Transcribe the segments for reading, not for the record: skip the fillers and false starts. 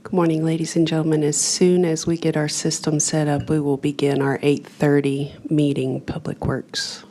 Good morning, ladies and gentlemen. As soon as we get our system set up, we will begin our 8:30 meeting, Public Works.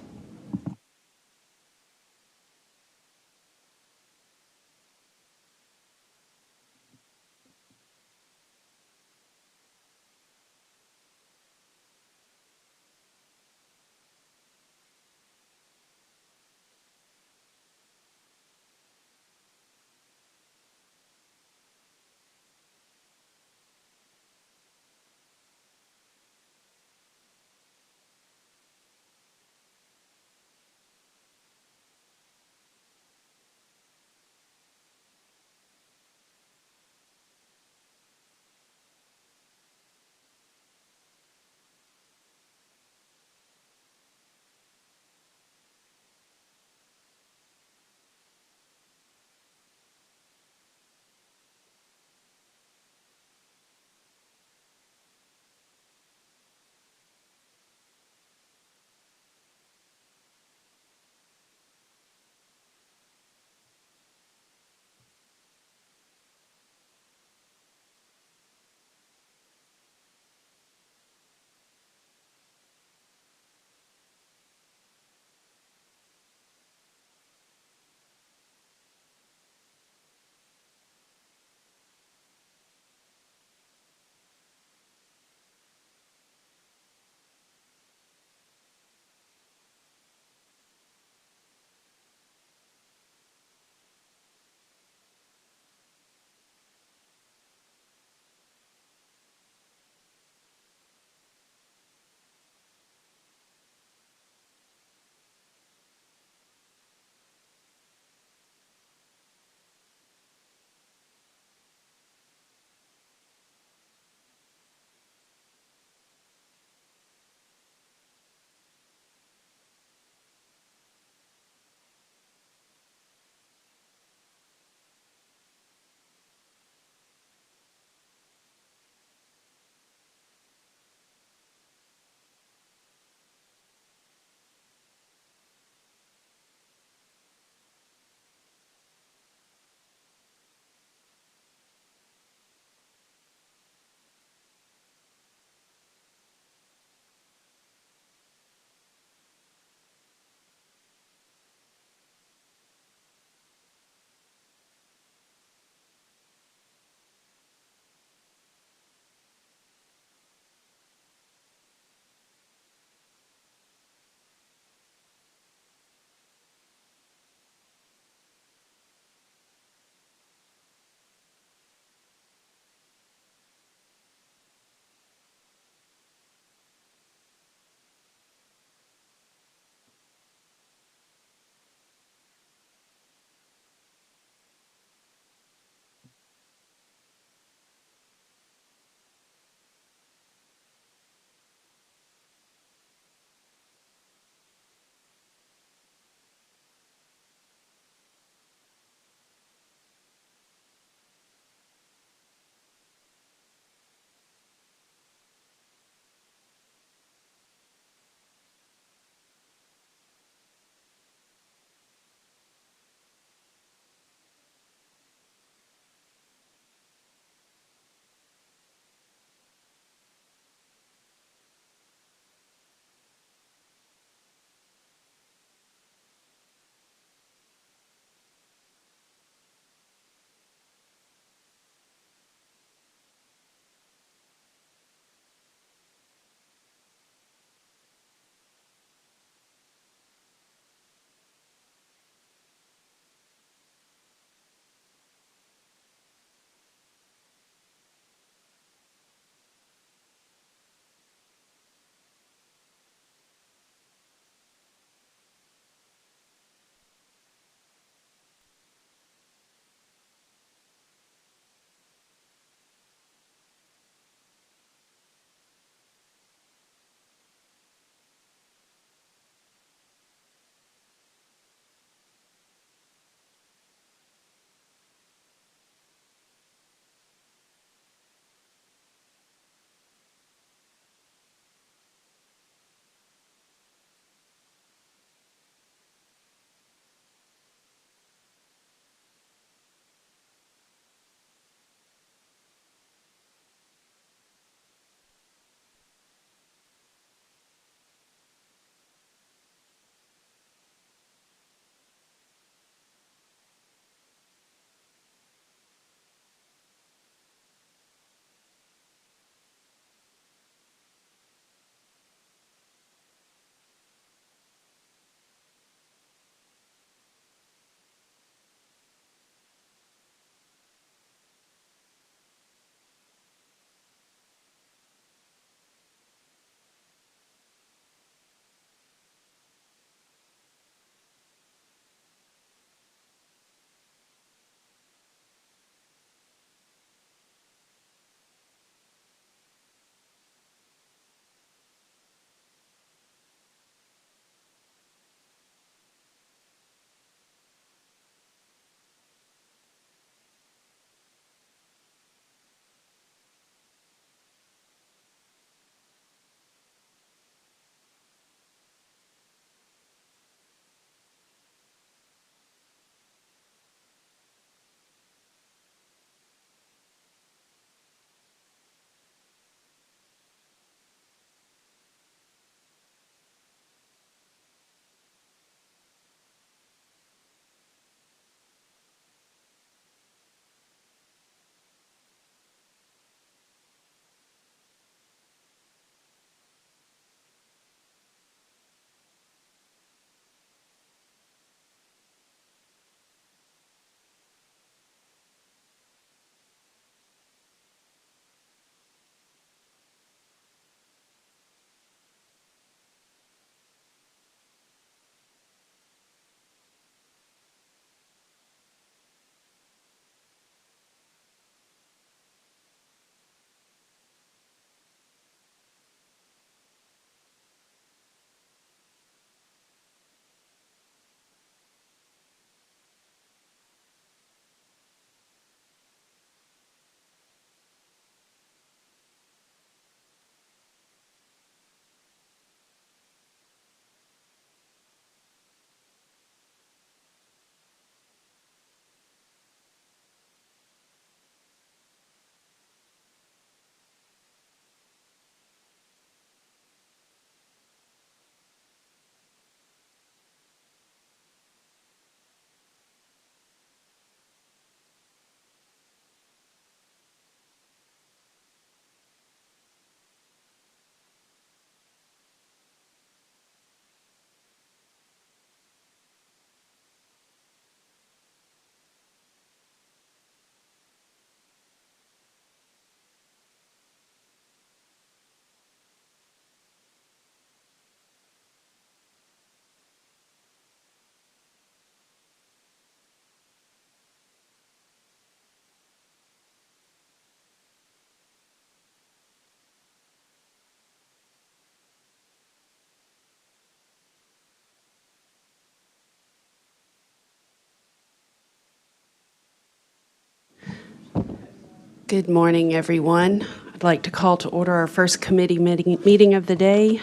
Good morning, everyone. I'd like to call to order our first committee meeting of the day.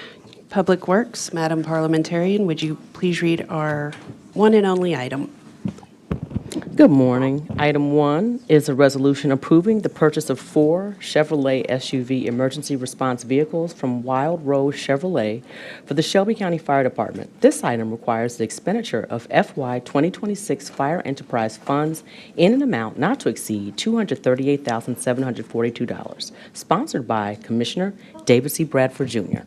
Public Works, Madam Parliamentarian, would you please read our one and only item? Good morning. Item 1 is a resolution approving the purchase of 4 Chevrolet SUV emergency response vehicles from Wild Rose Chevrolet for the Shelby County Fire Department. This item requires the expenditure of FY 2026 fire enterprise funds in an amount not to exceed $238,742, sponsored by Commissioner David C. Bradford Jr.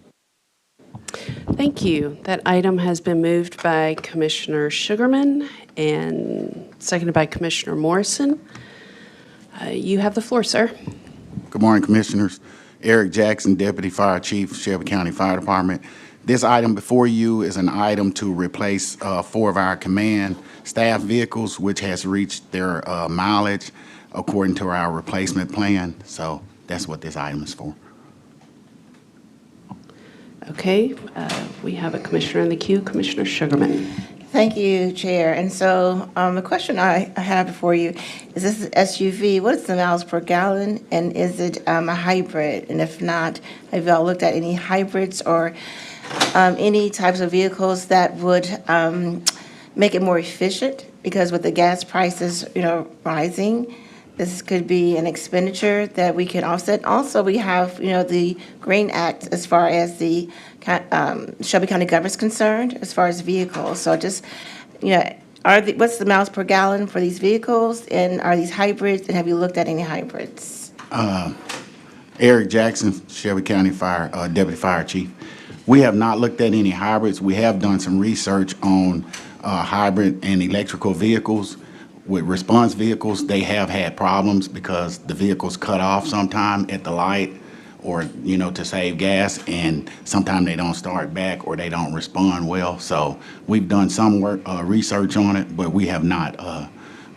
Thank you. That item has been moved by Commissioner Sugarman and seconded by Commissioner Morrison. You have the floor, sir. Good morning, Commissioners. Eric Jackson, Deputy Fire Chief, Shelby County Fire Department. This item before you is an item to replace 4 of our command staff vehicles, which has reached their mileage according to our replacement plan. So that's what this item is for. Okay, we have a commissioner in the queue, Commissioner Sugarman. Thank you, Chair. And so the question I have before you is this SUV, what is the miles per gallon, and is it a hybrid? And if not, have you all looked at any hybrids or any types of vehicles that would make it more efficient? Because with the gas prices, rising, this could be an expenditure that we can offset. Also, we have, the Green Act as far as the Shelby County government is concerned, as far as vehicles. So just, what's the miles per gallon for these vehicles, and are these hybrids, and have you looked at any hybrids? Eric Jackson, Shelby County Fire Deputy Fire Chief. We have not looked at any hybrids. We have done some research on hybrid and electrical vehicles. With response vehicles, they have had problems because the vehicles cut off sometime at the light or, to save gas, and sometimes they don't start back or they don't respond well. So we've done some work, research on it, but we have not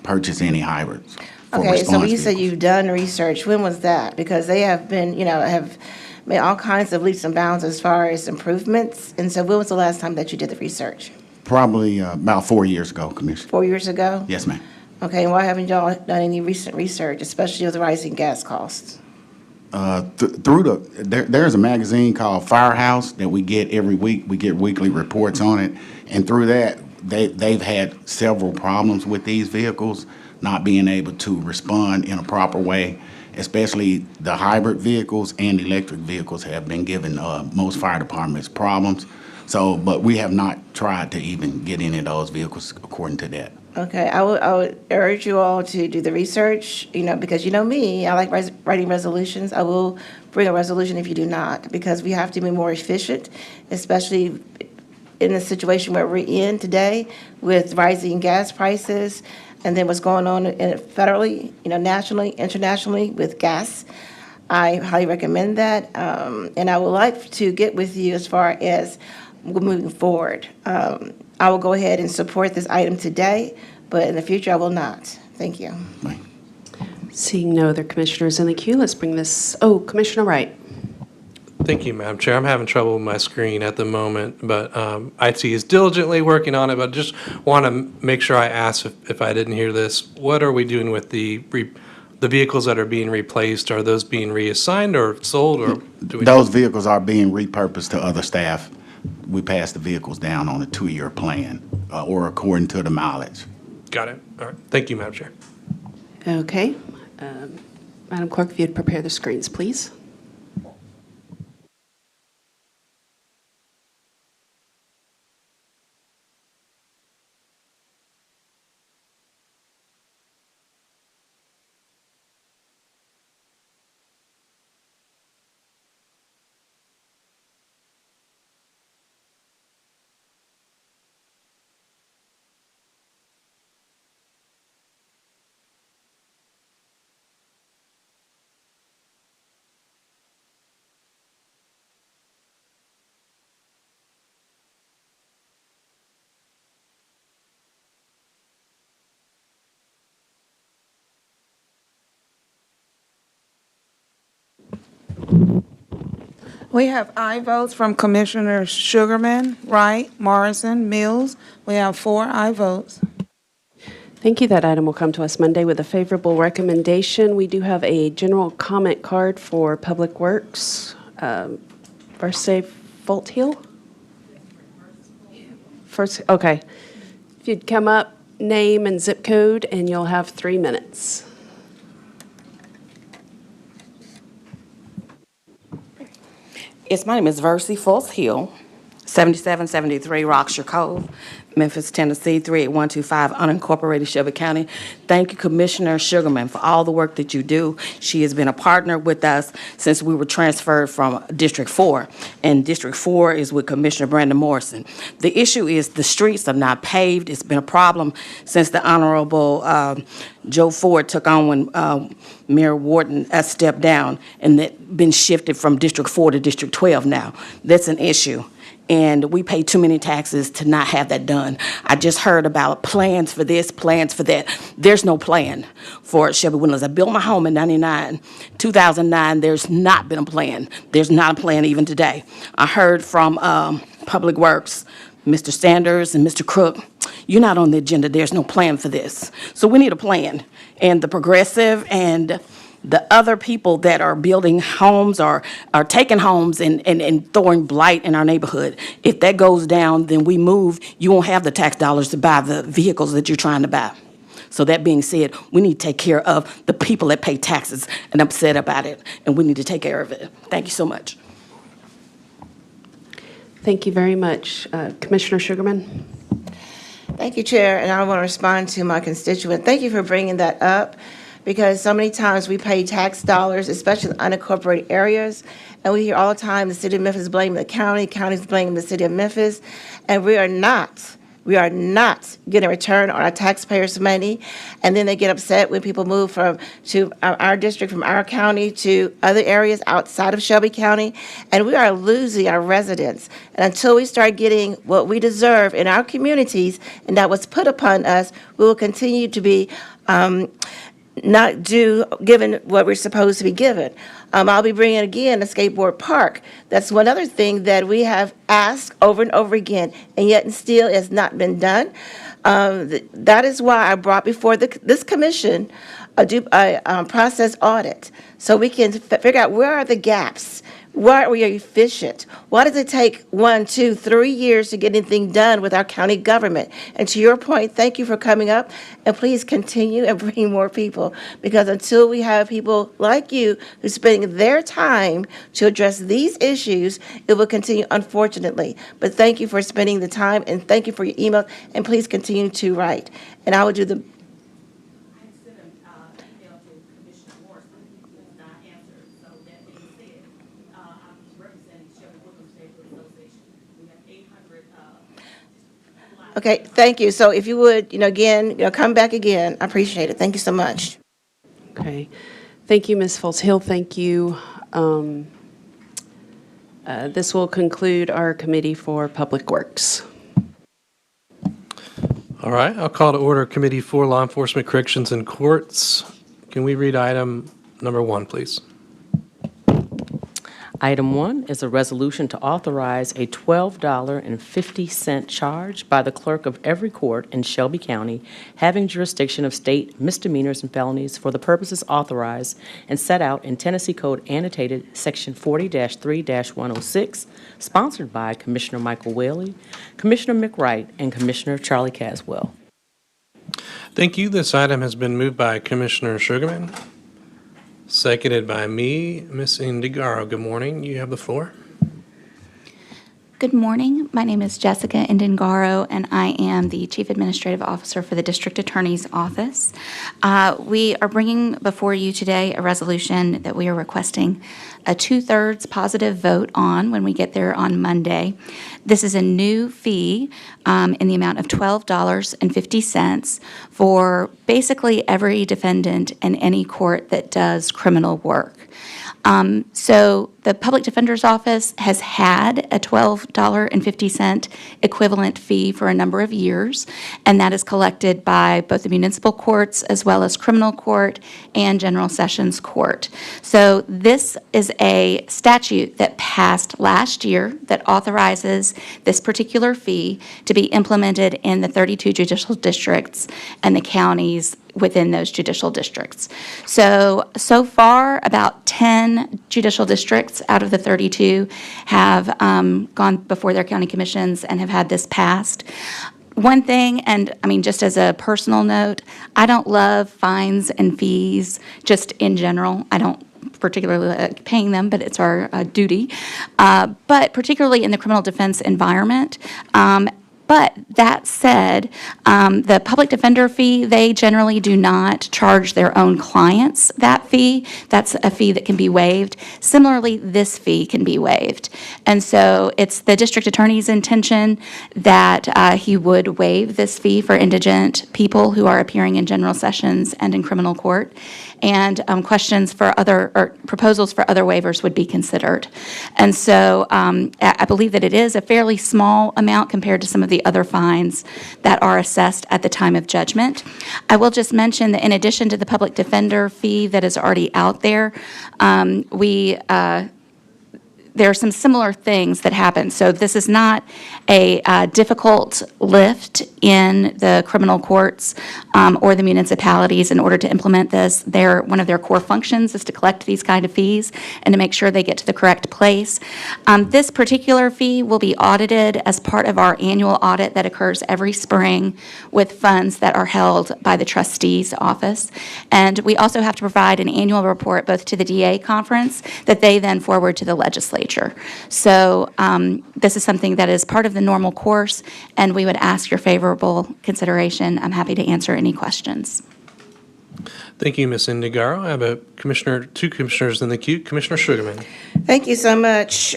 purchased any hybrids. Okay, so when you say you've done research, when was that? Because they have been, have made all kinds of leaps and bounds as far as improvements. And so when was the last time that you did the research? Probably about 4 years ago, Commissioner. 4 years ago? Yes, ma'am. Okay, and why haven't y'all done any recent research, especially with the rising gas costs? There's a magazine called Firehouse that we get every week. We get weekly reports on it, and through that, they've had several problems with these vehicles not being able to respond in a proper way. Especially the hybrid vehicles and electric vehicles have been giving most fire departments problems. So, but we have not tried to even get any of those vehicles according to that. Okay, I would urge you all to do the research, because me, I like writing resolutions. I will bring a resolution if you do not, because we have to be more efficient, especially in the situation where we're in today with rising gas prices and then what's going on federally, nationally, internationally with gas. I highly recommend that, and I would like to get with you as far as moving forward. I will go ahead and support this item today, but in the future I will not. Thank you. Right. Seeing no other commissioners in the queue, let's bring this, Commissioner Wright. Thank you, Madam Chair. I'm having trouble with my screen at the moment, but IT is diligently working on it, but just want to make sure I ask if I didn't hear this. What are we doing with the vehicles that are being replaced? Are those being reassigned or sold, or do we? Those vehicles are being repurposed to other staff. We pass the vehicles down on a 2-year plan or according to the mileage. Got it. All right. Thank you, Madam Chair. Okay. Madam Clerk, if you'd prepare the screens, please. We have aye votes from Commissioners Sugarman, Wright, Morrison, Mills. We have 4 aye votes. Thank you. That item will come to us Monday with a favorable recommendation. We do have a general comment card for Public Works. First say Folt Hill? First, okay. If you'd come up, name and zip code, and you'll have 3 minutes. Yes, my name is Versi Fultz Hill, 7773 Rockshire Cove, Memphis, Tennessee, 38125, unincorporated Shelby County. Thank you, Commissioner Sugarman, for all the work that you do. She has been a partner with us since we were transferred from District 4, and District 4 is with Commissioner Brandon Morrison. The issue is the streets are not paved. It's been a problem since the Honorable Joe Ford took on when Mayor Wharton stepped down, and that been shifted from District 4 to District 12 now. That's an issue. And we pay too many taxes to not have that done. I just heard about plans for this, plans for that. There's no plan for Shelby Woodlands. I built my home in 2009. There's not been a plan. There's not a plan even today. I heard from Public Works, Mr. Sanders and Mr. Crook, you're not on the agenda. There's no plan for this. So we need a plan. And the progressive and the other people that are building homes or are taking homes and throwing blight in our neighborhood, if that goes down, then we move, you won't have the tax dollars to buy the vehicles that you're trying to buy. So that being said, we need to take care of the people that pay taxes and upset about it, and we need to take care of it. Thank you so much. Thank you very much. Commissioner Sugarman? Thank you, Chair, and I want to respond to my constituent. Thank you for bringing that up, because so many times we pay tax dollars, especially in unincorporated areas, and we hear all the time the city of Memphis blaming the county, county's blaming the city of Memphis, and we are not getting a return on our taxpayers' money. And then they get upset when people move to our district, from our county to other areas outside of Shelby County, and we are losing our residents. And until we start getting what we deserve in our communities and that was put upon us, we will continue to be not given what we're supposed to be given. I'll be bringing again a skateboard park. That's one other thing that we have asked over and over again, and yet and still has not been done. That is why I brought before this commission a process audit, so we can figure out where are the gaps. Why are we efficient? Why does it take 1, 2, 3 years to get anything done with our county government? And to your point, thank you for coming up, and please continue and bring more people, because until we have people like you who's spending their time to address these issues, it will continue, unfortunately. But thank you for spending the time, and thank you for your email, and please continue to write. And I will do the Okay, thank you. So if you would, again, come back again. I appreciate it. Thank you so much. Okay. Thank you, Ms. Fultz Hill. Thank you. This will conclude our Committee for Public Works. All right, I'll call to order Committee for Law Enforcement, Corrections, and Courts. Can we read item number 1, please? Item 1 is a resolution to authorize a $12.50 charge by the clerk of every court in Shelby County having jurisdiction of state misdemeanors and felonies for the purposes authorized and set out in Tennessee Code Annotated Section 40-3-106, sponsored by Commissioner Michael Whaley, Commissioner McWright, and Commissioner Charlie Caswell. Thank you. This item has been moved by Commissioner Sugarman, seconded by me. Ms. Indigaro, good morning. You have the floor. Good morning. My name is Jessica Indengaro, and I am the Chief Administrative Officer for the District Attorney's Office. We are bringing before you today a resolution that we are requesting a 2/3 positive vote on when we get there on Monday. This is a new fee in the amount of $12.50 for basically every defendant in any court that does criminal work. So the Public Defender's Office has had a $12 $12.50 equivalent fee for a number of years, and that is collected by both the municipal courts as well as criminal court and general sessions court. So this is a statute that passed last year that authorizes this particular fee to be implemented in the 32 judicial districts and the counties within those judicial districts. So far, about 10 judicial districts out of the 32 have gone before their county commissions and have had this passed. One thing, and I mean, just as a personal note, I don't love fines and fees just in general. I don't particularly like paying them, but it's our duty. But particularly in the criminal defense environment, but that said, the public defender fee, they generally do not charge their own clients that fee. That's a fee that can be waived. Similarly, this fee can be waived. And so it's the district attorney's intention that he would waive this fee for indigent people who are appearing in general sessions and in criminal court. And questions for other, or proposals for other waivers would be considered. And so I believe that it is a fairly small amount compared to some of the other fines that are assessed at the time of judgment. I will just mention that in addition to the public defender fee that is already out there, there are some similar things that happen. So this is not a difficult lift in the criminal courts or the municipalities in order to implement this. One of their core functions is to collect these kind of fees and to make sure they get to the correct place. This particular fee will be audited as part of our annual audit that occurs every spring with funds that are held by the trustee's office. And we also have to provide an annual report both to the DA conference that they then forward to the legislature. So this is something that is part of the normal course, and we would ask your favorable consideration. I'm happy to answer any questions. Thank you, Ms. Indigaro. I have two commissioners in the queue. Commissioner Sugarman. Thank you so much,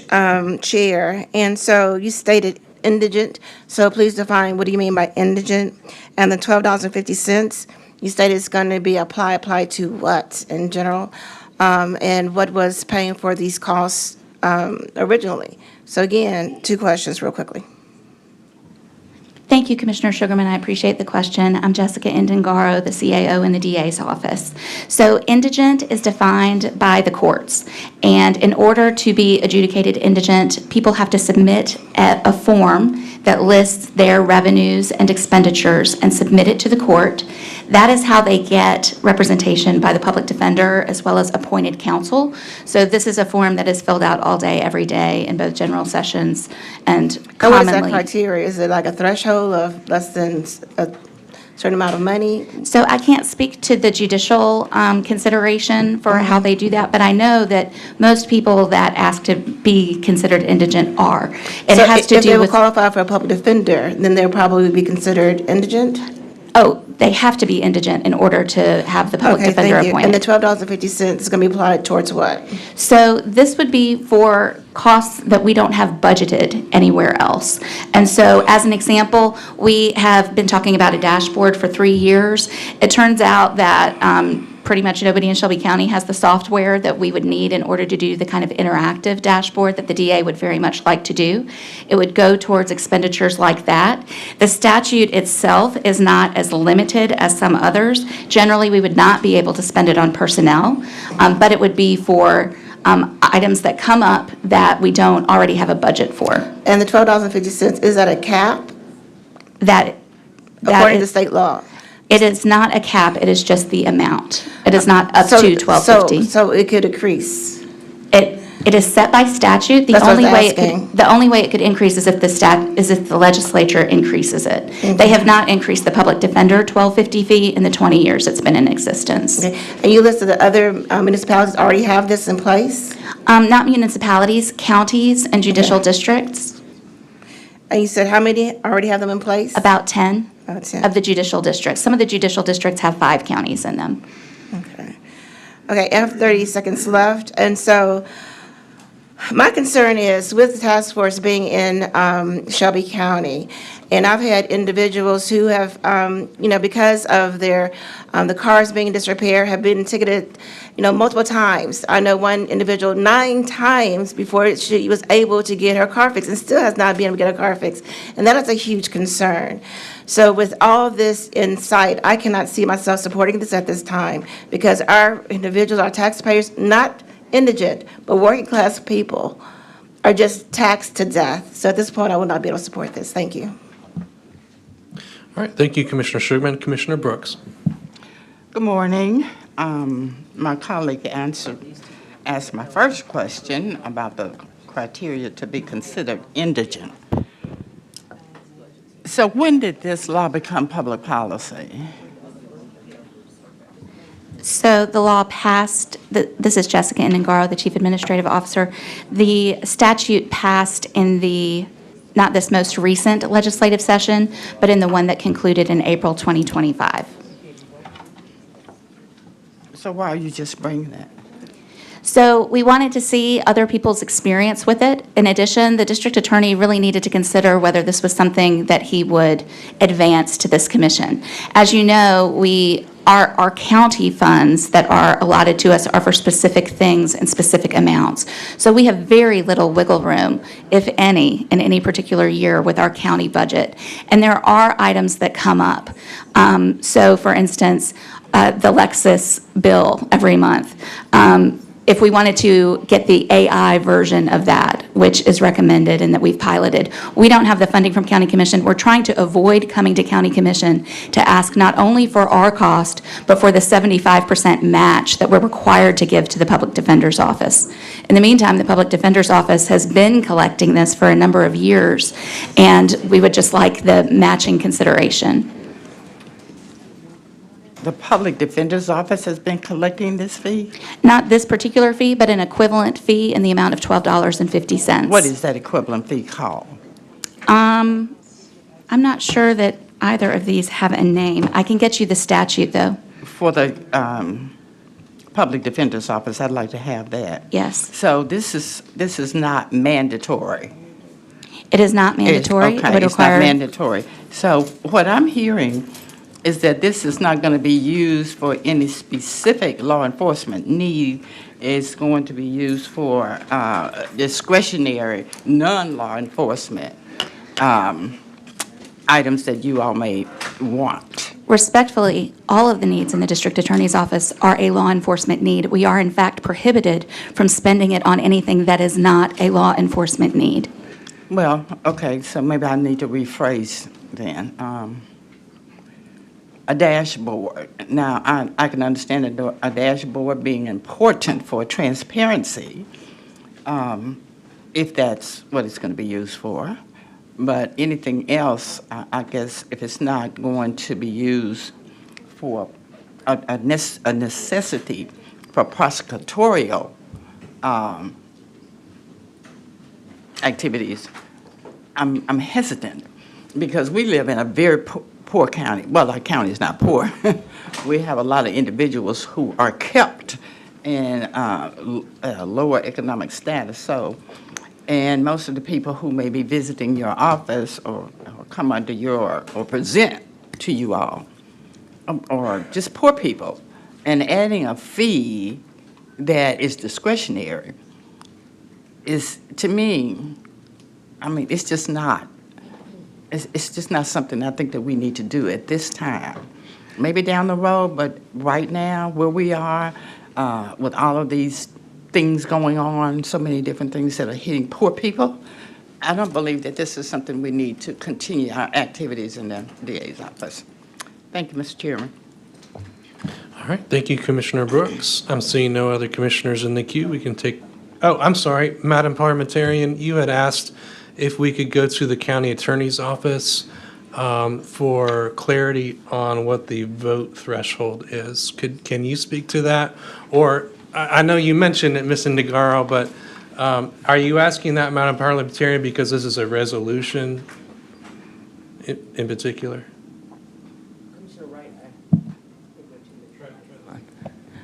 Chair. And so you stated indigent, so please define what do you mean by indigent? And the $12.50, you stated it's going to be applied to what in general? And what was paying for these costs originally? So again, two questions real quickly. Thank you, Commissioner Sugarman. I appreciate the question. I'm Jessica Indengaro, the CAO in the DA's office. So indigent is defined by the courts. And in order to be adjudicated indigent, people have to submit a form that lists their revenues and expenditures and submit it to the court. That is how they get representation by the public defender as well as appointed counsel. So this is a form that is filled out all day, every day in both general sessions and And what is that commonly. criteria? Is it like a threshold of less than a certain amount of money? So I can't speak to the judicial consideration for how they do that, but I know that most people that ask to be considered indigent are. It So has to if they do would with, qualify for a public defender, then they'll probably be considered indigent? they have to be indigent in order to have the public Okay, defender thank you. And the appointed. $12.50 is going to be applied towards what? So this would be for costs that we don't have budgeted anywhere else. And so as an example, we have been talking about a dashboard for 3 years. It turns out that pretty much nobody in Shelby County has the software that we would need in order to do the kind of interactive dashboard that the DA would very much like to do. It would go towards expenditures like that. The statute itself is not as limited as some others. Generally, we would not be able to spend it on personnel, but it would be for items that come up that we don't already have a budget for. And the $12.50, is that a cap That according to is, state law? it is not a cap, it is just the amount. It is not up So- to $12.50. So it could increase. It is set by statute. That's what I was asking. The only way it could increase is if the legislature increases it. They have not increased the public defender $12.50 fee in the 20 years it's been in existence. Okay. And you listed the other municipalities already have this in place? Not municipalities, counties, and judicial districts, And you said how many already have them in place? about 10 About 10. of the judicial districts. Some of the judicial districts have 5 counties in them. Okay, I have 30 seconds left, and so My concern is with the task force being in Shelby County, and I've had individuals who have, because of the cars being in disrepair, have been ticketed, multiple times. I know one individual 9 times before she was able to get her car fixed and still has not been able to get her car fixed. And that is a huge concern. So with all this in sight, I cannot see myself supporting this at this time because our individuals, our taxpayers, not indigent, but working class people are just taxed to death. So at this point, I will not be able to support this. Thank you. All right, thank you, Commissioner Sugarman. Commissioner Brooks. Good morning. My colleague asked my first question about the criteria to be considered indigent. So when did this law become public policy? So the law passed, this is Jessica Endengaro, the Chief Administrative Officer. The statute passed in not this most recent legislative session, but in the one that concluded in April 2025. So why are you just bringing that? So we wanted to see other people's experience with it. In addition, the district attorney really needed to consider whether this was something that he would advance to this commission. As you know, our county funds that are allotted to us are for specific things and specific amounts. So we have very little wiggle room, if any, in any particular year with our county budget. And there are items that come up. So for instance, the Lexus bill every month. If we wanted to get the AI version of that, which is recommended and that we've piloted, we don't have the funding from County Commission. We're trying to avoid coming to County Commission to ask not only for our cost, but for the 75% match that we're required to give to the Public Defender's Office. In the meantime, the Public Defender's Office has been collecting this for a number of years, and we would just like the matching consideration. The Public Defender's Office has been collecting this fee? Not this particular fee, but an equivalent fee in the amount of $12.50. What is that equivalent fee called? I'm not sure that either of these have a name. I can get you the statute, though. For the Public Defender's Office, I'd like to have that. Yes. So this is not mandatory. It is not mandatory. Okay, It would it's not require- mandatory. So what I'm hearing is that this is not going to be used for any specific law enforcement need. It's going to be used for discretionary, non-law enforcement items that you all may want. Respectfully, all of the needs in the district attorney's office are a law enforcement need. We are, in fact, prohibited from spending it on anything that is not a law enforcement need. Well, okay, so maybe I need to rephrase then. A dashboard. Now, I can understand a dashboard being important for transparency, if that's what it's going to be used for. But anything else, I guess, if it's not going to be used for a necessity for prosecutorial activities, I'm hesitant because we live in a very poor county. Well, our county is not poor. We have a lot of individuals who are kept in lower economic status. So, and most of the people who may be visiting your office or come under or present to you all are just poor people. And adding a fee that is discretionary is, to me, I mean, it's just not. It's just not something I think that we need to do at this time. Maybe down the road, but right now, where we are, with all of these things going on, so many different things that are hitting poor people, I don't believe that this is something we need to continue our activities in the DA's office. Thank you, Mr. Chairman. All right, thank you, Commissioner Brooks. I'm seeing no other commissioners in the queue. We can take, oh, I'm sorry, Madam Parliamentarian, you had asked if we could go to the county attorney's office for clarity on what the vote threshold is. Can you speak to that? Or, I know you mentioned it, Ms. Indigaro, but are you asking that, Madam Parliamentarian, because this is a resolution in particular?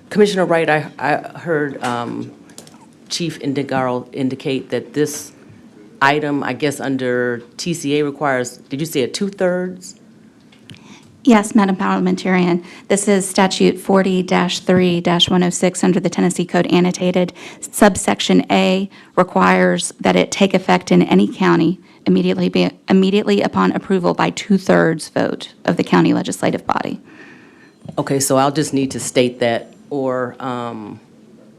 Commissioner Wright, I heard Chief Indigaro indicate that this item, I guess under TCA requires, did you say a two-thirds? Yes, Madam Parliamentarian. This is Statute 40-3-106 under the Tennessee Code annotated. Subsection A requires that it take effect in any county immediately upon approval by two-thirds vote of the county legislative body. Okay, so I'll just need to state that, or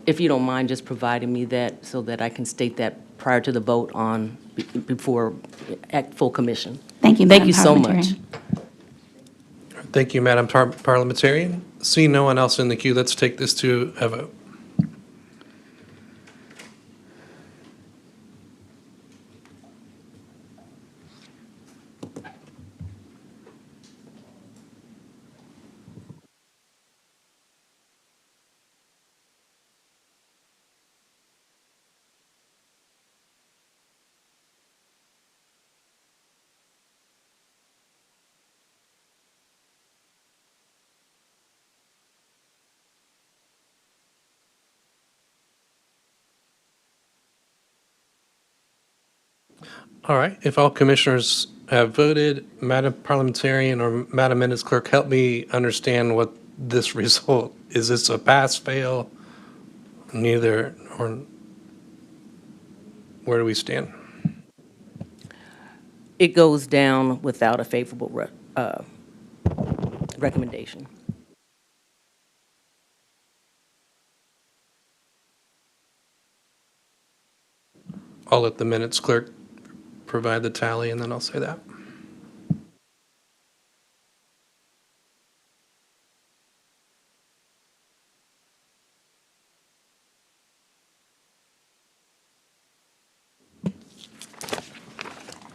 if you don't mind just providing me that so that I can state that prior to the vote on, before at full commission. Thank you, Thank Madam you so much. Parliamentarian. Thank you, Madam Parliamentarian. Seeing no one else in the queue, let's take this to a vote. All right, if all commissioners have voted, Madam Parliamentarian or Madam Minutes Clerk, help me understand what this result, is this a pass, fail, neither, or where do we stand? It goes down without a favorable recommendation. I'll let the Minutes Clerk provide the tally, and then I'll say that.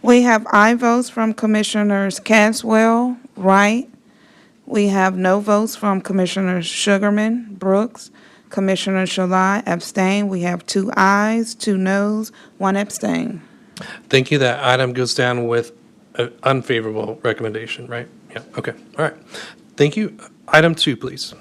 We have aye votes from Commissioners Caswell, Wright. We have no votes from Commissioners Sugarman, Brooks. Commissioner Shelby abstain. We have 2 ayes, 2 noes, 1 abstain. Thank you. That item goes down with an unfavorable recommendation, right? Yeah, okay, all right. Thank you. Item 2, please.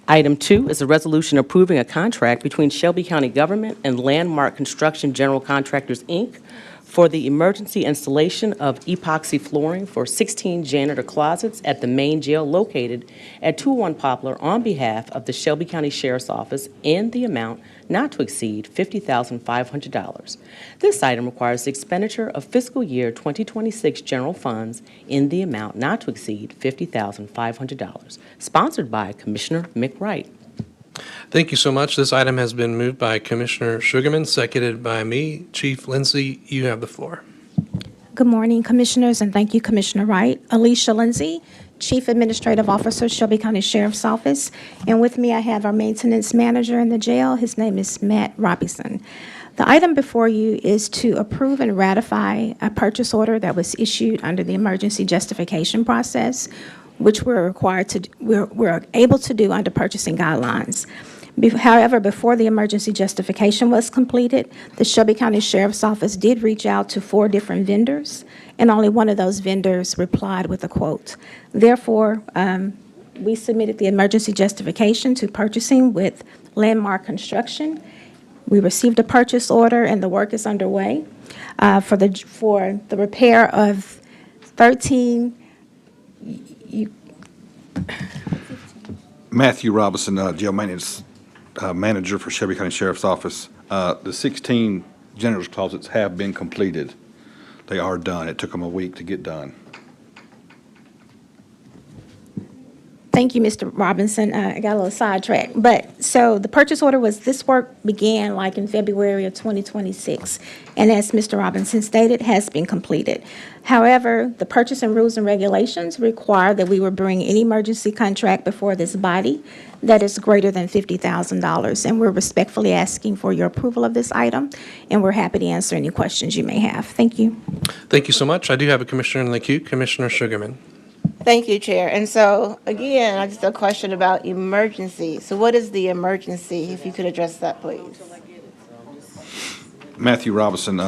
Item 2 is a resolution approving a contract between Shelby County Government and Landmark Construction General Contractors, Inc. for the emergency installation of epoxy flooring for 16 janitor closets at the main jail located at 201 Poplar on behalf of the Shelby County Sheriff's Office in the amount not to exceed $50,500. This item requires the expenditure of fiscal year 2026 general funds in the amount not to exceed $50,500, sponsored by Commissioner McWright. Thank you so much. This item has been moved by Commissioner Sugarman, seconded by me. Chief Lindsay, you have the floor. Good morning, Commissioners, and thank you, Commissioner Wright. Alicia Lindsay, Chief Administrative Officer, Shelby County Sheriff's Office. And with me, I have our maintenance manager in the jail. His name is Matt Robinson. The item before you is to approve and ratify a purchase order that was issued under the emergency justification process, which we're able to do under purchasing guidelines. However, before the emergency justification was completed, the Shelby County Sheriff's Office did reach out to 4 different vendors, and only one of those vendors replied with a quote. Therefore, we submitted the emergency justification to purchasing with Landmark Construction. We received a purchase order, and the work is underway for the repair of 13. Matthew Robinson, Jail Maintenance Manager for Shelby County Sheriff's Office. The 16 janitor's closets have been completed. They are done. It took them a week to get done. Thank you, Mr. Robinson. I got a little sidetracked. But, so the purchase order was, this work began like in February of 2026. And as Mr. Robinson stated, has been completed. However, the purchasing rules and regulations require that we would bring any emergency contract before this body that is greater than $50,000. And we're respectfully asking for your approval of this item, and we're happy to answer any questions you may have. Thank you. Thank you so much. I do have a commissioner in the queue, Commissioner Sugarman. Thank you, Chair. And so, again, I just a question about emergency. So what is the emergency, if you could address that, please? Matthew Robinson,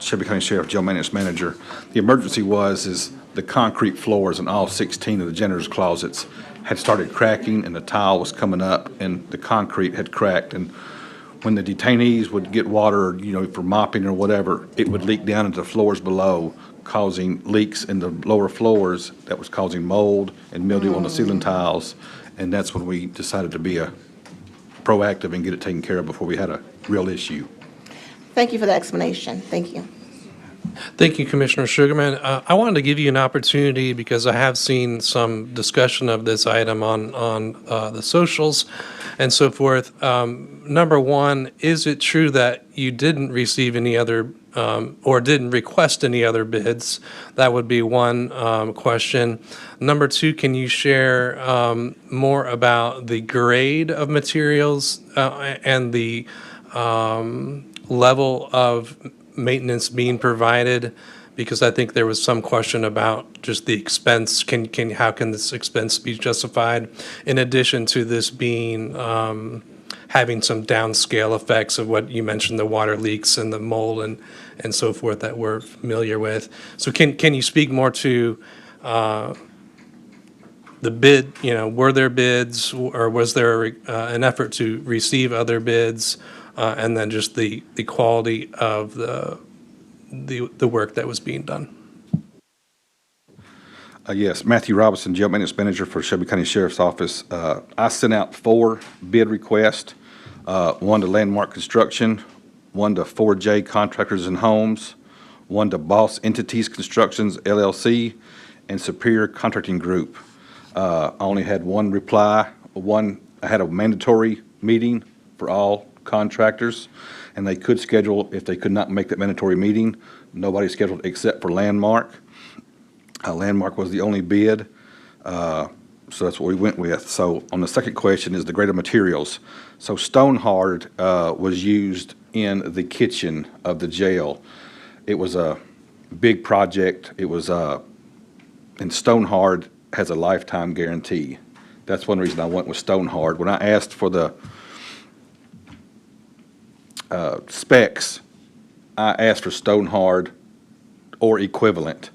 Shelby County Sheriff, Jail Maintenance Manager. The emergency is the concrete floors in all 16 of the janitor's closets had started cracking, and the tile was coming up, and the concrete had cracked. And when the detainees would get water, you know, for mopping or whatever, it would leak down into the floors below, causing leaks in the lower floors that was causing mold and mildew on the ceiling tiles. And that's when we decided to be proactive and get it taken care of before we had a real issue. Thank you for the explanation. Thank you. Thank you, Commissioner Sugarman. I wanted to give you an opportunity because I have seen some discussion of this item on the socials and so forth. Number one, is it true that you didn't receive any other or didn't request any other bids? That would be one question. Number two, can you share more about the grade of materials and the level of maintenance being provided? Because I think there was some question about just the expense. How can this expense be justified? In addition to this being having some downscale effects of what you mentioned, the water leaks and the mold and so forth that we're familiar with. So can you speak more to the bid? You know, were there bids or was there an effort to receive other bids? And then just the quality of the work that was being done. Yes, Matthew Robinson, Jail Maintenance Manager for Shelby County Sheriff's Office. I sent out 4 bid requests, one to Landmark Construction, one to 4J Contractors and Homes, one to Boss Entities Constructions LLC, and Superior Contracting Group. I only had one reply. I had a mandatory meeting for all contractors, and they could schedule, if they could not make that mandatory meeting, nobody scheduled except for Landmark. Landmark was the only bid, so that's what we went with. So on the second question is the grade of materials. So stone hard was used in the kitchen of the jail. It was a big project. It was, and stone hard has a lifetime guarantee. That's one reason I went with stone hard. When I asked for the specs, I asked for stone hard or equivalent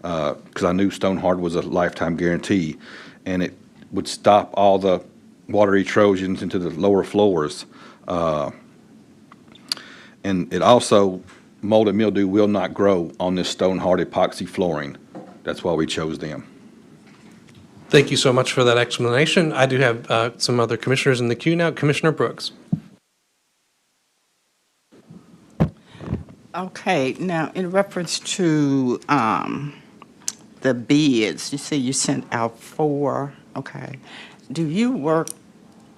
because I knew stone hard was a lifetime guarantee, and it would stop all the water erosions into the lower floors. And it also, mold and mildew will not grow on this stone hard epoxy flooring. That's why we chose them. Thank you so much for that explanation. I do have some other commissioners in the queue now. Commissioner Brooks. Okay, now in reference to the bids, you say you sent out 4, okay. Do you work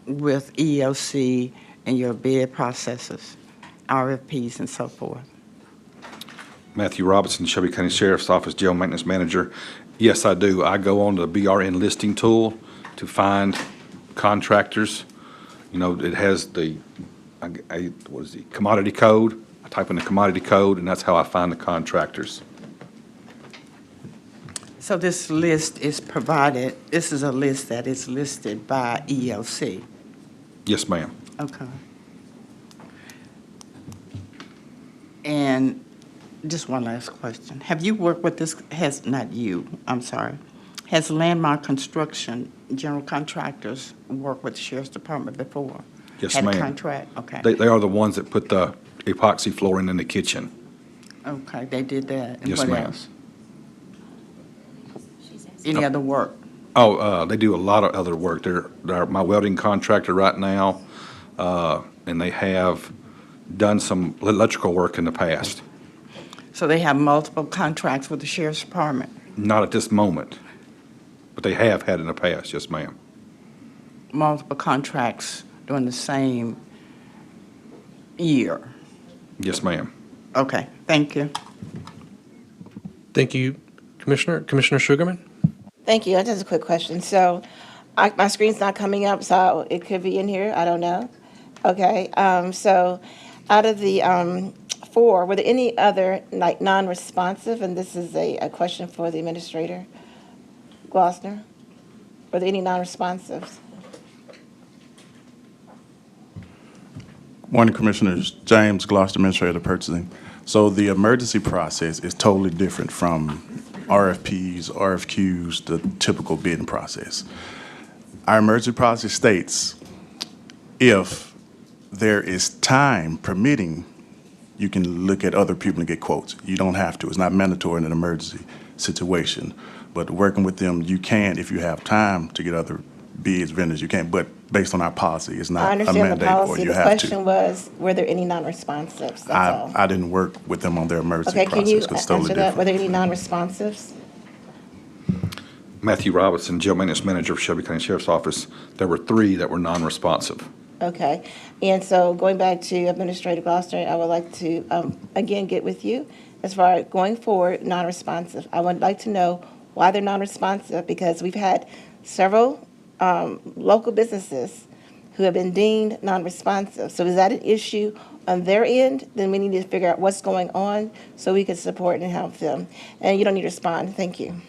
with EOC in your bid processes, RFPs and so forth? Matthew Robinson, Shelby County Sheriff's Office Jail Maintenance Manager. Yes, I do. I go on the BRN listing tool to find contractors. You know, it has the, what is the commodity code. I type in the commodity code, and that's how I find the contractors. So this list is provided, this is a list that is listed by EOC? Yes, ma'am. Okay. And just one last question. Have you worked with this, not you, I'm sorry. Has Landmark Construction, general contractors, worked with the Sheriff's Department before? Yes, Had ma'am. a contract, okay. They are the ones that put the epoxy flooring in the kitchen. Okay, they did that. And Yes, what ma'am. else? Any other work? Oh, they do a lot of other work. They're my welding contractor right now, and they have done some electrical work in the past. So they have multiple contracts with the Sheriff's Department? Not at this moment, but they have had in the past, yes, ma'am. Multiple contracts during the same year? Yes, ma'am. Okay, thank you. Thank you, Commissioner. Commissioner Sugarman? Thank you. Just a quick question. So my screen's not coming up, so it could be in here. I don't know. Okay. So out of the 4, were there any other like non-responsive? And this is a question for the administrator, Glossner. Were there any non-responsives? Morning, Commissioners. James Gloucester, Administrator of Purchasing. So the emergency process is totally different from RFPs, RFQs, the typical bidding process. Our emergency process states if there is time permitting, you can look at other people and get quotes. You don't have to. It's not mandatory in an emergency situation. But working with them, you can, if you have time to get other bids, vendors, you can. But based on our policy, it's I not a understand the mandate or policy. you The have question to. was, were there any non-responsives? That's all. I didn't work with them on their emergency Okay, can you process 'cause it's totally answer that? Were different. there any non-responsives? Matthew Robinson, Jail Maintenance Manager for Shelby County Sheriff's Office. There were 3 that were non-responsive. Okay, and so going back to Administrator Gloucester, I would like to, again, get with you as far as going forward, non-responsive. I would like to know why they're non-responsive, because we've had several local businesses who have been deemed non-responsive. So is that an issue on their end? Then we need to figure out what's going on so we can support and help them. And you don't need to respond. Thank you.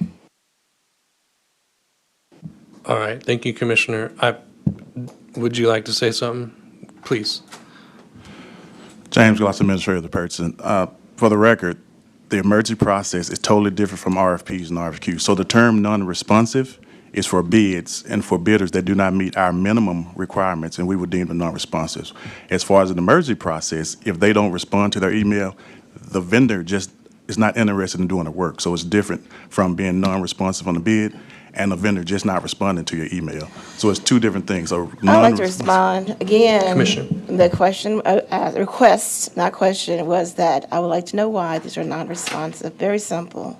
All right, thank you, Commissioner. Would you like to say something? Please. James Gloss, Administrator of the Purchasing. For the record, the emergency process is totally different from RFPs and RFQs. So the term non-responsive is for bids and for bidders that do not meet our minimum requirements, and we would deem them non-responsive. As far as an emergency process, if they don't respond to their email, the vendor just is not interested in doing the work. So it's different from being non-responsive on the bid and the vendor just not responding to your email. So it's 2 different things. So I'd like to respond. Again, Commissioner. the question, request, not question, was that I would like to know why these are non-responsive. Very simple.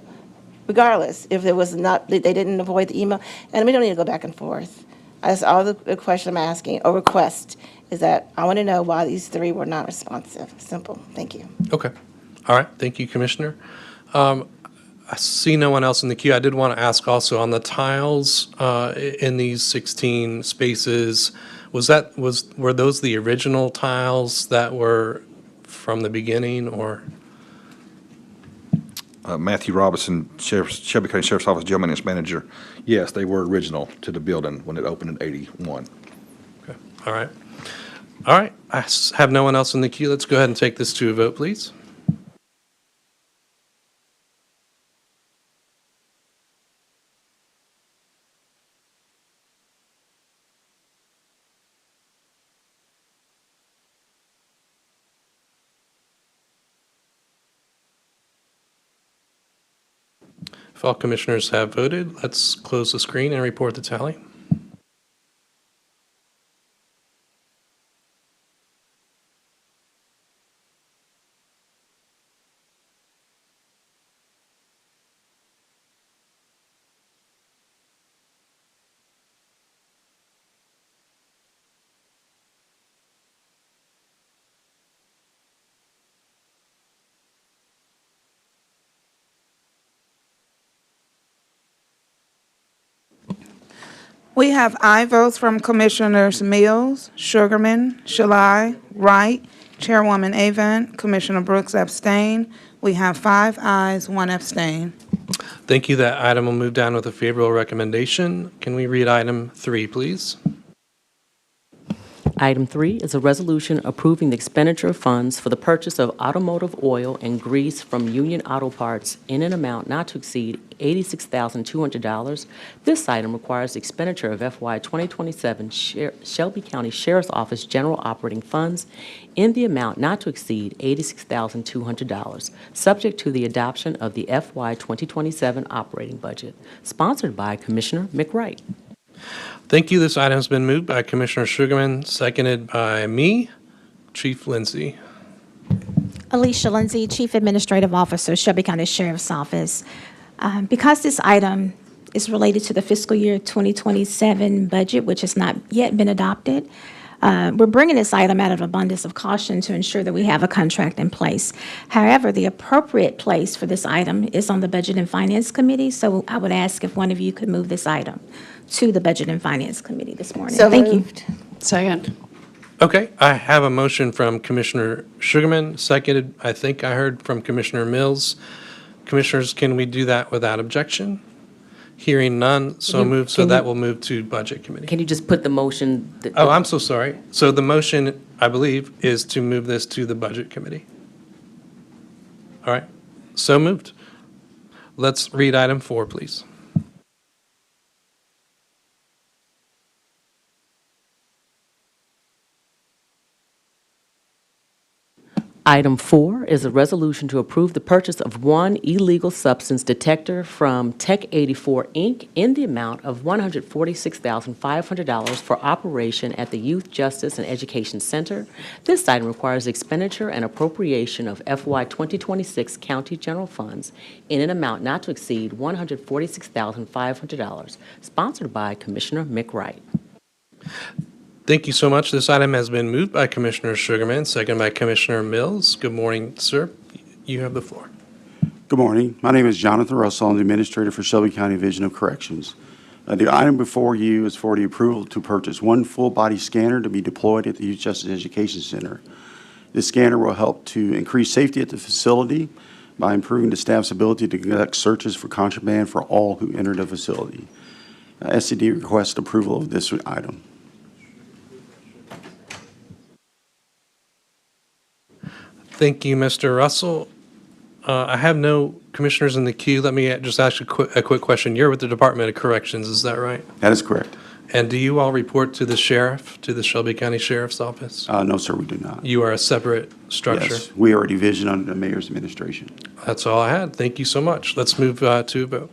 Regardless, if there was not, they didn't avoid the email, and we don't need to go back and forth. That's all the question I'm asking, or request, is that I want to know why these 3 were not responsive. Simple. Thank you. Okay. All right, thank you, Commissioner. I see no one else in the queue. I did want to ask also on the tiles in these 16 spaces, were those the original tiles that were from the beginning, or? Matthew Robinson, Shelby County Sheriff's Office Jail Maintenance Manager. Yes, they were original to the building when it opened in '81. Okay, all right. All right, have no one else in the queue. Let's go ahead and take this to a vote, please. If all commissioners have voted, let's close the screen and report the tally. We have aye votes from Commissioners Mills, Sugarman, Shalai, Wright, Chairwoman Avent, Commissioner Brooks abstain. We have 5 ayes, 1 abstain. Thank you. That item will move down with a favorable recommendation. Can we read item 3, please? Item 3 is a resolution approving the expenditure of funds for the purchase of automotive oil and grease from Union Auto Parts in an amount not to exceed $86,200. This item requires the expenditure of FY 2027 Shelby County Sheriff's Office General Operating Funds in the amount not to exceed $86,200, subject to the adoption of the FY 2027 operating budget. Sponsored by Commissioner McWright. Thank you. This item has been moved by Commissioner Sugarman, seconded by me. Chief Lindsay. Alicia Lindsay, Chief Administrative Officer, Shelby County Sheriff's Office. Because this item is related to the fiscal year 2027 budget, which has not yet been adopted, we're bringing this item out of abundance of caution to ensure that we have a contract in place. However, the appropriate place for this item is on the Budget and Finance Committee, so I would ask if one of you could move this item to the Budget and Finance Committee this morning. So Thank moved. you. Second. Okay, I have a motion from Commissioner Sugarman, seconded, I think I heard from Commissioner Mills. Commissioners, can we do that without objection? Hearing none, so moved, so that will move to Budget Committee. Can you just put the motion? Oh, I'm so sorry. So the motion, I believe, is to move this to the Budget Committee. All right, so moved. Let's read item 4, please. Item 4 is a resolution to approve the purchase of one illegal substance detector from Tech 84, Inc. in the amount of $146,500 for operation at the Youth Justice and Education Center. This item requires expenditure and appropriation of FY 2026 county general funds in an amount not to exceed $146,500, sponsored by Commissioner McWright. Thank you so much. This item has been moved by Commissioner Sugarman, second by Commissioner Mills. Good morning, sir. You have the floor. Good morning. My name is Jonathan Russell. I'm the Administrator for Shelby County Division of Corrections. The item before you is for the approval to purchase one full-body scanner to be deployed at the Youth Justice Education Center. This scanner will help to increase safety at the facility by improving the staff's ability to conduct searches for contraband for all who enter the facility. SCD requests approval of this item. Thank you, Mr. Russell. I have no commissioners in the queue. Let me just ask a quick question. You're with the Department of Corrections, is that right? That is correct. And do you all report to the sheriff, to the Shelby County Sheriff's Office? No, sir, we do not. You are a separate structure? Yes, we are a division under the mayor's administration. That's all I had. Thank you so much. Let's move to a vote.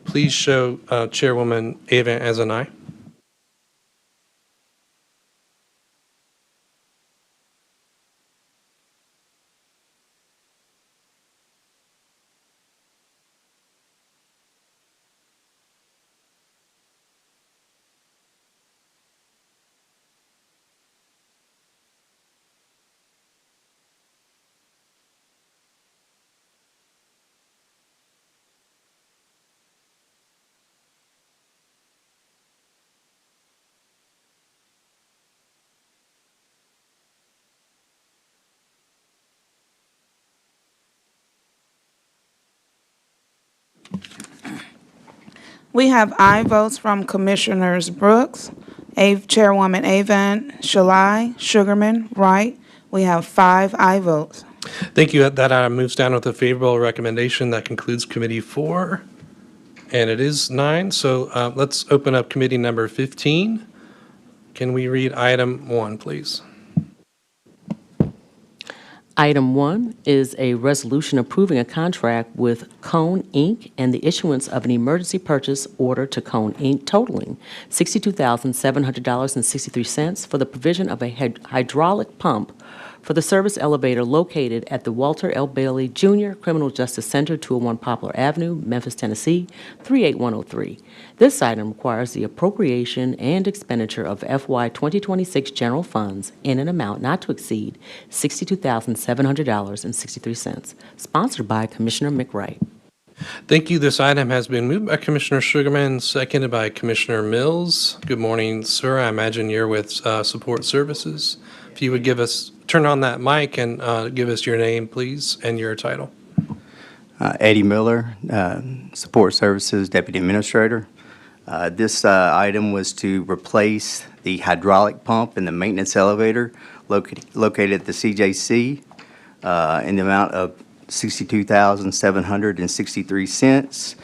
Please show Chairwoman Ava as an aye. We have aye votes from Commissioners Brooks, Chairwoman Avon, Shalai, Sugarman, Wright. We have 5 aye votes. Thank you. That item moves down with a favorable recommendation. That concludes Committee 4, and it is 9. So let's open up Committee number 15. Can we read item 1, please? Item 1 is a resolution approving a contract with Cone, Inc. and the issuance of an emergency purchase order to Cone, Inc. totaling $62,700.63 for the provision of a hydraulic pump for the service elevator located at the Walter L. Bailey Jr. Criminal Justice Center, 201 Poplar Avenue, Memphis, Tennessee, 38103. This item requires the appropriation and expenditure of FY 2026 general funds in an amount not to exceed $62,700.63, sponsored by Commissioner McWright. Thank you. This item has been moved by Commissioner Sugarman, seconded by Commissioner Mills. Good morning, sir. I imagine you're with Support Services. If you would turn on that mic and give us your name, please, and your title. Eddie Miller, Support Services Deputy Administrator. This item was to replace the hydraulic pump in the maintenance elevator located at the CJC in the amount of $62,763.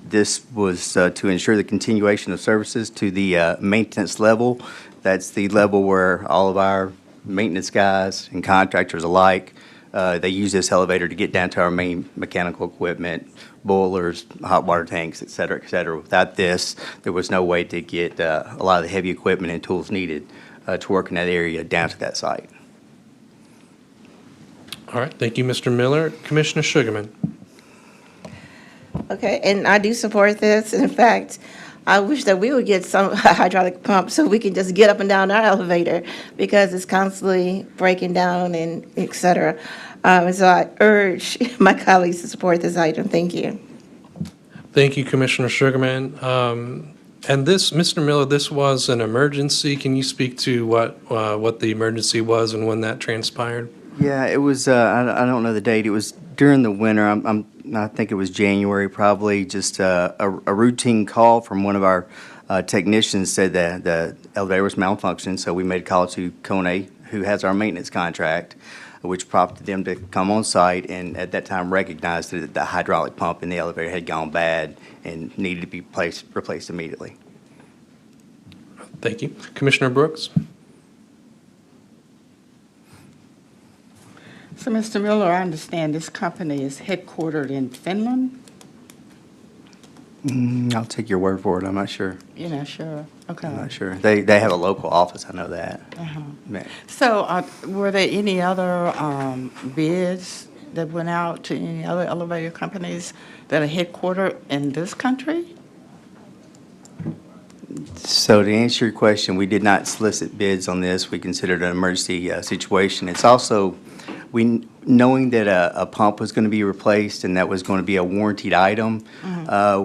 This was to ensure the continuation of services to the maintenance level. That's the level where all of our maintenance guys and contractors alike, they use this elevator to get down to our main mechanical equipment, boilers, hot water tanks, et cetera, et cetera. Without this, there was no way to get a lot of the heavy equipment and tools needed to work in that area down to that site. All right. Thank you, Mr. Miller. Commissioner Sugarman. Okay, and I do support this. In fact, I wish that we would get some hydraulic pump so we can just get up and down our elevator because it's constantly breaking down and et cetera. And so I urge my colleagues to support this item. Thank you. Thank you, Commissioner Sugarman. And this, Mr. Miller, this was an emergency. Can you speak to what the emergency was and when that transpired? Yeah, it was, I don't know the date. It was during the winter. I think it was January probably, just a routine call from one of our technicians said that the elevator was malfunctioning, so we made a call to Kone, who has our maintenance contract. which prompted them to come on site and at that time recognized that the hydraulic pump in the elevator had gone bad and needed to be replaced immediately. Thank you. Commissioner Brooks? So, Mr. Miller, I understand this company is headquartered in Finland? I'll take your word for it. I'm not sure. You're not sure? Okay. I'm not sure. They have a local office. I know that. Ma- So, were there any other bids that went out to any other elevator companies that are headquartered in this country? So to answer your question, we did not solicit bids on this. We considered it an emergency situation. It's also, knowing that a pump was going to be replaced and that was going to be a warranted item,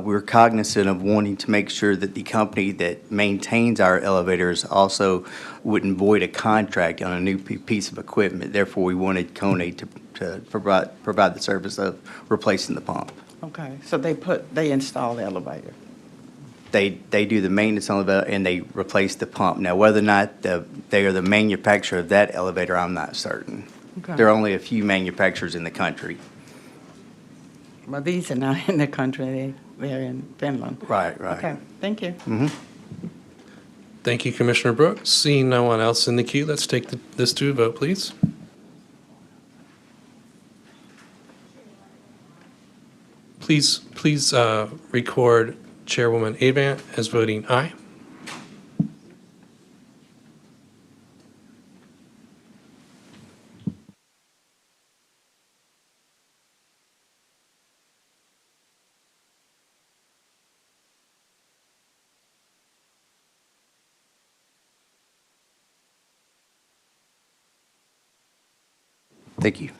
we're cognizant of wanting to make sure that the company that maintains our elevators also wouldn't void a contract on a new piece of equipment. Therefore, we wanted Kone to provide the service of replacing the pump. Okay, so they install the elevator. They do the maintenance on the, and they replace the pump. Now, whether or not they are the manufacturer of that elevator, I'm not certain. Okay. There are only a few manufacturers in the country. Well, these are not in the country, they're in Finland. Right, right. Okay, thank you. Thank you, Commissioner Brooks. Seeing no one else in the queue, let's take this to a vote, please. Please record Chairwoman Avant as voting aye. Thank you.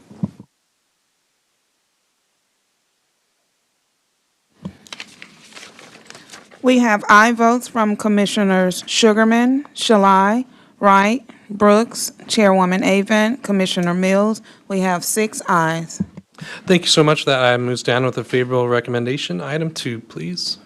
We have aye votes from Commissioners Sugarman, Shelby, Wright, Brooks, Chairwoman Avent, Commissioner Mills. We have 6 ayes. Thank you so much. That item moves down with a favorable recommendation. Item 2, please.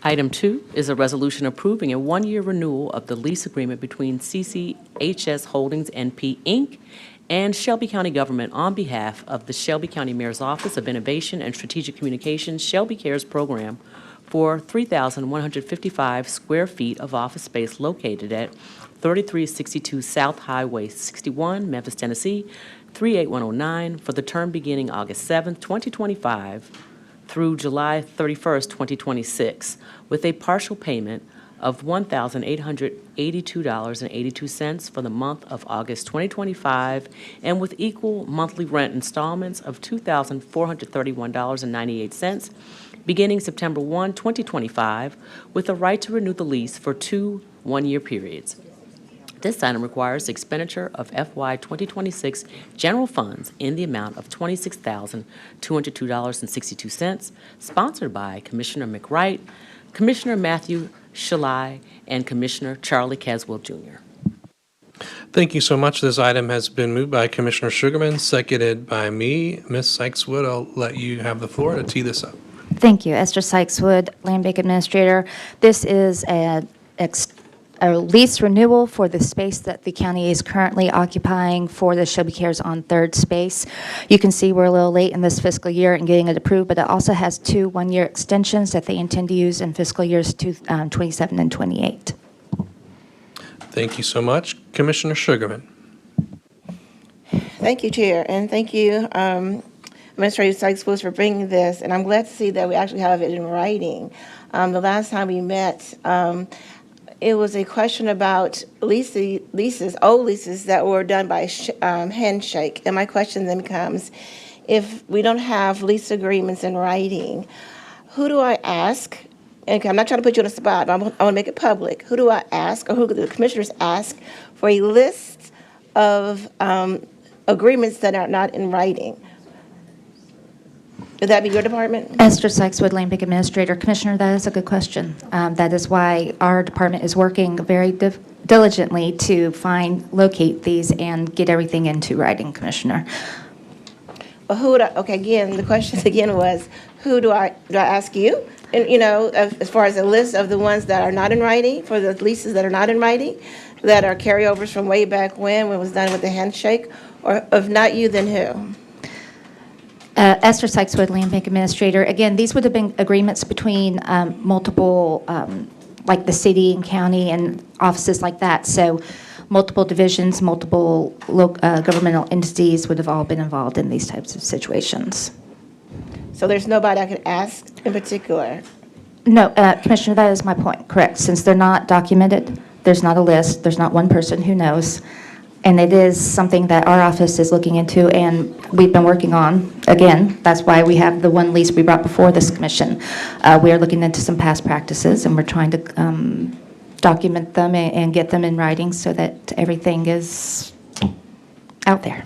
Item 2 is a resolution approving a one-year renewal of the lease agreement between CCHS Holdings NP, Inc. and Shelby County Government on behalf of the Shelby County Mayor's Office of Innovation and Strategic Communications Shelby Cares Program for 3,155 square feet of office space located at 3362 South Highway 61, Memphis, Tennessee, 38109, for the term beginning August 7th, 2025 through July 31st, 2026, with a partial payment of $1,882.82 for the month of August 2025, and with equal monthly rent installments of $2,431.98 beginning September 1, 2025, with the right to renew the lease for 2 one-year periods. This item requires the expenditure of FY 2026 general funds in the amount of $26,202.62, sponsored by Commissioner McWright, Commissioner Matthew Shelby, and Commissioner Charlie Caswell, Jr. Thank you so much. This item has been moved by Commissioner Sugarman, seconded by me. Ms. Sykes-Wood, I'll let you have the floor to tee this up. Thank you. Esther Sykes-Wood, Land Bank Administrator. This is a lease renewal for the space that the county is currently occupying for the Shelby Cares on Third space. You can see we're a little late in this fiscal year in getting it approved, but it also has 2 one-year extensions that they intend to use in fiscal years 27 and 28. Thank you so much. Commissioner Sugarman. Thank you, Chair, and thank you, Administrator Sykes-Wood, for bringing this. And I'm glad to see that we actually have it in writing. The last time we met, it was a question about old leases that were done by handshake. And my question then becomes, if we don't have lease agreements in writing, who do I ask? And I'm not trying to put you on the spot, but I want to make it public. Who do I ask, or who do the commissioners ask for a list of agreements that are not in writing? Would that be your department? Esther Sykes-Wood, Land Bank Administrator. Commissioner, that is a good question. That is why our department is working very diligently to locate these and get everything into writing, Commissioner. Well, who would I, okay, again, the question again was, who do I ask you? And, as far as a list of the ones that are not in writing, for the leases that are not in writing, that are carryovers from way back when it was done with the handshake? Or if not you, then who? Esther Sykeswood, Land Bank Administrator. Again, these would have been agreements between multiple, like the city and county and offices like that. So multiple divisions, multiple governmental entities would have all been involved in these types of situations. So there's nobody I could ask in particular? No, Commissioner, that is my point, correct. Since they're not documented, there's not a list, there's not one person who knows. And it is something that our office is looking into and we've been working on. Again, that's why we have the one lease we brought before this commission. We are looking into some past practices and we're trying to document them and get them in writing so that everything is out there.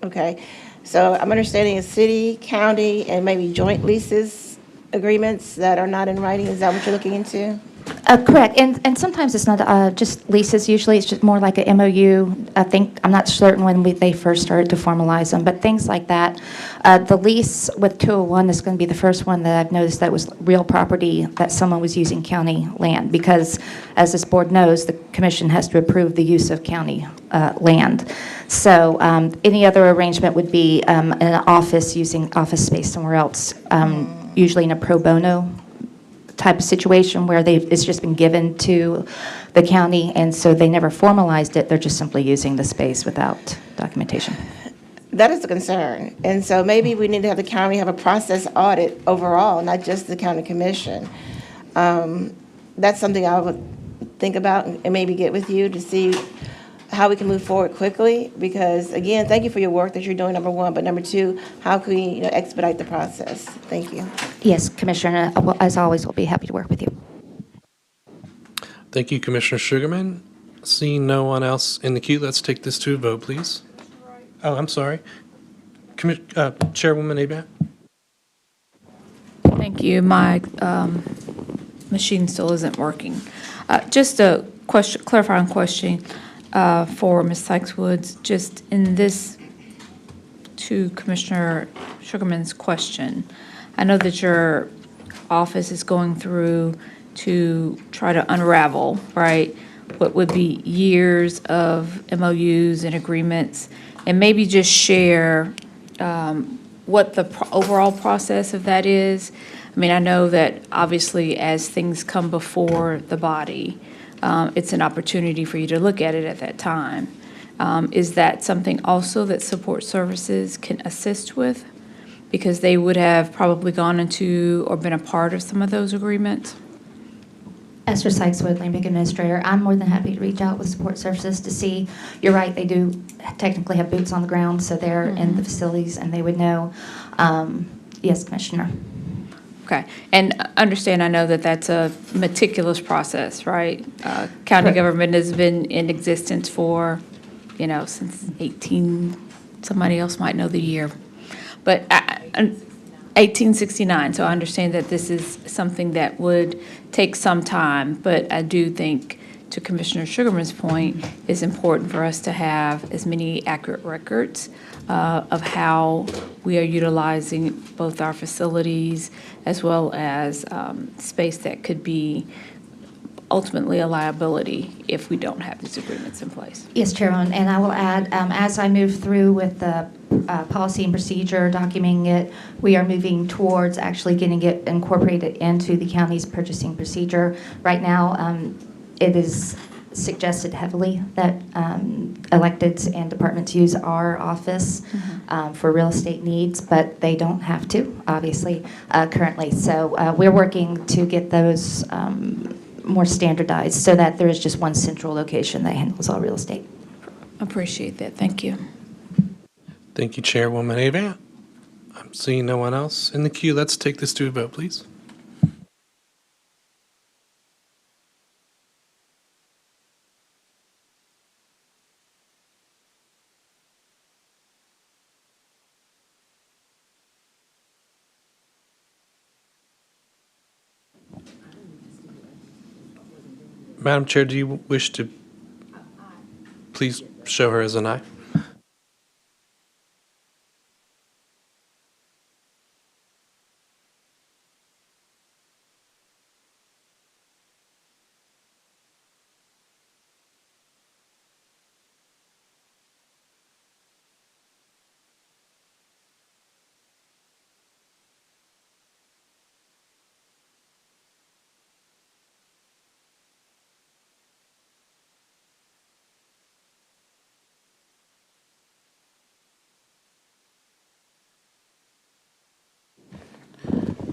Okay, so I'm understanding a city, county, and maybe joint leases agreements that are not in writing. Is that what you're looking into? Correct, and sometimes it's not just leases. Usually, it's just more like a MOU. I think I'm not certain when they first started to formalize them, but things like that. The lease with 201 is going to be the first one that I've noticed that was real property that someone was using county land because, as this board knows, the commission has to approve the use of county land. So any other arrangement would be an office using office space somewhere else, usually in a pro bono type of situation where it's just been given to the county, and so they never formalized it. They're just simply using the space without documentation. That is a concern. And so maybe we need to have the county have a process audit overall, not just the county commission. That's something I would think about and maybe get with you to see how we can move forward quickly. Because again, thank you for your work that you're doing, number one. But number two, how can we expedite the process? Thank you. Yes, Commissioner, as always, we'll be happy to work with you. Thank you, Commissioner Sugarman. Seeing no one else in the queue, let's take this to a vote, please. Oh, I'm sorry. Chairwoman Abant? Thank you. My machine still isn't working. Just a question, clarifying question for Ms. Sykes-Woods. Just in this, to Commissioner Sugarman's question, I know that your office is going through to try to unravel, right, what would be years of MOUs and agreements, and maybe just share what the overall process of that is. I mean, I know that obviously as things come before the body, it's an opportunity for you to look at it at that time. Is that something also that support services can assist with? Because they would have probably gone into or been a part of some of those agreements? Esther Sykeswood, Land Bank Administrator. I'm more than happy to reach out with support services to see. You're right, they do technically have boots on the ground, so they're in the facilities and they would know. Yes, Commissioner. Okay, and understand, I know that that's a meticulous process, right? County Correct. government has been in existence for, since somebody else might know the year. But 1869, so I understand that this is something that would take some time, but I do think, to Commissioner Sugarman's point, it's important for us to have as many accurate records of how we are utilizing both our facilities as well as space that could be ultimately a liability if we don't have these agreements in place. Yes, Chairman, and I will add, as I move through with the policy and procedure, documenting it, we are moving towards actually getting it incorporated into the county's purchasing procedure. Right now, it is suggested heavily that electeds and departments use our office for real estate needs, but they don't have to, obviously, currently. So we're working to get those more standardized so that there is just one central location that handles all real estate. Appreciate that. Thank you. Thank you, Chairwoman Avant. I'm seeing no one else in the queue. Let's take this to a vote, please. Madam Chair, do you wish to please show her as an aye?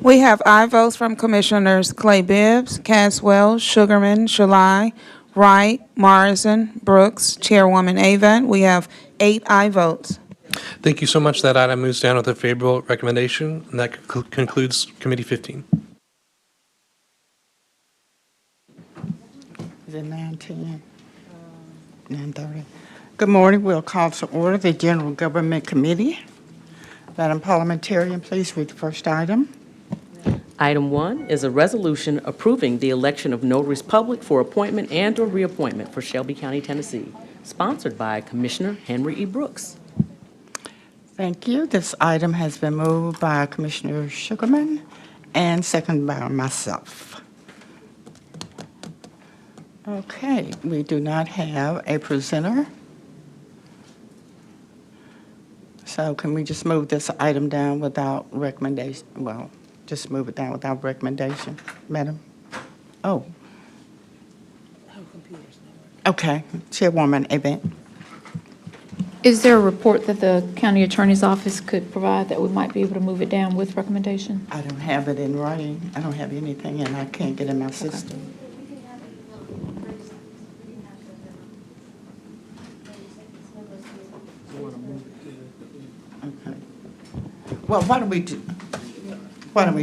We have aye votes from Commissioners Clay Bibbs, Caswell, Sugarman, Shalai, Wright, Morrison, Brooks, Chairwoman Avent. We have 8 aye votes. Thank you so much. That item moves down with a favorable recommendation, and that concludes Committee 15. Is it 9:10? 9:30. Good morning. We'll call to order the General Government Committee. Madam Parliamentarian, please read the first item. Item 1 is a resolution approving the election of notaries public for appointment and/or reappointment for Shelby County, Tennessee, sponsored by Commissioner Henry E. Brooks. Thank you. This item has been moved by Commissioner Sugarman and seconded by myself. Okay, we do not have a presenter. So can we just move this item down without recommendation? Well, just move it down without recommendation, Madam? Oh. Okay, Chairwoman Avent. Is there a report that the county attorney's office could provide that we might be able to move it down with recommendation? I don't have it in writing. I don't have anything, and I can't get in my system. Okay. Well, why don't we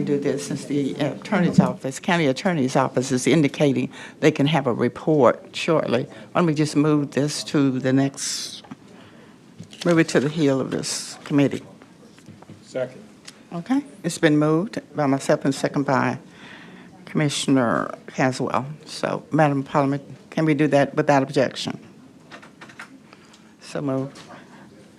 do this, since the attorney's office, county attorney's office is indicating they can have a report shortly. Why don't we just move this to the next, move it to the heel of this committee? Second. Okay, it's been moved by myself and second by Commissioner Caswell. So, Madam Parliament, can we do that without objection? So moved.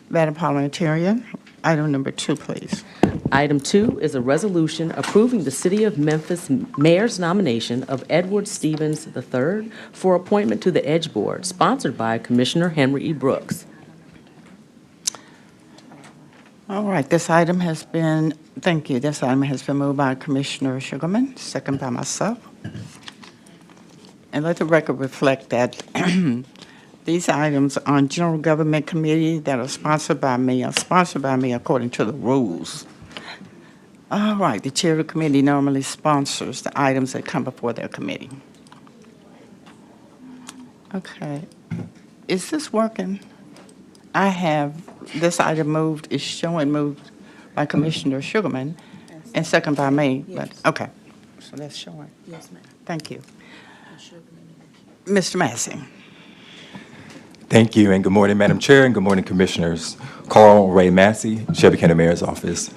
Madam Parliamentarian, item number 2, please. Item 2 is a resolution approving the City of Memphis Mayor's nomination of Edward Stevens III for appointment to the Edge Board, sponsored by Commissioner Henry E. Brooks. All right, this item has been, thank you, this item has been moved by Commissioner Sugarman, second by myself. And let the record reflect that these items on General Government Committee that are sponsored by me according to the rules. All right, the chair of the committee normally sponsors the items that come before their committee. Okay, is this working? I have this item moved, is showing moved by Commissioner Sugarman and second by me, but, okay. So that's showing. Yes, ma'am. Thank you. Mr. Massey. Thank you, and good morning, Madam Chair, and good morning, Commissioners. Carl Ray Massey, Shelby County Mayor's Office.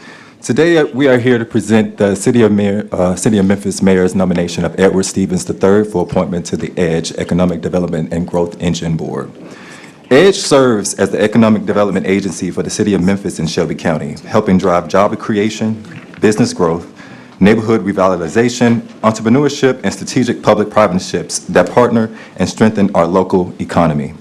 Today, we are here to present the City of Memphis Mayor's nomination of Edward Stevens III for appointment to the EDGE Economic Development and Growth Engine Board. EDGE serves as the economic development agency for the City of Memphis and Shelby County, helping drive job creation, business growth, neighborhood revitalization, entrepreneurship, and strategic public partnerships that partner and strengthen our local economy.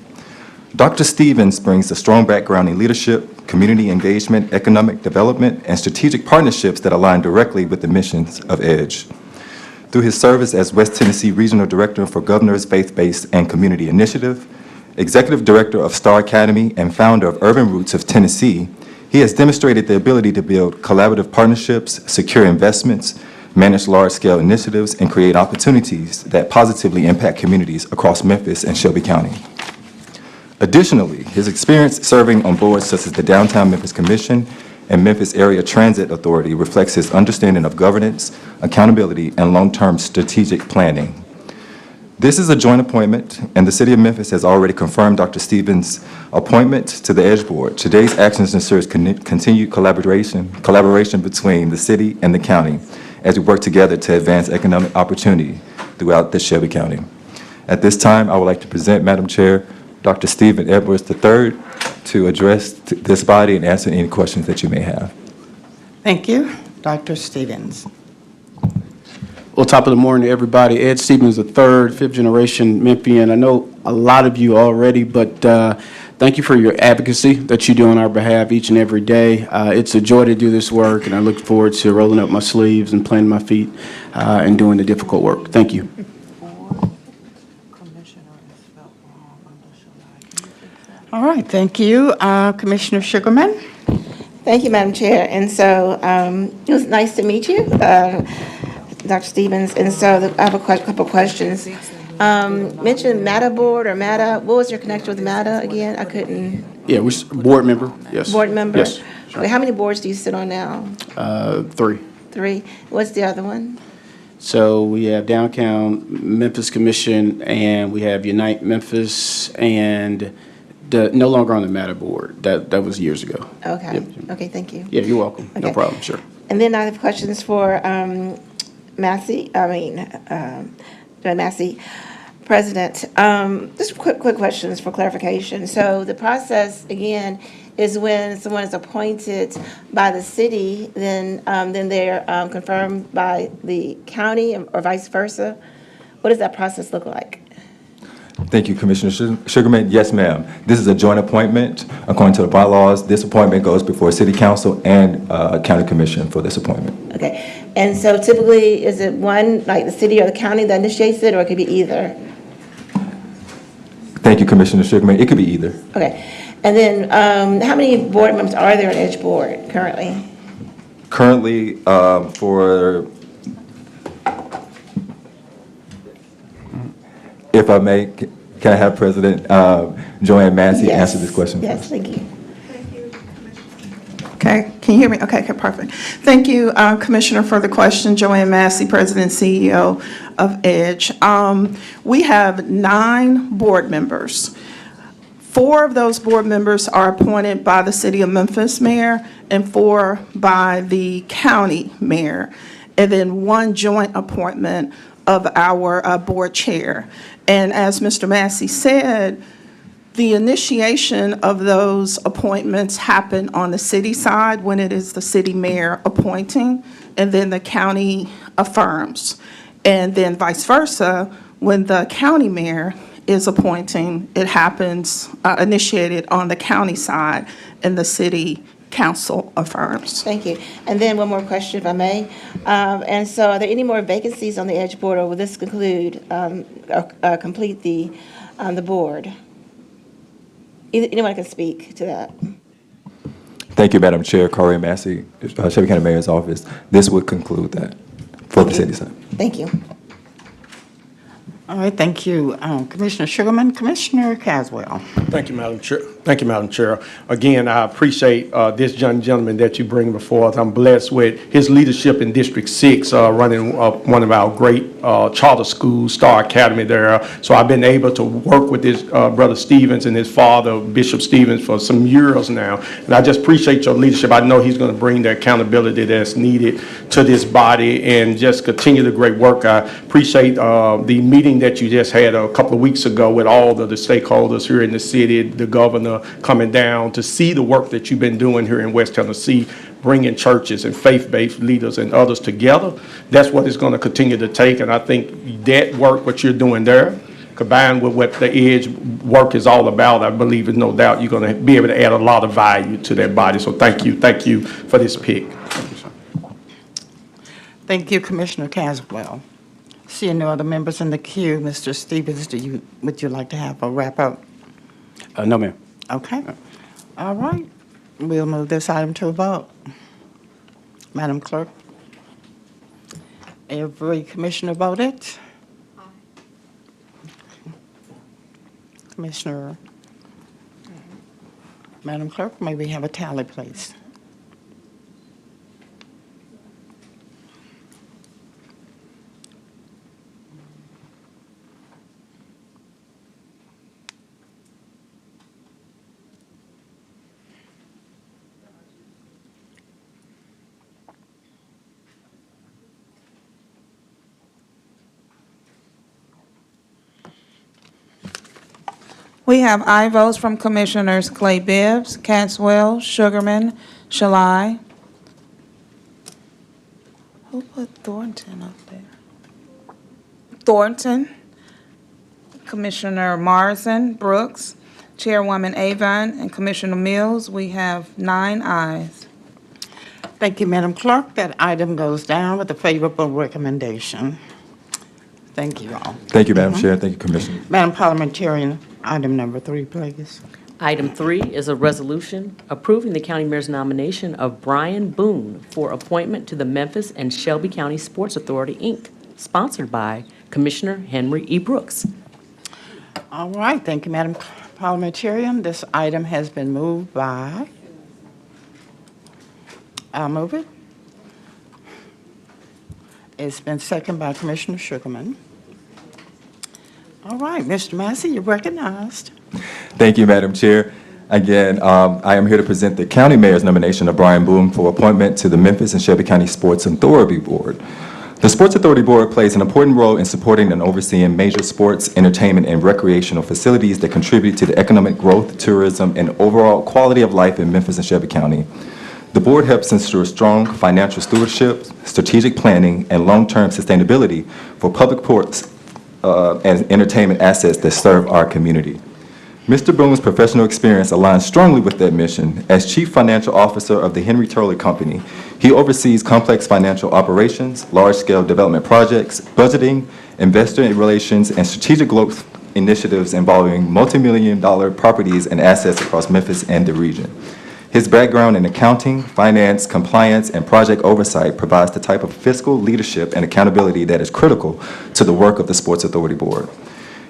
Dr. Stevens brings a strong background in leadership, community engagement, economic development, and strategic partnerships that align directly with the missions of EDGE. Through his service as West Tennessee Regional Director for Governor's Faith-Based and Community Initiative, Executive Director of Star Academy, and founder of Urban Roots of Tennessee, he has demonstrated the ability to build collaborative partnerships, secure investments, manage large-scale initiatives, and create opportunities that positively impact communities across Memphis and Shelby County. Additionally, his experience serving on boards such as the Downtown Memphis Commission and Memphis Area Transit Authority reflects his understanding of governance, accountability, and long-term strategic planning. This is a joint appointment, and the City of Memphis has already confirmed Dr. Stevens' appointment to the EDGE Board. Today's actions ensures continued collaboration between the city and the county as we work together to advance economic opportunity throughout the Shelby County. At this time, I would like to present, Madam Chair, Dr. Stephen Edwards III to address this body and answer any questions that you may have. Thank you. Dr. Stevens. Well, top of the morning to everybody. Ed Stevens III, fifth generation Memphian. I know a lot of you already, but thank you for your advocacy that you do on our behalf each and every day. It's a joy to do this work, and I look forward to rolling up my sleeves and planting my feet and doing the difficult work. Thank you. All right, thank you. Commissioner Sugarman. Thank you, Madam Chair. And so it was nice to meet you, Dr. Stevens. And so I have a couple questions. Mentioned MATA board or MATA. What was your connection with MATA again? I couldn't. Yeah, we're board member, yes. Board member? Yes. Okay, how many boards do you sit on now? 3. 3. What's the other one? So we have Downtown Memphis Commission, and we have Unite Memphis, and no longer on the MATA board. That was years ago. Okay. Yep. Okay, thank you. Yeah, you're welcome. No Okay. problem, sure. And then I have questions for Massey, Joy Massey, President. Just quick questions for clarification. So the process, again, is when someone is appointed by the city, then they're confirmed by the county or vice versa. What does that process look like? Thank you, Commissioner Sugarman. Yes, ma'am. This is a joint appointment. According to the bylaws, this appointment goes before City Council and County Commission for this appointment. Okay. And so typically, is it one, like the city or the county that initiates it, or it could be either? Thank you, Commissioner Sugarman. It could be either. Okay. And then how many board members are there in Edge Board currently? Currently, for, if I may, can I have President Joanne Massey Yes. answer this question? Yes, thank you. Okay, can you hear me? Okay, perfect. Thank you, Commissioner, for the question. Joanne Massey, President and CEO of EDGE. We have 9 board members. 4 of those board members are appointed by the City of Memphis mayor and 4 by the county mayor, and then 1 joint appointment of our board chair. And as Mr. Massey said, the initiation of those appointments happen on the city side when it is the city mayor appointing, and then the county affirms. And then vice versa, when the county mayor is appointing, it happens, initiated on the county side, and the city council affirms. Thank you. And then one more question, if I may. And so are there any more vacancies on the Edge Board, or will this conclude, complete the board? Anyone can speak to that. Thank you, Madam Chair. Corey Massey, Shelby County Mayor's Office. This would conclude that for the city side. Thank you. All right, thank you, Commissioner Sugarman. Commissioner Caswell. Thank you, Madam Chair. Thank you, Madam Chair. Again, I appreciate this young gentleman that you bring before us. I'm blessed with his leadership in District 6, running one of our great charter schools, Star Academy there. So I've been able to work with his brother Stevens and his father, Bishop Stevens, for some years now. And I just appreciate your leadership. I know he's going to bring the accountability that's needed to this body and just continue the great work. I appreciate the meeting that you just had a couple of weeks ago with all of the stakeholders here in the city, the governor coming down to see the work that you've been doing here in West Tennessee, bringing churches and faith-based leaders and others together. That's what it's going to continue to take, and I think that work, what you're doing there, combined with what the EDGE work is all about, I believe there's no doubt you're going to be able to add a lot of value to that body. So thank you for this pick. Thank you, Commissioner Caswell. Seeing no other members in the queue, Mr. Stevens, would you like to have a wrap-up? No, ma'am. Okay. All right. We'll move this item to a vote. Madam Clerk? Every commissioner voted? Commissioner? Madam Clerk, may we have a tally, please? We have aye votes from Commissioners Clay Bibbs, Caswell, Sugarman, Shalai. Who put Thornton up there? Thornton, Commissioner Morrison, Brooks, Chairwoman Avon, and Commissioner Mills. We have 9 ayes. Thank you, Madam Clerk. That item goes down with a favorable recommendation. Thank you all. Thank you, Madam Chair. Thank you, Commissioner. Madam Parliamentarian, item number 3, please. Item 3 is a resolution approving the county mayor's nomination of Brian Boone for appointment to the Memphis and Shelby County Sports Authority, Inc., sponsored by Commissioner Henry E. Brooks. All right, thank you, Madam Parliamentarian. This item has been moved by, I'll move it. It's been seconded by Commissioner Sugarman. All right, Mr. Massey, you're recognized. Thank you, Madam Chair. Again, I am here to present the county mayor's nomination of Brian Boone for appointment to the Memphis and Shelby County Sports Authority Board. The Sports Authority Board plays an important role in supporting and overseeing major sports, entertainment, and recreational facilities that contribute to the economic growth, tourism, and overall quality of life in Memphis and Shelby County. The board helps ensure strong financial stewardship, strategic planning, and long-term sustainability for public ports and entertainment assets that serve our community. Mr. Boone's professional experience aligns strongly with that mission. As Chief Financial Officer of the Henry Turley Company, he oversees complex financial operations, large-scale development projects, budgeting, investor relations, and strategic growth initiatives involving multi-million-dollar properties and assets across Memphis and the region. His background in accounting, finance, compliance, and project oversight provides the type of fiscal leadership and accountability that is critical to the work of the Sports Authority Board.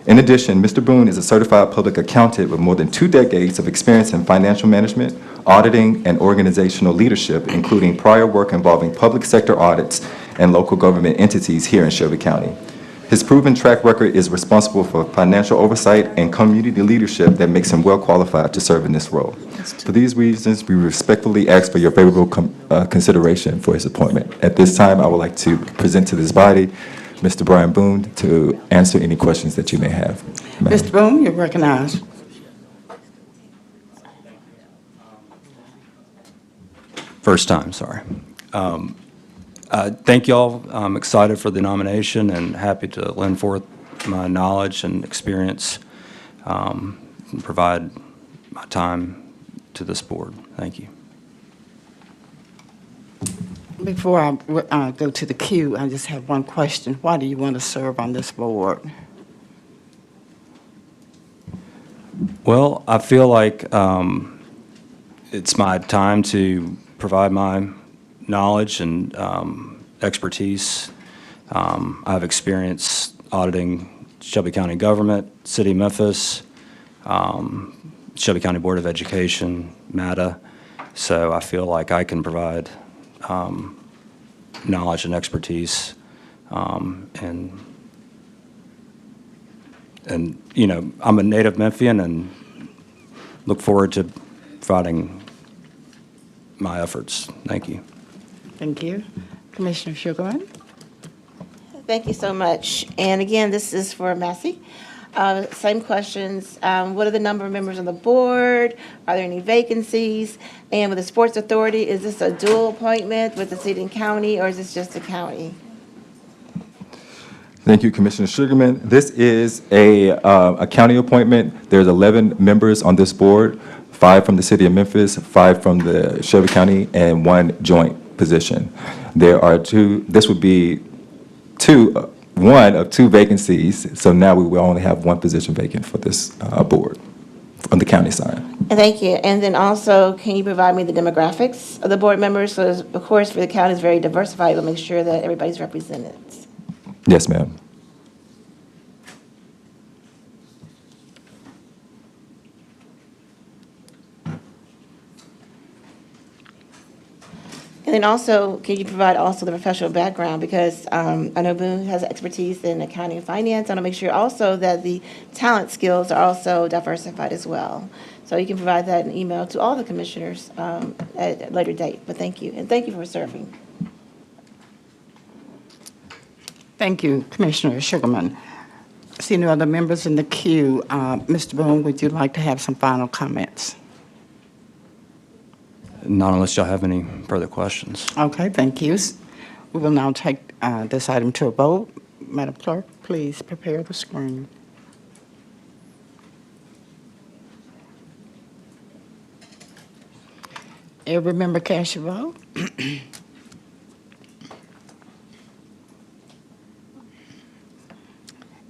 In addition, Mr. Boone is a certified public accountant with more than 2 decades of experience in financial management, auditing, and organizational leadership, including prior work involving public sector audits and local government entities here in Shelby County. His proven track record is responsible for financial oversight and community leadership that makes him well qualified to serve in this role. For these reasons, we respectfully ask for your favorable consideration for his appointment. At this time, I would like to present to this body Mr. Brian Boone to answer any questions that you may have. Mr. Boone, you're recognized. First time, sorry. Thank you all. I'm excited for the nomination and happy to lend forth my knowledge and experience and provide my time to this board. Thank you. Before I go to the queue, I just have one question. Why do you want to serve on this board? Well, I feel like it's my time to provide my knowledge and expertise. I have experience auditing Shelby County government, City of Memphis, Shelby County Board of Education, MATA. So I feel like I can provide knowledge and expertise, and you know, I'm a native Memphian and look forward to providing my efforts. Thank you. Thank you. Commissioner Sugarman. Thank you so much. And again, this is for Massey. Same questions. What are the number of members on the board? Are there any vacancies? And with the Sports Authority, is this a dual appointment with the city and county, or is this just the county? Thank you, Commissioner Sugarman. This is a county appointment. There's 11 members on this board, 5 from the City of Memphis, 5 from the Shelby County, and 1 joint position. There are 2, this would be 1 of 2 vacancies, so now we will only have 1 position vacant for this board on the county side. And thank you. And then also, can you provide me the demographics of the board members? So, of course, for the county is very diversified, we'll make sure that everybody's represented. Yes, ma'am. And then also, can you provide also the professional background? Because I know Boone has expertise in accounting and finance. I want to make sure also that the talent skills are also diversified as well. So you can provide that in email to all the commissioners at a later date. But thank you, and thank you for serving. Thank you, Commissioner Sugarman. See no other members in the queue. Mr. Boone, would you like to have some final comments? Not unless y'all have any further questions. Okay, thank you. We will now take this item to a vote. Madam Clerk, please prepare the screen. Every member cast your vote.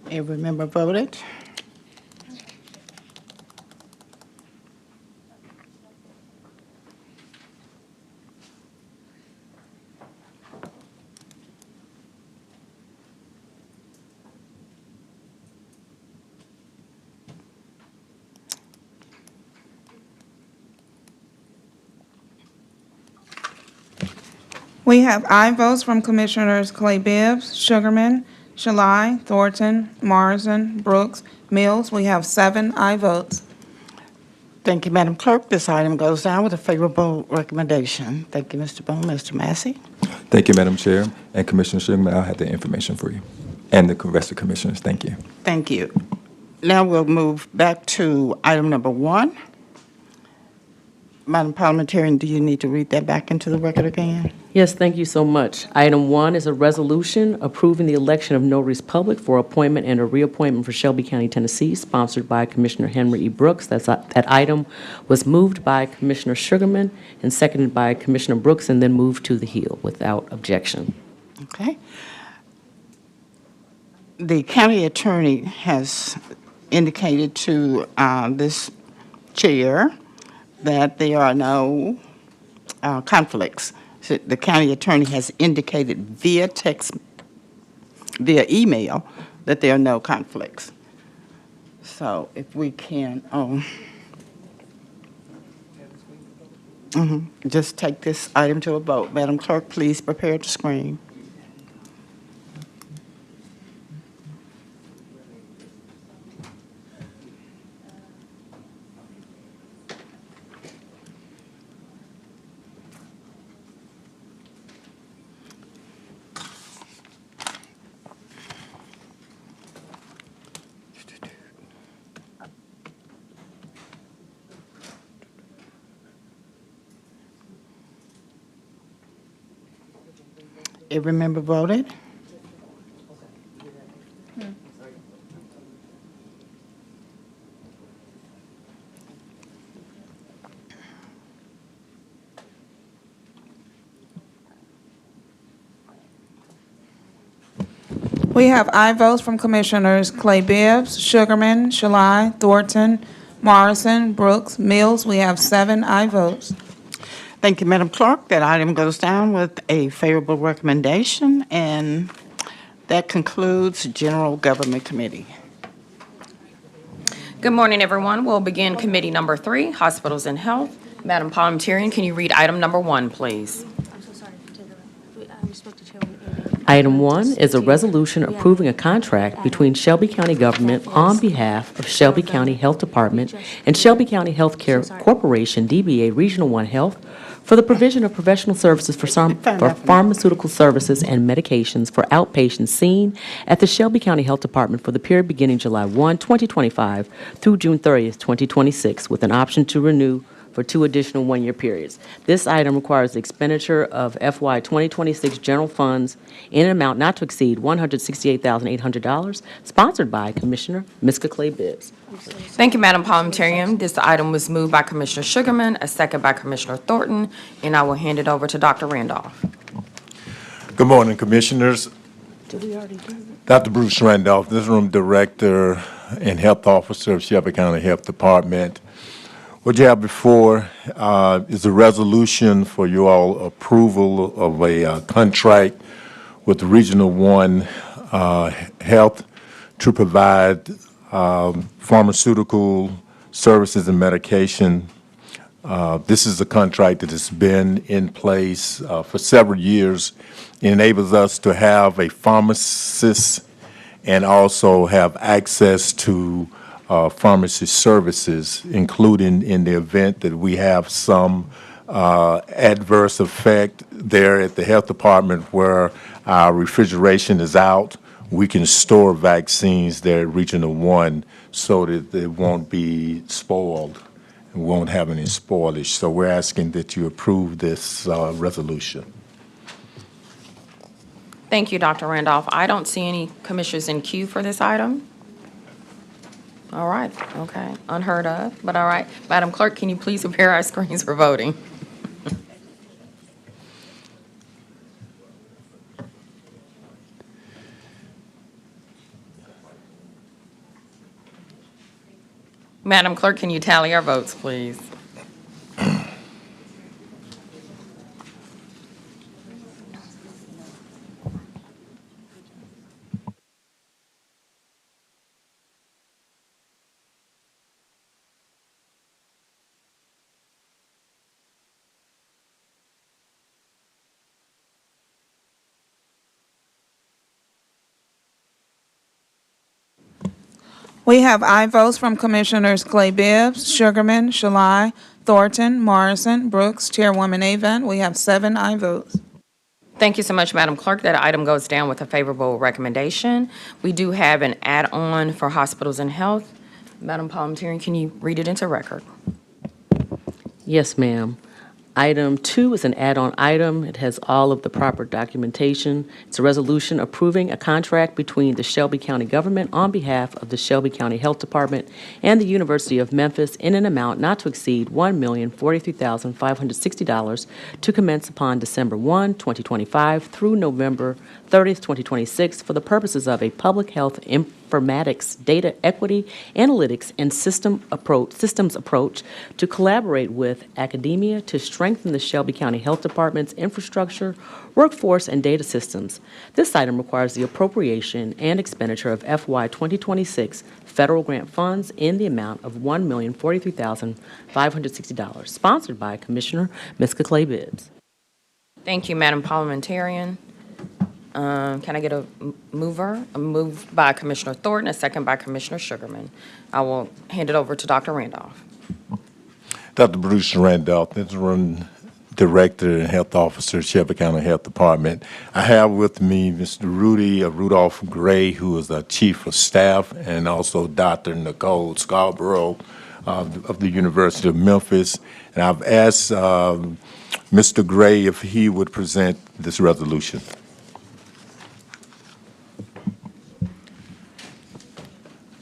Every member voted. We have aye votes from Commissioners Clay Bibbs, Sugarman, Shalai, Thornton, Morrison, Brooks, Mills. We have 7 aye votes. Thank you, Madam Clerk. This item goes down with a favorable recommendation. Thank you, Mr. Bone. Mr. Massey? Thank you, Madam Chair. And Commissioner Sugarman, I'll have the information for you. And the rest of the commissioners, thank you. Thank you. Now we'll move back to item number 1. Madam Parliamentarian, do you need to read that back into the record again? Yes, thank you so much. Item 1 is a resolution approving the election of notaries public for appointment and a reappointment for Shelby County, Tennessee, sponsored by Commissioner Henry E. Brooks. That item was moved by Commissioner Sugarman and seconded by Commissioner Brooks, and then moved to the Hill without objection. Okay. The county attorney has indicated to this chair that there are no conflicts. So the county attorney has indicated via email, that there are no conflicts. So if we can, just take this item to a vote. Madam Clerk, please prepare to screen. Every member voted? We have aye votes from Commissioners Clay Bibbs, Sugarman, Shalai, Thornton, Morrison, Brooks, Mills. We have 7 aye votes. Thank you, Madam Clerk. That item goes down with a favorable recommendation, and that concludes General Government Committee. Good morning, everyone. We'll begin Committee Number 3, Hospitals and Health. Madam Parliamentarian, can you read item number 1, please? Item 1 is a resolution approving a contract between Shelby County government on behalf of Shelby County Health Department and Shelby County Healthcare Corporation, DBA Regional One Health, for the provision of professional services for pharmaceutical services and medications for outpatients seen at the Shelby County Health Department for the period beginning July 1, 2025 through June 30th, 2026, with an option to renew for 2 additional 1-year periods. This item requires the expenditure of FY 2026 general funds in an amount not to exceed $168,800, sponsored by Commissioner Miska Clay Bibbs. Thank you, Madam Parliamentarian. This item was moved by Commissioner Sugarman, a second by Commissioner Thornton, and I will hand it over to Dr. Randolph. Good morning, Commissioners. Did we already do that? Dr. Bruce Randolph, Interim Director and Health Officer of Shelby County Health Department. What you have before is a resolution for you all approval of a contract with Regional One Health to provide pharmaceutical services and medication. This is a contract that has been in place for several years. It enables us to have a pharmacist and also have access to pharmacy services, including in the event that we have some adverse effect there at the health department where our refrigeration is out. We can store vaccines there at Regional One so that they won't be spoiled and won't have any spoilage. So we're asking that you approve this resolution. Thank you, Dr. Randolph. I don't see any commissioners in queue for this item. All right, okay, unheard of, but all right. Madam Clerk, can you please prepare our screens for voting? Madam Clerk, can you tally our votes, please? We have aye votes from Commissioners Clay Bibbs, Sugarman, Shalai, Thornton, Morrison, Brooks, Chairwoman Avon. We have 7 aye votes. Thank you so much, Madam Clerk. That item goes down with a favorable recommendation. We do have an add-on for hospitals and health. Madam Parliamentarian, can you read it into record? Yes, ma'am. Item 2 is an add-on item. It has all of the proper documentation. It's a resolution approving a contract between the Shelby County government on behalf of the Shelby County Health Department and the University of Memphis in an amount not to exceed $1,043,560 to commence upon December 1, 2025 through November 30th, 2026 for the purposes of a public health informatics, data equity, analytics, and systems approach to collaborate with academia to strengthen the Shelby County Health Department's infrastructure, workforce, and data systems. This item requires the appropriation and expenditure of FY 2026 federal grant funds in the amount of $1,043,560, sponsored by Commissioner Miska Clay Bibbs. Thank you, Madam Parliamentarian. Can I get a mover? A move by Commissioner Thornton, a second by Commissioner Sugarman. I will hand it over to Dr. Randolph. Dr. Bruce Randolph, Interim Director and Health Officer, Shelby County Health Department. I have with me Mr. Rudolph Gray, who is our Chief of Staff, and also Dr. Nicole Scarborough of the University of Memphis. And I've asked Mr. Gray if he would present this resolution.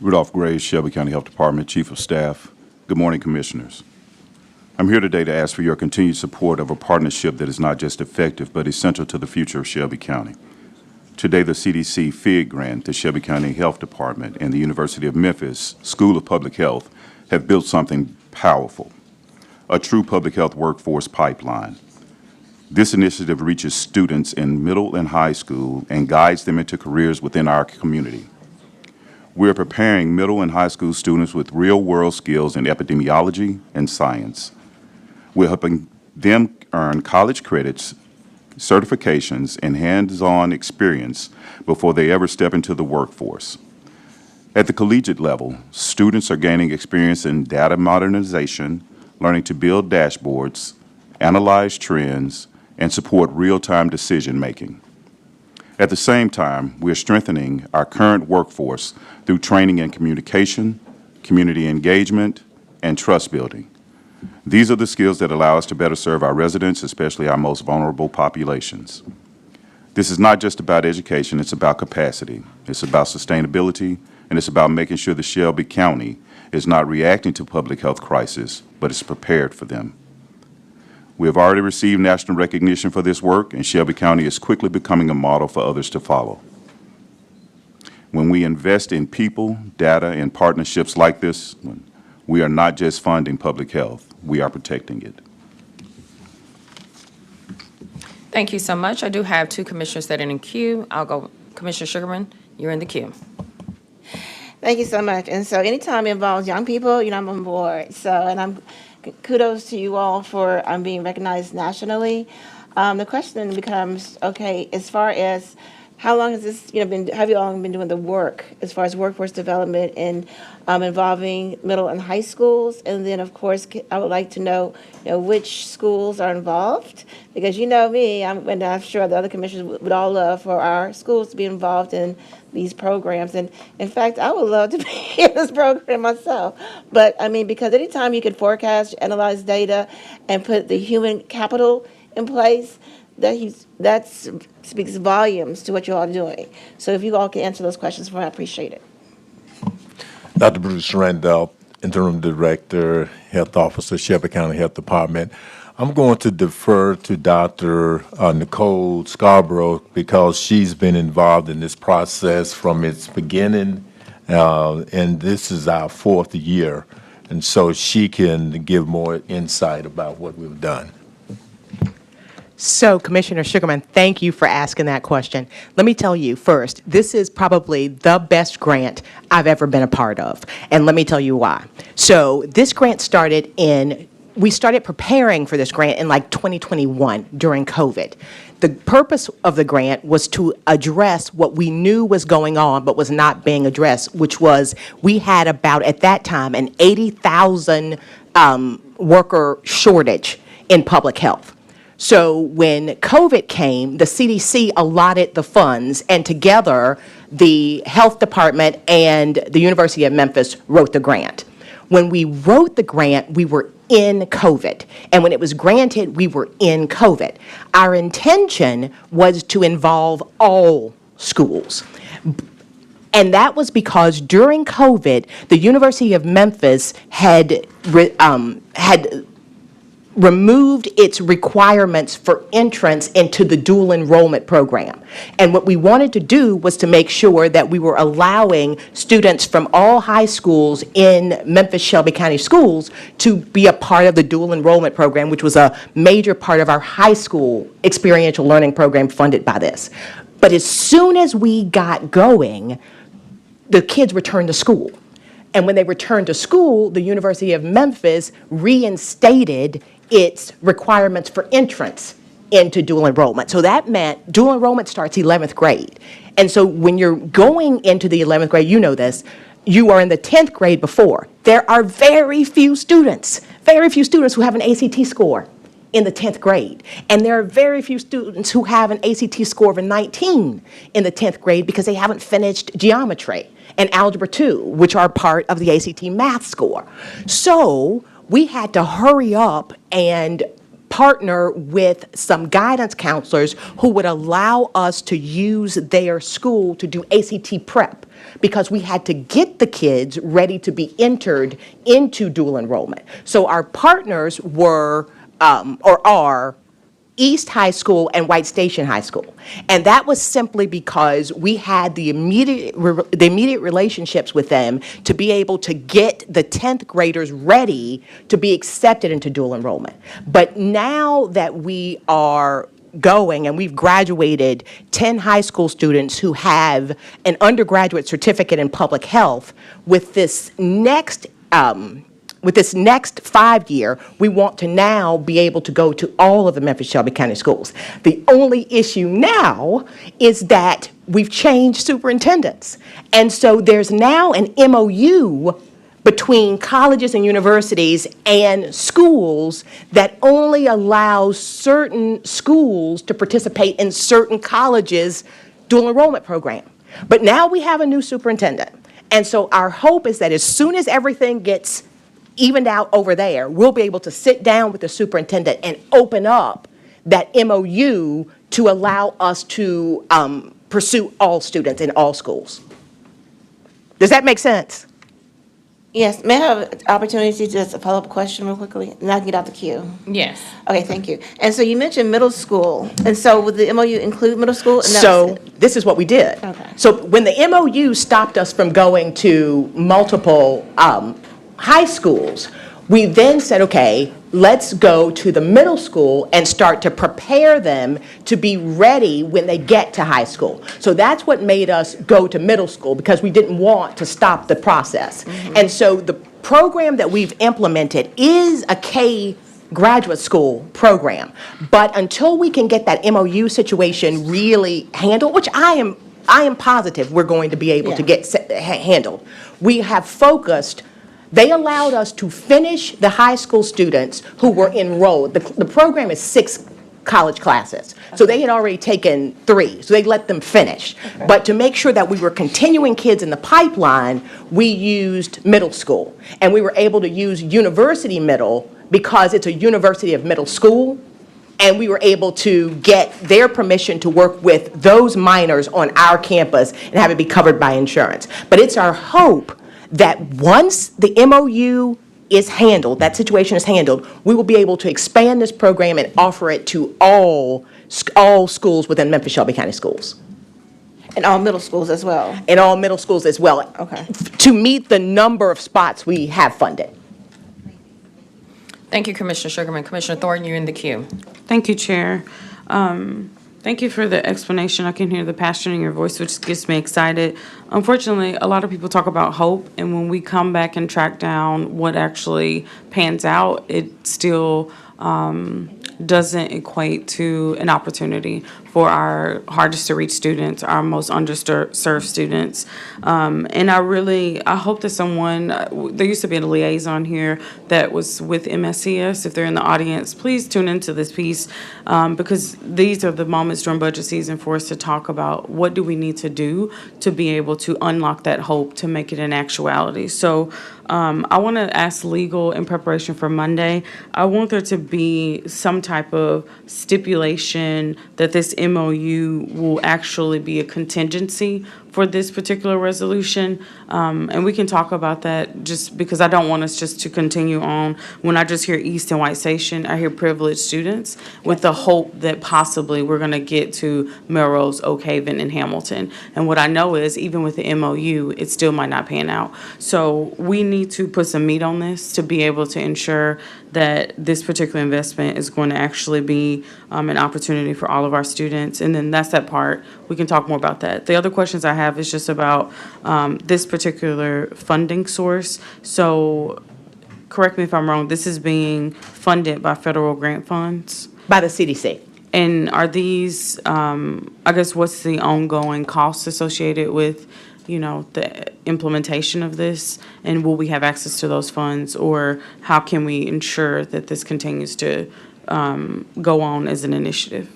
Rudolph Gray, Shelby County Health Department, Chief of Staff. Good morning, Commissioners. I'm here today to ask for your continued support of a partnership that is not just effective, but essential to the future of Shelby County. Today, the CDC FIG grant, the Shelby County Health Department, and the University of Memphis School of Public Health have built something powerful, a true public health workforce pipeline. This initiative reaches students in middle and high school and guides them into careers within our community. We are preparing middle and high school students with real-world skills in epidemiology and science. We're helping them earn college credits, certifications, and hands-on experience before they ever step into the workforce. At the collegiate level, students are gaining experience in data modernization, learning to build dashboards, analyze trends, and support real-time decision-making. At the same time, we are strengthening our current workforce through training in communication, community engagement, and trust building. These are the skills that allow us to better serve our residents, especially our most vulnerable populations. This is not just about education, it's about capacity. It's about sustainability, and it's about making sure that Shelby County is not reacting to public health crisis, but is prepared for them. We have already received national recognition for this work, and Shelby County is quickly becoming a model for others to follow. When we invest in people, data, and partnerships like this, we are not just funding public health, we are protecting it. Thank you so much. I do have 2 commissioners that are in queue. I'll go, Commissioner Sugarman, you're in the queue. Thank you so much. And so anytime it involves young people, I'm on board. And kudos to you all for being recognized nationally. The question becomes, okay, as far as how long has this, have you all been doing the work as far as workforce development and involving middle and high schools? And then, of course, I would like to know, which schools are involved, because you know me, and I'm sure the other commissioners would all love for our schools to be involved in these programs. And in fact, I would love to be in this program myself. But because anytime you can forecast, analyze data, and put the human capital in place, that speaks volumes to what you all are doing. So if you all can answer those questions for me, I appreciate it. Dr. Bruce Randolph, Interim Director, Health Officer, Shelby County Health Department. I'm going to defer to Dr. Nicole Scarborough because she's been involved in this process from its beginning, and this is our 4th year, and so she can give more insight about what we've done. So, Commissioner Sugarman, thank you for asking that question. Let me tell you first, this is probably the best grant I've ever been a part of, and let me tell you why. So, this grant started in we started preparing for this grant in like 2021 during COVID. The purpose of the grant was to address what we knew was going on but was not being addressed, which was we had about, at that time, an 80,000 worker shortage in public health. So when COVID came, the CDC allotted the funds, and together the health department and the University of Memphis wrote the grant. When we wrote the grant, we were in COVID. And when it was granted, we were in COVID. Our intention was to involve all schools. And that was because during COVID, the University of Memphis had removed its requirements for entrance into the dual enrollment program. And what we wanted to do was to make sure that we were allowing students from all high schools in Memphis Shelby County schools to be a part of the dual enrollment program, which was a major part of our high school experiential learning program funded by this. But as soon as we got going, the kids returned to school. And when they returned to school, the University of Memphis reinstated its requirements for entrance into dual enrollment. So that meant dual enrollment starts 11th grade. And so when you're going into the 11th grade, you know this, you are in the 10th grade before. There are very few students who have an ACT score in the 10th grade. And there are very few students who have an ACT score of a 19 in the 10th grade because they haven't finished geometry and algebra 2, which are part of the ACT math score. So we had to hurry up and partner with some guidance counselors who would allow us to use their school to do ACT prep, because we had to get the kids ready to be entered into dual enrollment. So our partners were, or are, East High School and White Station High School. And that was simply because we had the immediate relationships with them to be able to get the 10th graders ready to be accepted into dual enrollment. But now that we are going, and we've graduated 10 high school students who have an undergraduate certificate in public health, with this next 5-year, we want to now be able to go to all of the Memphis Shelby County schools. The only issue now is that we've changed superintendents. And so there's now an MOU between colleges and universities and schools that only allows certain schools to participate in certain colleges' dual enrollment program. But now we have a new superintendent. And so our hope is that as soon as everything gets evened out over there, we'll be able to sit down with the superintendent and open up that MOU to allow us to pursue all students in all schools. Does that make sense? Yes, may I have an opportunity to just a follow-up question real quickly, and I can get out the queue? Yes. Okay, thank you. And so you mentioned middle school, and so would the MOU include middle school? And So this is what we did. Okay. So when the MOU stopped us from going to multiple high schools, we then said, okay, let's go to the middle school and start to prepare them to be ready when they get to high school. So that's what made us go to middle school, because we didn't want to stop the process. And so the program that we've implemented is a K graduate school program. But until we can get that MOU situation really handled, which I am positive we're going to be able to get handled, we have focused. They allowed us to finish the high school students who were enrolled. The program is 6 college classes. So they had already taken 3, so they let them finish. Okay. But to make sure that we were continuing kids in the pipeline, we used middle school. And we were able to use University Middle because it's a University of Middle School. And we were able to get their permission to work with those minors on our campus and have it be covered by insurance. But it's our hope that once the MOU is handled, that situation is handled, we will be able to expand this program and offer it to all schools within Memphis Shelby County schools. And all middle schools as well? And all middle schools as well. Okay. To meet the number of spots we have funded. Thank you, Commissioner Sugarman. Commissioner Thornton, you're in the queue. Thank you, Chair. Thank you for the explanation. I can hear the passion in your voice, which gets me excited. Unfortunately, a lot of people talk about hope, and when we come back and track down what actually pans out, it still doesn't equate to an opportunity for our hardest to reach students, our most underserved students. And I hope that someone, there used to be a liaison here that was with MSCS. If they're in the audience, please tune into this piece because these are the moments during budget season for us to talk about what do we need to do to be able to unlock that hope to make it an actuality. So I want to ask legal in preparation for Monday. I want there to be some type of stipulation that this MOU will actually be a contingency for this particular resolution. And we can talk about that just because I don't want us just to continue on. When I just hear East and White Station, I hear privileged students with the hope that possibly we're going to get to Melrose, Oak Haven, and Hamilton. And what I know is even with the MOU, it still might not pan out. So we need to put some meat on this to be able to ensure that this particular investment is going to actually be an opportunity for all of our students. And then that's that part. We can talk more about that. The other questions I have is just about this particular funding source. So correct me if I'm wrong, this is being funded by federal grant funds? By the CDC. And are these, I guess, what's the ongoing costs associated with, the implementation of this? And will we have access to those funds? Or how can we ensure that this continues to go on as an initiative?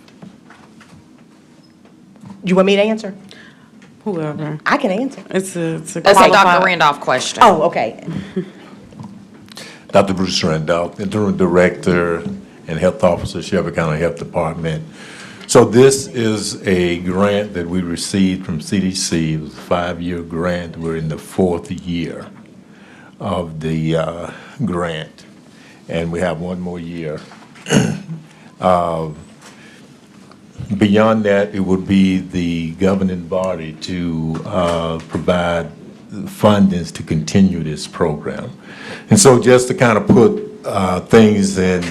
You want me to answer? Whoever. I can answer. That's a Dr. Randolph question. Oh, okay. Dr. Bruce Randolph, Interim Director and Health Officer, Shelby County Health Department. So this is a grant that we received from CDC. It was a 5-year grant. We're in the 4th year of the grant, and we have 1 more year. Beyond that, it would be the governing body to provide fundings to continue this program. And so just to kind of put things in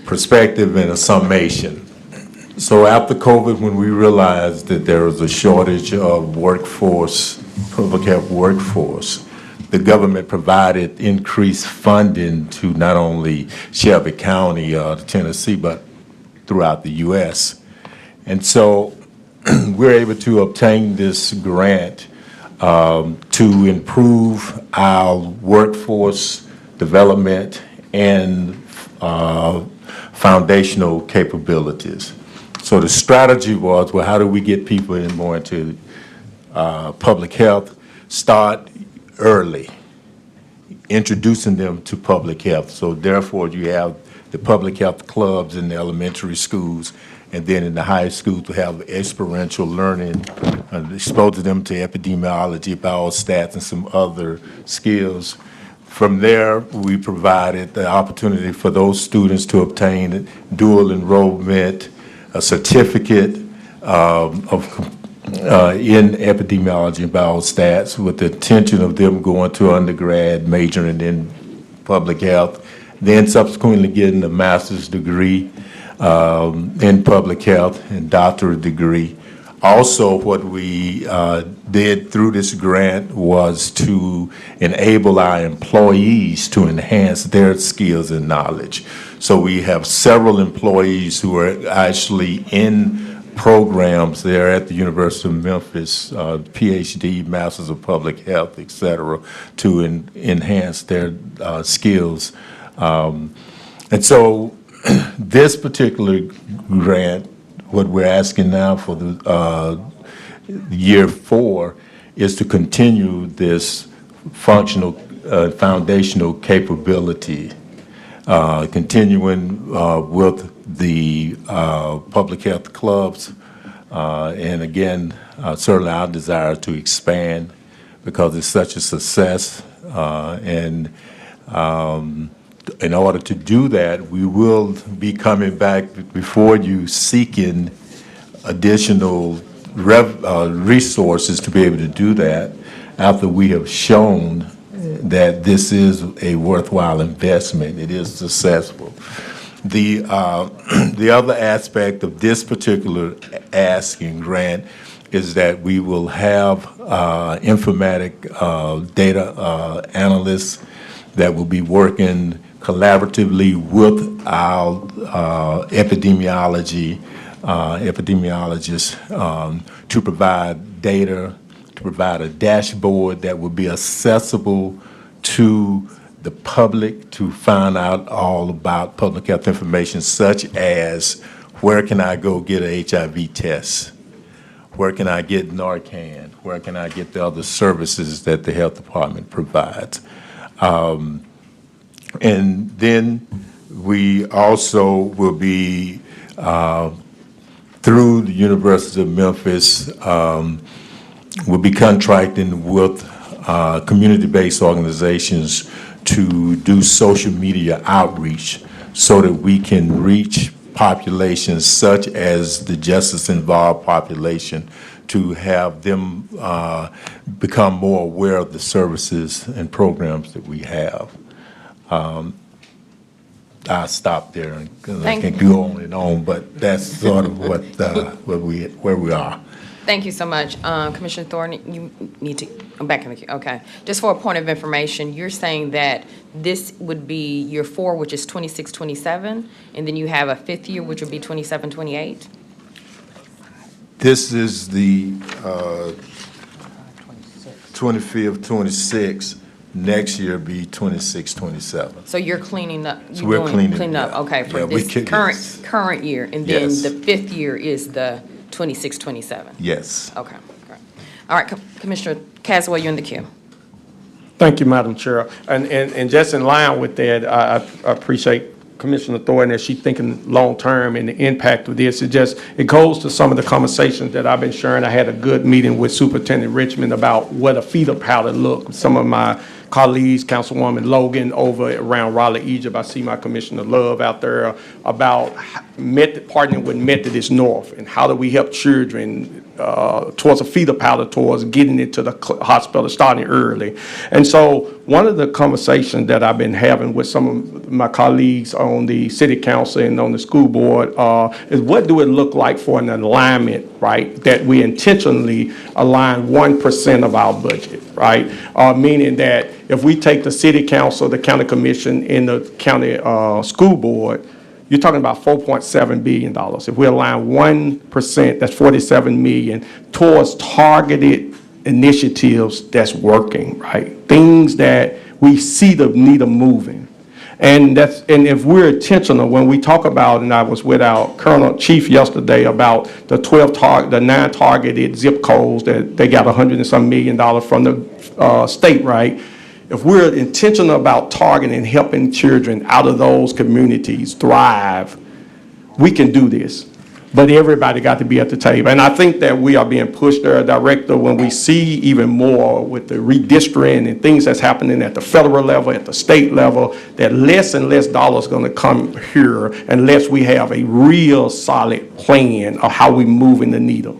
perspective and a summation. So after COVID, when we realized that there was a shortage of workforce, public health workforce, the government provided increased funding to not only Shelby County, Tennessee, but throughout the U.S. And so we're able to obtain this grant to improve our workforce development and foundational capabilities. So the strategy was, well, how do we get people in more into public health? Start early, introducing them to public health. So therefore, you have the public health clubs in the elementary schools, and then in the high schools to have experiential learning, exposing them to epidemiology, biostats, and some other skills. From there, we provided the opportunity for those students to obtain dual enrollment, a certificate in epidemiology and biostats with the intention of them going to undergrad, majoring in public health, then subsequently getting a master's degree in public health and doctorate degree. Also, what we did through this grant was to enable our employees to enhance their skills and knowledge. So we have several employees who are actually in programs there at the University of Memphis, PhD, Masters of Public Health, et cetera, to enhance their skills. And so this particular grant, what we're asking now for the year 4 is to continue this functional, foundational capability, continuing with the public health clubs. And again, certainly our desire to expand because it's such a success. And in order to do that, we will be coming back before you seeking additional resources to be able to do that after we have shown that this is a worthwhile investment. It is successful. The other aspect of this particular ask and grant is that we will have informatic data analysts that will be working collaboratively with our epidemiologists to provide data, to provide a dashboard that will be accessible to the public to find out all about public health information, such as where can I go get an HIV test? Where can I get Narcan? Where can I get the other services that the health department provides? And then we also will be, through the University of Memphis, we'll be contracting with community-based organizations to do social media outreach so that we can reach populations such as the justice-involved population, to have them become more aware of the services and programs that we have. I'll stop there, because I can go on and on, but that's sort of where we are. Thank you so much. Commissioner Thornton, you need to, I'm back in the queue, okay. Just for a point of information, you're saying that this would be year 4, which is 26, 27, and then you have a 5th year, which would be 27, 28? This is the 25th, 26th. Next year be 26, 27. So you're cleaning up, So we're cleaning up, up. okay, for Yeah, we this could- current year, and then Yes. the 5th year is the 26, 27? Yes. Okay, great. All right, Commissioner Caswell, you're in the queue. Thank you, Madam Chair. And just in line with that, I appreciate Commissioner Thornton that she's thinking long-term and the impact of this. It goes to some of the conversations that I've been sharing. I had a good meeting with Superintendent Richmond about what a feeder powder look. Some of my colleagues, Councilwoman Logan over around Raleigh, Egypt. I see my Commissioner Love out there about partnering with Methodist North and how do we help children towards a feeder powder, towards getting into the hospital, starting early. And so one of the conversations that I've been having with some of my colleagues on the city council and on the school board is what do it look like for an alignment, right, that we intentionally align 1% of our budget, right? Meaning that if we take the city council, the county commission, and the county school board, you're talking about $4.7 billion. If we align 1%, that's $47 million towards targeted initiatives that's working, right? Things that we see the need of moving. And if we're intentional, when we talk about, and I was with our Colonel Chief yesterday about the 9 targeted zip codes that they got $100 and some million from the state, right? If we're intentional about targeting and helping children out of those communities thrive, we can do this. But everybody got to be at the table. And I think that we are being pushed there, Director, when we see even more with the redistricting and things that's happening at the federal level, at the state level, that less and less dollars going to come here unless we have a real solid plan of how we moving the needle.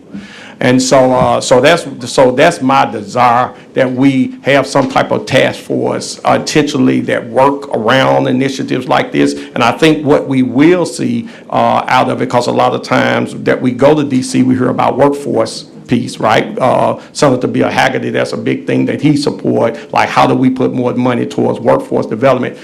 And so that's my desire, that we have some type of task force intentionally that work around initiatives like this. And I think what we will see out of it, because a lot of times that we go to DC, we hear about workforce piece, right? Senator Bill Hagerty, that's a big thing that he support, like how do we put more money towards workforce development?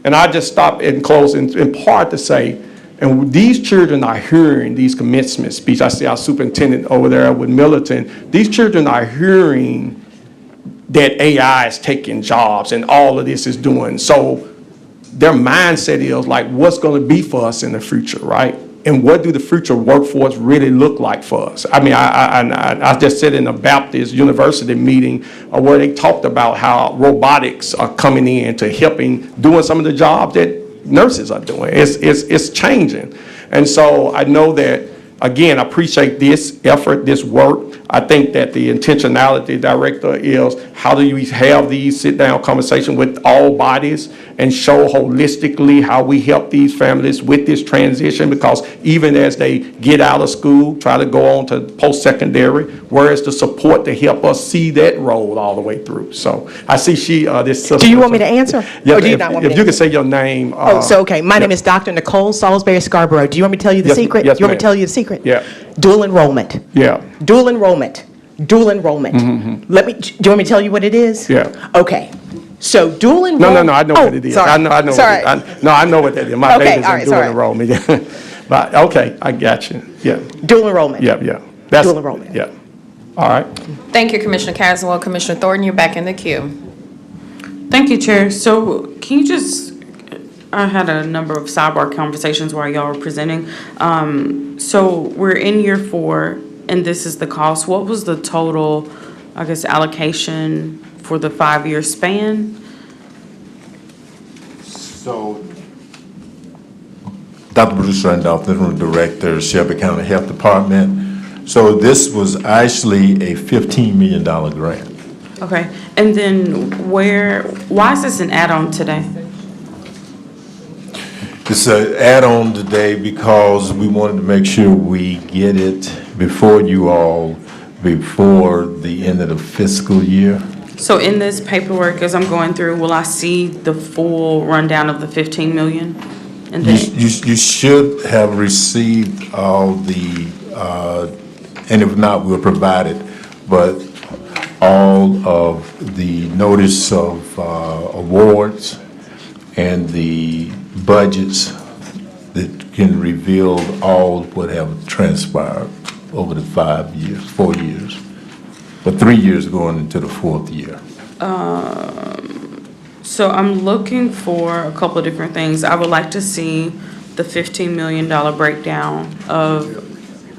And I just stop and close in part to say, and these children are hearing these commencement speeches. I see our superintendent over there with Militant. These children are hearing that AI is taking jobs and all of this is doing. So their mindset is like, what's going to be for us in the future, right? And what do the future workforce really look like for us? I mean, I just said in a Baptist University meeting where they talked about how robotics are coming in to helping doing some of the jobs that nurses are doing. It's changing. And so I know that, again, I appreciate this effort, this work. I think that the intentionality, Director, is how do we have these sit-down conversations with all bodies and show holistically how we help these families with this transition, because even as they get out of school, try to go on to post-secondary, where is the support to help us see that roll all the way through? So I see this sister. Do you want me to answer? Yeah, Or do you not want me if to you could answer? say your name. Okay. My name is Dr. Nicole Salisbury Scarborough. Do you want me to tell you the Yes, secret? yes, You want me to ma'am. tell you the secret? Yeah. Dual enrollment. Yeah. Dual enrollment. Dual enrollment. Do you want me to tell you what it is? Yeah. Okay. So dual enrollment. No, I know what it is. Sorry. I know Sorry. I know what that is. My Okay, baby's all in right, dual sorry. enrollment. But, okay, I got you. Yeah, Dual enrollment. yeah. That's Dual enrollment. Yeah. All right. Thank you, Commissioner Caswell. Commissioner Thornton, you're back in the queue. Thank you, Chair. So can you just, I had a number of sidebar conversations while y'all were presenting. So we're in year 4, and this is the cost. What was the total, I guess, allocation for the 5-year span? So, Dr. Bruce Randolph, Interim Director, Shelby County Health Department. So this was actually a $15 million grant. Okay, and then why is this an add-on today? It's an add-on today because we wanted to make sure we get it before you all, before the end of the fiscal year. So in this paperwork, as I'm going through, will I see the full rundown of the 15 million? And then, You should have received all the, and if not, we'll provide it, but all of the notice of awards and the budgets that can reveal all what have transpired over the 4 years, but 3 years going into the 4th year. so I'm looking for a couple of different things. I would like to see the $15 million breakdown of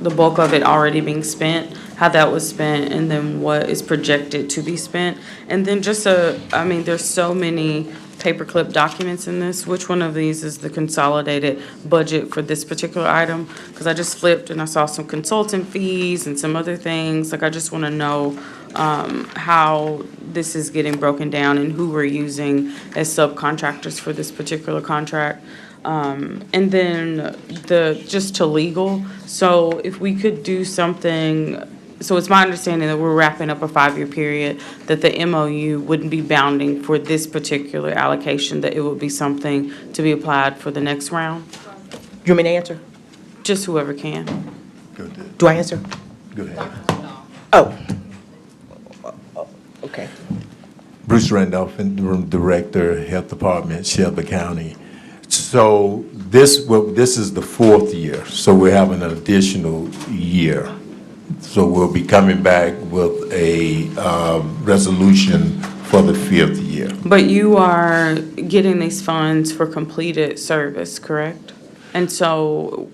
the bulk of it already being spent, how that was spent, and then what is projected to be spent. And then just there's so many paperclip documents in this. Which one of these is the consolidated budget for this particular item? Because I just flipped and I saw some consultant fees and some other things. Like, I just want to know how this is getting broken down and who we're using as subcontractors for this particular contract. And then just to legal, so if we could do something, so it's my understanding that we're wrapping up a 5-year period, that the MOU wouldn't be bounding for this particular allocation, that it would be something to be applied for the next round? You want me to answer? Just whoever can. Do I answer? Go ahead. Oh. Okay. Bruce Randolph, Interim Director, Health Department, Shelby County. So this is the 4th year, so we're having an additional year. So we'll be coming back with a resolution for the 5th year. But you are getting these funds for completed service, correct? And so,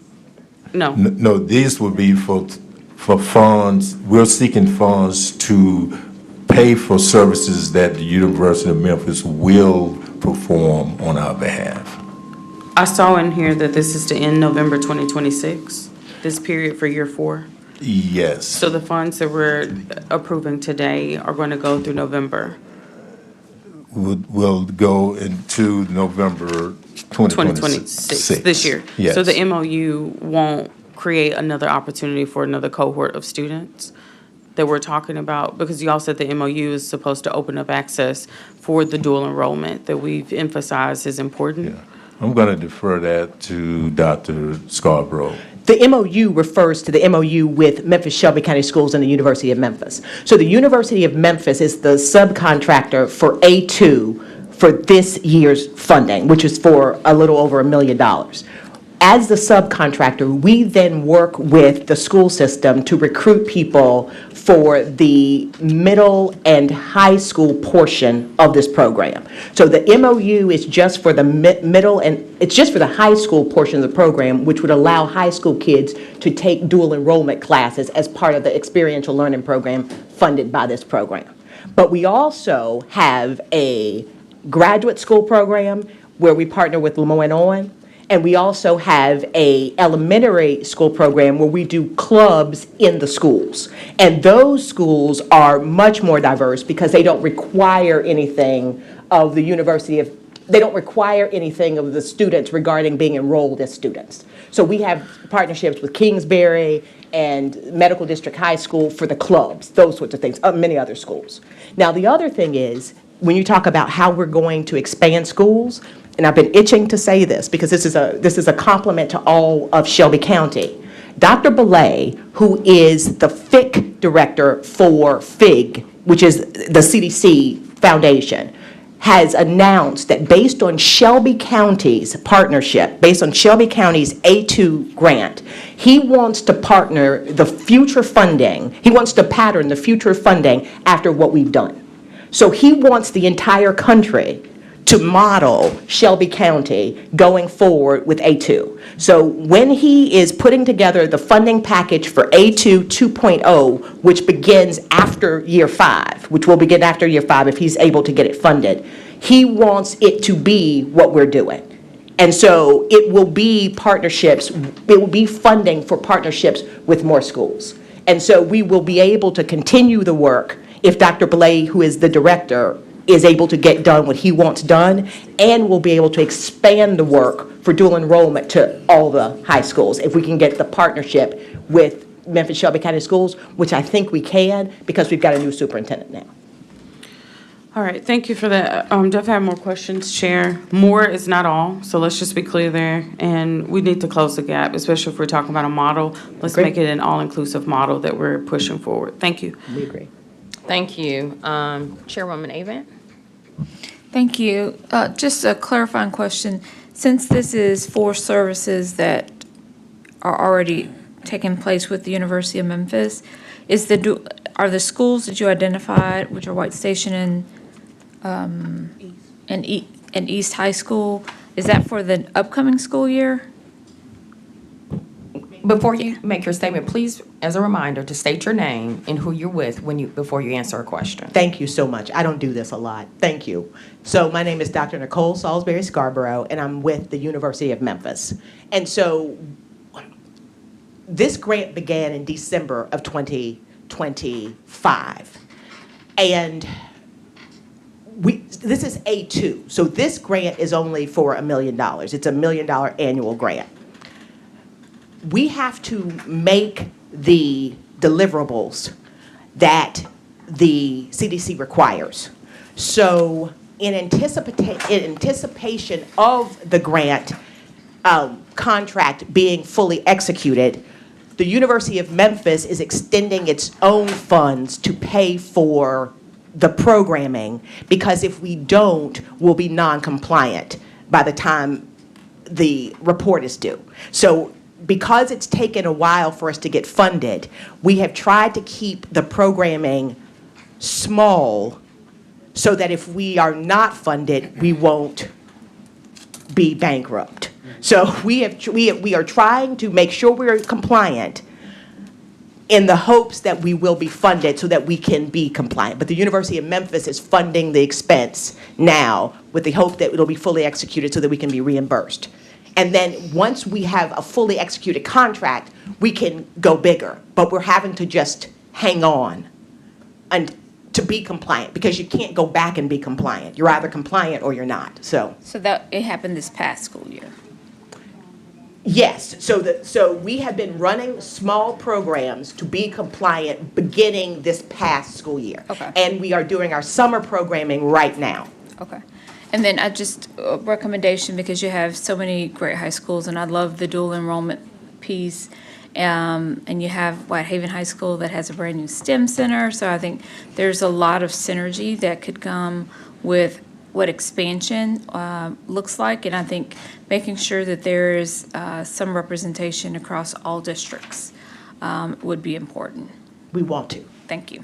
no. No, these will be for funds, we're seeking funds to pay for services that the University of Memphis will perform on our behalf. I saw in here that this is to end November 2026, this period for year 4. Yes. So the funds that we're approving today are going to go through November Will go into November 2026, this year. Yes. So the MOU won't create another opportunity for another cohort of students that we're talking about? Because you all said the MOU is supposed to open up access for the dual enrollment that we've emphasized is important. I'm going to defer that to Dr. Scarborough. The MOU refers to the MOU with Memphis Shelby County Schools and the University of Memphis. So the University of Memphis is the subcontractor for A2 for this year's funding, which is for a little over $1 million. As the subcontractor, we then work with the school system to recruit people for the middle and high school portion of this program. So the MOU is just for the middle and it's just for the high school portion of the program, which would allow high school kids to take dual enrollment classes as part of the experiential learning program funded by this program. But we also have a graduate school program where we partner with Lemoyne On. And we also have a elementary school program where we do clubs in the schools. And those schools are much more diverse because they don't require anything of the they don't require anything of the students regarding being enrolled as students. So we have partnerships with Kingsbury and Medical District High School for the clubs, those sorts of things, many other schools. Now, the other thing is, when you talk about how we're going to expand schools, and I've been itching to say this because this is a compliment to all of Shelby County. Dr. Belay, who is the FIC director for FIG, which is the CDC Foundation, has announced that based on Shelby County's partnership, based on Shelby County's A2 grant, he wants to partner the future funding, he wants to pattern the future funding after what we've done. So he wants the entire country to model Shelby County going forward with A2. So when he is putting together the funding package for A2 2.0, which begins after year 5, which will begin after year 5 if he's able to get it funded, he wants it to be what we're doing. And so it will be partnerships, it will be funding for partnerships with more schools. And so we will be able to continue the work if Dr. Belay, who is the director, is able to get done what he wants done, and we'll be able to expand the work for dual enrollment to all the high schools if we can get the partnership with Memphis Shelby County Schools, which I think we can because we've got a new superintendent now. All right, thank you for that. Definitely have more questions, Chair. More is not all, so let's just be clear there. And we need to close the gap, especially if we're talking about a model. Let's make it an all-inclusive model that we're pushing forward. Thank you. We agree. Thank you. Chairwoman Avant? Thank you. Just a clarifying question. Since this is for services that are already taking place with the University of Memphis, are the schools that you identified, which are White Station and East High School, is that for the upcoming school year? Before you make your statement, please, as a reminder, to state your name and who you're with before you answer a question. Thank you so much. I don't do this a lot. Thank you. So my name is Dr. Nicole Salisbury Scarborough, and I'm with the University of Memphis. And so this grant began in December of 2025. And this is A2. So this grant is only for $1 million. It's $1 million annual grant. We have to make the deliverables that the CDC requires. So in anticipation of the grant contract being fully executed, the University of Memphis is extending its own funds to pay for the programming, because if we don't, we'll be non-compliant by the time the report is due. So because it's taken a while for us to get funded, we have tried to keep the programming small so that if we are not funded, we won't be bankrupt. So we are trying to make sure we're compliant in the hopes that we will be funded so that we can be compliant. But the University of Memphis is funding the expense now with the hope that it'll be fully executed so that we can be reimbursed. And then once we have a fully executed contract, we can go bigger. But we're having to just hang on and to be compliant, because you can't go back and be compliant. You're either compliant or you're not. So that it happened this past school year. yes, so we have been running small programs to be compliant beginning this past school year. Okay. And we are doing our summer programming right now. Okay. And then a recommendation, because you have so many great high schools, and I love the dual enrollment piece. And you have Whitehaven High School that has a brand new STEM center. So I think there's a lot of synergy that could come with what expansion looks like. And I think making sure that there is some representation across all districts would be important. We want to. Thank you.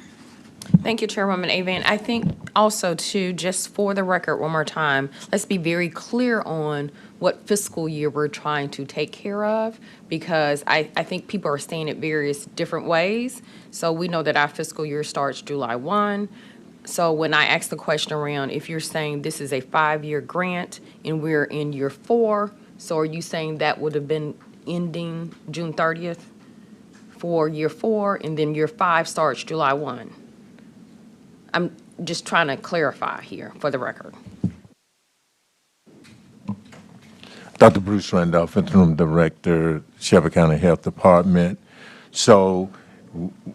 Thank you, Chairwoman Avant. I think also, too, just for the record, one more time, let's be very clear on what fiscal year we're trying to take care of, because I think people are saying it various different ways. So we know that our fiscal year starts July 1. So when I ask the question around, if you're saying this is a 5-year grant and we're in year 4, So are you saying that would have been ending June 30th for year 4, and then year 5 starts July 1? I'm just trying to clarify here for the record. Dr. Bruce Randolph, Interim Director, Shelby County Health Department. So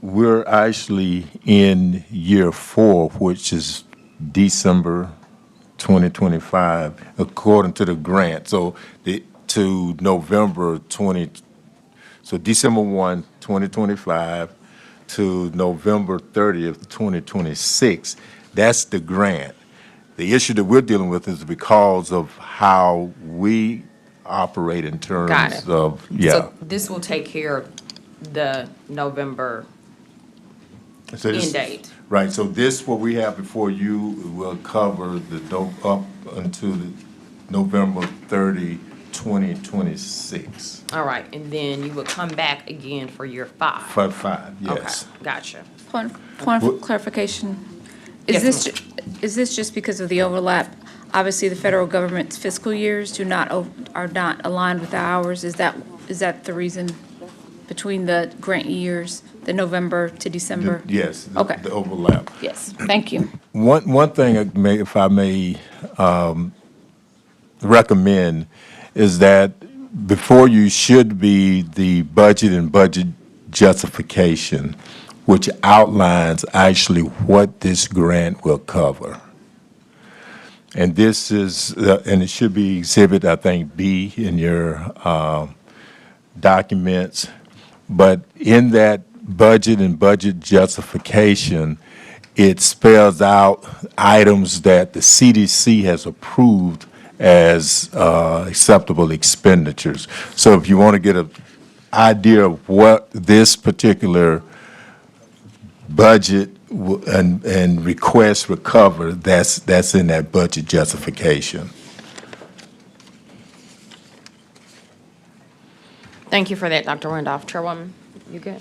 we're actually in year 4, which is December 2025, according to the grant. So to November 20, so December 1, 2025 to November 30th, 2026. That's the grant. The issue that we're dealing with is because of how we operate in Got terms it. of, yeah. So this will take care of the November So this- end date. Right, so this, what we have before you, will cover up until the November 30, 2026. All right, and then you would come back again for year 5. For 5, yes. Okay, gotcha. Point What- of clarification. Yes, Is this just because of the overlap? Obviously, the federal government's fiscal years are not aligned with ours. Is that the reason between the grant years, the November to December? Yes, Okay. the overlap. Yes, thank you. One thing, if I may recommend, is that before you should be the budget and budget justification, which outlines actually what this grant will cover. And this is, and it should be exhibit, I think, B in your documents. But in that budget and budget justification, it spells out items that the CDC has approved as acceptable expenditures. So if you want to get an idea of what this particular budget and request recover, that's in that budget justification. Thank you for that, Dr. Randolph. Chairwoman, you good?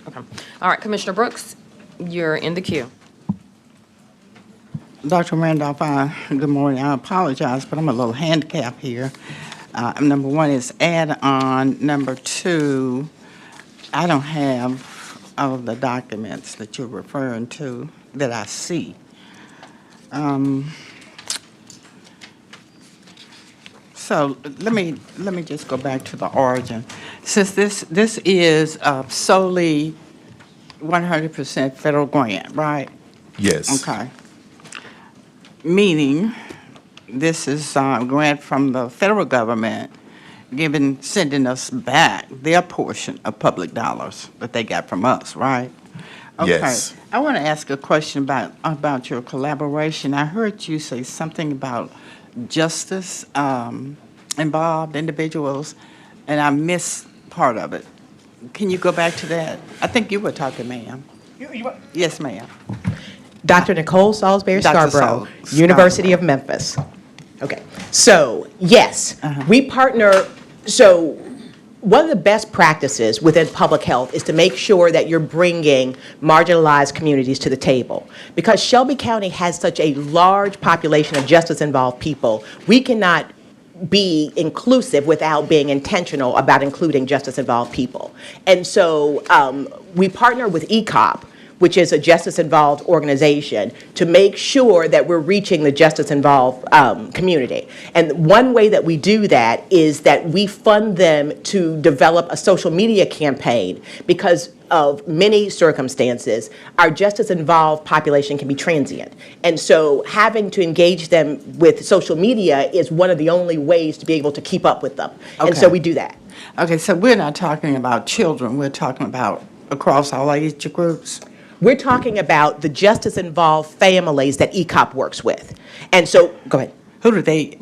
Okay. All right, Commissioner Brooks, you're in the queue. Dr. Randolph, good morning. I apologize, but I'm a little handicapped here. Number 1 is add-on. Number 2, I don't have all of the documents that you're referring to that I see. So let me just go back to the origin. Since this is solely 100% federal grant, right? Yes. Okay. Meaning, this is a grant from the federal government sending us back their portion of public dollars that they got from us, right? Yes. Okay. I want to ask a question about your collaboration. I heard you say something about justice involved individuals, and I missed part of it. Can you go back to that? I think you were talking, ma'am. Yes, ma'am. Dr. Nicole Salisbury Dr. Scarborough, Scarborough. University of Memphis. Okay, so yes, we partner, so one of the best practices within public health is to make sure that you're bringing marginalized communities to the table. Because Shelby County has such a large population of justice-involved people, we cannot be inclusive without being intentional about including justice-involved people. And so we partner with ECOP, which is a justice-involved organization, to make sure that we're reaching the justice-involved community. And one way that we do that is that we fund them to develop a social media campaign, because of many circumstances, our justice-involved population can be transient. And so having to engage them with social media is one of the only ways to be able to keep up with them. And so Okay. we do that. Okay, so we're not talking about children, we're talking about across all age groups? We're talking about the justice-involved families that ECOP works with. And so, go ahead. Who do they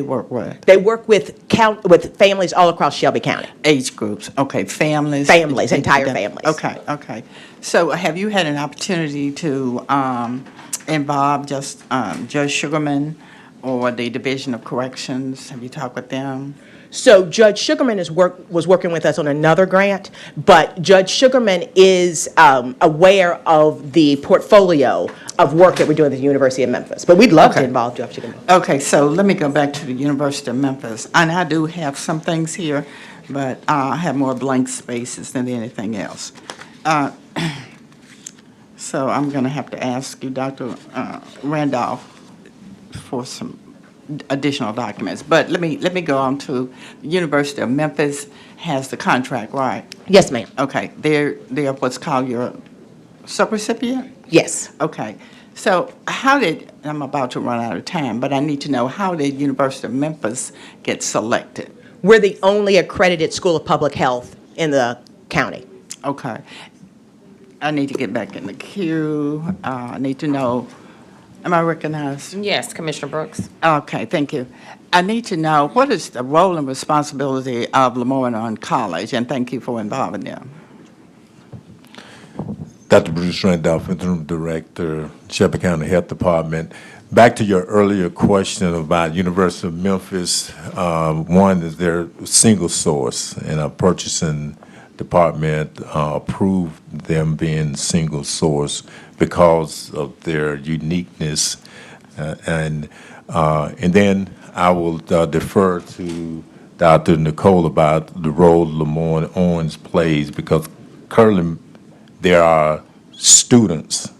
work with? They work with families all across Shelby County. Age groups, okay, families? Families, entire families. Okay. So have you had an opportunity to involve Judge Sugarman or the Division of Corrections? Have you talked with them? So Judge Sugarman was working with us on another grant, but Judge Sugarman is aware of the portfolio of work that we're doing at the University of Memphis. But we'd love to involve Judge Sugarman. Okay, so let me go back to the University of Memphis. And I do have some things here, but I have more blank spaces than anything else. So I'm going to have to ask you, Dr. Randolph, for some additional documents. But let me go on to the University of Memphis has the contract, right? Yes, ma'am. Okay, they're what's called your subrecipient? Yes. Okay. So how did, I'm about to run out of time, but I need to know, how did University of Memphis get selected? We're the only accredited school of public health in the county. Okay. I need to get back in the queue. I need to know, am I recognized? Yes, Commissioner Brooks. Okay, thank you. I need to know, what is the role and responsibility of Lemoyne College, and thank you for involving them. Dr. Bruce Randolph, Interim Director, Shelby County Health Department. Back to your earlier question about University of Memphis, one is their single source, and our purchasing department approved them being single source because of their uniqueness. And then I will defer to Dr. Nicole about the role Lemoyne Owens plays, because currently there are students,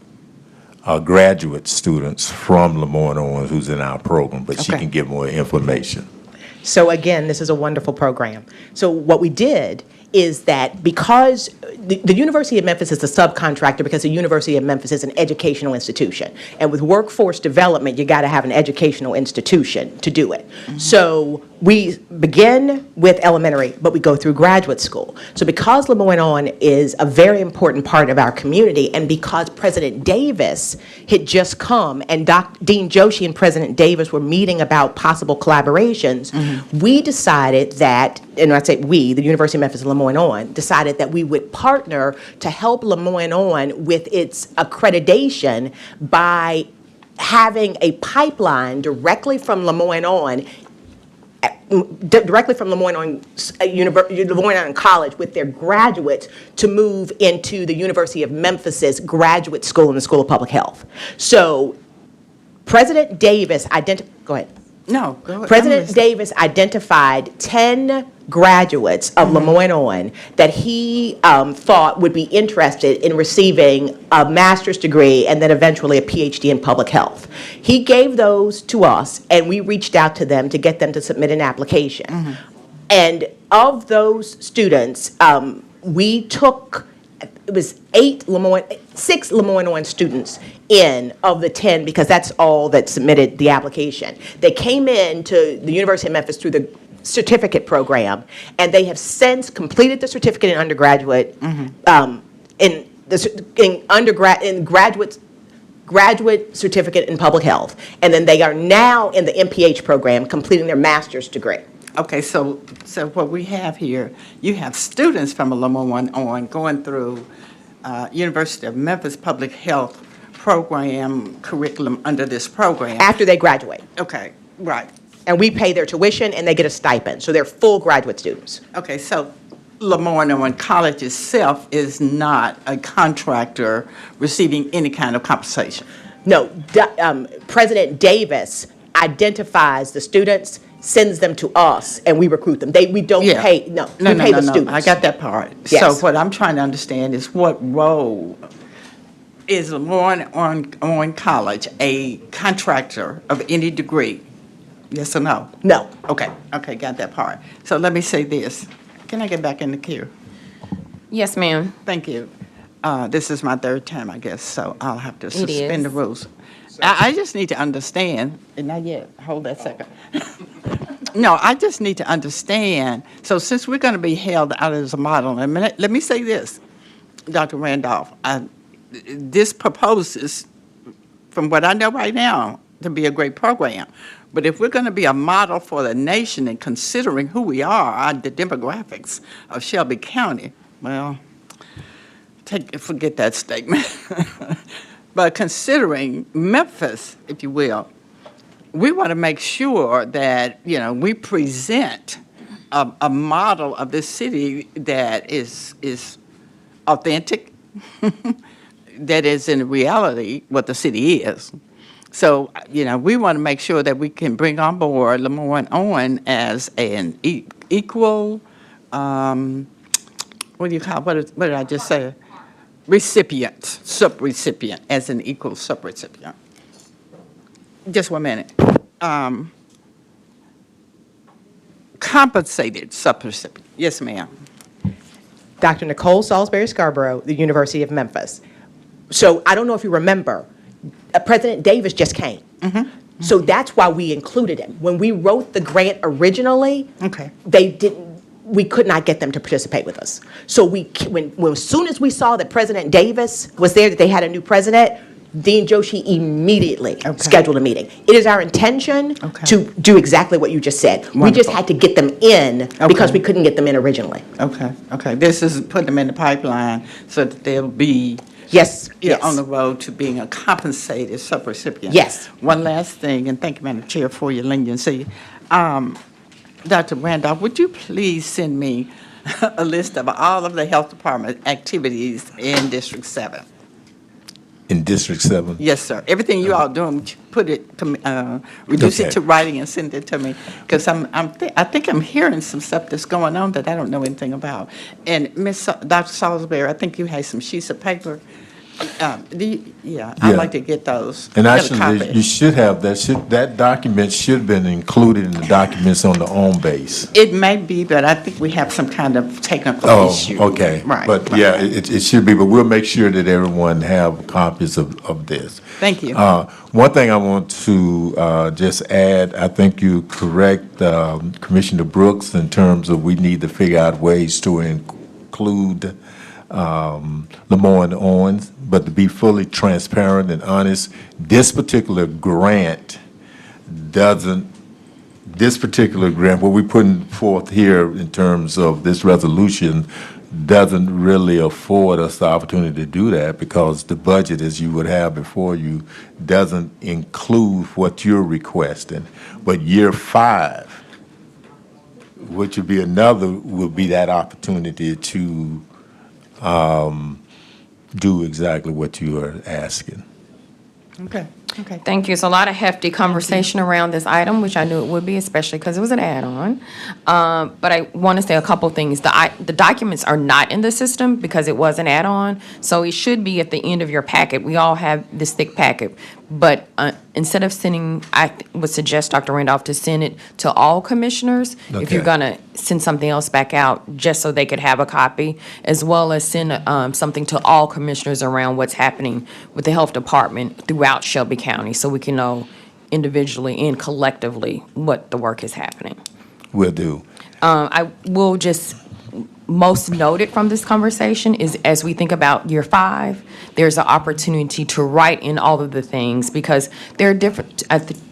graduate students from Lemoyne Owens who's in our program, but she can give more information. So again, this is a wonderful program. So what we did is that because the University of Memphis is a subcontractor, because the University of Memphis is an educational institution. And with workforce development, you got to have an educational institution to do it. Mm-hmm. So we begin with elementary, but we go through graduate school. So because Lemoyne Owens is a very important part of our community, and because President Davis had just come and Dean Joshi and President Davis were meeting about possible collaborations, we decided that, and I say we, the University of Memphis and Lemoyne Owens, decided that we would partner to help Lemoyne Owens with its accreditation by having a pipeline directly from Lemoyne Owens Lemoyne Owens College with their graduates to move into the University of Memphis's graduate school in the School of Public Health. So President Davis go ahead. No, go ahead. President Davis identified 10 graduates of Lemoyne Owens that he thought would be interested in receiving a master's degree and then eventually a PhD in public health. He gave those to us, and we reached out to them to get them to submit an application. And of those students, we took, it was 6 Lemoyne Owens students in of the 10, because that's all that submitted the application. They came in to the University of Memphis through the certificate program, and they have since completed the certificate in undergraduate, graduate certificate in public health, and then they are now in the MPH program completing their master's degree. Okay, so what we have here, you have students from Lemoyne Owens going through University of Memphis Public Health program curriculum under this program. After they graduate. Okay, right. And we pay their tuition, and they get a stipend, so they're full graduate students. Okay, so Lemoyne Owens College itself is not a contractor receiving any kind of compensation? No, President Davis identifies the students, sends them to us, and we recruit them. We don't pay, we pay the students. I got that part. Yes. So what I'm trying to understand is, what role is Lemoyne Owens College a contractor of any degree? Yes or no? No. Okay, got that part. So let me say this. Can I get back in the queue? Yes, ma'am. Thank you. This is my third time, I guess, so I'll have to suspend the is. rules. I just need to understand, and not yet, hold that second. No, I just need to understand. So since we're going to be held out as a model, let me say this, Dr. Randolph. This proposes, from what I know right now, to be a great program. But if we're going to be a model for the nation and considering who we are, the demographics of Shelby County, well, forget that statement. But considering Memphis, if you will, we want to make sure that, we present a model of this city that is authentic, that is in reality what the city is. So, we want to make sure that we can bring on board Lemoyne Owen as an equal, what do you call, what did I just say? Recipient, subrecipient, as an equal subrecipient. Just 1 minute. Compensated subrecipient. Yes, ma'am. Dr. Nicole Salisbury Scarborough, the University of Memphis. So I don't know if you remember, President Davis just came. So that's why we included him. When we wrote the grant originally, we could not get them to participate with us. So as soon as we saw that President Davis was there, that they had a new president, Dean Joshi immediately scheduled a meeting. It is our intention to do exactly what you just said. Wonderful. We just had to get them in because we couldn't get them in originally. Okay. This is putting them in the pipeline so that they'll be on the road to being a compensated subrecipient. Yes. One last thing, and thank you, Madam Chair, for your leniency. Dr. Randolph, would you please send me a list of all of the health department activities in District 7? In District 7? Yes, sir. Everything you all doing, would you put it to reduce it to writing and send it to me, because I think I'm hearing some stuff that's going on that I don't know anything about. And Dr. Salisbury, I think you had some sheets of paper. I'd like to get those. And Get a actually, copy. you should have, that document should have been included in the documents on the home base. It may be, but I think we have some kind of technical issue. Oh, okay. Right. But right, yeah, right. it should be, but we'll make sure that everyone have copies of this. Thank you. One thing I want to just add, I think you correct Commissioner Brooks in terms of we need to figure out ways to include Lemoyne Owens, but to be fully transparent and honest, this particular grant, what we're putting forth here in terms of this resolution doesn't really afford us the opportunity to do that because the budget, as you would have before you, doesn't include what you're requesting. But year 5, which would be that opportunity to do exactly what you are asking. Okay. Thank you. It's a lot of hefty conversation around this item, which I knew it would be, especially because it was an add-on. But I want to say a couple things. The documents are not in the system because it was an add-on, so it should be at the end of your packet. We all have this thick packet. But instead of sending, I would suggest, Dr. Randolph, to send it to all commissioners. If you're going to send something else back out, just so they could have a copy, as well as send something to all commissioners around what's happening with the health department throughout Shelby County, so we can know individually and collectively what the work is happening. Will do. I will just most noted from this conversation is as we think about year 5, there's an opportunity to write in all of the things because there are different,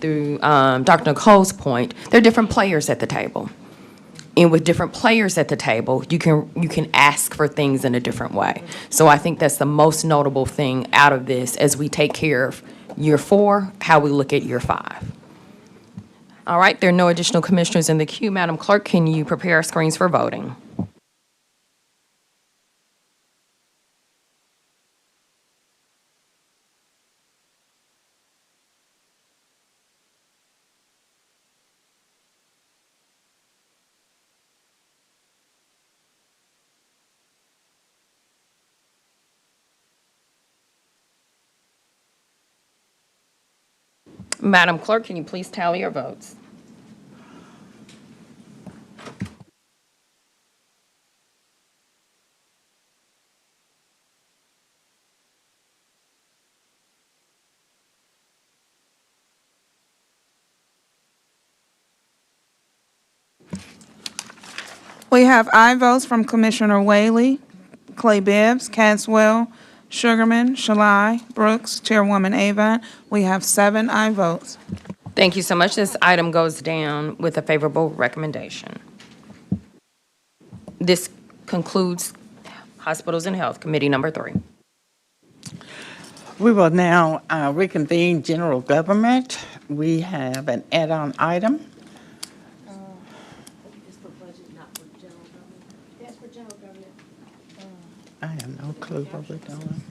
through Dr. Nicole's point, there are different players at the table. And with different players at the table, you can ask for things in a different way. So I think that's the most notable thing out of this as we take care of year 4, how we look at year 5. All right, there are no additional commissioners in the queue. Madam Clerk, can you prepare our screens for voting? Madam Clerk, can you please tally your votes? We have aye votes from Commissioner Whaley, Clay Bibbs, Caswell, Sugarman, Shalai, Brooks, Chairwoman Avon. We have 7 aye votes. Thank you so much. This item goes down with a favorable recommendation. This concludes Hospitals and Health Committee number 3. We will now reconvene general government. We have an add-on item. I have no clue what we're doing.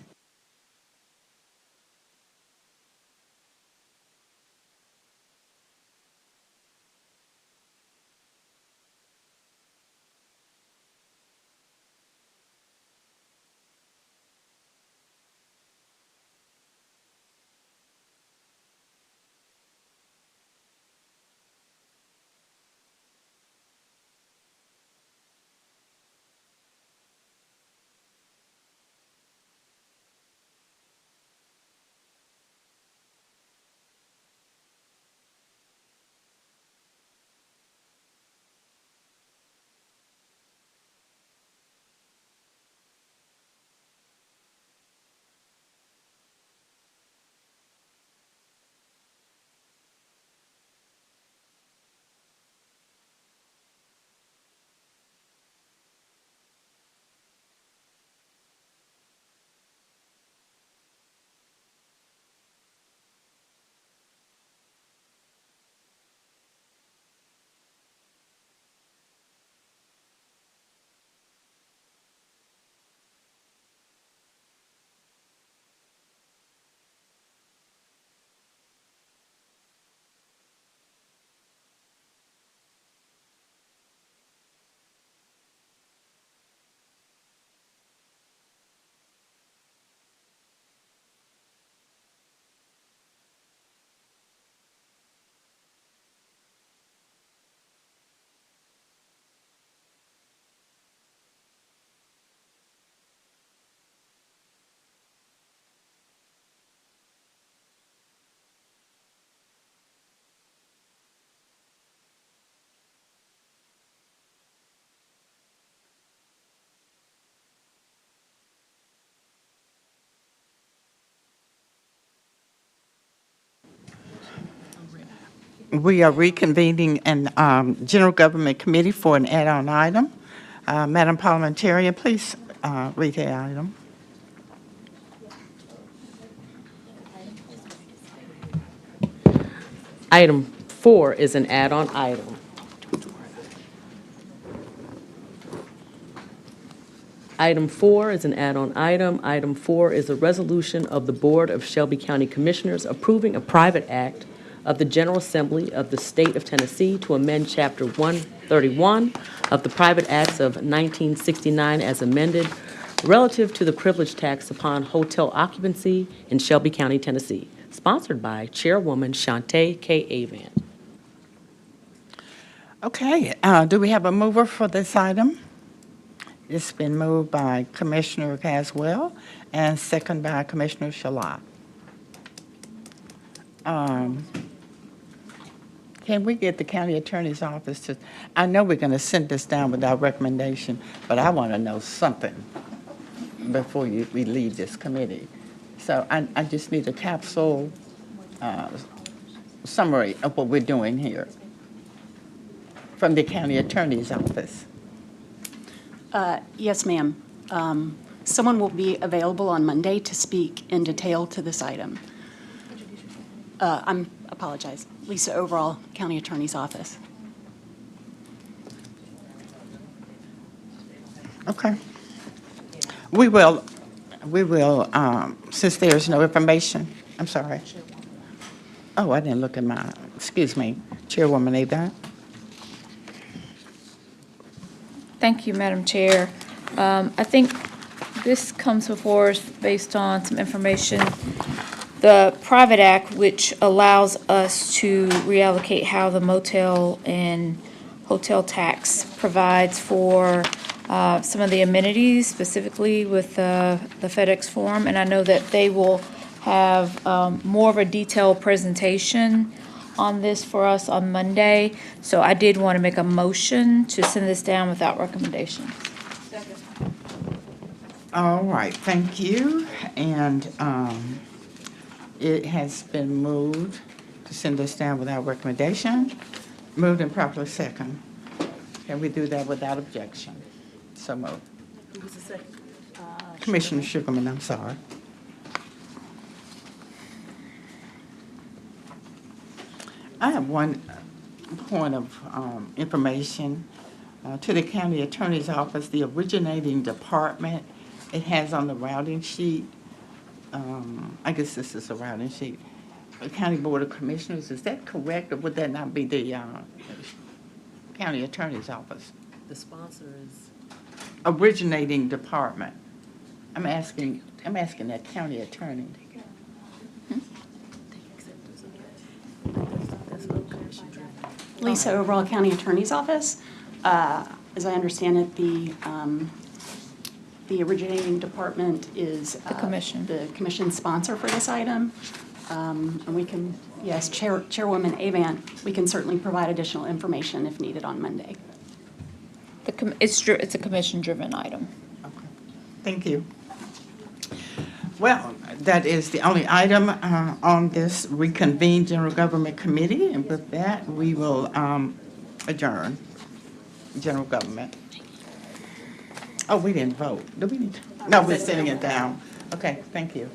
We are reconvening an general government committee for an add-on item. Madam Parliamentarian, please read the item. Item 4 is an add-on item. Item 4 is an add-on item. Item 4 is a resolution of the Board of Shelby County Commissioners approving a private act of the General Assembly of the State of Tennessee to amend Chapter 131 of the Private Acts of 1969 as amended relative to the privilege tax upon hotel occupancy in Shelby County, Tennessee, sponsored by Chairwoman Shantae K. Avant. Okay, do we have a mover for this item? It's been moved by Commissioner Caswell and second by Commissioner Shalat. Can we get the county attorney's office to, I know we're going to send this down without recommendation, but I want to know something before we leave this committee. So I just need a capsule summary of what we're doing here from the county attorney's office. Yes, ma'am. Someone will be available on Monday to speak in detail to this item. I apologize. Lisa Overall, County Attorney's Office. Okay. We will, since there's no information, I'm sorry. Oh, I didn't look at my, excuse me, Chairwoman Avant. Thank you, Madam Chair. I think this comes before us based on some information. The private act, which allows us to reallocate how the motel and hotel tax provides for some of the amenities, specifically with the FedEx Forum. And I know that they will have more of a detailed presentation on this for us on Monday. So I did want to make a motion to send this down without recommendation. All right, thank you. And it has been moved to send this down without recommendation. Moved and properly second. Can we do that without objection? So moved. Who was the second? Commissioner Sugarman, I'm sorry. I have one point of information. To the county attorney's office, the originating department, it has on the routing sheet, I guess this is a routing sheet, the County Board of Commissioners, is that correct, or would that not be the county attorney's office? The sponsor is? Originating department. I'm asking that county attorney. Lisa, overall county attorney's office. As I understand it, the originating department is The commission. the commission sponsor for this item. And we can, yes, Chairwoman Avant, we can certainly provide additional information if needed on Monday. It's a commission-driven item. Thank you. Well, that is the only item on this reconvened General Government Committee, and with that, we will adjourn General Government. Oh, we didn't vote. Do we need to? No, we're sitting it down. Okay, thank you.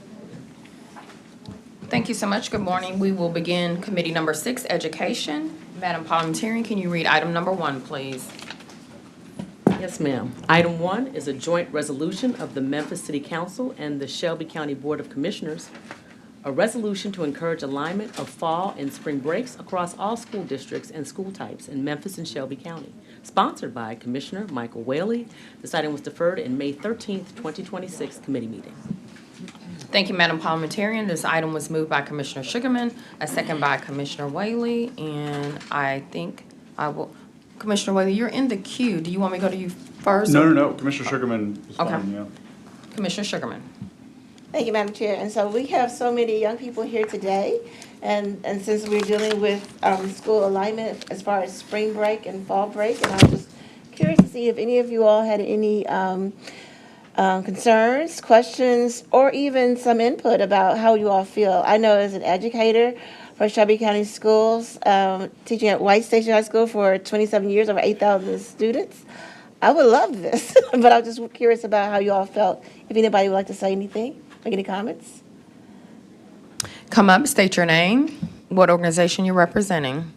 Thank you so much. Good morning. We will begin Committee Number 6, Education. Madam Parliamentarian, can you read item number 1, please? Yes, ma'am. Item 1 is a joint resolution of the Memphis City Council and the Shelby County Board of Commissioners, a resolution to encourage alignment of fall and spring breaks across all school districts and school types in Memphis and Shelby County, sponsored by Commissioner Michael Whaley. This item was deferred in May 13th, 2026 committee meeting. Thank you, Madam Parliamentarian. This item was moved by Commissioner Sugarman, a second by Commissioner Whaley, and I think I will, Commissioner Whaley, you're in the queue. Do you want me to go to you first? No. Commissioner Sugarman is Okay. fine, yeah. Commissioner Sugarman. Thank you, Madam Chair. And so we have so many young people here today, and since we're dealing with school alignment as far as spring break and fall break, and I was just curious to see if any of you all had any concerns, questions, or even some input about how you all feel. I know as an educator for Shelby County Schools, teaching at White Station High School for 27 years, over 8,000 students, I would love this, but I was just curious about how you all felt. If anybody would like to say anything, make any comments? Come up, state your name, what organization you're representing.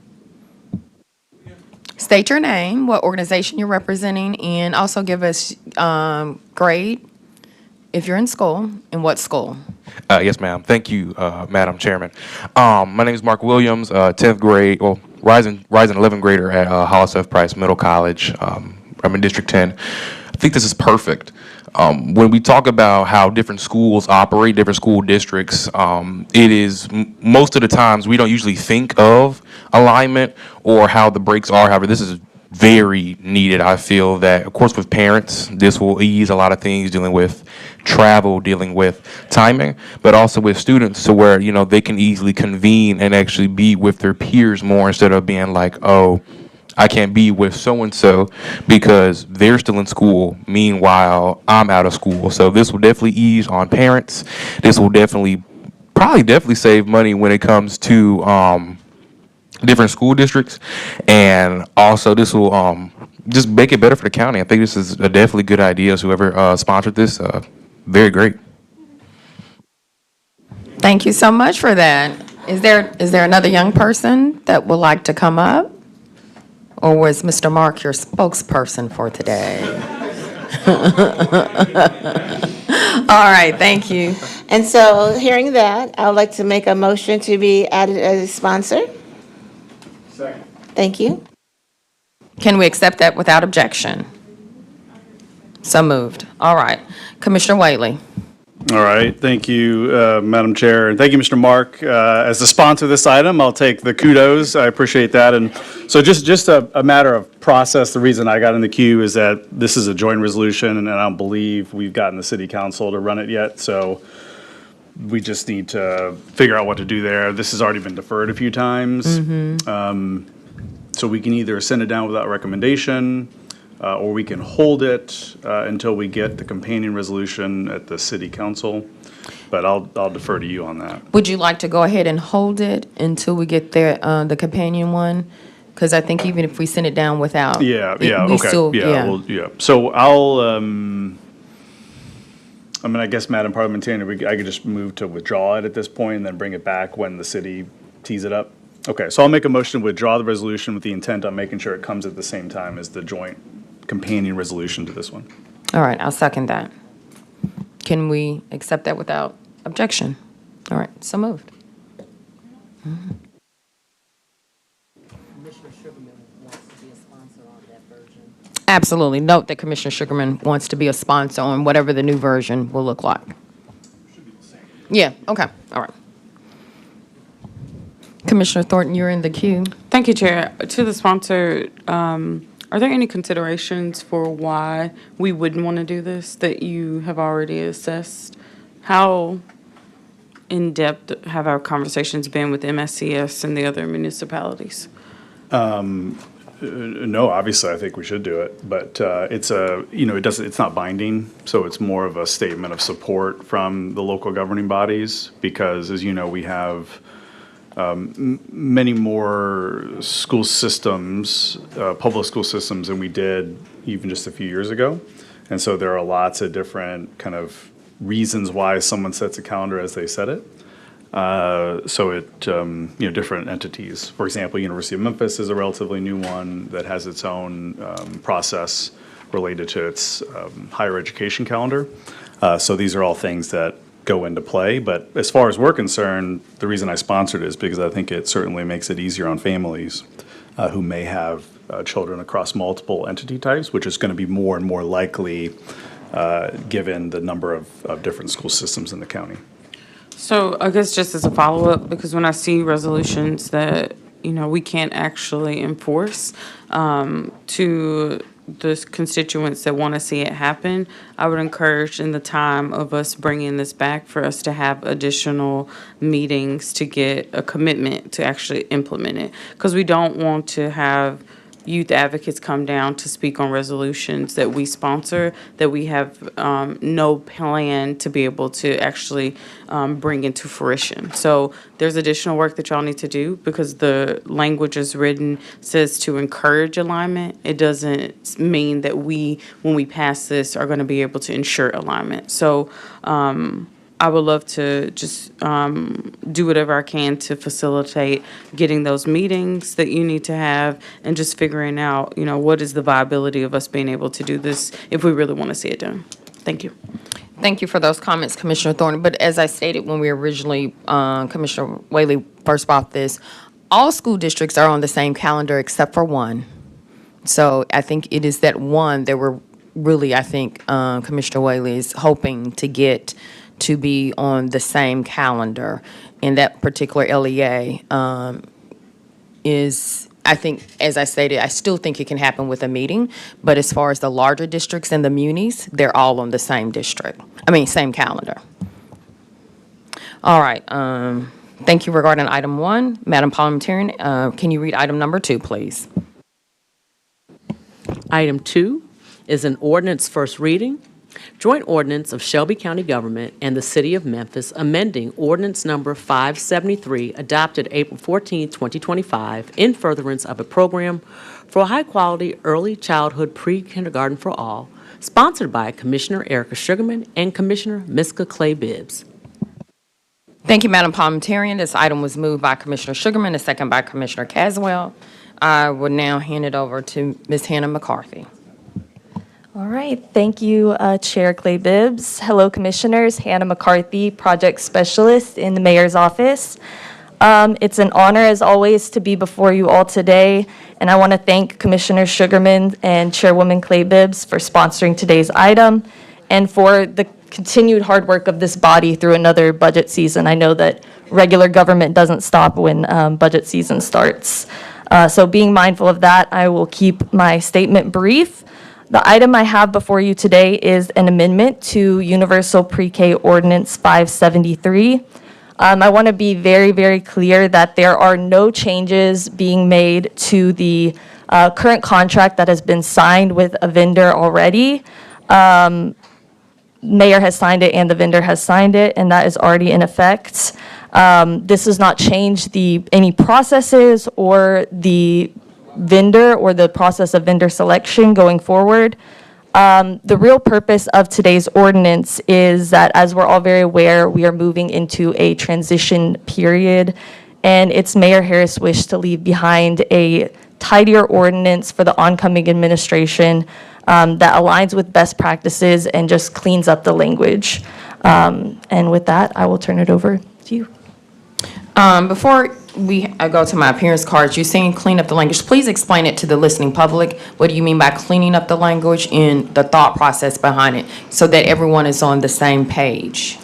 State your name, what organization you're representing, and also give us grade, if you're in school, and what school. Yes, ma'am. Thank you, Madam Chairman. My name is Mark Williams, 10th grade, well, rising 11th grader at Hollis F. Price Middle College. I'm in District 10. I think this is perfect. When we talk about how different schools operate, different school districts, it is most of the times we don't usually think of alignment or how the breaks are. However, this is very needed. I feel that, of course, with parents, this will ease a lot of things dealing with travel, dealing with timing, but also with students to where, you know, they can easily convene and actually be with their peers more instead of being like, oh, I can't be with so-and-so because they're still in school. Meanwhile, I'm out of school. So this will definitely ease on parents. This will definitely save money when it comes to different school districts. And also this will just make it better for the county. I think this is a definitely good idea. So whoever sponsored this, very great. Thank you so much for that. Is there another young person that would like to come up? Or was Mr. Mark your spokesperson for today? All right, thank you. And so, hearing that, I would like to make a motion to be added as a sponsor. Second. Thank you. Can we accept that without objection? So moved. All right. Commissioner Whaley. All right, thank you, Madam Chair, and thank you, Mr. Mark. As the sponsor of this item, I'll take the kudos. I appreciate that. And so just a matter of process, the reason I got in the queue is that this is a joint resolution, and I don't believe we've gotten the city council to run it yet. So we just need to figure out what to do there. This has already been deferred a few times. So we can either send it down without recommendation, or we can hold it until we get the companion resolution at the city council. But I'll defer to you on that. Would you like to go ahead and hold it until we get the companion one? Because I think even if we send it down without. We okay. still, yeah. So I'll, I mean, I guess, Madam Parliamentarian, I could just move to withdraw it at this point and then bring it back when the city tees it up. Okay, so I'll make a motion to withdraw the resolution with the intent on making sure it comes at the same time as the joint companion resolution to this one. All right, I'll second that. Can we accept that without objection? All right, so moved. Absolutely. Note that Commissioner Sugarman wants to be a sponsor on whatever the new version will look like. Yeah, okay, all right. Commissioner Thornton, you're in the queue. Thank you, Chair. To the sponsor, are there any considerations for why we wouldn't want to do this that you have already assessed? How in-depth have our conversations been with MSCS and the other municipalities? No, obviously, I think we should do it, but it's not binding, so it's more of a statement of support from the local governing bodies, because, as you know, we have many more school systems, public school systems, than we did even just a few years ago. And so there are lots of different kind of reasons why someone sets a calendar as they set it. Different entities. For example, University of Memphis is a relatively new one that has its own process related to its higher education calendar. So these are all things that go into play. But as far as we're concerned, the reason I sponsored it is because I think it certainly makes it easier on families who may have children across multiple entity types, which is going to be more and more likely given the number of different school systems in the county. So I guess just as a follow-up, because when I see resolutions that, we can't actually enforce to the constituents that want to see it happen, I would encourage in the time of us bringing this back for us to have additional meetings to get a commitment to actually implement it. Because we don't want to have youth advocates come down to speak on resolutions that we sponsor, that we have no plan to be able to actually bring into fruition. So there's additional work that y'all need to do, because the language is written says to encourage alignment. It doesn't mean that we, when we pass this, are going to be able to ensure alignment. So I would love to just do whatever I can to facilitate getting those meetings that you need to have, and just figuring out, what is the viability of us being able to do this if we really want to see it done. Thank you. Thank you for those comments, Commissioner Thornton. But as I stated when we originally, Commissioner Whaley first brought this, all school districts are on the same calendar except for one. So I think it is that one that we're really, Commissioner Whaley is hoping to get to be on the same calendar. And that particular LEA is, I think, as I stated, I still think it can happen with a meeting. But as far as the larger districts and the munis, they're all on the same same calendar. All right. Thank you regarding item 1. Madam Parliamentarian, can you read item number 2, please? Item 2 is an ordinance first reading. Joint ordinance of Shelby County Government and the City of Memphis amending ordinance number 573 adopted April 14, 2025 in furtherance of a program for high-quality early childhood pre-kindergarten for all, sponsored by Commissioner Erica Sugarman and Commissioner Miska Clay Bibbs. Thank you, Madam Parliamentarian. This item was moved by Commissioner Sugarman and second by Commissioner Caswell. I will now hand it over to Ms. Hannah McCarthy. All right, thank you, Chair Clay Bibbs. Hello, Commissioners. Hannah McCarthy, Project Specialist in the Mayor's Office. It's an honor, as always, to be before you all today, and I want to thank Commissioner Sugarman and Chairwoman Clay Bibbs for sponsoring today's item, and for the continued hard work of this body through another budget season. I know that regular government doesn't stop when budget season starts. So being mindful of that, I will keep my statement brief. The item I have before you today is an amendment to Universal Pre-K Ordinance 573. I want to be very, very clear that there are no changes being made to the current contract that has been signed with a vendor already. Mayor has signed it and the vendor has signed it, and that is already in effect. This does not change any processes or the vendor or the process of vendor selection going forward. The real purpose of today's ordinance is that, as we're all very aware, we are moving into a transition period, and it's Mayor Harris' wish to leave behind a tidier ordinance for the oncoming administration that aligns with best practices and just cleans up the language. And with that, I will turn it over to you. Before I go to my appearance cards, you're saying clean up the language. Please explain it to the listening public. What do you mean by cleaning up the language and the thought process behind it so that everyone is on the same page?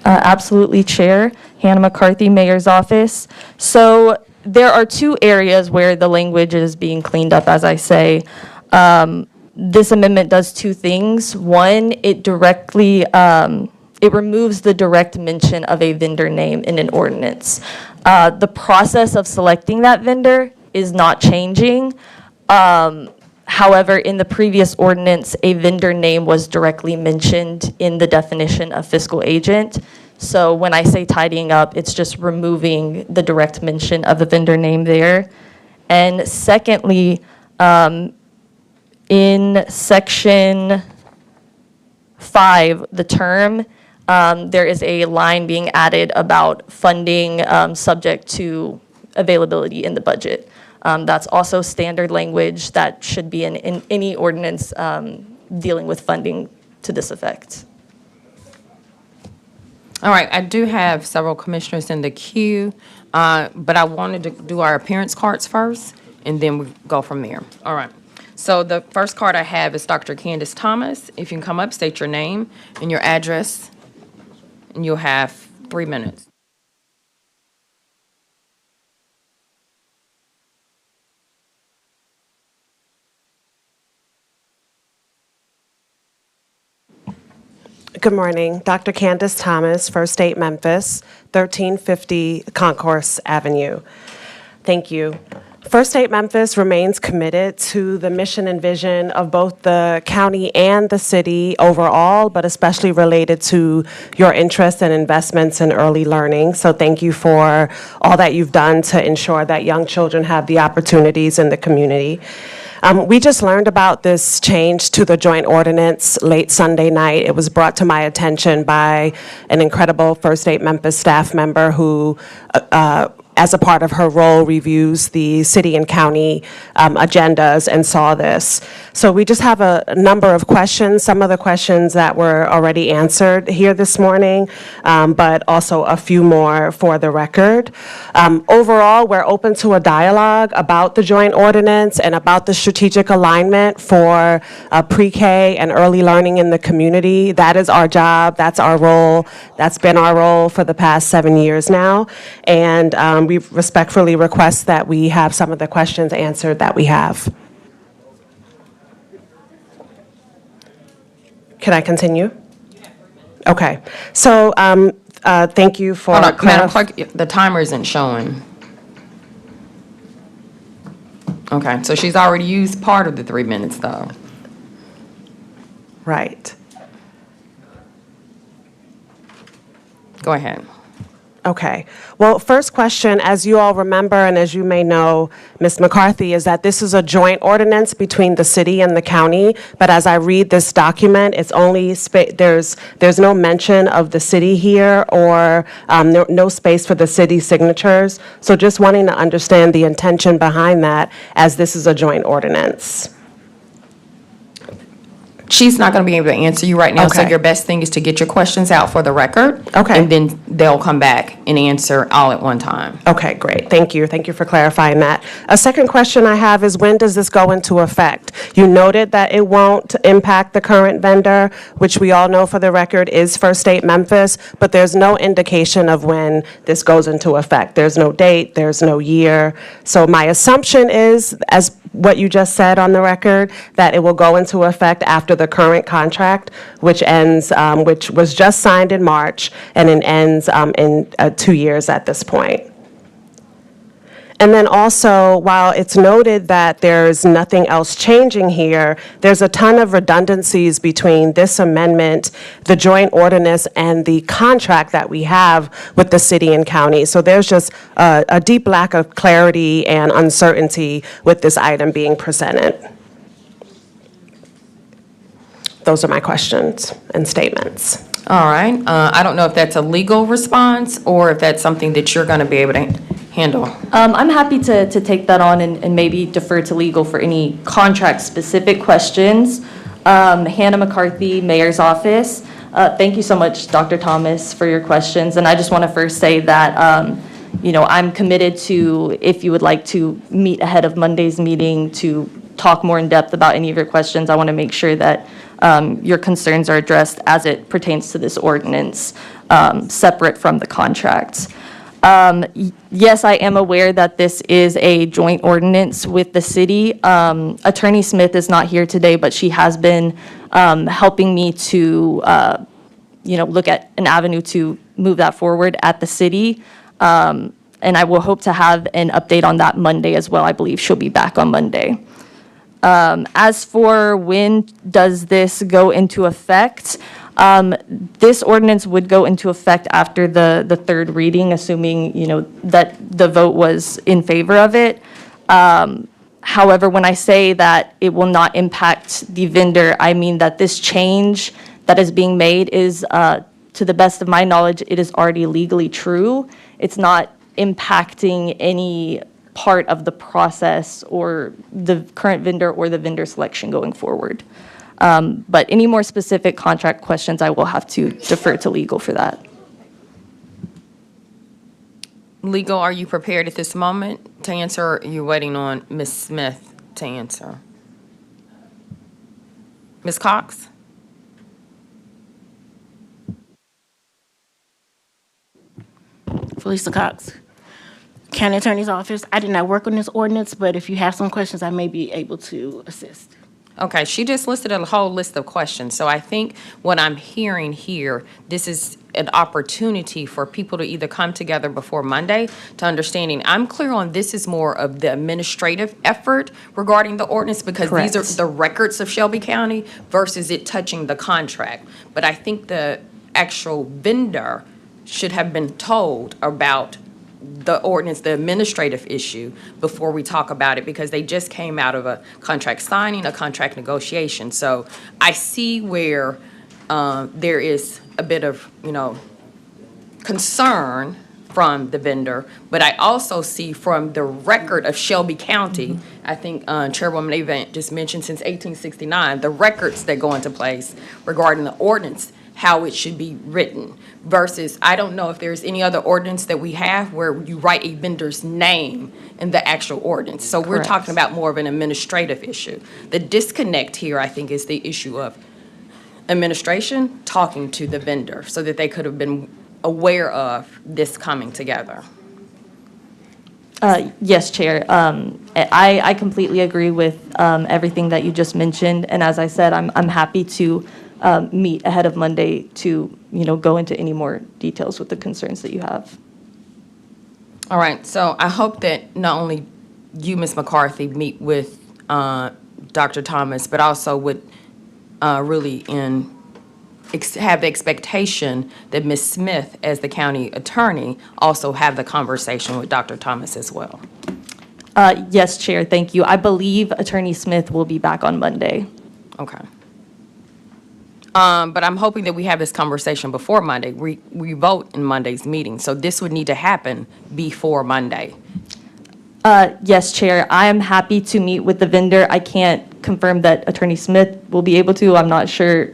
Absolutely, Chair. Hannah McCarthy, Mayor's Office. So there are two areas where the language is being cleaned up, as I say. This amendment does two things. One, it directly, it removes the direct mention of a vendor name in an ordinance. The process of selecting that vendor is not changing. However, in the previous ordinance, a vendor name was directly mentioned in the definition of fiscal agent. So when I say tidying up, it's just removing the direct mention of the vendor name there. And secondly, in section 5, the term, there is a line being added about funding subject to availability in the budget. That's also standard language that should be in any ordinance dealing with funding to this effect. All right, I do have several commissioners in the queue, but I wanted to do our appearance cards first, and then we go from there. All right. So the first card I have is Dr. Candace Thomas. If you can come up, state your name and your address, and you'll have 3 minutes. Good morning. Dr. Candace Thomas, First State Memphis, 1350 Concourse Avenue. Thank you. First State Memphis remains committed to the mission and vision of both the county and the city overall, but especially related to your interest and investments in early learning. So thank you for all that you've done to ensure that young children have the opportunities in the community. We just learned about this change to the joint ordinance late Sunday night. It was brought to my attention by an incredible First State Memphis staff member who, as a part of her role, reviews the city and county agendas and saw this. So we just have a number of questions, some of the questions that were already answered here this morning, but also a few more for the record. Overall, we're open to a dialogue about the joint ordinance and about the strategic alignment for pre-K and early learning in the community. That is our job, that's our role, that's been our role for the past 7 years now. And we respectfully request that we have some of the questions answered that we have. Can I continue? Okay. So thank you for. Hold on, Madam Clerk, the timer isn't showing. Okay, so she's already used part of the 3 minutes, though. Right. Go ahead. Okay. Well, first question, as you all remember and as you may know, Ms. McCarthy, is that this is a joint ordinance between the city and the county. But as I read this document, it's only there's no mention of the city here or no space for the city signatures. So just wanting to understand the intention behind that, as this is a joint ordinance. She's not going to be able to answer you right now, so Okay. your best thing is to get your questions out for the record. Okay. And then they'll come back and answer all at one time. Okay, great. Thank you. Thank you for clarifying that. A second question I have is, when does this go into effect? You noted that it won't impact the current vendor, which we all know for the record is First State Memphis, but there's no indication of when this goes into effect. There's no date, there's no year. So my assumption is, as what you just said on the record, that it will go into effect after the current contract, which ends, which was just signed in March, and it ends in 2 years at this point. And then also, while it's noted that there's nothing else changing here, there's a ton of redundancies between this amendment, the joint ordinance, and the contract that we have with the city and county. So there's just a deep lack of clarity and uncertainty with this item being presented. Those are my questions and statements. All right. I don't know if that's a legal response or if that's something that you're going to be able to handle? I'm happy to take that on and maybe defer to legal for any contract-specific questions. Hannah McCarthy, Mayor's Office. Thank you so much, Dr. Thomas, for your questions. And I just want to first say that, I'm committed to, if you would like to meet ahead of Monday's meeting to talk more in depth about any of your questions, I want to make sure that your concerns are addressed as it pertains to this ordinance, separate from the contracts. Yes, I am aware that this is a joint ordinance with the city. Attorney Smith is not here today, but she has been helping me to, look at an avenue to move that forward at the city. And I will hope to have an update on that Monday as well. I believe she'll be back on Monday. As for when does this go into effect, this ordinance would go into effect after the third reading, assuming, that the vote was in favor of it. However, when I say that it will not impact the vendor, I mean that this change that is being made is, to the best of my knowledge, it is already legally true. It's not impacting any part of the process or the current vendor or the vendor selection going forward. But any more specific contract questions, I will have to defer to legal for that. Legal, are you prepared at this moment to answer, or are you waiting on Ms. Smith to answer? Ms. Cox? Felisa Cox, County Attorney's Office. I did not work on this ordinance, but if you have some questions, I may be able to assist. Okay, she just listed a whole list of questions. So I think what I'm hearing here, this is an opportunity for people to either come together before Monday to understanding. I'm clear on this is more of the administrative effort regarding the ordinance because these are the records of Shelby County versus it touching the contract. But I think the actual vendor should have been told about the ordinance, the administrative issue, before we talk about it, because they just came out of a contract signing, a contract negotiation. So I see where there is a bit of, concern from the vendor, but I also see from the record of Shelby County, I think Chairwoman Avant just mentioned since 1869, the records that go into place regarding the ordinance, how it should be written, versus I don't know if there's any other ordinance that we have where you write a vendor's name in the actual ordinance. So we're talking about more of an administrative issue. The disconnect here, I think, is the issue of administration talking to the vendor so that they could have been aware of this coming together. Yes, Chair. I completely agree with everything that you just mentioned. And as I said, I'm happy to meet ahead of Monday to, go into any more details with the concerns that you have. All right, so I hope that not only you, Ms. McCarthy, meet with Dr. Thomas, but also would really have the expectation that Ms. Smith, as the county attorney, also have the conversation with Dr. Thomas as well. Yes, Chair, thank you. I believe Attorney Smith will be back on Monday. Okay. But I'm hoping that we have this conversation before Monday. We vote in Monday's meeting, so this would need to happen before Monday. Yes, Chair, I am happy to meet with the vendor. I can't confirm that Attorney Smith will be able to. I'm not sure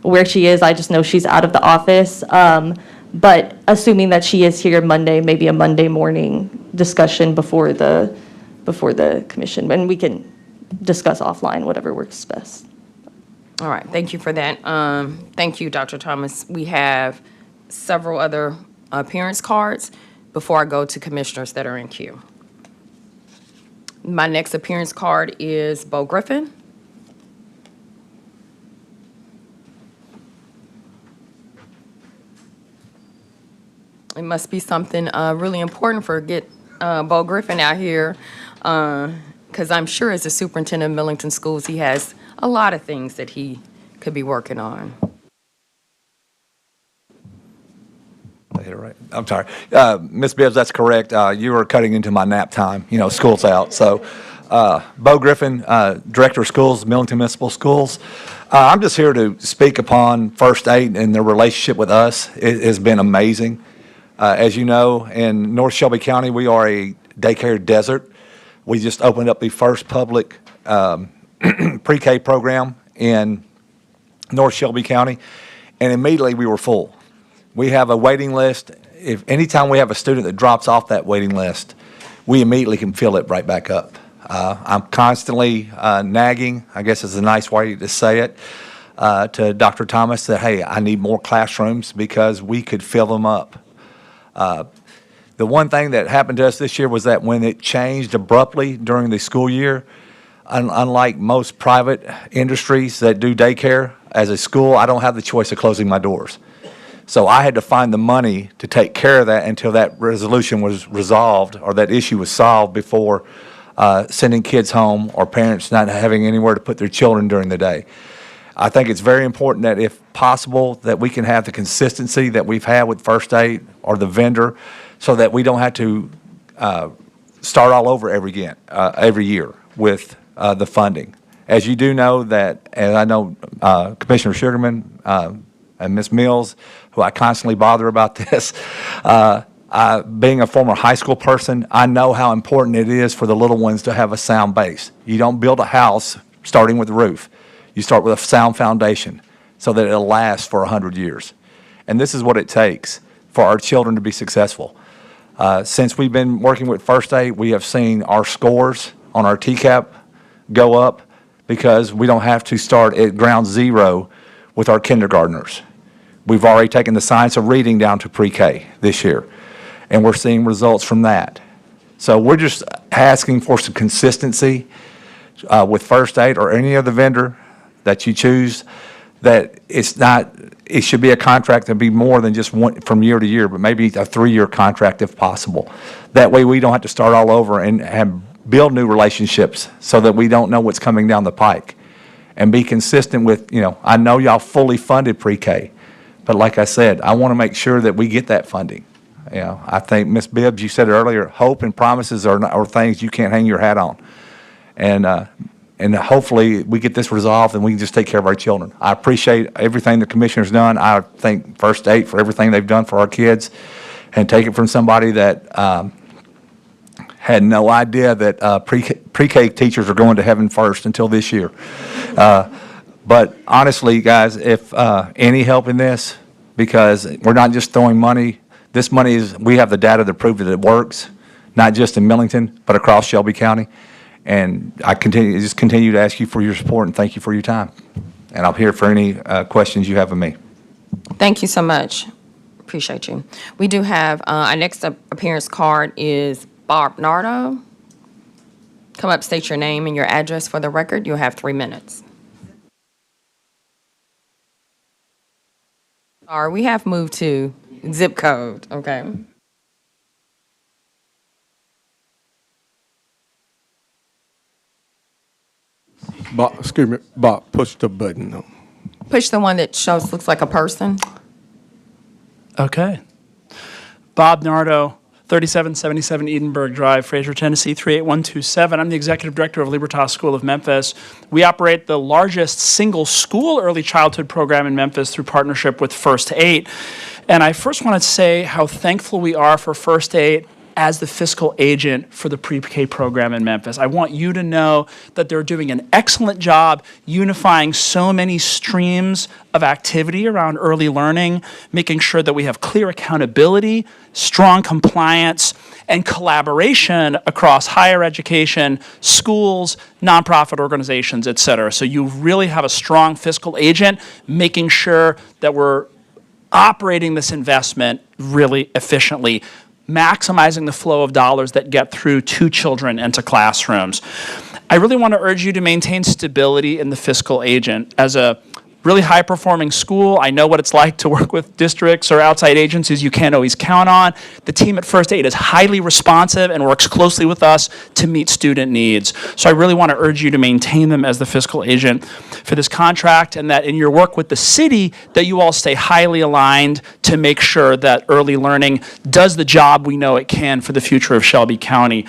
where she is. I just know she's out of the office. But assuming that she is here Monday, maybe a Monday morning discussion before the commission, and we can discuss offline, whatever works best. All right, thank you for that. Thank you, Dr. Thomas. We have several other appearance cards before I go to commissioners that are in queue. My next appearance card is Bo Griffin. It must be something really important for Bo Griffin out here, because I'm sure as the superintendent of Millington Schools, he has a lot of things that he could be working on. Right. I'm sorry. Ms. Bibbs, that's correct. You were cutting into my nap time. School's out. So, Bo Griffin, Director of Schools, Millington Municipal Schools. I'm just here to speak upon First Aid and their relationship with us. It has been amazing. As you know, in North Shelby County, we are a daycare desert. We just opened up the first public pre-K program in North Shelby County, and immediately we were full. We have a waiting list. If anytime we have a student that drops off that waiting list, we immediately can fill it right back up. I'm constantly nagging, I guess is a nice way to say it, to Dr. Thomas that, hey, I need more classrooms because we could fill them up. The one thing that happened to us this year was that when it changed abruptly during the school year, unlike most private industries that do daycare, as a school, I don't have the choice of closing my doors. So I had to find the money to take care of that until that resolution was resolved or that issue was solved before sending kids home or parents not having anywhere to put their children during the day. I think it's very important that if possible that we can have the consistency that we've had with First Aid or the vendor so that we don't have to start all over every year with the funding. As you do know that, and I know Commissioner Sugarman and Ms. Mills, who I constantly bother about this, being a former high school person, I know how important it is for the little ones to have a sound base. You don't build a house starting with the roof. You start with a sound foundation so that it'll last for 100 years. And this is what it takes for our children to be successful. Since we've been working with First Aid, we have seen our scores on our TCAP go up because we don't have to start at ground zero with our kindergartners. We've already taken the science of reading down to pre-K this year, and we're seeing results from that. So we're just asking for some consistency with First Aid or any other vendor that you choose, that it should be a contract that be more than just one from year to year, but maybe a 3-year contract if possible. That way we don't have to start all over and build new relationships so that we don't know what's coming down the pike. And be consistent with, I know y'all fully funded pre-K, but like I said, I want to make sure that we get that funding. I think, Ms. Bibbs, you said it earlier, hope and promises are things you can't hang your hat on. And hopefully we get this resolved and we can just take care of our children. I appreciate everything the commissioner's done. I thank First Aid for everything they've done for our kids, and take it from somebody that had no idea that pre-K teachers are going to heaven first until this year. But honestly, guys, if any help in this, because we're not just throwing money, this money we have the data to prove that it works, not just in Millington, but across Shelby County. And I continue to ask you for your support and thank you for your time. And I'm here for any questions you have of me. Thank you so much. Appreciate you. We do have, our next appearance card is Bob Nardo. Come up, state your name and your address for the record. You'll have 3 minutes. Sorry, we have moved to zip code, okay? Bob, excuse me, Bob, push the button. No. Push the one that looks like a person. Okay. Bob Nardo, 3777 Edenburg Drive, Fraser, Tennessee, 38127. I'm the Executive Director of Libertas School of Memphis. We operate the largest single school early childhood program in Memphis through partnership with First Aid. And I first want to say how thankful we are for First Aid as the fiscal agent for the pre-K program in Memphis. I want you to know that they're doing an excellent job unifying so many streams of activity around early learning, making sure that we have clear accountability, strong compliance, and collaboration across higher education, schools, nonprofit organizations, et cetera. So you really have a strong fiscal agent making sure that we're operating this investment really efficiently, maximizing the flow of dollars that get through to children and to classrooms. I really want to urge you to maintain stability in the fiscal agent. As a really high-performing school, I know what it's like to work with districts or outside agencies you can't always count on. The team at First Aid is highly responsive and works closely with us to meet student needs. So I really want to urge you to maintain them as the fiscal agent for this contract, and that in your work with the city, that you all stay highly aligned to make sure that early learning does the job we know it can for the future of Shelby County.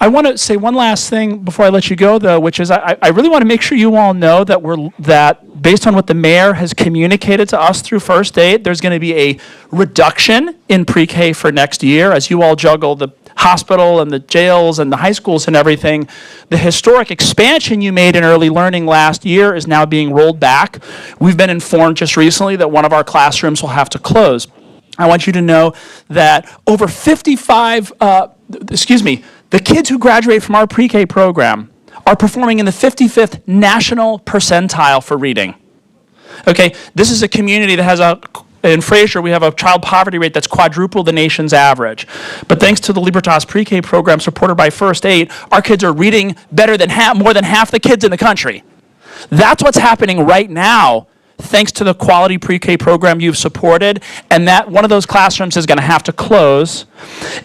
I want to say one last thing before I let you go, though, which is I really want to make sure you all know that based on what the mayor has communicated to us through First Aid, there's going to be a reduction in pre-K for next year as you all juggle the hospital and the jails and the high schools and everything. The historic expansion you made in early learning last year is now being rolled back. We've been informed just recently that one of our classrooms will have to close. I want you to know that over 55, the kids who graduate from our pre-K program are performing in the 55th national percentile for reading. Okay, this is a community that has in Fraser, we have a child poverty rate that's quadruple the nation's average. But thanks to the Libertas pre-K program supported by First Aid, our kids are reading better than more than half the kids in the country. That's what's happening right now, thanks to the quality pre-K program you've supported, and that one of those classrooms is going to have to close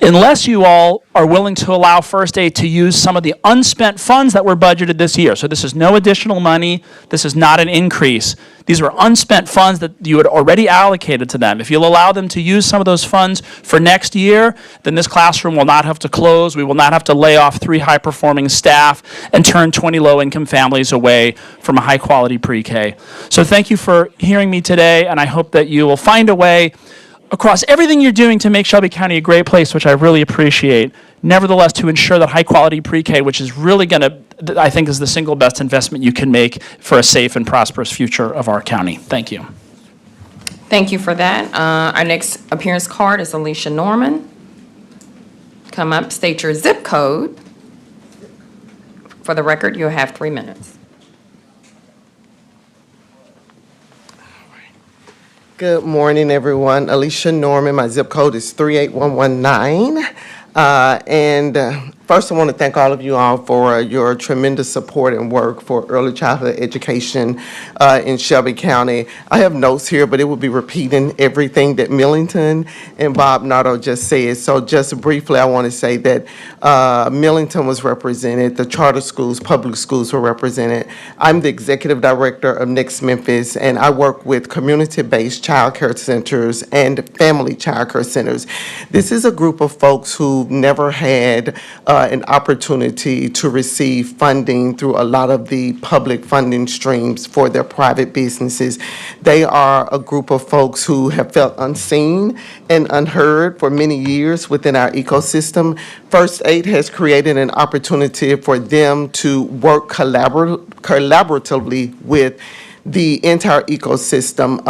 unless you all are willing to allow First Aid to use some of the unspent funds that were budgeted this year. So this is no additional money. This is not an increase. These were unspent funds that you had already allocated to them. If you'll allow them to use some of those funds for next year, then this classroom will not have to close. We will not have to lay off 3 high-performing staff and turn 20 low-income families away from a high-quality pre-K. So thank you for hearing me today, and I hope that you will find a way across everything you're doing to make Shelby County a great place, which I really appreciate, nevertheless to ensure that high-quality pre-K, which is really going to, I think, is the single best investment you can make for a safe and prosperous future of our county. Thank you. Thank you for that. Our next appearance card is Alicia Norman. Come up, state your zip code. For the record, you'll have 3 minutes. Good morning, everyone. Alicia Norman, my zip code is 38119. First, I want to thank all of you all for your tremendous support and work for early childhood education in Shelby County. I have notes here, but it will be repeating everything that Millington and Bob Nardo just said. So just briefly, I want to say that Millington was represented, the charter schools, public schools were represented. I'm the executive director of Next Memphis, and I work with community-based child care centers and family child care centers. This is a group of folks who never had an opportunity to receive funding through a lot of the public funding streams for their private businesses. They are a group of folks who have felt unseen and unheard for many years within our ecosystem. First Aid has created an opportunity for them to work collaboratively with the entire ecosystem.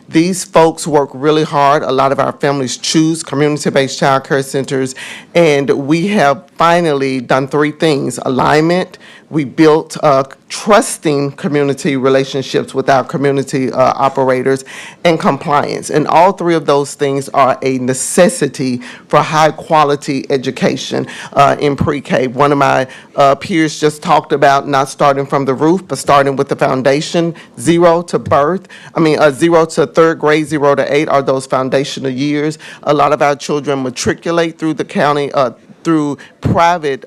These folks work really hard. A lot of our families choose community-based child care centers, and we have finally done 3 things: alignment. We built trusting community relationships with our community operators, and compliance. And all 3 of those things are a necessity for high-quality education in pre-K. One of my peers just talked about not starting from the roof, but starting with the foundation, 0 to 3rd grade, 0 to 8 are those foundational years. A lot of our children matriculate through the county, through private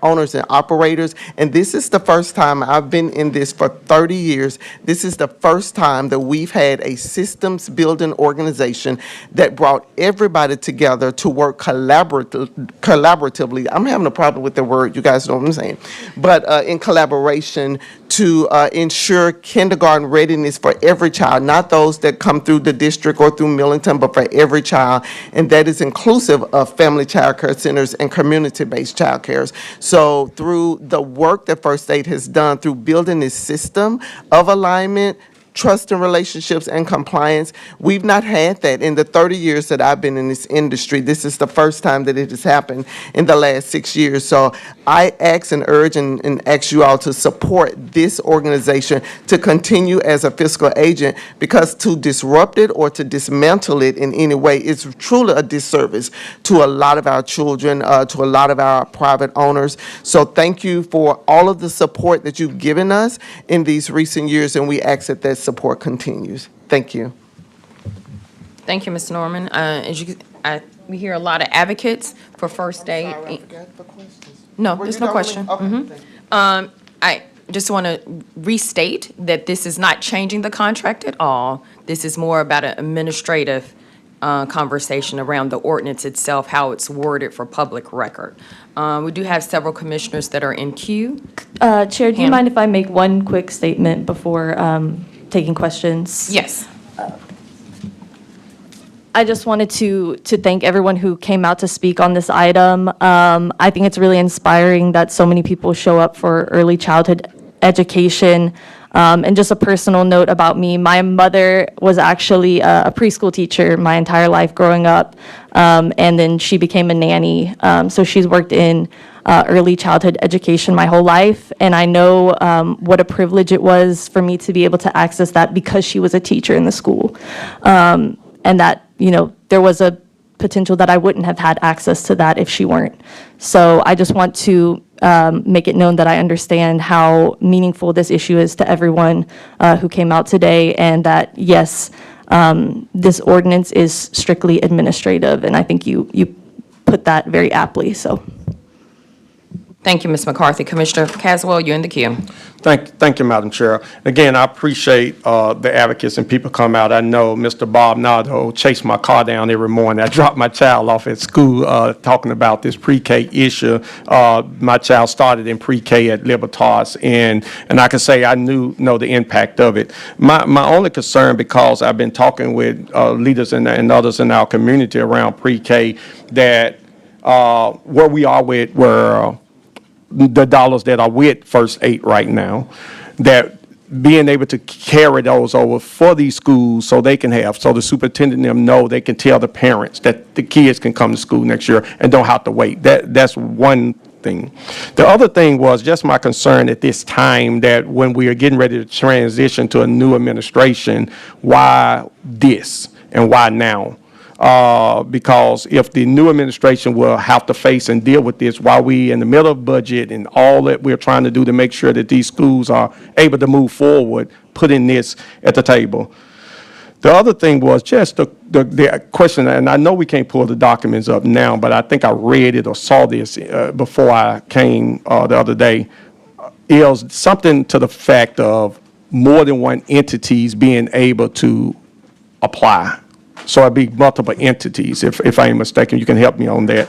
owners and operators. And this is the first time, I've been in this for 30 years, this is the first time that we've had a systems building organization that brought everybody together to work collaboratively. I'm having a problem with the word, you guys know what I'm saying. But in collaboration to ensure kindergarten readiness for every child, not those that come through the district or through Millington, but for every child. And that is inclusive of family child care centers and community-based child cares. So through the work that First Aid has done through building this system of alignment, trust and relationships, and compliance, we've not had that in the 30 years that I've been in this industry. This is the first time that it has happened in the last 6 years. So I ask and urge and ask you all to support this organization to continue as a fiscal agent, because to disrupt it or to dismantle it in any way is truly a disservice to a lot of our children, to a lot of our private owners. So thank you for all of the support that you've given us in these recent years, and we ask that support continues. Thank you. Thank you, Ms. Norman. We hear a lot of advocates for First Aid. No, there's no question. I just want to restate that this is not changing the contract at all. This is more about an administrative conversation around the ordinance itself, how it's worded for public record. We do have several commissioners that are in queue. Chair, do you mind if I make one quick statement before taking questions? Yes. I just wanted to thank everyone who came out to speak on this item. I think it's really inspiring that so many people show up for early childhood education. And just a personal note about me, my mother was actually a preschool teacher my entire life growing up, and then she became a nanny. So she's worked in early childhood education my whole life, and I know what a privilege it was for me to be able to access that because she was a teacher in the school. And that, there was a potential that I wouldn't have had access to that if she weren't. So I just want to make it known that I understand how meaningful this issue is to everyone who came out today, and that, yes, this ordinance is strictly administrative, and I think you put that very aptly, so. Thank you, Ms. McCarthy. Commissioner Caswell, you're in the queue. Thank you, Madam Chair. Again, I appreciate the advocates and people come out. I know Mr. Bob Nardo chased my car down every morning. I dropped my child off at school talking about this pre-K issue. My child started in pre-K at Libertas, and I can say I know the impact of it. My only concern, because I've been talking with leaders and others in our community around pre-K, that where we are with the dollars that are with First 8 right now, that being able to carry those over for these schools so they can have, so the superintendent and them know they can tell the parents that the kids can come to school next year and don't have to wait. That's one thing. The other thing was just my concern at this time that when we are getting ready to transition to a new administration, why this and why now? Because if the new administration will have to face and deal with this while we in the middle of budget and all that we're trying to do to make sure that these schools are able to move forward, putting this at the table. The other thing was just the question, and I know we can't pull the documents up now, but I think I read it or saw this before I came the other day. It was something to the fact of more than one entities being able to apply. So it'd be multiple entities, if I ain't mistaken. You can help me on that.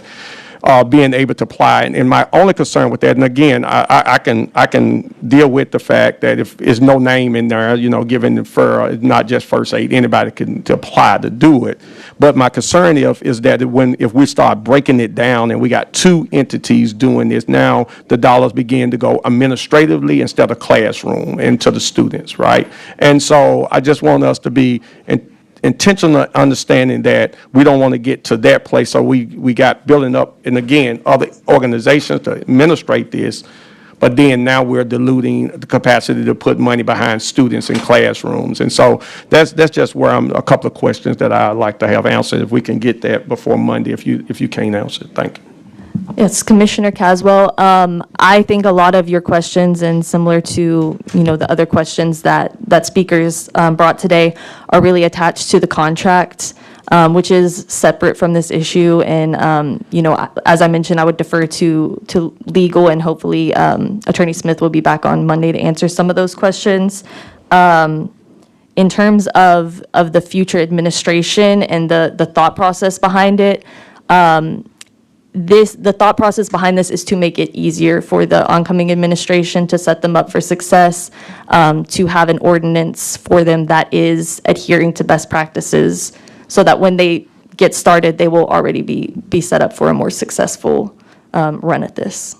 Being able to apply, and my only concern with that, and again, I can deal with the fact that if there's no name in there, given for not just First 8, anybody can to apply to do it. But my concern is that if we start breaking it down and we got 2 entities doing this, now the dollars begin to go administratively instead of classroom and to the students, right? And so I just want us to be intentional understanding that we don't want to get to that place. So we got building up, and again, other organizations to administrate this, but then now we're diluting the capacity to put money behind students in classrooms. And so that's just where a couple of questions that I'd like to have answered, if we can get that before Monday, if you can't answer. Thank you. Yes, Commissioner Caswell, I think a lot of your questions, and similar to, the other questions that speakers brought today, are really attached to the contract, which is separate from this issue. And, as I mentioned, I would defer to legal, and hopefully Attorney Smith will be back on Monday to answer some of those questions. In terms of the future administration and the thought process behind it, the thought process behind this is to make it easier for the oncoming administration, to set them up for success, to have an ordinance for them that is adhering to best practices, so that when they get started, they will already be set up for a more successful run at this.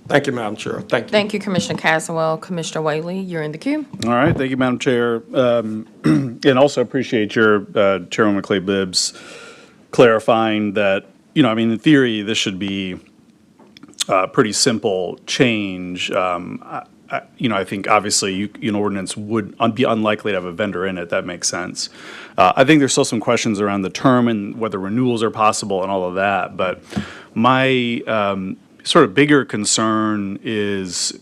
Thank you, Madam Chair. Thank you. Thank you, Commissioner Caswell. Commissioner Whaley, you're in the queue. All right, thank you, Madam Chair. And also appreciate your, Chairwoman Clay Bibbs, clarifying that, in theory, this should be a pretty simple change. I think obviously an ordinance would be unlikely to have a vendor in it. That makes sense. I think there's still some questions around the term and whether renewals are possible and all of that. But my sort of bigger concern is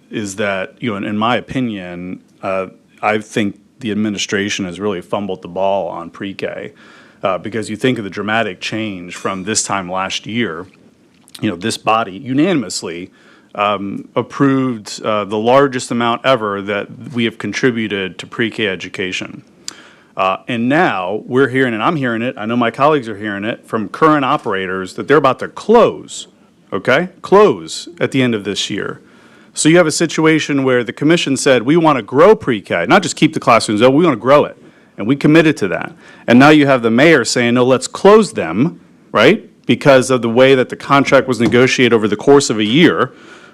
that, in my opinion, I think the administration has really fumbled the ball on pre-K. Because you think of the dramatic change from this time last year, this body unanimously approved the largest amount ever that we have contributed to pre-K education. And now we're hearing, and I'm hearing it, I know my colleagues are hearing it from current operators that they're about to close, okay? Close at the end of this year. So you have a situation where the commission said, we want to grow pre-K, not just keep the classrooms open, we want to grow it. And we committed to that. And now you have the mayor saying, no, let's close them, right? Because of the way that the contract was negotiated over the course of a year,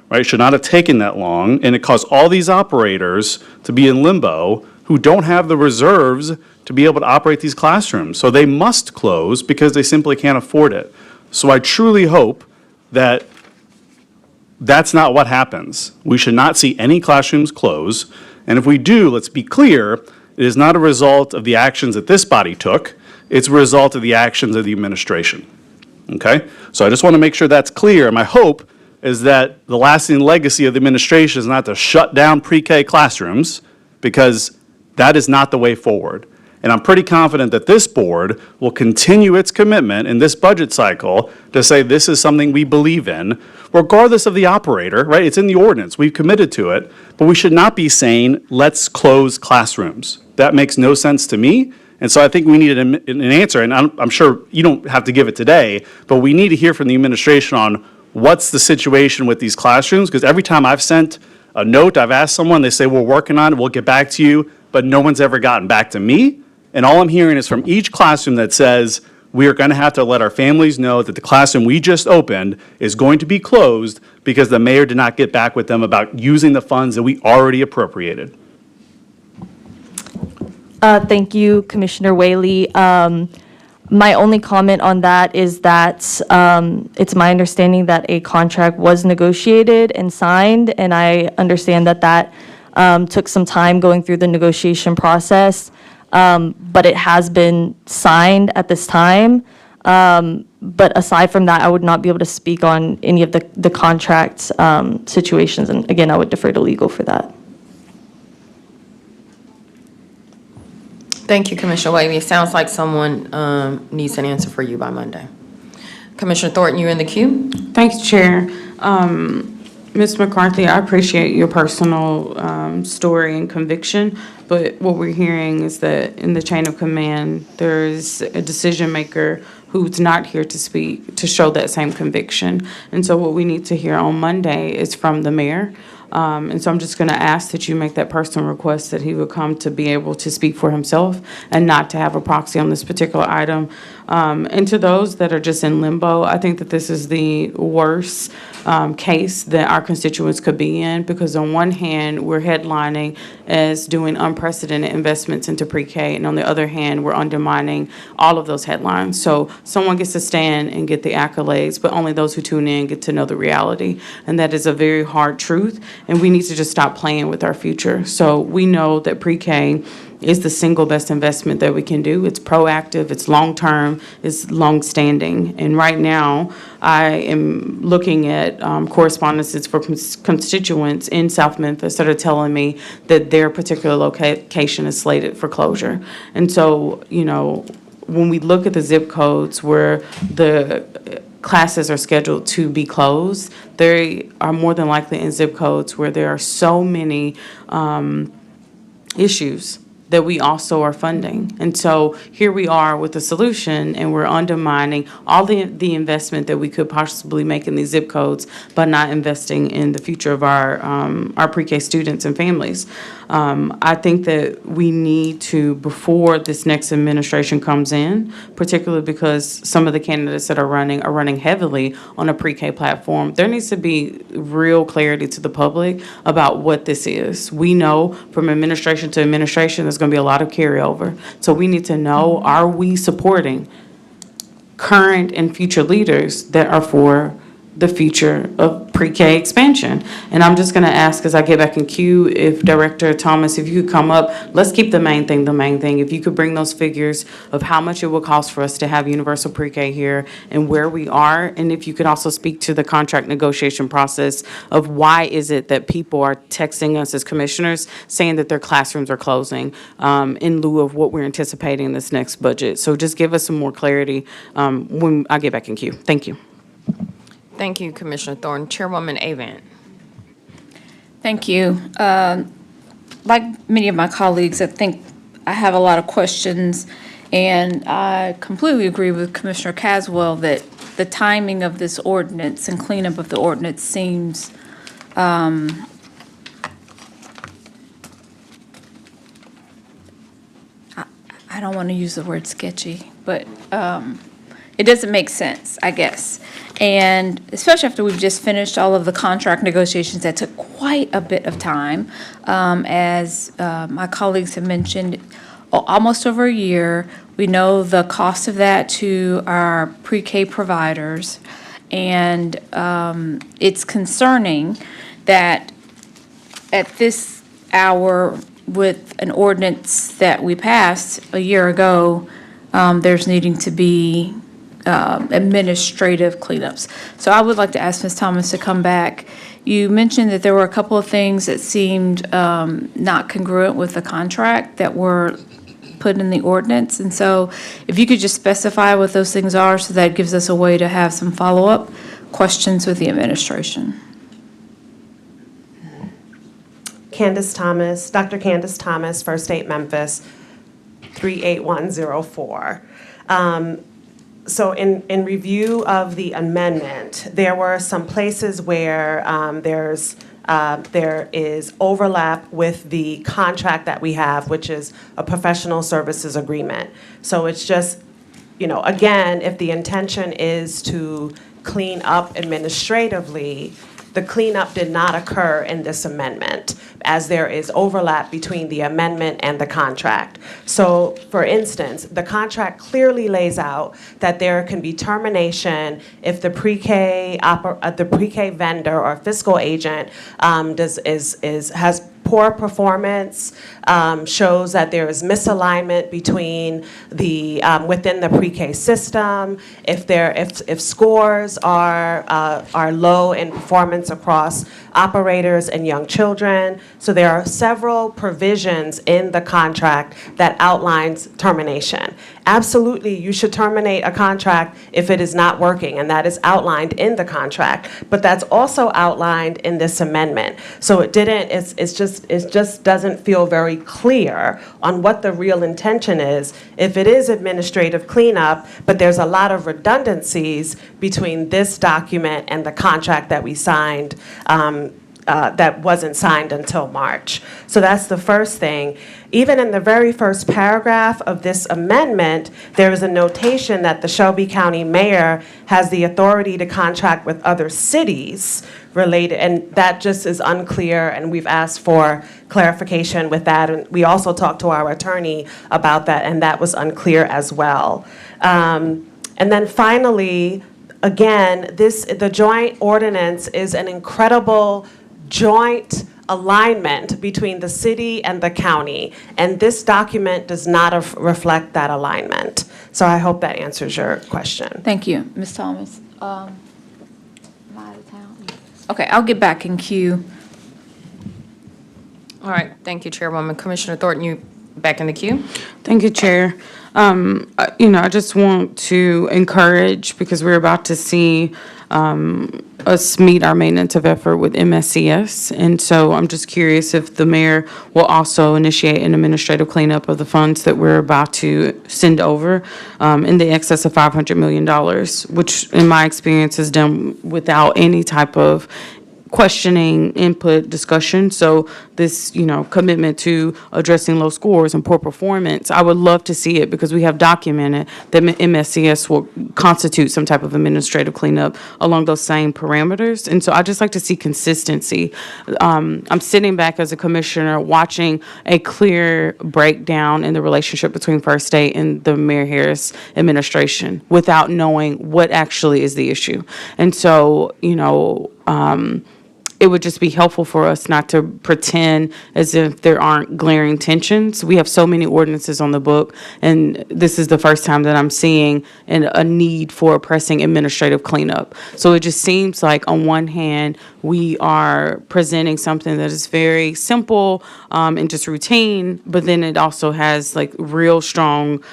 right? Should not have taken that long. And it caused all these operators to be in limbo who don't have the reserves to be able to operate these classrooms. So they must close because they simply can't afford it. So I truly hope that that's not what happens. We should not see any classrooms close. And if we do, let's be clear, it is not a result of the actions that this body took. It's a result of the actions of the administration. Okay? So I just want to make sure that's clear. And my hope is that the lasting legacy of the administration is not to shut down pre-K classrooms, because that is not the way forward. And I'm pretty confident that this board will continue its commitment in this budget cycle to say this is something we believe in, regardless of the operator, right? It's in the ordinance. We've committed to it. But we should not be saying, let's close classrooms. That makes no sense to me. And so I think we need an answer. And I'm sure you don't have to give it today, but we need to hear from the administration on what's the situation with these classrooms. Because every time I've sent a note, I've asked someone, they say, we're working on it, we'll get back to you, but no one's ever gotten back to me. And all I'm hearing is from each classroom that says, we are going to have to let our families know that the classroom we just opened is going to be closed because the mayor did not get back with them about using the funds that we already appropriated. Thank you, Commissioner Whaley. My only comment on that is that it's my understanding that a contract was negotiated and signed, and I understand that that took some time going through the negotiation process, but it has been signed at this time. But aside from that, I would not be able to speak on any of the contract situations, and again, I would defer to legal for that. Thank you, Commissioner Whaley. It sounds like someone needs an answer for you by Monday. Commissioner Thornton, you're in the queue. Thanks, Chair. Ms. McCarthy, I appreciate your personal story and conviction, but what we're hearing is that in the chain of command, there's a decision maker who's not here to speak, to show that same conviction. And so what we need to hear on Monday is from the mayor. And so I'm just going to ask that you make that personal request that he would come to be able to speak for himself and not to have a proxy on this particular item. And to those that are just in limbo, I think that this is the worst case that our constituents could be in, because on one hand, we're headlining as doing unprecedented investments into pre-K, and on the other hand, we're undermining all of those headlines. So someone gets to stand and get the accolades, but only those who tune in get to know the reality. And that is a very hard truth, and we need to just stop playing with our future. So we know that pre-K is the single best investment that we can do. It's proactive, it's long-term, it's long-standing. And right now, I am looking at correspondences for constituents in South Memphis that are telling me that their particular location is slated for closure. And so, you know, when we look at the zip codes where the classes are scheduled to be closed, they are more than likely in zip codes where there are so many issues that we also are funding. And so here we are with a solution, and we're undermining all the investment that we could possibly make in these zip codes by not investing in the future of our pre-K students and families. I think that we need to, before this next administration comes in, particularly because some of the candidates that are running heavily on a pre-K platform, there needs to be real clarity to the public about what this is. We know from administration to administration there's going to be a lot of carryover. So we need to know, are we supporting current and future leaders that are for the future of pre-K expansion? And I'm just going to ask, as I get back in queue, if Director Thomas, if you could come up, let's keep the main thing the main thing. If you could bring those figures of how much it will cost for us to have universal pre-K here and where we are, and if you could also speak to the contract negotiation process of why is it that people are texting us as commissioners saying that their classrooms are closing in lieu of what we're anticipating in this next budget. So just give us some more clarity when I get back in queue. Thank you. Thank you, Commissioner Thornton. Chairwoman Avant. Thank you. Like many of my colleagues, I think I have a lot of questions, and I completely agree with Commissioner Caswell that the timing of this ordinance and cleanup of the ordinance seems I don't want to use the word sketchy, but it doesn't make sense, I guess. And especially after we've just finished all of the contract negotiations that took quite a bit of time. As my colleagues have mentioned, almost over a year. We know the cost of that to our pre-K providers. And it's concerning that at this hour, with an ordinance that we passed a year ago, there's needing to be administrative cleanups. So I would like to ask Ms. Thomas to come back. You mentioned that there were a couple of things that seemed not congruent with the contract that were put in the ordinance. And so if you could just specify what those things are, so that gives us a way to have some follow-up questions with the administration. Candace Thomas, Dr. Candace Thomas, First Aid Memphis, 38104. So in review of the amendment, there were some places where there is overlap with the contract that we have, which is a professional services agreement. So it's just, again, if the intention is to clean up administratively, the cleanup did not occur in this amendment, as there is overlap between the amendment and the contract. So, for instance, the contract clearly lays out that there can be termination if the pre-K vendor or fiscal agent has poor performance, shows that there is misalignment between the within the pre-K system. If scores are low in performance across operators and young children. So there are several provisions in the contract that outlines termination. Absolutely, you should terminate a contract if it is not working, and that is outlined in the contract. But that's also outlined in this amendment. So it just doesn't feel very clear on what the real intention is. If it is administrative cleanup, but there's a lot of redundancies between this document and the contract that we signed, that wasn't signed until March. So that's the first thing. Even in the very first paragraph of this amendment, there is a notation that the Shelby County mayor has the authority to contract with other cities related, and that just is unclear, and we've asked for clarification with that. And we also talked to our attorney about that, and that was unclear as well. And then finally, again, the joint ordinance is an incredible joint alignment between the city and the county, and this document does not reflect that alignment. So I hope that answers your question. Thank you. Ms. Thomas? Am I out of town? Okay, I'll get back in queue. All right, thank you, Chairwoman. Commissioner Thornton, you back in the queue? Thank you, Chair. I just want to encourage, because we're about to see us meet our maintenance of effort with MSCS. And so I'm just curious if the mayor will also initiate an administrative cleanup of the funds that we're about to send over in the excess of $500 million, which in my experience is done without any type of questioning, input, discussion. So this, commitment to addressing low scores and poor performance, I would love to see it, because we have documented that MSCS will constitute some type of administrative cleanup along those same parameters. And so I just like to see consistency. I'm sitting back as a commissioner watching a clear breakdown in the relationship between First State and the Mayor Harris administration without knowing what actually is the issue. And so, it would just be helpful for us not to pretend as if there aren't glaring tensions. We have so many ordinances on the book, and this is the first time that I'm seeing a need for a pressing administrative cleanup. So it just seems like, on one hand, we are presenting something that is very simple and just routine, but then it also has real strong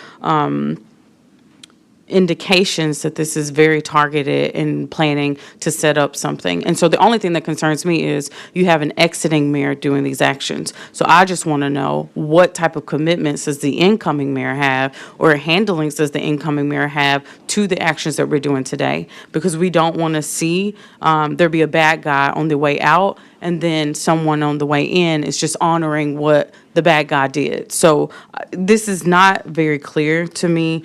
indications that this is very targeted in planning to set up something. And so the only thing that concerns me is you have an exiting mayor doing these actions. So I just want to know what type of commitments does the incoming mayor have, or handlings does the incoming mayor have to the actions that we're doing today? Because we don't want to see there be a bad guy on the way out, and then someone on the way in is just honoring what the bad guy did. So this is not very clear to me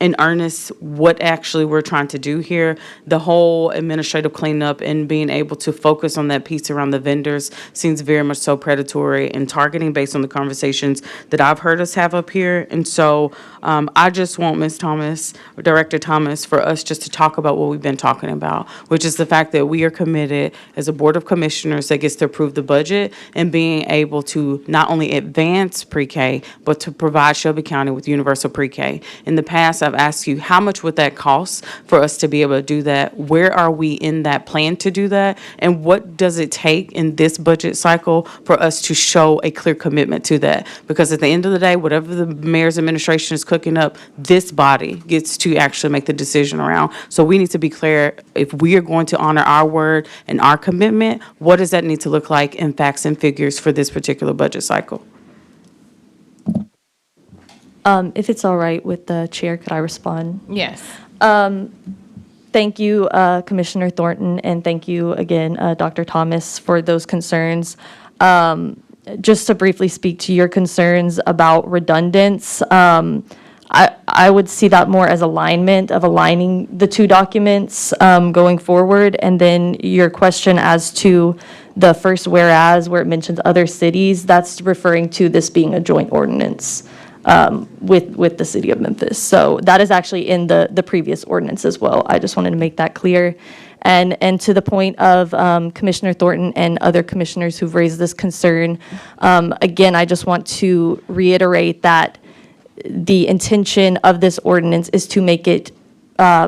in earnest what actually we're trying to do here. The whole administrative cleanup and being able to focus on that piece around the vendors seems very much so predatory and targeting based on the conversations that I've heard us have up here. And so I just want Ms. Thomas, Director Thomas, for us just to talk about what we've been talking about, which is the fact that we are committed as a Board of Commissioners that gets to approve the budget and being able to not only advance pre-K, but to provide Shelby County with universal pre-K. In the past, I've asked you, how much would that cost for us to be able to do that? Where are we in that plan to do that? And what does it take in this budget cycle for us to show a clear commitment to that? Because at the end of the day, whatever the mayor's administration is cooking up, this body gets to actually make the decision around. So we need to be clear, if we are going to honor our word and our commitment, what does that need to look like in facts and figures for this particular budget cycle? If it's all right with the chair, could I respond? Yes. Thank you, Commissioner Thornton, and thank you again, Dr. Thomas, for those concerns. Just to briefly speak to your concerns about redundance, I would see that more as alignment of aligning the two documents going forward. And then your question as to the first whereas, where it mentions other cities, that's referring to this being a joint ordinance with the city of Memphis. So that is actually in the previous ordinance as well. I just wanted to make that clear. And to the point of Commissioner Thornton and other commissioners who've raised this concern, again, I just want to reiterate that the intention of this ordinance is to make it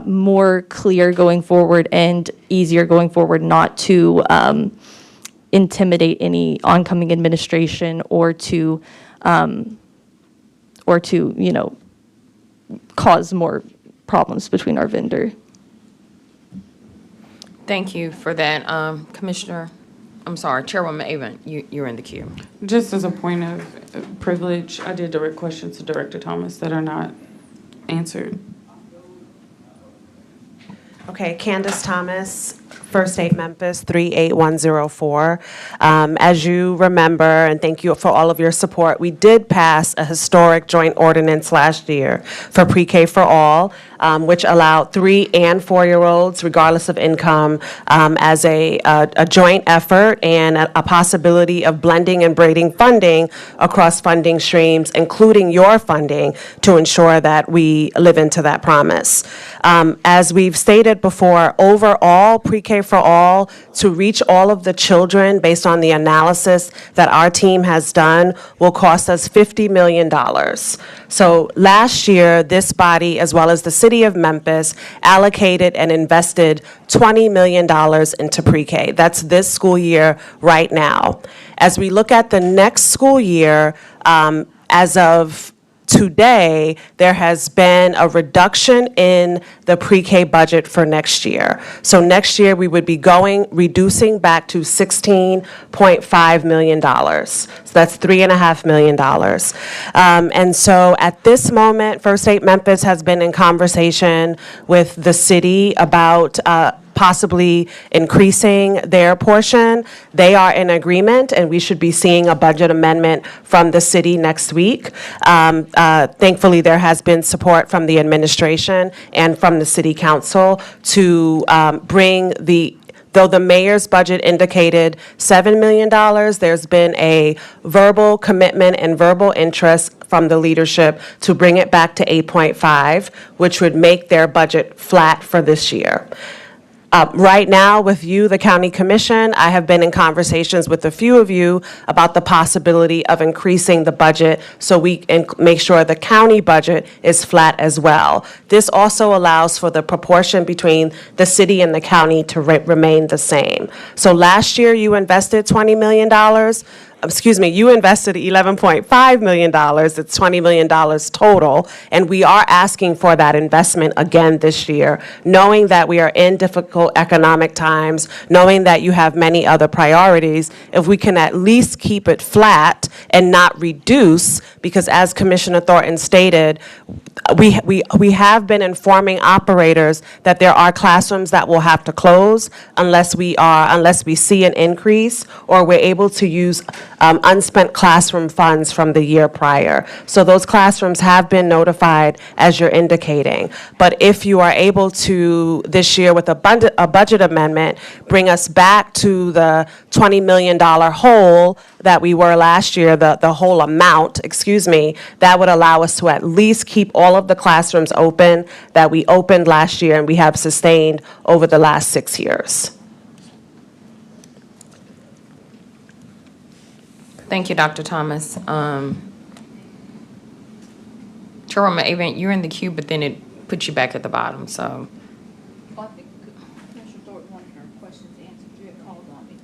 more clear going forward and easier going forward, not to intimidate any oncoming administration or to cause more problems between our vendor. Thank you for that, Commissioner. I'm sorry, Chairwoman Avon, you're in the queue. Just as a point of privilege, I did direct questions to Director Thomas that are not answered. Okay, Candace Thomas, First Aid Memphis, 38104. As you remember, and thank you for all of your support, we did pass a historic joint ordinance last year for pre-K for all, which allowed 3- and 4-year-olds, regardless of income, as a joint effort and a possibility of blending and braiding funding across funding streams, including your funding, to ensure that we live into that promise. As we've stated before, overall, pre-K for all, to reach all of the children based on the analysis that our team has done, will cost us $50 million. So last year, this body, as well as the city of Memphis, allocated and invested $20 million into pre-K. That's this school year right now. As we look at the next school year, as of today, there has been a reduction in the pre-K budget for next year. So next year, we would be reducing back to $16.5 million. So that's $3.5 million. And so at this moment, First Aid Memphis has been in conversation with the city about possibly increasing their portion. They are in agreement, and we should be seeing a budget amendment from the city next week. Thankfully, there has been support from the administration and from the city council to bring though the mayor's budget indicated $7 million, there's been a verbal commitment and verbal interest from the leadership to bring it back to 8.5, which would make their budget flat for this year. Right now, with you, the county commission, I have been in conversations with a few of you about the possibility of increasing the budget so we can make sure the county budget is flat as well. This also allows for the proportion between the city and the county to remain the same. So last year, you invested $20 million. you invested $11.5 million. It's $20 million total, and we are asking for that investment again this year, knowing that we are in difficult economic times, knowing that you have many other priorities. If we can at least keep it flat and not reduce, because as Commissioner Thornton stated, we have been informing operators that there are classrooms that will have to close unless we see an increase or we're able to use unspent classroom funds from the year prior. So those classrooms have been notified, as you're indicating. But if you are able to, this year with a budget amendment, bring us back to the $20 million hole that we were last year, the whole amount, that would allow us to at least keep all of the classrooms open that we opened last year and we have sustained over the last 6 years. Thank you, Dr. Thomas. Chairwoman Avent, you're in the queue, but then it puts you back at the bottom, so. I think Commissioner Thornton wanted her questions answered. You had called on me,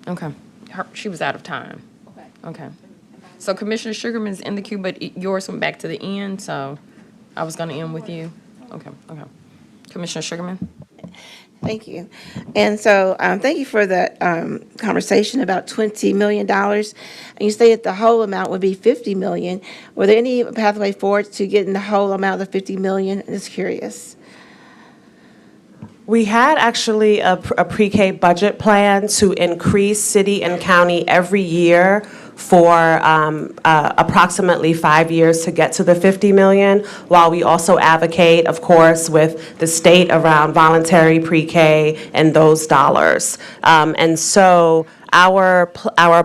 but. Okay. She was out of time. Okay. Okay. So Commissioner Sugarman's in the queue, but yours went back to the end, so I was going to end with you. Okay. Commissioner Sugarman? Thank you. And so thank you for the conversation about $20 million. And you stated the whole amount would be $50 million. Were there any pathway forward to getting the whole amount of the $50 million? I'm just curious. We had actually a pre-K budget plan to increase city and county every year for approximately 5 years to get to the $50 million, while we also advocate, of course, with the state around voluntary pre-K and those dollars. And so our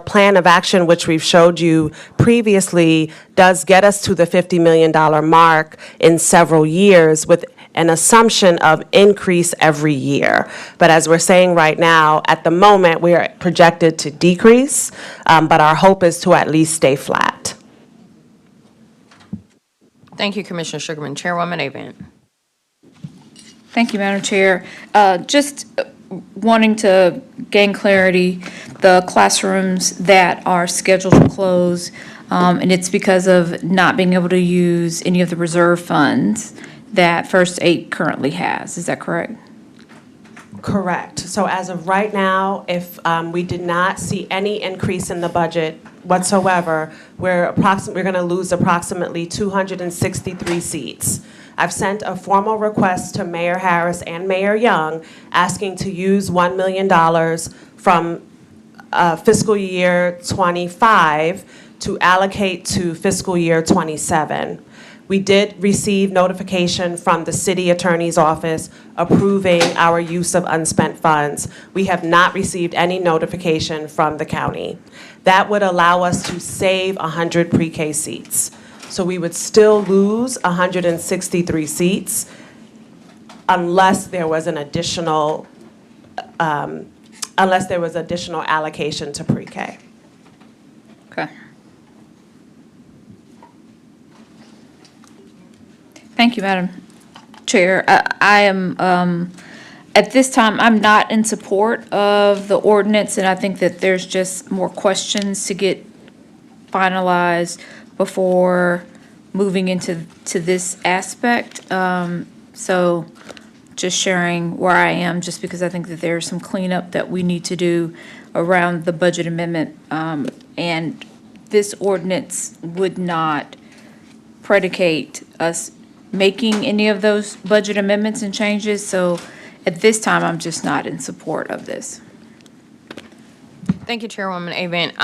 plan of action, which we've showed you previously, does get us to the $50 million mark in several years with an assumption of increase every year. But as we're saying right now, at the moment, we are projected to decrease, but our hope is to at least stay flat. Thank you, Commissioner Sugarman. Chairwoman Avent. Thank you, Madam Chair. Just wanting to gain clarity, the classrooms that are scheduled to close, and it's because of not being able to use any of the reserve funds that First Aid currently has. Is that correct? Correct. So as of right now, if we did not see any increase in the budget whatsoever, we're going to lose approximately 263 seats. I've sent a formal request to Mayor Harris and Mayor Young asking to use $1 million from fiscal year 25 to allocate to fiscal year 27. We did receive notification from the city attorney's office approving our use of unspent funds. We have not received any notification from the county. That would allow us to save 100 pre-K seats. So we would still lose 163 seats unless there was an additional allocation to pre-K. Okay. Thank you, Madam Chair. I am, at this time, I'm not in support of the ordinance, and I think that there's just more questions to get finalized before moving into this aspect. So just sharing where I am, just because I think that there's some cleanup that we need to do around the budget amendment. And this ordinance would not predicate us making any of those budget amendments and changes. So at this time, I'm just not in support of this. Thank you, Chairwoman Avent.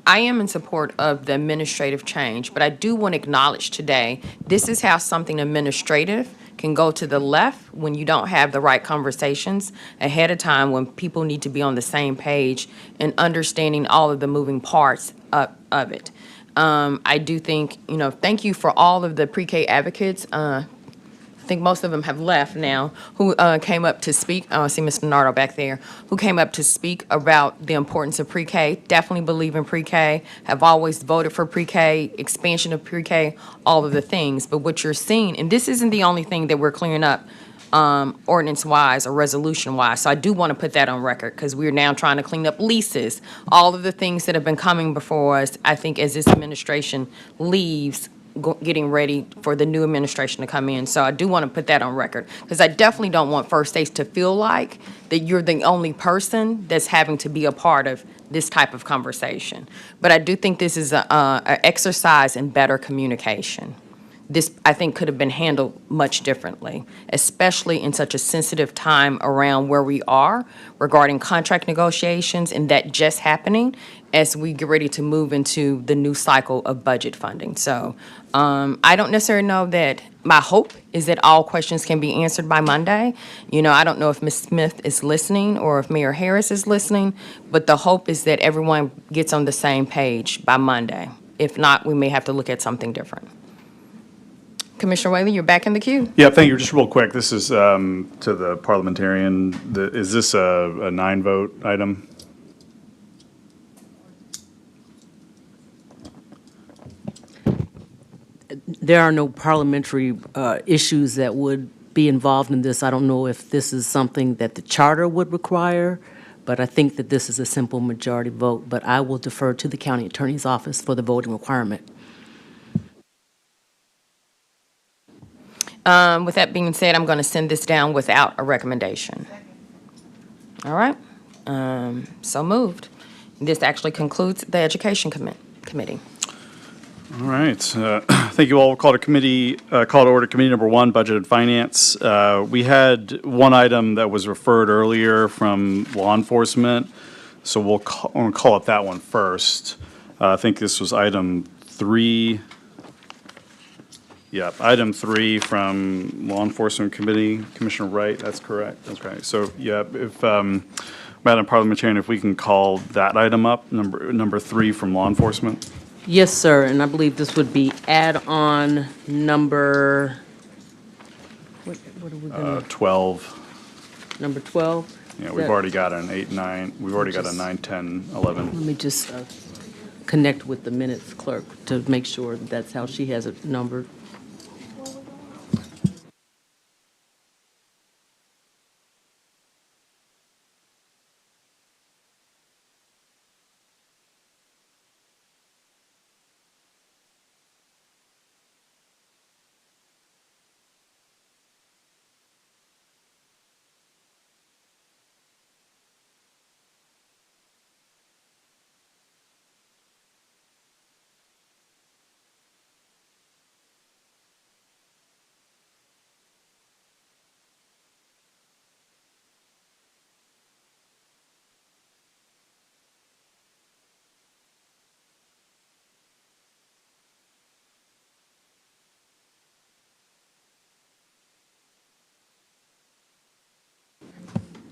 I am in support of the administrative change, but I do want to acknowledge today, this is how something administrative can go to the left when you don't have the right conversations ahead of time, when people need to be on the same page and understanding all of the moving parts of it. I do think, thank you for all of the pre-K advocates. I think most of them have left now, who came up to speak. I see Mr. Nardo back there, who came up to speak about the importance of pre-K. Definitely believe in pre-K, have always voted for pre-K, expansion of pre-K, all of the things. But what you're seeing, and this isn't the only thing that we're clearing up ordinance-wise or resolution-wise. So I do want to put that on record, because we're now trying to clean up leases, all of the things that have been coming before us, I think, as this administration leaves, getting ready for the new administration to come in. So I do want to put that on record, because I definitely don't want First Dates to feel like that you're the only person that's having to be a part of this type of conversation. But I do think this is a exercise in better communication. This, I think, could have been handled much differently, especially in such a sensitive time around where we are regarding contract negotiations and that just happening as we get ready to move into the new cycle of budget funding. So I don't necessarily know that, my hope is that all questions can be answered by Monday. You know, I don't know if Ms. Smith is listening or if Mayor Harris is listening, but the hope is that everyone gets on the same page by Monday. If not, we may have to look at something different. Commissioner Whaley, you're back in the queue. Yeah, thank you. Just real quick, this is to the parliamentarian. Is this a 9-vote item? There are no parliamentary issues that would be involved in this. I don't know if this is something that the charter would require, but I think that this is a simple majority vote. But I will defer to the county attorney's office for the voting requirement. With that being said, I'm going to send this down without a recommendation. All right. So moved. This actually concludes the Education Committee. All right. Thank you all. We'll call to order committee number 1, Budget and Finance. We had one item that was referred earlier from law enforcement, so we'll call up that one first. I think this was item 3. Yeah, item 3 from Law Enforcement Committee, Commissioner Wright, that's correct. That's right. So, yeah, if, Madam Parliamentarian, if we can call that item up, number 3 from Law Enforcement. Yes, sir, and I believe this would be add-on number, what are we going to? 12. Number 12? Yeah, we've already got an 8, 9, we've already got a 9, 10, 11. Let me just connect with the minutes clerk to make sure that's how she has it numbered.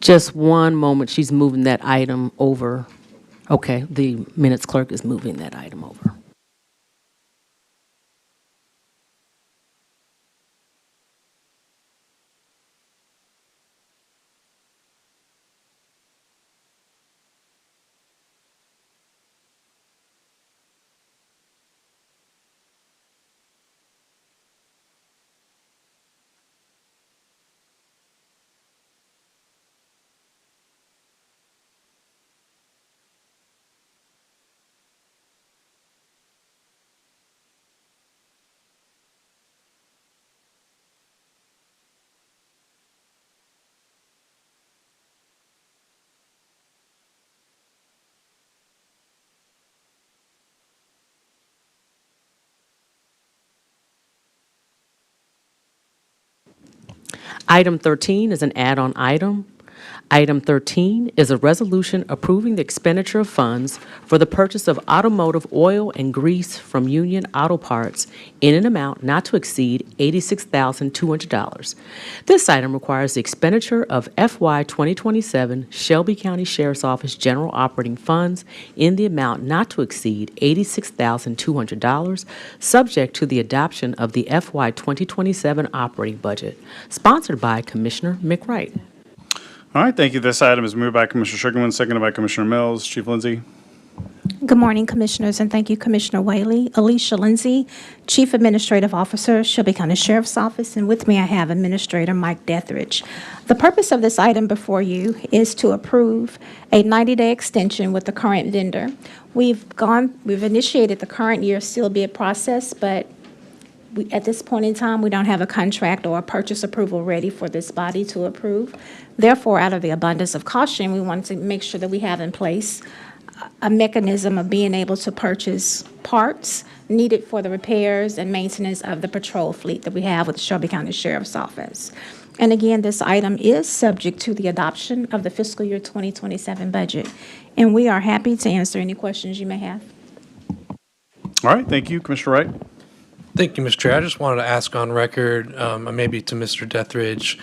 Just one moment, she's moving that item over. Okay, the minutes clerk is moving that item over. Item 13 is an add-on item. Item 13 is a resolution approving the expenditure of funds for the purchase of automotive oil and grease from Union Auto Parts in an amount not to exceed $86,200. This item requires the expenditure of FY 2027 Shelby County Sheriff's Office General Operating Funds in the amount not to exceed $86,200, subject to the adoption of the FY 2027 operating budget, sponsored by Commissioner McWright. All right, thank you. This item is moved by Commissioner Sugarman, seconded by Commissioner Mills. Chief Lindsay. Good morning, Commissioners, and thank you, Commissioner Whaley. Alicia Lindsay, Chief Administrative Officer, Shelby County Sheriff's Office, and with me I have Administrator Mike Dethridge. The purpose of this item before you is to approve a 90-day extension with the current vendor. We've initiated the current year seal bid process, but at this point in time, we don't have a contract or a purchase approval ready for this body to approve. Therefore, out of the abundance of caution, we wanted to make sure that we have in place a mechanism of being able to purchase parts needed for the repairs and maintenance of the patrol fleet that we have with the Shelby County Sheriff's Office. And again, this item is subject to the adoption of the fiscal year 2027 budget. And we are happy to answer any questions you may have. All right, thank you. Commissioner Wright? Thank you, Mr. Chair. I just wanted to ask on record, maybe to Mr. Dethridge,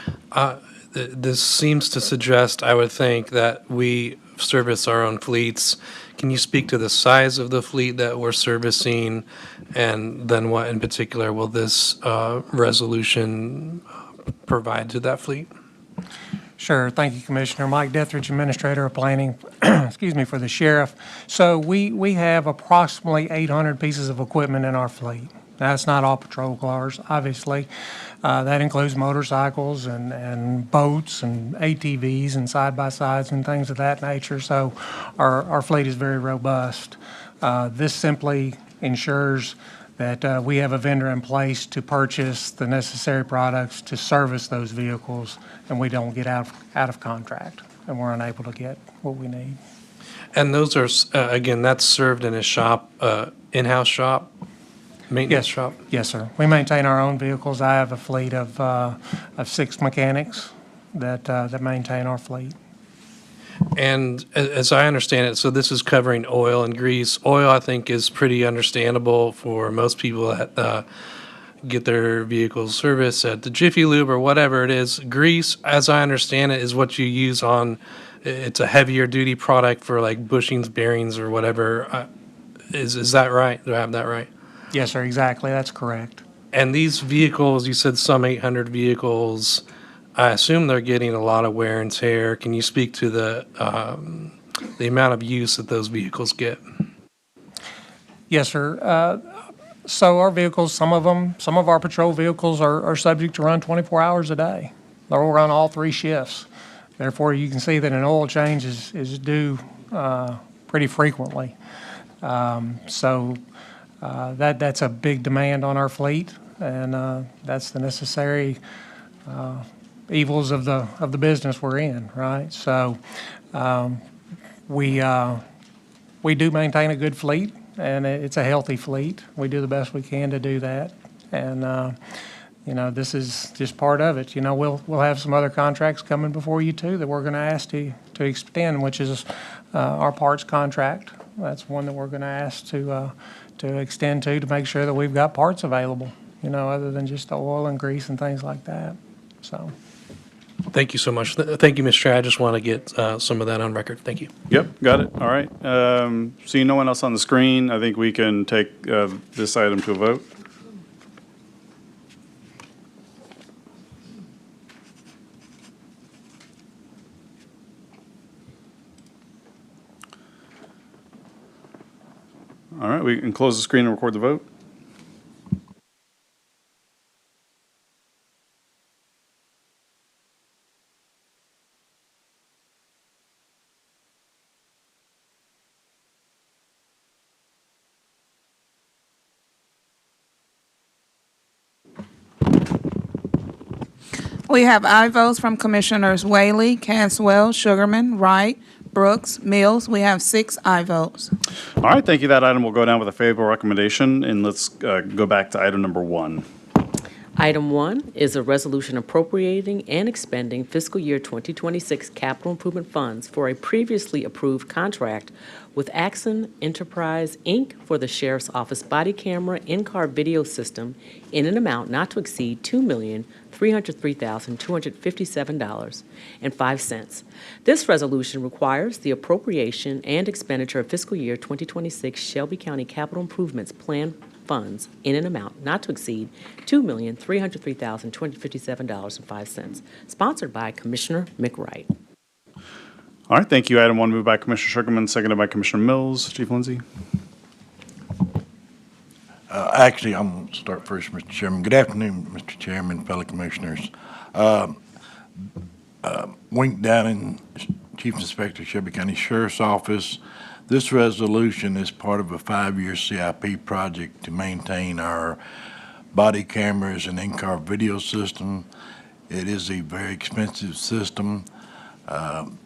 this seems to suggest, I would think, that we service our own fleets. Can you speak to the size of the fleet that we're servicing, and then what in particular will this resolution provide to that fleet? Sure. Thank you, Commissioner. Mike Dethridge, Administrator of Planning, excuse me, for the Sheriff. So we have approximately 800 pieces of equipment in our fleet. That's not all patrol cars, obviously. That includes motorcycles and boats and ATVs and side-by-sides and things of that nature. So our fleet is very robust. This simply ensures that we have a vendor in place to purchase the necessary products to service those vehicles, and we don't get out of contract, and we're unable to get what we need. And those are, again, that's served in a shop, in-house shop? Maintenance shop? Yes, sir. We maintain our own vehicles. I have a fleet of 6 mechanics that maintain our fleet. And as I understand it, so this is covering oil and grease. Oil, I think, is pretty understandable for most people that get their vehicles serviced at the Jiffy Lube or whatever it is. Grease, as I understand it, is what you use on, it's a heavier duty product for like bushings, bearings, or whatever. Is that right? Do I have that right? Yes, sir, exactly. That's correct. And these vehicles, you said some 800 vehicles, I assume they're getting a lot of wear and tear. Can you speak to the amount of use that those vehicles get? Yes, sir. So our vehicles, some of our patrol vehicles are subject to run 24 hours a day. They'll run all 3 shifts. Therefore, you can see that an oil change is due pretty frequently. That's a big demand on our fleet, and that's the necessary evils of the business we're in, right? So we do maintain a good fleet, and it's a healthy fleet. We do the best we can to do that, and this is just part of it. We'll have some other contracts coming before you too that we're going to ask to extend, which is our parts contract. That's one that we're going to ask to extend to make sure that we've got parts available, other than just the oil and grease and things like that. So. Thank you so much. Thank you, Mr. Chair. I just want to get some of that on record. Thank you. Yep, got it. All right. Seeing no one else on the screen, I think we can take this item to a vote. All right, we can close the screen and record the vote. We have aye votes from Commissioners Whaley, Caswell, Sugarman, Wright, Brooks, Mills. We have 6 aye votes. All right, thank you. That item will go down with a favorable recommendation, and let's go back to item number 1. Item 1 is a resolution appropriating and expending fiscal year 2026 capital improvement funds for a previously approved contract with Axon Enterprise, Inc. for the Sheriff's Office body camera in-car video system in an amount not to exceed $2,303,257.05. This resolution requires the appropriation and expenditure of fiscal year 2026 Shelby County Capital Improvements Plan funds in an amount not to exceed $2,303,257.05, sponsored by Commissioner McWright. All right, thank you. Item 1 moved by Commissioner Sugarman, seconded by Commissioner Mills. Chief Lindsey. Actually, I'm going to start first, Mr. Chairman. Good afternoon, Mr. Chairman, fellow commissioners. Wink Downing, Chief Inspector, Shelby County Sheriff's Office. This resolution is part of a 5-year CIP project to maintain our body cameras and in-car video system. It is a very expensive system.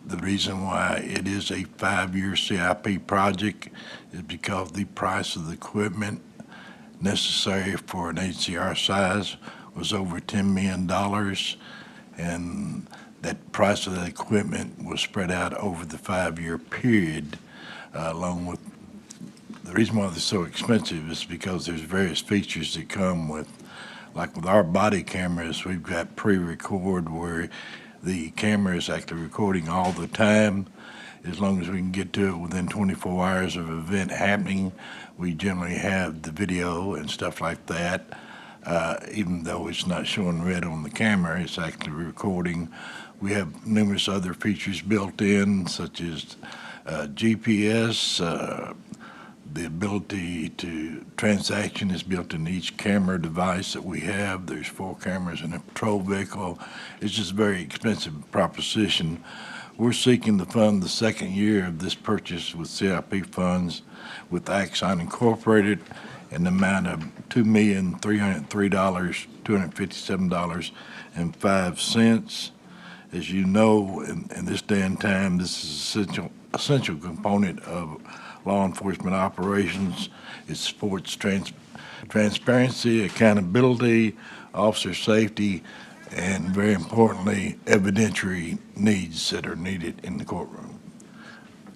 The reason why it is a 5-year CIP project is because the price of the equipment necessary for an agency our size was over $10 million, and that price of that equipment was spread out over the 5-year period, along with the reason why they're so expensive is because there's various features that come with, like with our body cameras, we've got pre-record where the camera is actually recording all the time. As long as we can get to it within 24 hours of an event happening, we generally have the video and stuff like that. Even though it's not showing red on the camera, it's actually recording. We have numerous other features built in, such as GPS, the ability to transaction is built in each camera device that we have. There's 4 cameras in a patrol vehicle. It's just a very expensive proposition. We're seeking to fund the second year of this purchase with CIP funds with Axon Incorporated in the amount of $2,303,257.05. As you know, in this day and time, this is an essential component of law enforcement operations. It supports transparency, accountability, officer safety, and very importantly, evidentiary needs that are needed in the courtroom.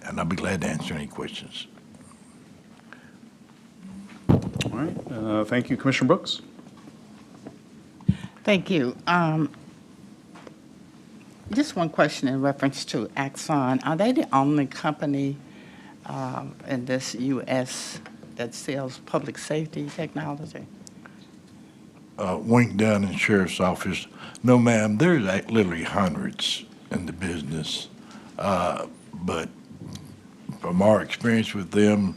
And I'll be glad to answer any questions. All right, thank you. Commissioner Brooks. Thank you. Just one question in reference to Axon. Are they the only company in this U.S. that sells public safety technology? Wink down in the Sheriff's Office. No, ma'am, there's literally hundreds in the business. But from our experience with them,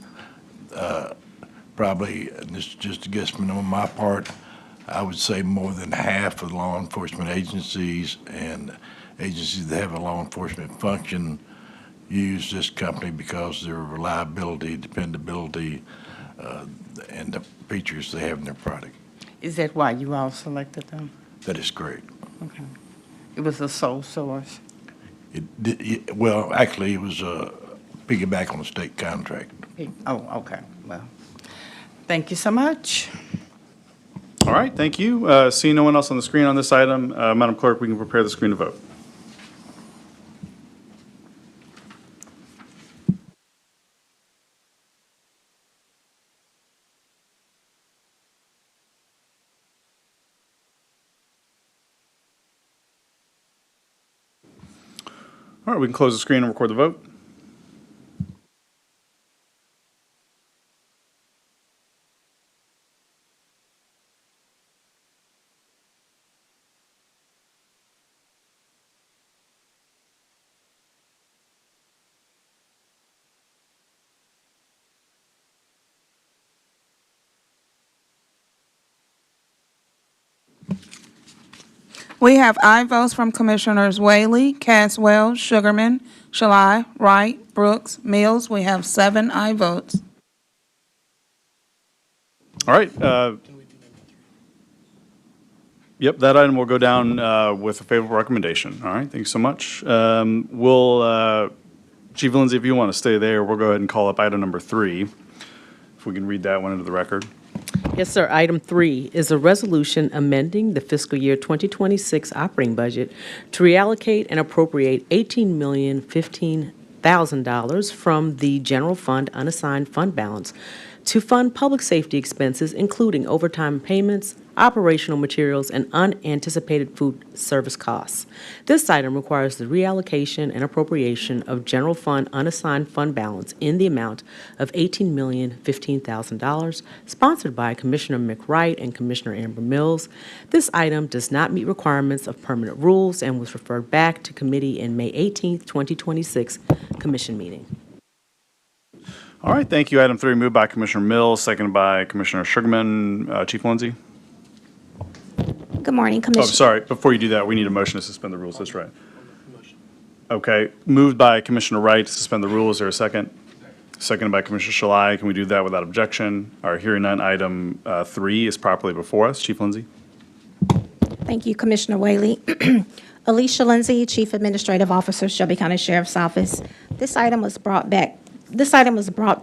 probably, and this is just a guesstimate on my part, I would say more than half of law enforcement agencies and agencies that have a law enforcement function use this company because their reliability, dependability, and the features they have in their product. Is that why you all selected them? That is great. Okay. It was a sole source? Well, actually, it was a piggyback on a state contract. Oh, okay. Well, thank you so much. All right, thank you. Seeing no one else on the screen on this item, Madam Clerk, we can prepare the screen to vote. All right, we can close the screen and record the vote. We have aye votes from Commissioners Whaley, Caswell, Sugarman, Shelby, Wright, Brooks, Mills. We have 7 aye votes. All right. Yep, that item will go down with a favorable recommendation. All right, thank you so much. Chief Lindsey, if you want to stay there, we'll go ahead and call up item number 3, if we can read that one into the record. Yes, sir. Item 3 is a resolution amending the fiscal year 2026 operating budget to reallocate and appropriate $18,015,000 from the general fund unassigned fund balance to fund public safety expenses, including overtime payments, operational materials, and unanticipated food service costs. This item requires the reallocation and appropriation of general fund unassigned fund balance in the amount of $18,015,000, sponsored by Commissioner McWright and Commissioner Amber Mills. This item does not meet requirements of permanent rules and was referred back to committee in May 18, 2026 commission meeting. All right, thank you. Item 3 moved by Commissioner Mills, seconded by Commissioner Sugarman. Chief Lindsey? Good morning, Oh, Commissioner. sorry, before you do that, we need a motion to suspend the rules, that's right. Okay, moved by Commissioner Wright to suspend the rules. Is there a second? Seconded by Commissioner Shalai. Can we do that without objection? Our hearing none, item 3 is properly before us. Chief Lindsey? Thank you, Commissioner Whaley. Alicia Lindsay, Chief Administrative Officer, Shelby County Sheriff's Office. This item was brought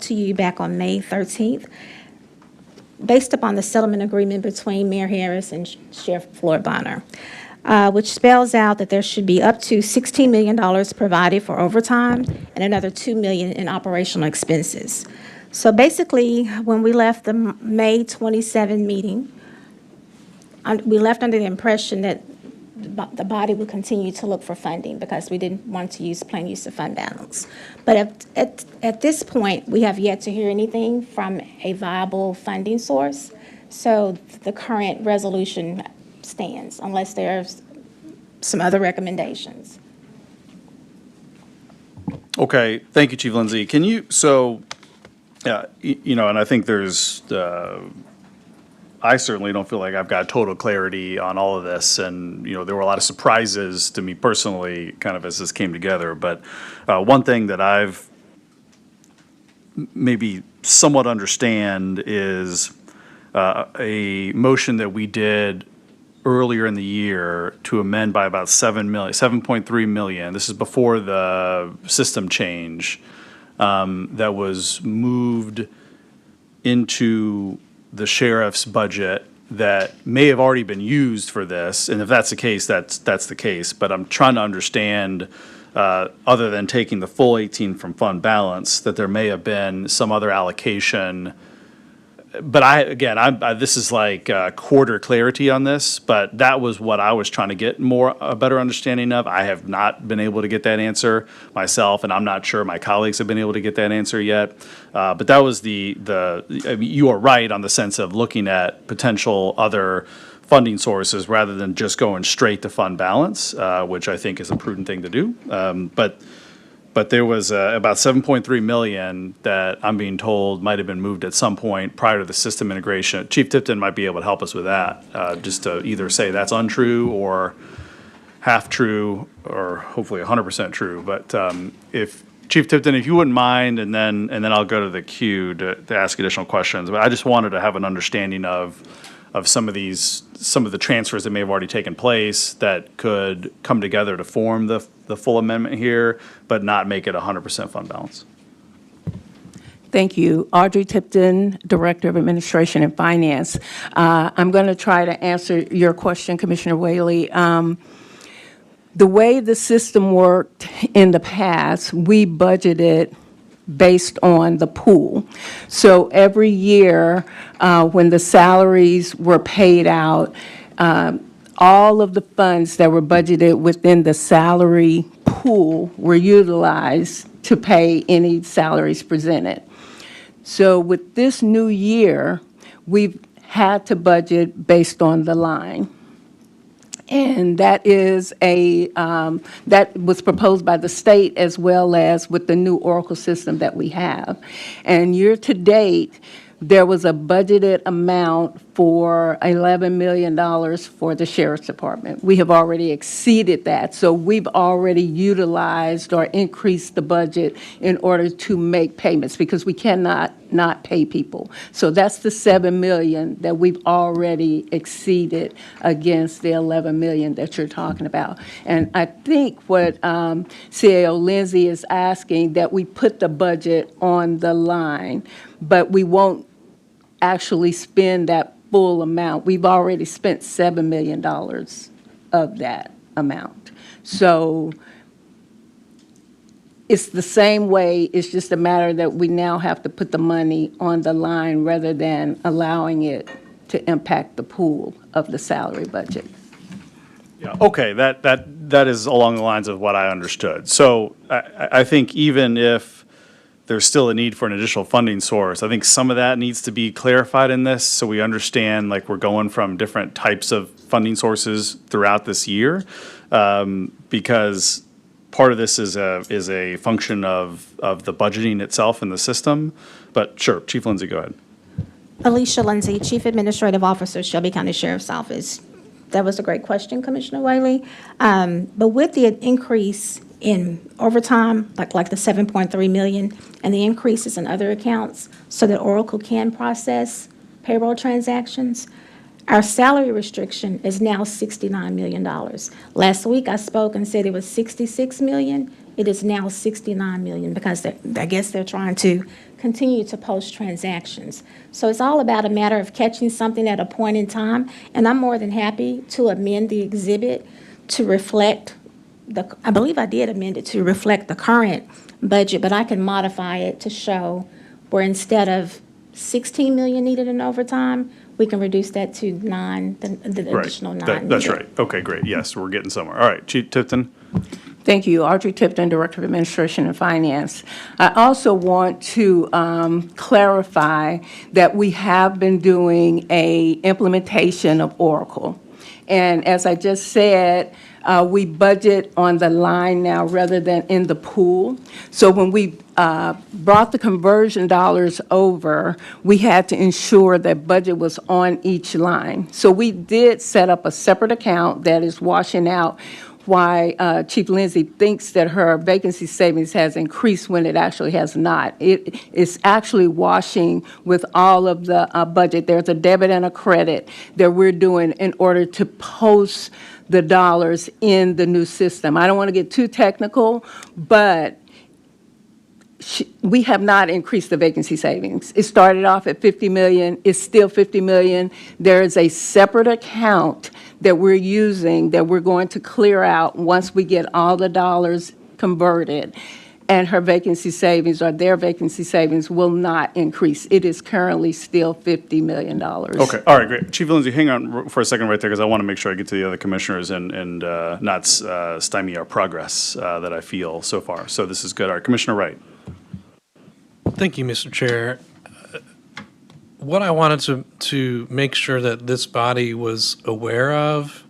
to you back on May 13th, based upon the settlement agreement between Mayor Harris and Sheriff Floyd Bonner, which spells out that there should be up to $16 million provided for overtime and another $2 million in operational expenses. So basically, when we left the May 27 meeting, we left under the impression that the body would continue to look for funding because we didn't want to use plain use of fund balance. But at this point, we have yet to hear anything from a viable funding source. So the current resolution stands unless there's some other recommendations. Okay, thank you, Chief Lindsey. Can you, so, and I think there's, I certainly don't feel like I've got total clarity on all of this, and, there were a lot of surprises to me personally, kind of as this came together, but one thing that I've maybe somewhat understand is a motion that we did earlier in the year to amend by about 7.3 million. This is before the system change, that was moved into the sheriff's budget that may have already been used for this, and if that's the case, that's the case. But I'm trying to understand, other than taking the full 18 from fund balance, that there may have been some other allocation. But this is like quarter clarity on this, but that was what I was trying to get a better understanding of. I have not been able to get that answer myself, and I'm not sure my colleagues have been able to get that answer yet. But that was you are right on the sense of looking at potential other funding sources rather than just going straight to fund balance, which I think is a prudent thing to do. But there was about 7.3 million that I'm being told might have been moved at some point prior to the system integration. Chief Tipton might be able to help us with that, just to either say that's untrue or half true, or hopefully 100% true. But if Chief Tipton, if you wouldn't mind, and then I'll go to the queue to ask additional questions. But I just wanted to have an understanding of some of the transfers that may have already taken place that could come together to form the full amendment here, but not make it 100% fund balance. Thank you. Audrey Tipton, Director of Administration and Finance. I'm going to try to answer your question, Commissioner Whaley. The way the system worked in the past, we budgeted based on the pool. So every year, when the salaries were paid out, all of the funds that were budgeted within the salary pool were utilized to pay any salaries presented. So with this new year, we've had to budget based on the line. And that is that was proposed by the state as well as with the new Oracle system that we have. And year to date, there was a budgeted amount for $11 million for the Sheriff's Department. We have already exceeded that, so we've already utilized or increased the budget in order to make payments because we cannot not pay people. So that's the $7 million that we've already exceeded against the $11 million that you're talking about. And I think what CAO Lindsay is asking, that we put the budget on the line, but we won't actually spend that full amount. We've already spent $7 million of that amount. So it's the same way, it's just a matter that we now have to put the money on the line rather than allowing it to impact the pool of the salary budget. Yeah, okay, that is along the lines of what I understood. So I think even if there's still a need for an additional funding source, I think some of that needs to be clarified in this, so we understand, like, we're going from different types of funding sources throughout this year. Because part of this is a function of the budgeting itself in the system. But sure, Chief Lindsay, go ahead. Alicia Lindsay, Chief Administrative Officer, Shelby County Sheriff's Office. That was a great question, Commissioner Whaley. But with the increase in overtime, like the 7.3 million, and the increases in other accounts, so that Oracle can process payroll transactions, our salary restriction is now $69 million. Last week, I spoke and said it was 66 million. It is now 69 million because I guess they're trying to continue to post transactions. So it's all about a matter of catching something at a point in time, and I'm more than happy to amend the exhibit to reflect I believe I did amend it to reflect the current budget, but I can modify it to show where instead of 16 million needed in overtime, we can reduce that to the additional Right, 9 that's needed. right. Okay, great, yes, we're getting somewhere. All right, Chief Tipton? Thank you. Audrey Tipton, Director of Administration and Finance. I also want to clarify that we have been doing a implementation of Oracle. And as I just said, we budget on the line now rather than in the pool. So when we brought the conversion dollars over, we had to ensure that budget was on each line. So we did set up a separate account that is washing out why Chief Lindsay thinks that her vacancy savings has increased when it actually has not. It is actually washing with all of the budget. There's a debit and a credit that we're doing in order to post the dollars in the new system. I don't want to get too technical, but we have not increased the vacancy savings. It started off at 50 million, it's still 50 million. There is a separate account that we're using that we're going to clear out once we get all the dollars converted. And her vacancy savings, or their vacancy savings, will not increase. It is currently still $50 million. Okay, all right, great. Chief Lindsay, hang on for a second right there, because I want to make sure I get to the other commissioners and not stymie our progress that I feel so far. So this is good. All right, Commissioner Wright. Thank you, Mr. Chair. What I wanted to make sure that this body was aware of,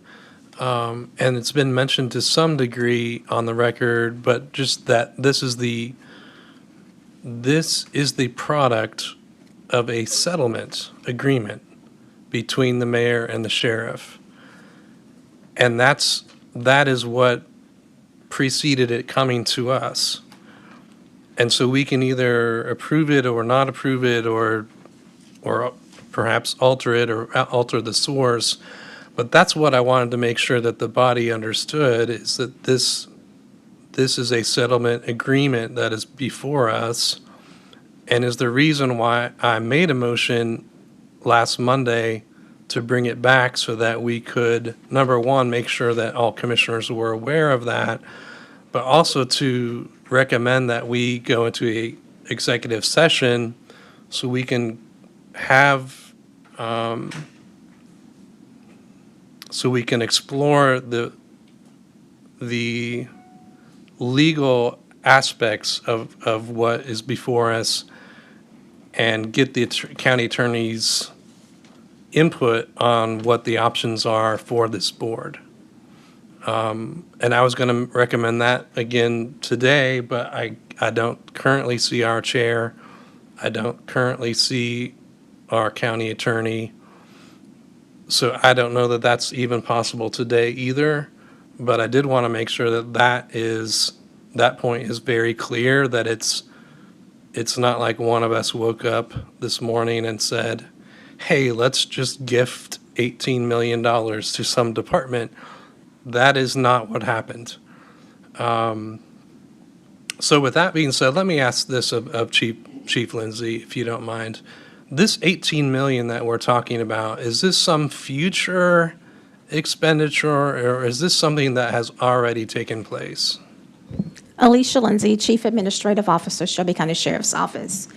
and it's been mentioned to some degree on the record, but just that this is the product of a settlement agreement between the mayor and the sheriff. And that is what preceded it coming to us. And so we can either approve it or not approve it, or perhaps alter it or alter the source. But that's what I wanted to make sure that the body understood, is that this is a settlement agreement that is before us, and is the reason why I made a motion last Monday to bring it back, so that we could, number one, make sure that all commissioners were aware of that, but also to recommend that we go into a executive session so we can have, so we can explore the legal aspects of what is before us and get the county attorney's input on what the options are for this board. And I was going to recommend that again today, but I don't currently see our chair. I don't currently see our county attorney. So I don't know that that's even possible today either. But I did want to make sure that that point is very clear, that it's not like one of us woke up this morning and said, hey, let's just gift $18 million to some department. That is not what happened. So with that being said, let me ask this of Chief Lindsay, if you don't mind. This 18 million that we're talking about, is this some future expenditure, or is this something that has already taken place? Alicia Lindsay, Chief Administrative Officer, Shelby County Sheriff's Office.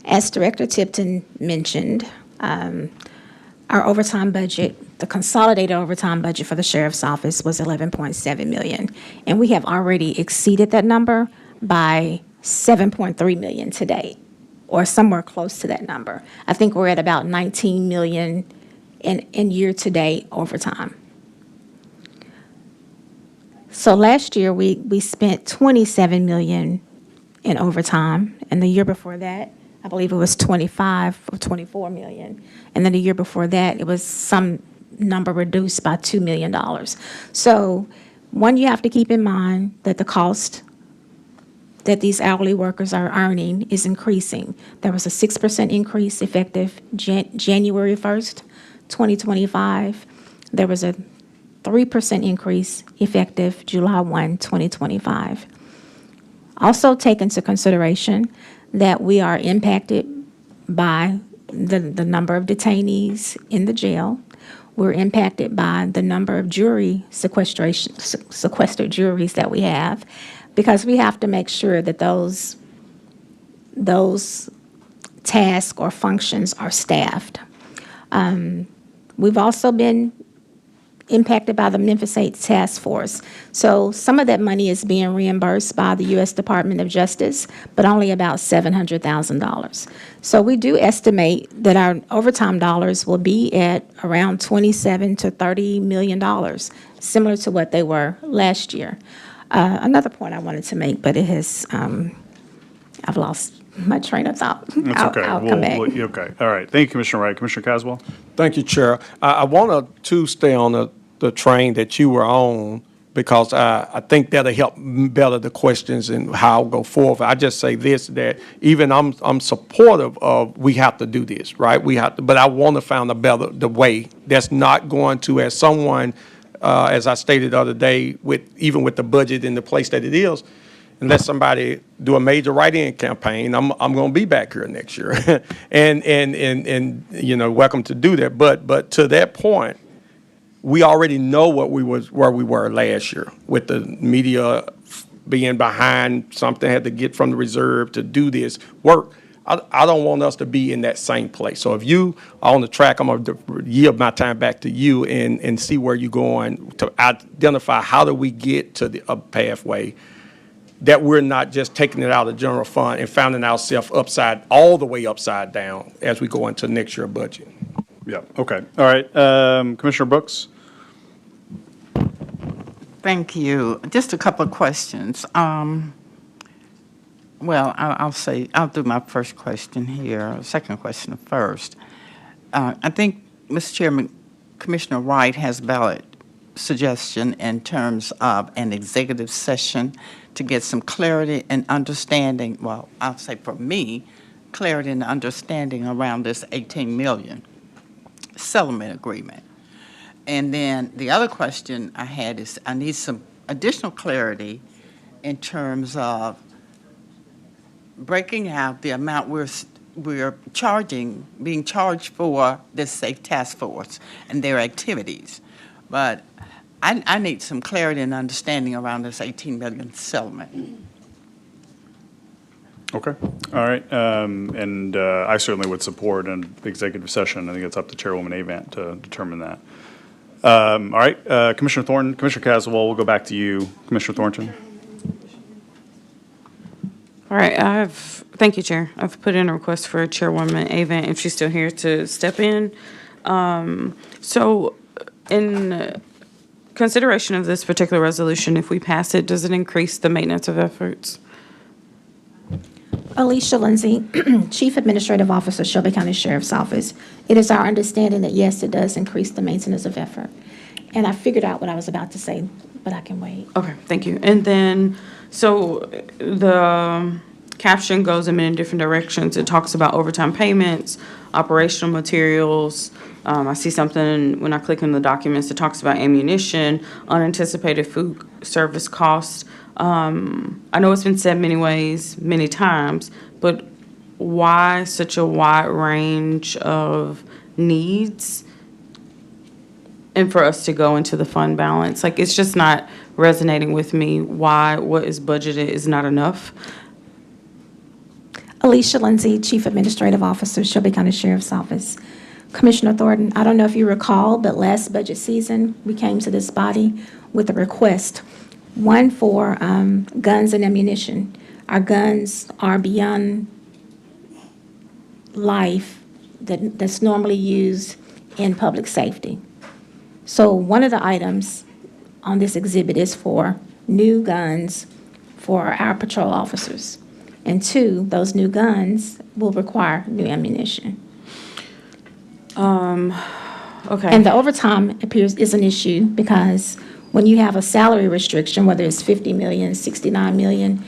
As Director Tipton mentioned, our overtime budget, the consolidated overtime budget for the Sheriff's Office was $11.7 million, and we have already exceeded that number by $7.3 million to date, or somewhere close to that number. I think we're at about $19 million in year-to-date overtime. So last year, we spent $27 million in overtime, and the year before that, I believe it was 25 or 24 million. And then the year before that, it was some number reduced by $2 million. So one, you have to keep in mind that the cost that these hourly workers are earning is increasing. There was a 6% increase effective January 1st, 2025. There was a 3% increase effective July 1, 2025. Also take into consideration that we are impacted by the number of detainees in the jail. We're impacted by the number of sequestered juries that we have, because we have to make sure that those tasks or functions are staffed. We've also been impacted by the Memphis 8 Task Force. So some of that money is being reimbursed by the U.S. Department of Justice, but only about $700,000. So we do estimate that our overtime dollars will be at around $27 to $30 million, similar to what they were last year. Another point I wanted to make, but it has, I've lost my train of thought. That's okay. I'll come back. Okay. All right. Thank you, Commissioner Wright. Commissioner Caswell? Thank you, Chair. I want to stay on the train that you were on, because I think that'll help better the questions and how I'll go forward. I just say this, that even I'm supportive of, we have to do this, right? We have to, but I want to find the way that's not going to, as someone, as I stated the other day, even with the budget in the place that it is, unless somebody do a major write-in campaign, I'm going to be back here next year, and you know, welcome to do that. But to that point, we already know where we were last year, with the media being behind something, had to get from the reserve to do this work. I don't want us to be in that same place. So if you are on the track, I'm going to yield my time back to you and see where you're going to identify how do we get to the pathway that we're not just taking it out of the general fund and finding ourselves all the way upside down as we go into next year's budget. Yeah. Okay. All right. Commissioner Brooks? Thank you. Just a couple of questions. Well, I'll do my first question here, second question first. I think, Mr. Chairman, Commissioner Wright has a valid suggestion in terms of an executive session to get some clarity and understanding. Well, I'll say for me, clarity and understanding around this $18 million settlement agreement. And then the other question I had is, I need some additional clarity in terms of breaking out the amount we're being charged for this Safe Task Force and their activities. But I need some clarity and understanding around this $18 million settlement. Okay. All right. And I certainly would support an executive session. I think it's up to Chairwoman Avant to determine that. All right. Commissioner Thornton, Commissioner Caswell, we'll go back to you. Commissioner Thornton. All right, thank you, Chair. I've put in a request for Chairwoman Avant, if she's still here, to step in. So in consideration of this particular resolution, if we pass it, does it increase the maintenance of efforts? Alicia Lindsay, Chief Administrative Officer, Shelby County Sheriff's Office. It is our understanding that, yes, it does increase the maintenance of effort. And I figured out what I was about to say, but I can wait. Okay, thank you. And then, so the caption goes in many different directions. It talks about overtime payments, operational materials. I see something when I click on the documents that talks about ammunition, unanticipated food service costs. I know it's been said many ways, many times, but why such a wide range of needs? And for us to go into the fund balance, like, it's just not resonating with me why what is budgeted is not enough. Alicia Lindsay, Chief Administrative Officer, Shelby County Sheriff's Office. Commissioner Thornton, I don't know if you recall, but last budget season, we came to this body with a request, one for guns and ammunition. Our guns are beyond life that's normally used in public safety. So one of the items on this exhibit is for new guns for our patrol officers. And two, those new guns will require new ammunition. Okay. And the overtime appears is an issue because when you have a salary restriction, whether it's 50 million, 69 million,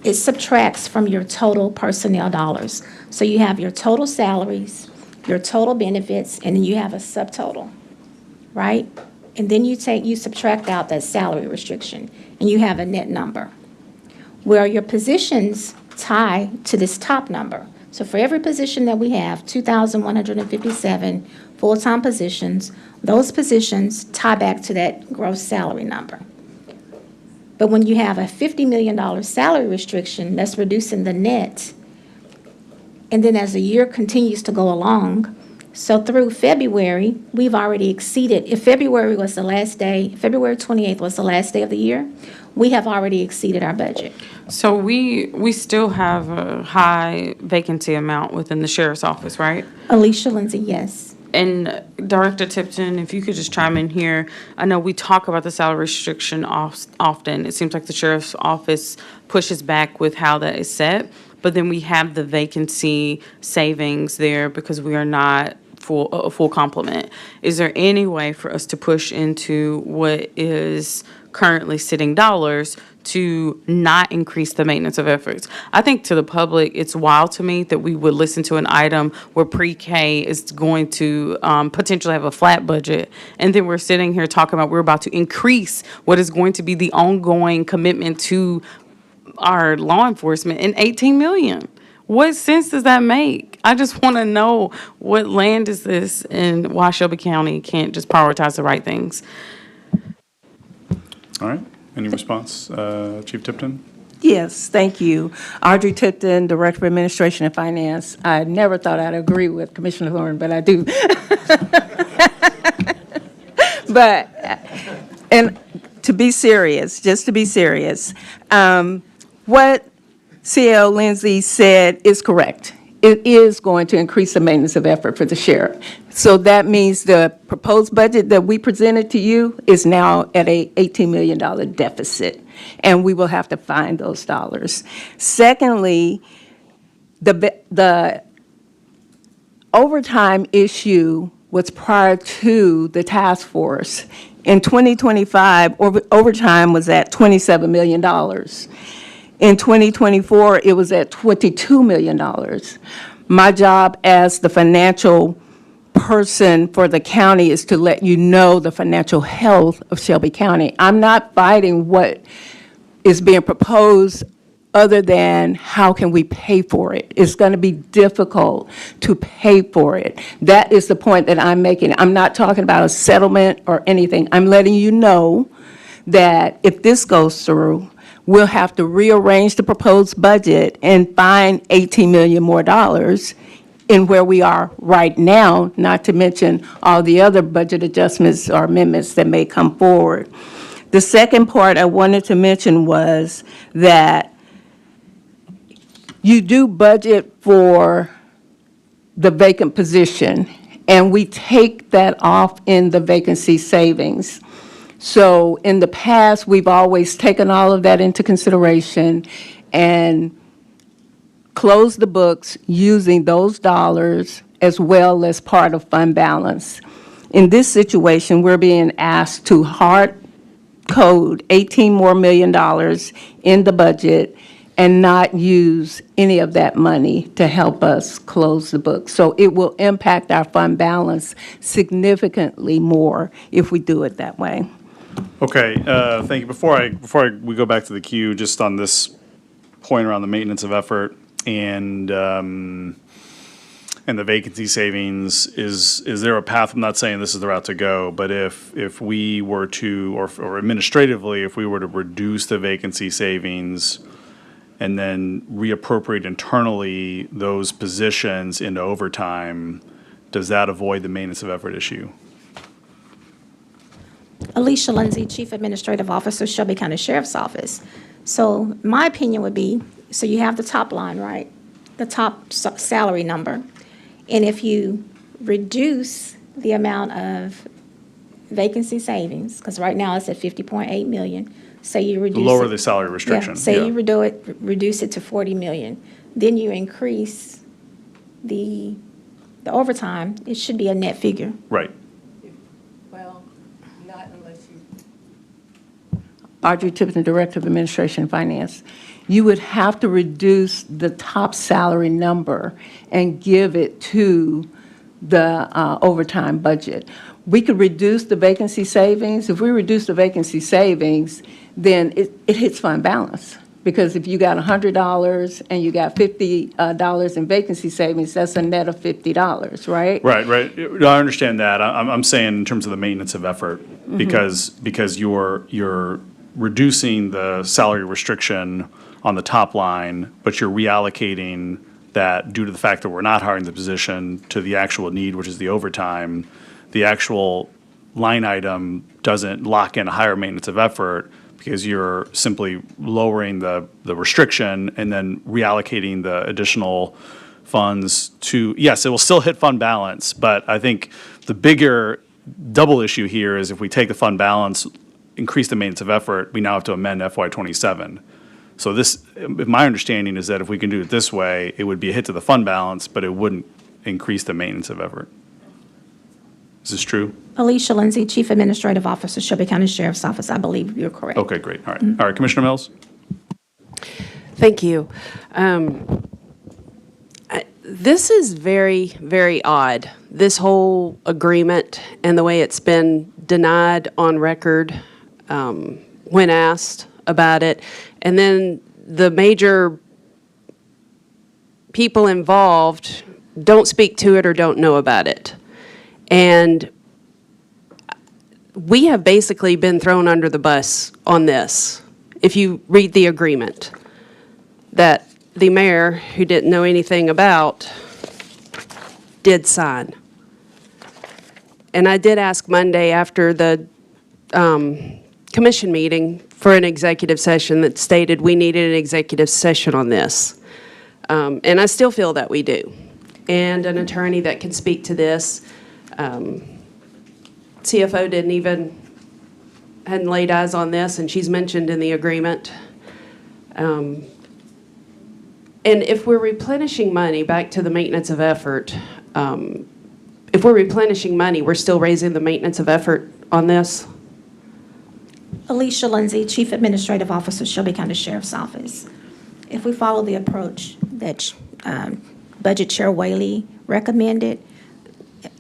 it subtracts from your total personnel dollars. So you have your total salaries, your total benefits, and then you have a subtotal, right? And then you subtract out that salary restriction, and you have a net number. Where your positions tie to this top number. So for every position that we have, 2,157 full-time positions, those positions tie back to that gross salary number. But when you have a $50 million salary restriction, that's reducing the net. And then as the year continues to go along, so through February, we've already exceeded, if February was the last day, February 28th was the last day of the year, we have already exceeded our budget. So we still have a high vacancy amount within the sheriff's office, right? Alicia Lindsay, yes. And Director Tipton, if you could just chime in here. I know we talk about the salary restriction often. It seems like the sheriff's office pushes back with how that is set, but then we have the vacancy savings there because we are not a full complement. Is there any way for us to push into what is currently sitting dollars to not increase the maintenance of efforts? I think to the public, it's wild to me that we would listen to an item where pre-K is going to potentially have a flat budget, and then we're sitting here talking about we're about to increase what is going to be the ongoing commitment to our law enforcement in 18 million. What sense does that make? I just want to know what land is this and why Shelby County can't just prioritize the right things. All right. Any response, Chief Tipton? Yes, thank you. Audrey Tipton, Director of Administration and Finance. I never thought I'd agree with Commissioner Thorne, but I do. But, and to be serious, just to be serious, what CL Lindsay said is correct. It is going to increase the maintenance of effort for the sheriff. So that means the proposed budget that we presented to you is now at a $18 million deficit, and we will have to find those dollars. Secondly, the overtime issue was prior to the task force. In 2025, overtime was at $27 million. In 2024, it was at $22 million. My job as the financial person for the county is to let you know the financial health of Shelby County. I'm not fighting what is being proposed other than how can we pay for it. It's going to be difficult to pay for it. That is the point that I'm making. I'm not talking about a settlement or anything. I'm letting you know that if this goes through, we'll have to rearrange the proposed budget and find $18 million more in where we are right now, not to mention all the other budget adjustments or amendments that may come forward. The second part I wanted to mention was that you do budget for the vacant position, and we take that off in the vacancy savings. So in the past, we've always taken all of that into consideration and closed the books using those dollars as well as part of fund balance. In this situation, we're being asked to hard code $18 million more in the budget and not use any of that money to help us close the book. So it will impact our fund balance significantly more if we do it that way. Okay, thank you. Before we go back to the queue, just on this point around the maintenance of effort and and the vacancy savings, is there a path? I'm not saying this is the route to go, but if we were to, or administratively, if we were to reduce the vacancy savings and then reappropriate internally those positions into overtime, does that avoid the maintenance of effort issue? Alicia Lindsay, Chief Administrative Officer, Shelby County Sheriff's Office. So my opinion would be, so you have the top line, right? The top salary number. And if you reduce the amount of vacancy savings, because right now it's at 50.8 million, say you reduce Lower it- the salary restriction. Yeah, say you reduce it to 40 million, then you increase the overtime, it should be a net figure. Right. Well, not unless you. Audrey Tipton, Director of Administration and Finance. You would have to reduce the top salary number and give it to the overtime budget. We could reduce the vacancy savings. If we reduce the vacancy savings, then it hits fund balance. Because if you got $100 and you got $50 in vacancy savings, that's a net of $50, right? Right. No, I understand that. I'm saying in terms of the maintenance of effort, because you're reducing the salary restriction on the top line, but you're reallocating that due to the fact that we're not hiring the position to the actual need, which is the overtime. The actual line item doesn't lock in a higher maintenance of effort because you're simply lowering the restriction and then reallocating the additional funds to, yes, it will still hit fund balance, but I think the bigger double issue here is if we take the fund balance, increase the maintenance of effort, we now have to amend FY '27. So this, my understanding is that if we can do it this way, it would be a hit to the fund balance, but it wouldn't increase the maintenance of effort. Is this true? Alicia Lindsay, Chief Administrative Officer, Shelby County Sheriff's Office. I believe you're correct. Okay, great. All right. All right, Commissioner Mills? Thank you. This is very, very odd, this whole agreement and the way it's been denied on record when asked about it. And then the major people involved don't speak to it or don't know about it. And we have basically been thrown under the bus on this. If you read the agreement that the mayor, who didn't know anything about, did sign. And I did ask Monday after the commission meeting for an executive session that stated we needed an executive session on this. And I still feel that we do. And an attorney that can speak to this. CFO hadn't laid eyes on this, and she's mentioned in the agreement. And if we're replenishing money, back to the maintenance of effort, if we're replenishing money, we're still raising the maintenance of effort on this? Alicia Lindsay, Chief Administrative Officer, Shelby County Sheriff's Office. If we follow the approach that Budget Chair Whaley recommended,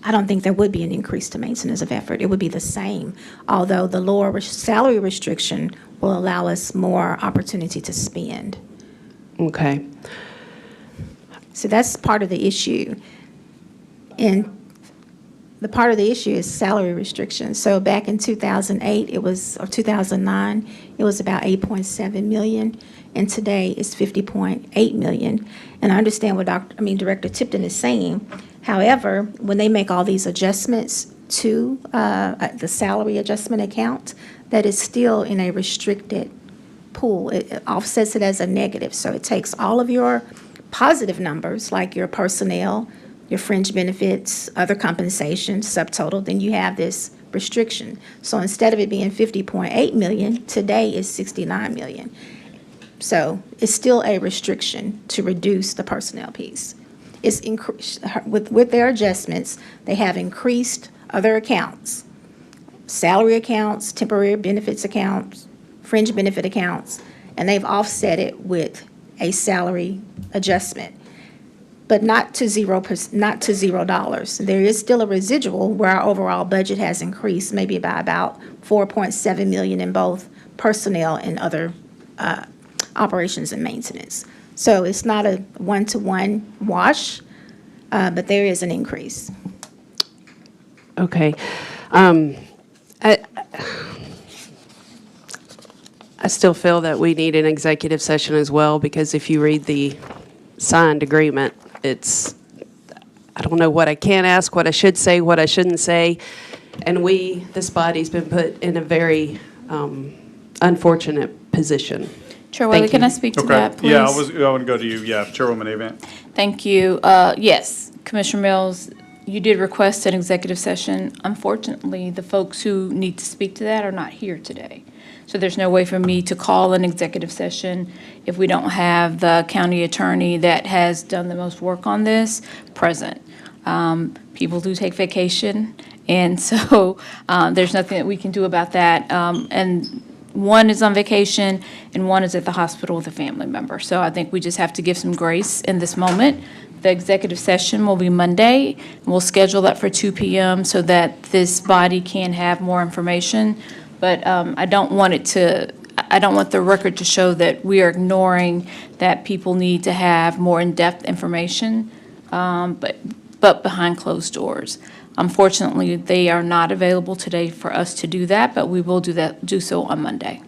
I don't think there would be an increase to maintenance of effort. It would be the same, although the lower salary restriction will allow us more opportunity to spend. Okay. So that's part of the issue. And the part of the issue is salary restrictions. So back in 2008, or 2009, it was about 8.7 million, and today it's 50.8 million. And I understand what Director Tipton is saying. However, when they make all these adjustments to the salary adjustment account, that is still in a restricted pool. It offsets it as a negative. So it takes all of your positive numbers, like your personnel, your fringe benefits, other compensation, subtotal, then you have this restriction. So instead of it being 50.8 million, today is 69 million. So it's still a restriction to reduce the personnel piece. It's increased with their adjustments. They have increased other accounts, salary accounts, temporary benefits accounts, fringe benefit accounts, and they've offset it with a salary adjustment, but not to $0. There is still a residual where our overall budget has increased, maybe by about 4.7 million in both personnel and other operations and maintenance. So it's not a one-to-one wash. but there is an increase. Okay. I still feel that we need an executive session as well, because if you read the signed agreement, I don't know what I can ask, what I should say, what I shouldn't say. And this body's been put in a very unfortunate position. Chair Thank Whaley, can you. I speak to Okay. that, please? Yeah, I want to go to you. Yeah, Chairwoman Avant. Thank you. Yes, Commissioner Mills, you did request an executive session. Unfortunately, the folks who need to speak to that are not here today. So there's no way for me to call an executive session if we don't have the county attorney that has done the most work on this present. People do take vacation, and so there's nothing that we can do about that. And one is on vacation, and one is at the hospital with a family member. So I think we just have to give some grace in this moment. The executive session will be Monday, and we'll schedule that for 2 p.m. so that this body can have more information. But I don't want the record to show that we are ignoring that people need to have more in-depth information, but behind closed doors. Unfortunately, they are not available today for us to do that, but we will do so on Monday.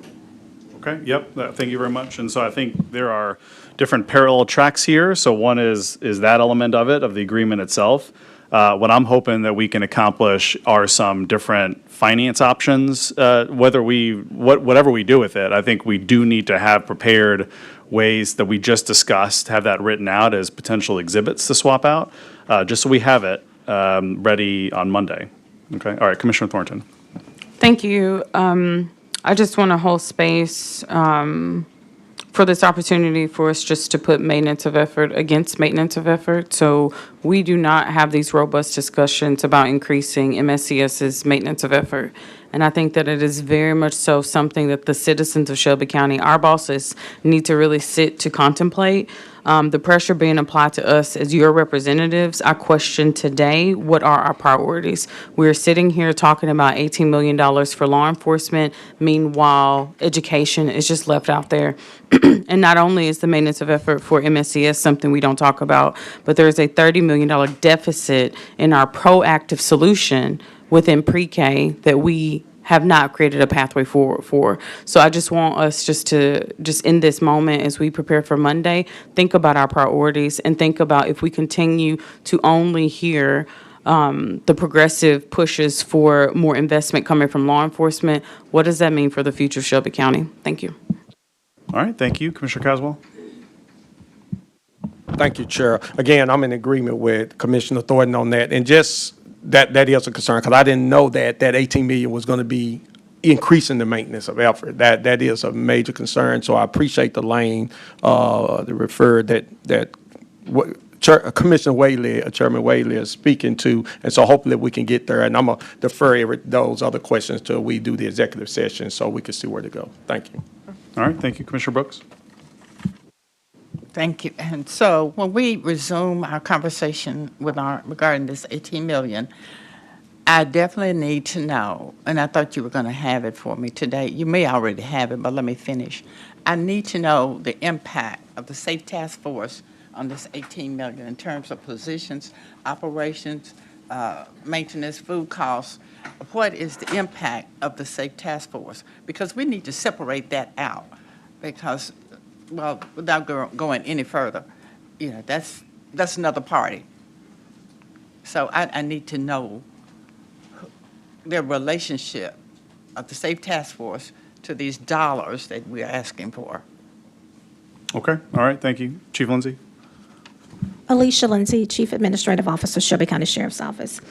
Okay, yep, thank you very much. And so I think there are different parallel tracks here. So one is that element of it, of the agreement itself. What I'm hoping that we can accomplish are some different finance options. Whatever we do with it, I think we do need to have prepared ways that we just discussed, have that written out as potential exhibits to swap out, just so we have it ready on Monday. Okay, all right, Commissioner Thornton. Thank you. I just want to hold space for this opportunity for us just to put maintenance of effort against maintenance of effort. So we do not have these robust discussions about increasing MSCS's maintenance of effort. And I think that it is very much so something that the citizens of Shelby County, our bosses, need to really sit to contemplate. The pressure being applied to us as your representatives, I question today, what are our priorities? We're sitting here talking about $18 million for law enforcement. Meanwhile, education is just left out there. And not only is the maintenance of effort for MSCS something we don't talk about, but there's a $30 million deficit in our proactive solution within pre-K that we have not created a pathway forward for. So I just want us just in this moment, as we prepare for Monday, think about our priorities and think about if we continue to only hear the progressive pushes for more investment coming from law enforcement, what does that mean for the future of Shelby County? Thank you. All right, thank you. Commissioner Caswell? Thank you, Chair. Again, I'm in agreement with Commissioner Thornton on that, and just that is a concern, because I didn't know that 18 million was going to be increasing the maintenance of effort. That is a major concern, so I appreciate the lane, the refer that Commissioner Whaley, Chairman Whaley is speaking to, and so hopefully we can get there, and I'm going to defer those other questions till we do the executive session so we can see where to go. Thank you. All right, thank you. Commissioner Brooks? Thank you. And so when we resume our conversation regarding this 18 million, I definitely need to know, and I thought you were going to have it for me today. You may already have it, but let me finish. I need to know the impact of the Safe Task Force on this 18 million in terms of positions, operations, maintenance, food costs. What is the impact of the Safe Task Force? Because we need to separate that out, because, well, without going any further, that's another party. So I need to know the relationship of the Safe Task Force to these dollars that we're asking for. Okay, all right, thank you. Chief Lindsay? Alicia Lindsay, Chief Administrative Officer, Shelby County Sheriff's Office.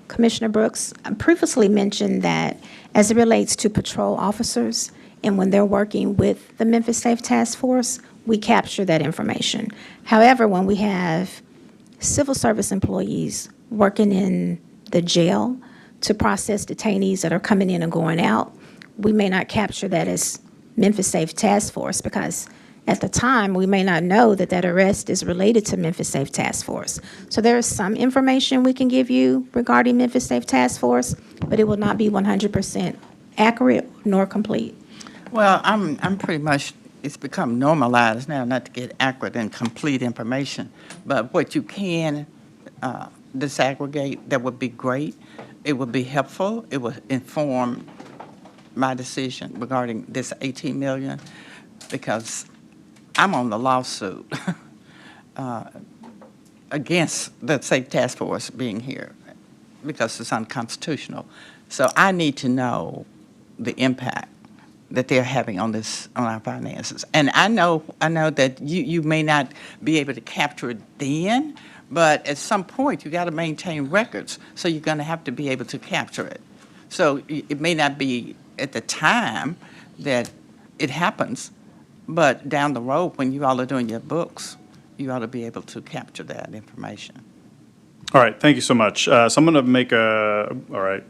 Commissioner Brooks, I previously mentioned that as it relates to patrol officers and when they're working with the Memphis Safe Task Force, we capture that information. However, when we have civil service employees working in the jail to process detainees that are coming in and going out, we may not capture that as Memphis Safe Task Force, because at the time, we may not know that that arrest is related to Memphis Safe Task Force. So there is some information we can give you regarding Memphis Safe Task Force, but it will not be 100% accurate nor complete. Well, I'm pretty much, it's become normalized now not to get accurate and complete information. But what you can disaggregate, that would be great. It would be helpful. It would inform my decision regarding this 18 million, because I'm on the lawsuit against the Safe Task Force being here because it's unconstitutional. So I need to know the impact that they're having on our finances. And I know that you may not be able to capture it then, but at some point you got to maintain records, so you're going to have to be able to capture it. So it may not be at the time that it happens, but down the road when you all are doing your books, you ought to be able to capture that information. All right, thank you so much. So I'm going to make all right.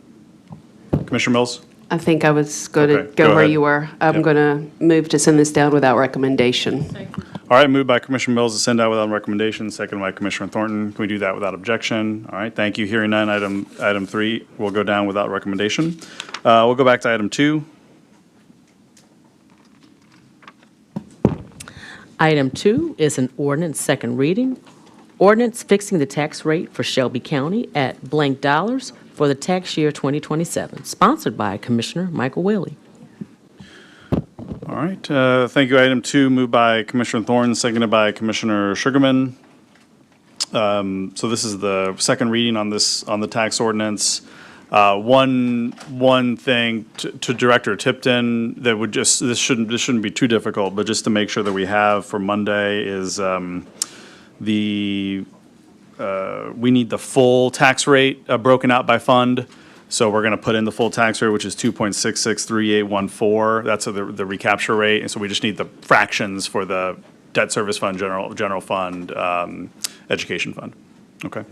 Commissioner Mills? I think I was going to Okay, go go where ahead. you were. I'm Yep. going to move to send this down without recommendation. All right, moved by Commissioner Mills to send out without recommendation, second by Commissioner Thornton. Can we do that without objection? All right, thank you. Hearing none, item 3 will go down without recommendation. We'll go back to item 2. Item 2 is an ordinance second reading. Ordinance fixing the tax rate for Shelby County at blank dollars for the tax year 2027, sponsored by Commissioner Michael Whaley. All right, thank you. Item 2, moved by Commissioner Thornton, seconded by Commissioner Sugarman. So this is the second reading on the tax ordinance. One thing to Director Tipton that would this shouldn't be too difficult, but just to make sure that we have for Monday is we need the full tax rate broken out by fund. So we're going to put in the full tax rate, which is 2.663814. That's the recapture rate. And so we just need the fractions for the debt service fund, general fund, education fund. Okay.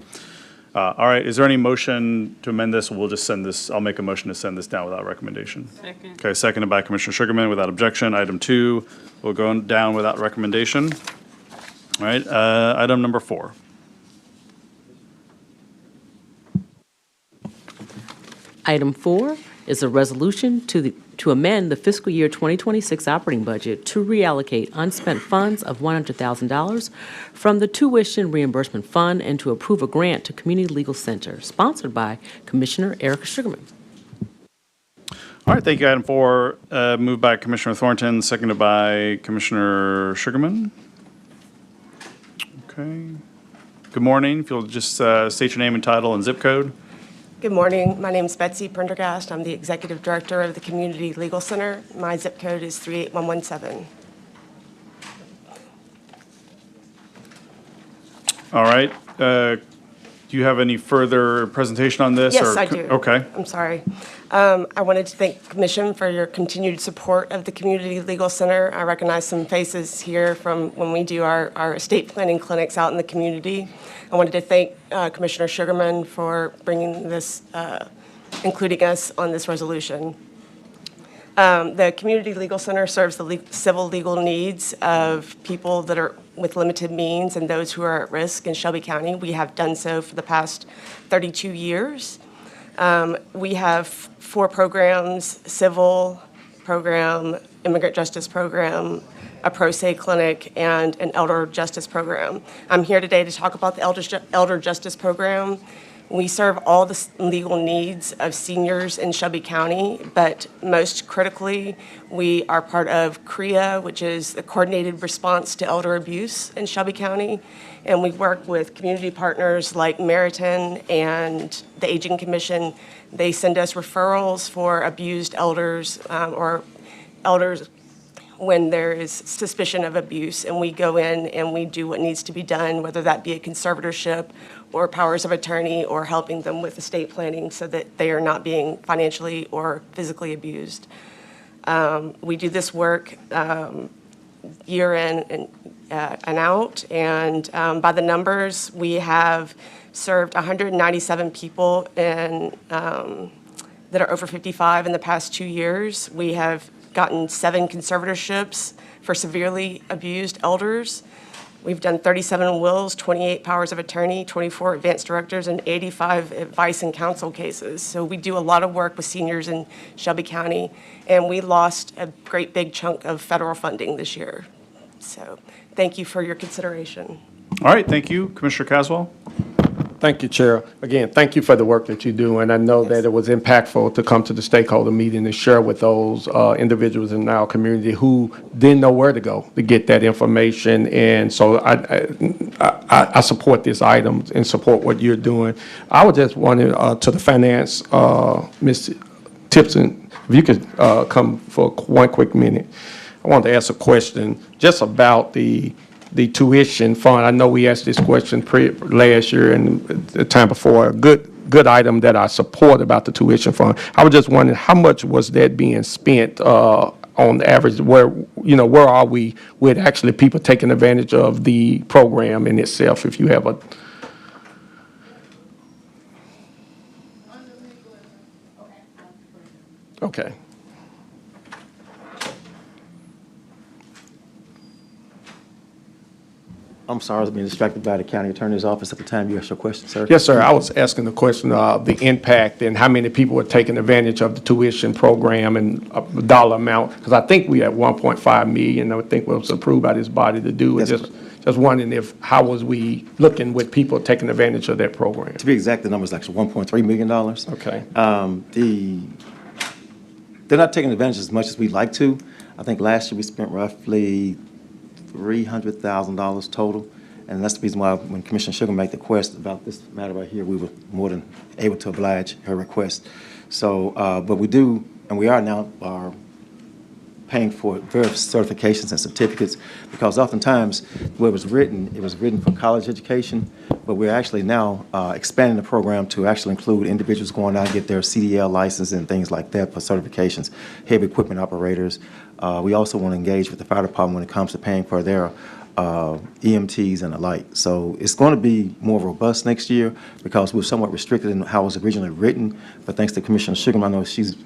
All right. Is there any motion to amend this? We'll just send this. I'll make a motion to send this down without recommendation. Second. Okay. Seconded by Commissioner Sugarman without objection. Item 2 will go down without recommendation. All right. Item number 4. Item 4 is a resolution to amend the fiscal year 2026 operating budget to reallocate unspent funds of $100,000 from the tuition reimbursement fund and to approve a grant to Community Legal Center, sponsored by Commissioner Erica Sugarman. All right, thank you. Item 4, moved by Commissioner Thornton, seconded by Commissioner Sugarman. Okay. Good morning. If you'll just state your name and title and zip code. Good morning. My name is Betsy Prendergast. I'm the Executive Director of the Community Legal Center. My zip code is 38117. All right. Do you have any further presentation on this? Yes, or I do. Okay. I'm sorry. I wanted to thank the Commission for your continued support of the Community Legal Center. I recognize some faces here from when we do our estate planning clinics out in the community. I wanted to thank Commissioner Sugarman for bringing this, including us on this resolution. The Community Legal Center serves the civil legal needs of people that are with limited means and those who are at risk in Shelby County. We have done so for the past 32 years. We have 4 programs: civil program, immigrant justice program, a pro se clinic, and an elder justice program. I'm here today to talk about the elder justice program. We serve all the legal needs of seniors in Shelby County, but most critically, we are part of CREA, which is the Coordinated Response to Elder Abuse in Shelby County. And we work with community partners like Meriton and the Aging Commission. They send us referrals for abused elders or elders when there is suspicion of abuse, and we go in and we do what needs to be done, whether that be a conservatorship or powers of attorney or helping them with estate planning so that they are not being financially or physically abused. We do this work year in and out, and by the numbers, we have served 197 people that are over 55 in the past 2 years. We have gotten 7 conservatorships for severely abused elders. We've done 37 wills, 28 powers of attorney, 24 advanced directives, and 85 advice and counsel cases. So we do a lot of work with seniors in Shelby County, and we lost a great big chunk of federal funding this year. So thank you for your consideration. All right, thank you. Commissioner Caswell? Thank you, Chair. Again, thank you for the work that you do, and I know that it was impactful to come to the stakeholder meeting and share with those individuals in our community who didn't know where to go to get that information. And so I support this item and support what you're doing. I would just want to the finance, Ms. Tipton, if you could come for one quick minute. I wanted to ask a question just about the tuition fund. I know we asked this question last year and the time before. A good item that I support about the tuition fund. I was just wondering how much was that being spent on the average? Where are we with actually people taking advantage of the program in itself? If you have a okay. I'm sorry, I was being distracted by the county attorney's office at the time you asked your question, sir. Yes, sir. I was asking the question of the impact and how many people were taking advantage of the tuition program and a dollar amount. Because I think we had 1.5 million, I think was approved by this body to do. Yes, Just wondering how was we looking with people taking advantage of that program? To be exact, the number is actually $1.3 million. Okay. They're not taking advantage as much as we'd like to. I think last year we spent roughly $300,000 total. And that's the reason why when Commissioner Sugar made the request about this matter right here, we were more than able to oblige her request. So, but we do, and we are now paying for various certifications and certificates, because oftentimes where it was written for college education, but we're actually now expanding the program to actually include individuals going out and get their CDL license and things like that for certifications, heavy equipment operators. We also want to engage with the fire department when it comes to paying for their EMTs and the like. So it's going to be more robust next year because we're somewhat restricted in how it was originally written. But thanks to Commissioner Sugarman, I know she's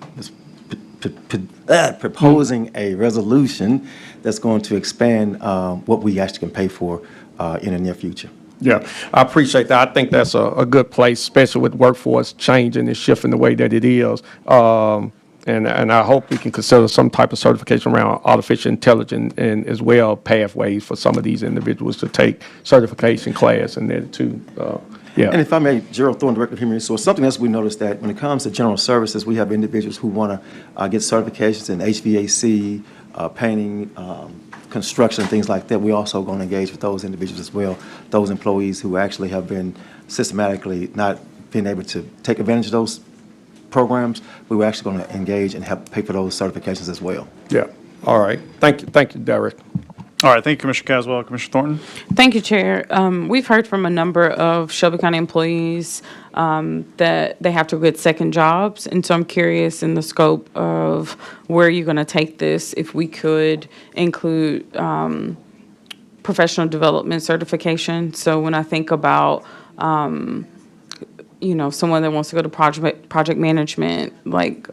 proposing a resolution that's going to expand what we actually can pay for in the near future. Yeah, I appreciate that. I think that's a good place, especially with workforce changing and shifting the way that it is. And I hope we can consider some type of certification around artificial intelligence and as well pathways for some of these individuals to take certification class and then to, yeah. And if I may, Gerald Thorne, Director of Human Resources, something else we noticed that when it comes to general services, we have individuals who want to get certifications in HVAC, painting, construction, things like that. We're also going to engage with those individuals as well, those employees who actually have been systematically not being able to take advantage of those programs. We were actually going to engage and help pay for those certifications as well. Yeah. All right. Thank you, Derek. All right, thank you, Commissioner Caswell. Commissioner Thornton? Thank you, Chair. We've heard from a number of Shelby County employees that they have to get second jobs, and so I'm curious in the scope of where you're going to take this, if we could include professional development certification. So when I think about someone that wants to go to project management, like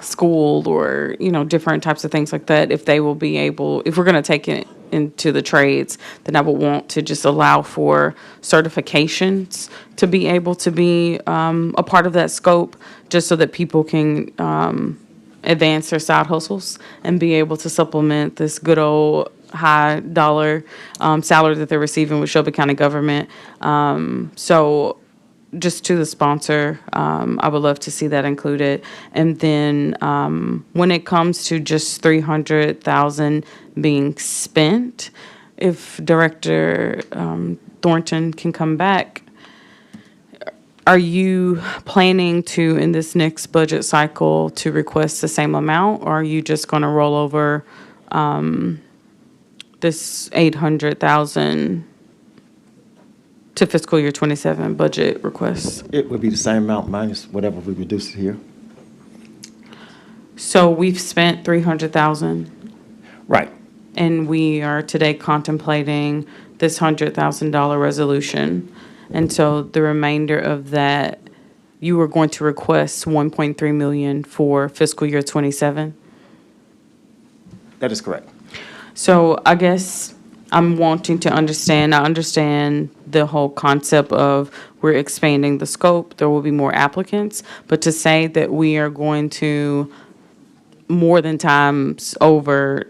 school or, different types of things like that, if they will be able, if we're going to take it into the trades, then I would want to just allow for certifications to be able to be a part of that scope, just so that people can advance their side hustles and be able to supplement this good old high dollar salary that they're receiving with Shelby County government. So just to the sponsor, I would love to see that included. And then when it comes to just $300,000 being spent, if Director Thornton can come back, are you planning to, in this next budget cycle, to request the same amount, or are you just going to roll over this $800,000 to fiscal year 27 budget requests? It would be the same amount minus whatever we reduce it here. So we've spent $300,000. Right. And we are today contemplating this $100,000 resolution. And so the remainder of that, you were going to request $1.3 million for fiscal year 27? That is correct. So I guess I'm wanting to understand, I understand the whole concept of we're expanding the scope, there will be more applicants, but to say that we are going to more than times over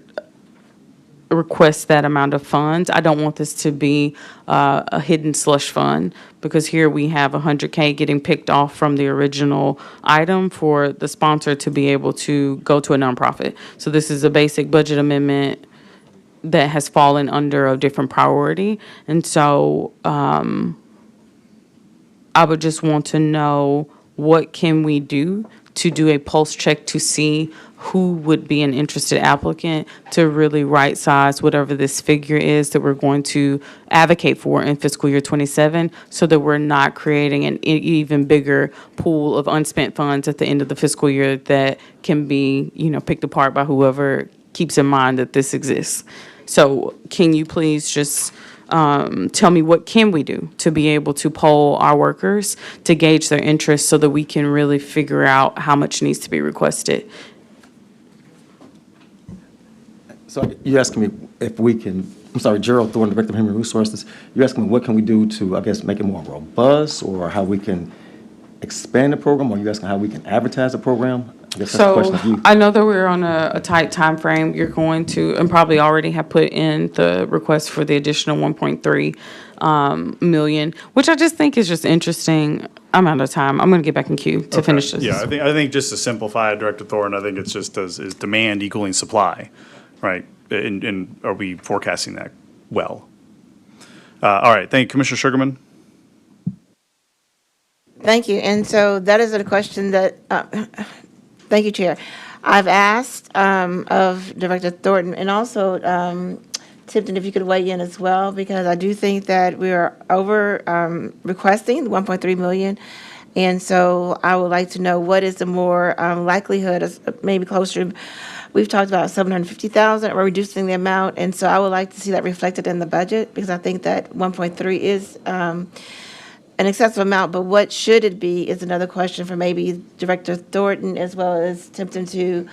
request that amount of funds. I don't want this to be a hidden slush fund, because here we have 100K getting picked off from the original item for the sponsor to be able to go to a nonprofit. So this is a basic budget amendment that has fallen under a different priority. And so I would just want to know, what can we do to do a pulse check to see who would be an interested applicant to really right-size whatever this figure is that we're going to advocate for in fiscal year '27, so that we're not creating an even bigger pool of unspent funds at the end of the fiscal year that can be, picked apart by whoever keeps in mind that this exists. So can you please just tell me, what can we do to be able to poll our workers to gauge their interest, so that we can really figure out how much needs to be requested? So you're asking me if we can, I'm sorry, Gerald Thornton, Director of Human Resources, you're asking me what can we do to, I guess, make it more robust, or how we can expand the program, or you're asking how we can advertise the program? I guess that's a question So of you. I know that we're on a tight time frame. You're going to, and probably already have put in the request for the additional 1.3 million, which I just think is just interesting. I'm out of time. I'm going to get back in queue to finish this. Yeah, I think just to simplify it, Director Thornton, I think it's just is demand equaling supply, right? And are we forecasting that well? All right, thank you, Commissioner Sugarman. Thank you. And so that is a question that, thank you, Chair. I've asked of Director Thornton, and also Tipton, if you could weigh in as well, because I do think that we are over requesting the 1.3 million. And so I would like to know, what is the more likelihood of maybe closer. We've talked about 750,000, we're reducing the amount. And so I would like to see that reflected in the budget, because I think that 1.3 is an excessive amount, but what should it be is another question for maybe Director Thornton as well as Tipton to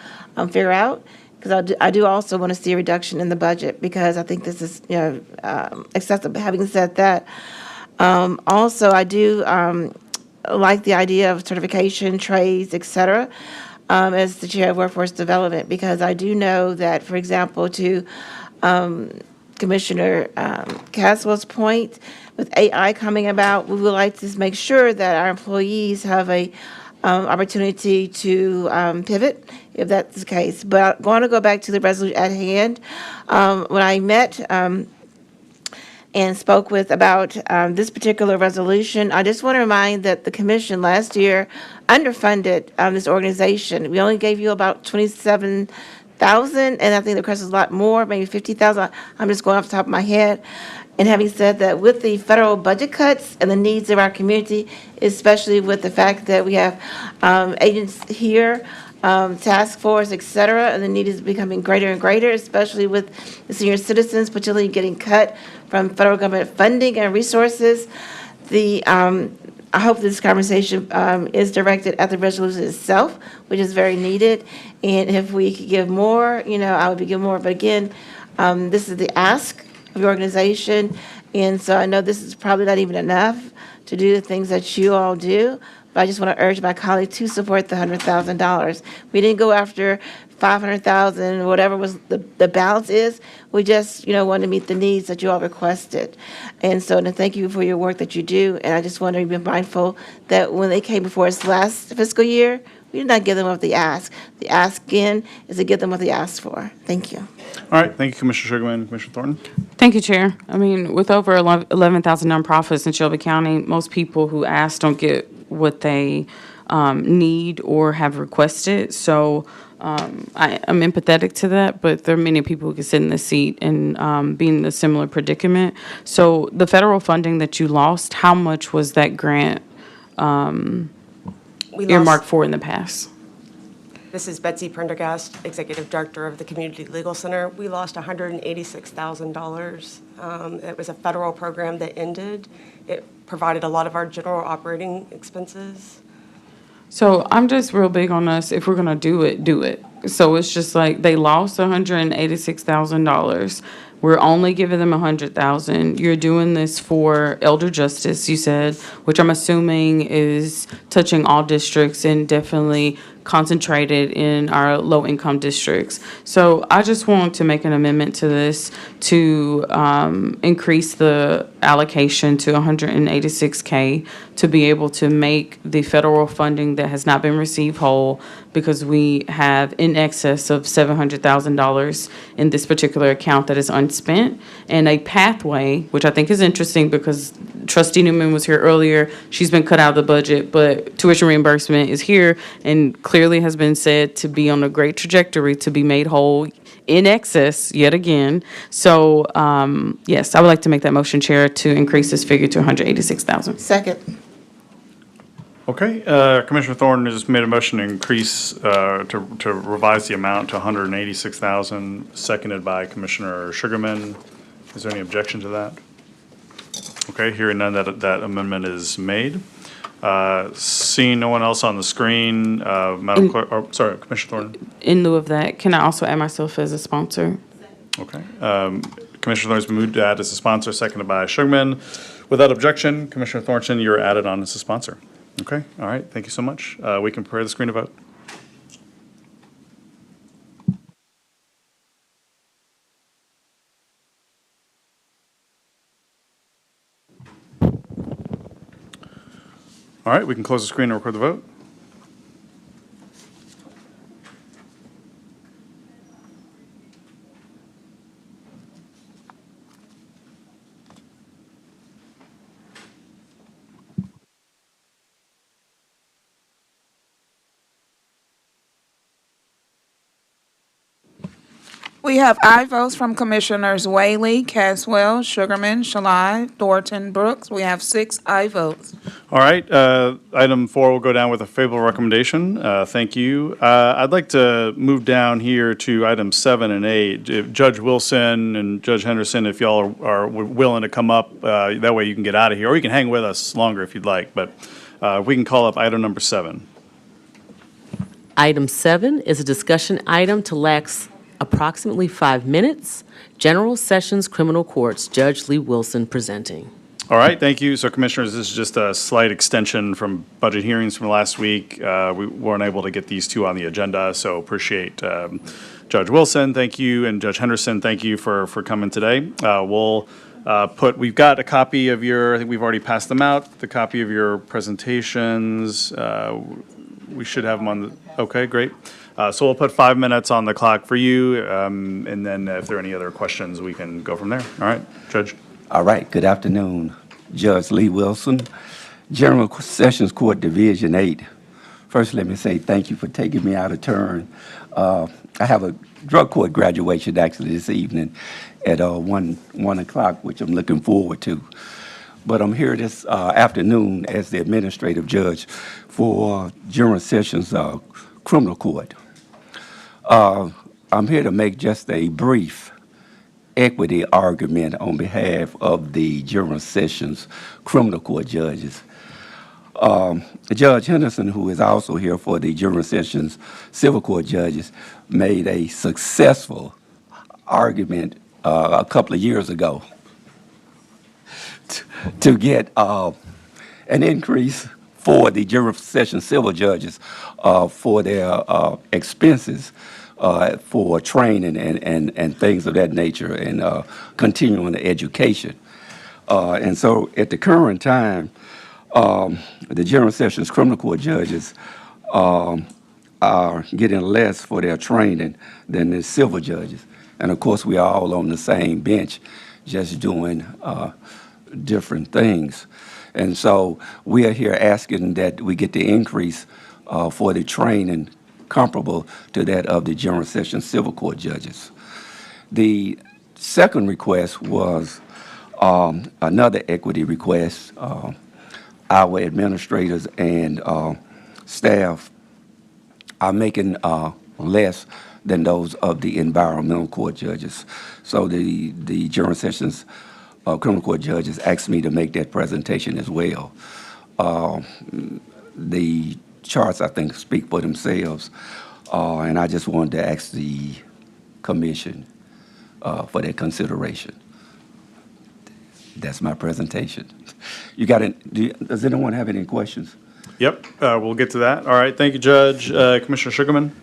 figure out. Because I do also want to see a reduction in the budget, because I think this is, excessive. Having said that, also I do like the idea of certification, trades, et cetera, as the Chair of Workforce Development, because I do know that, for example, to Commissioner Caswell's point, with AI coming about, we would like to make sure that our employees have a opportunity to pivot, if that's the case. But I want to go back to the resolution at hand. When I met and spoke with about this particular resolution, I just want to remind that the commission last year underfunded this organization. We only gave you about 27,000, and I think the request was a lot more, maybe 50,000. I'm just going off the top of my head. And having said that, with the federal budget cuts and the needs of our community, especially with the fact that we have agents here, task force, et cetera, and the need is becoming greater and greater, especially with the senior citizens potentially getting cut from federal government funding and resources. I hope this conversation is directed at the resolution itself, which is very needed. And if we could give more, I would be giving more. But again, this is the ask of your organization. And so I know this is probably not even enough to do the things that you all do, but I just want to urge my colleagues to support the $100,000. We didn't go after 500,000, whatever was the balance is. We just, wanted to meet the needs that you all requested. And so to thank you for your work that you do. And I just want to be mindful that when they came before us last fiscal year, we did not give them what they asked. The ask again is to give them what they asked for. Thank you. All right, thank you, Commissioner Sugarman and Commissioner Thornton. Thank you, Chair. I mean, with over 11,000 nonprofits in Shelby County, most people who ask don't get what they need or have requested. So I'm empathetic to that, but there are many people who can sit in the seat and be in a similar predicament. So the federal funding that you lost, how much was that grant earmarked for in the past? This is Betsy Prendergast, Executive Director of the Community Legal Center. We lost $186,000. It was a federal program that ended. It provided a lot of our general operating expenses. So I'm just real big on us. If we're going to do it, do it. So it's just like they lost $186,000, We're only giving them 100,000. You're doing this for elder justice, you said, which I'm assuming is touching all districts and definitely concentrated in our low-income districts. So I just want to make an amendment to this to increase the allocation to 186K to be able to make the federal funding that has not been received whole, because we have in excess of $700,000 in this particular account that is unspent, and a pathway, which I think is interesting because Trustee Newman was here earlier. She's been cut out of the budget, but tuition reimbursement is here and clearly has been said to be on a great trajectory to be made whole in excess yet again. So, yes, I would like to make that motion, Chair, to increase this figure to 186,000. Second. Okay, Commissioner Thornton has made a motion to increase, to revise the amount to 186,000, seconded by Commissioner Sugarman. Is there any objection to that? Okay, hearing none, that amendment is made. Seeing no one else on the screen, Madam Clerk, sorry, Commissioner Thornton. In lieu of that, can I also add myself as a sponsor? Okay. Commissioner Thornton's been moved to add as a sponsor, seconded by Sugarman. Without objection, Commissioner Thornton, you're added on as a sponsor. Okay, all right, thank you so much. We can prepare the screen to vote. All right, we can close the screen and record the vote. We have aye votes from Commissioners Whaley, Caswell, Sugarman, Shalai, Thornton, Brooks. We have 6 aye votes. All right, item 4 will go down with a favorable recommendation. Thank you. I'd like to move down here to items 7 and 8. If Judge Wilson and Judge Henderson, if y'all are willing to come up, that way you can get out of here, or you can hang with us longer if you'd like, but we can call up item number 7. Item 7 is a discussion item to last approximately 5 minutes. General Sessions Criminal Courts, Judge Lee Wilson presenting. All right, thank you. So Commissioners, this is just a slight extension from budget hearings from last week. We weren't able to get these two on the agenda, so appreciate Judge Wilson, thank you, and Judge Henderson, thank you for coming today. We've got a copy of your, I think we've already passed them out, the copy of your presentations. We should have them on the, okay, great. So we'll put 5 minutes on the clock for you, and then if there are any other questions, we can go from there. All right, Judge. All right, good afternoon, Judge Lee Wilson, General Sessions Court Division 8. First, let me say thank you for taking me out of turn. I have a drug court graduation actually this evening at 1 o'clock, which I'm looking forward to. But I'm here this afternoon as the administrative judge for General Sessions Criminal Court. I'm here to make just a brief equity argument on behalf of the General Sessions Criminal Court judges. Judge Henderson, who is also here for the General Sessions Civil Court judges, made a successful argument a couple of years ago to get an increase for the General Sessions civil judges for their expenses for training and things of that nature and continuing education. And so at the current time, the General Sessions Criminal Court judges are getting less for their training than the civil judges. And of course, we are all on the same bench, just doing different things. And so we are here asking that we get the increase for the training comparable to that of the General Sessions Civil Court judges. The second request was another equity request. Our administrators and staff are making less than those of the environmental court judges. So the General Sessions Criminal Court judges asked me to make that presentation as well. The charts, I think, speak for themselves, and I just wanted to ask the commission for their consideration. That's my presentation. You got it? Does anyone have any questions? Yep, we'll get to that. All right, thank you, Judge. Commissioner Sugarman?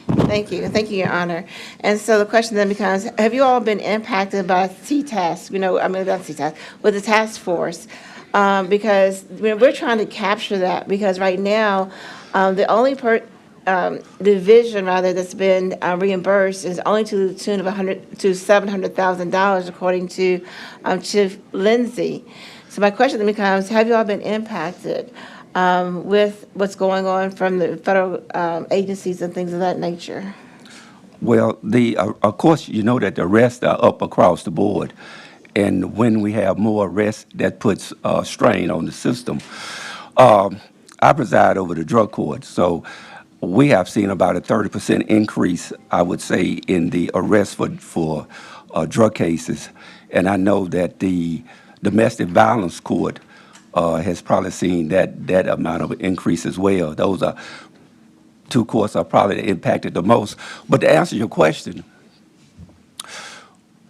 Thank you. Thank you, Your Honor. And so the question then becomes, have you all been impacted by CTAS? Not CTAS, with the task force? Because we're trying to capture that, because right now, the only division rather that's been reimbursed is only to the tune of $700,000, according to Chief Lindsay. So my question then becomes, have you all been impacted with what's going on from the federal agencies and things of that nature? Well, of course, you know that the arrests are up across the board. And when we have more arrests, that puts strain on the system. I preside over the drug court, so we have seen about a 30% increase, I would say, in the arrests for drug cases. And I know that the domestic violence court has probably seen that amount of increase as well. Those are two courts are probably impacted the most. But to answer your question,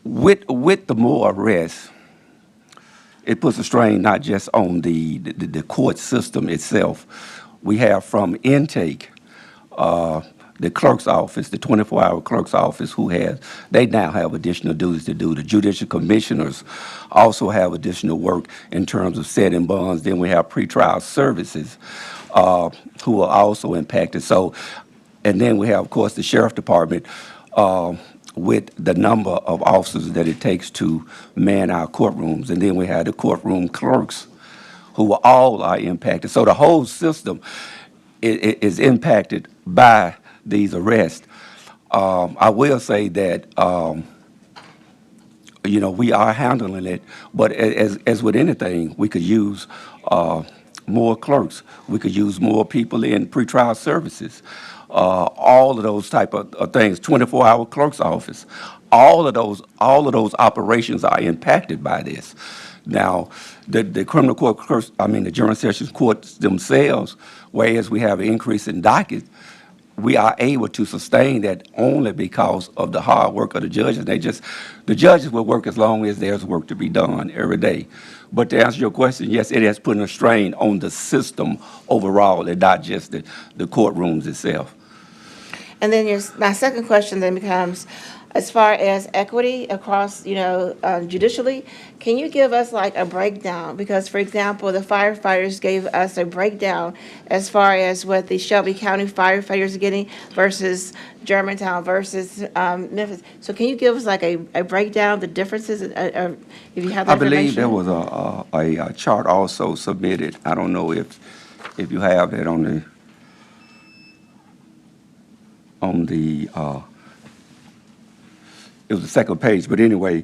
with the more arrests, it puts a strain not just on the court system itself. We have from intake, the clerk's office, the 24-hour clerk's office, they now have additional duties to do. The judicial commissioners also have additional work in terms of setting bonds. Then we have pretrial services who are also impacted. So, and then we have, of course, the sheriff department with the number of officers that it takes to man our courtrooms. And then we have the courtroom clerks who all are impacted. So the whole system is impacted by these arrests. I will say that, we are handling it, but as with anything, we could use more clerks. We could use more people in pretrial services. All of those type of things, 24-hour clerk's office, all of those operations are impacted by this. Now, the criminal court clerks, the general sessions courts themselves, whereas we have an increase in docket, we are able to sustain that only because of the hard work of the judges. The judges will work as long as there's work to be done every day. But to answer your question, yes, it has put a strain on the system overall and not just the courtrooms itself. And then my second question then becomes, as far as equity across, judicially, can you give us like a breakdown? Because, for example, the firefighters gave us a breakdown as far as what the Shelby County firefighters are getting versus Germantown versus Memphis. So can you give us like a breakdown, the differences, if you have that I believe information? there was a chart also submitted. I don't know if you have that on the it was the second page, but anyway,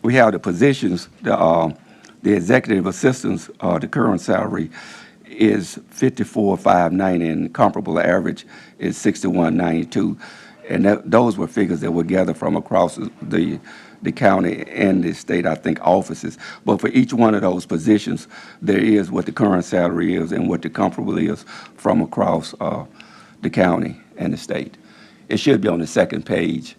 we have the positions, the executive assistants, the current salary is $54,590 and comparable average is $61,92. And those were figures that were gathered from across the county and the state, I think, offices. But for each one of those positions, there is what the current salary is and what the comparable is from across the county and the state. It should be on the second page.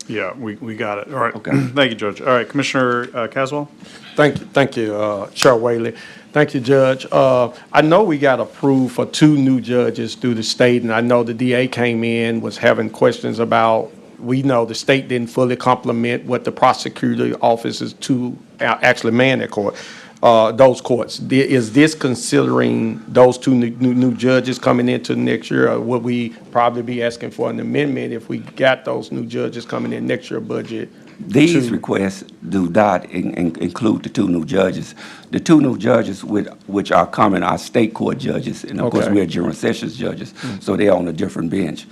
Yeah, we got it. All right. Okay. Thank you, Judge. All right, Commissioner Caswell? Thank you, Chair Whaley. Thank you, Judge. I know we got approved for 2 new judges through the state, and I know the DA came in, was having questions about, we know the state didn't fully complement what the prosecutor office is to actually man that court. Those courts. Is this considering those 2 new judges coming into next year, or would we probably be asking for an amendment if we got those new judges coming in next year budget? These requests do not include the 2 new judges. The 2 new judges which are coming are state court judges, and of course we're general sessions judges, so they're on a different bench.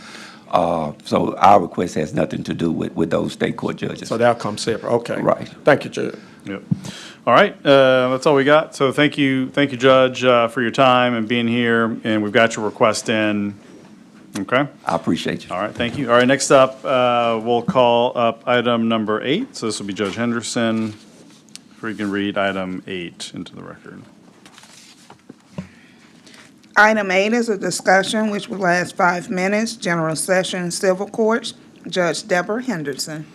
So our request has nothing to do with those state court judges. So that'll come separate. Okay. Right. Thank you, Judge. Yep. All right, that's all we got. So thank you, Judge, for your time and being here, and we've got your request in. Okay? I appreciate you. All right, thank you. All right, next up, we'll call up item number 8. So this will be Judge Henderson. If we can read item 8 into the record. Item 8 is a discussion which will last 5 minutes, general session, civil courts. Judge Deborah Henderson.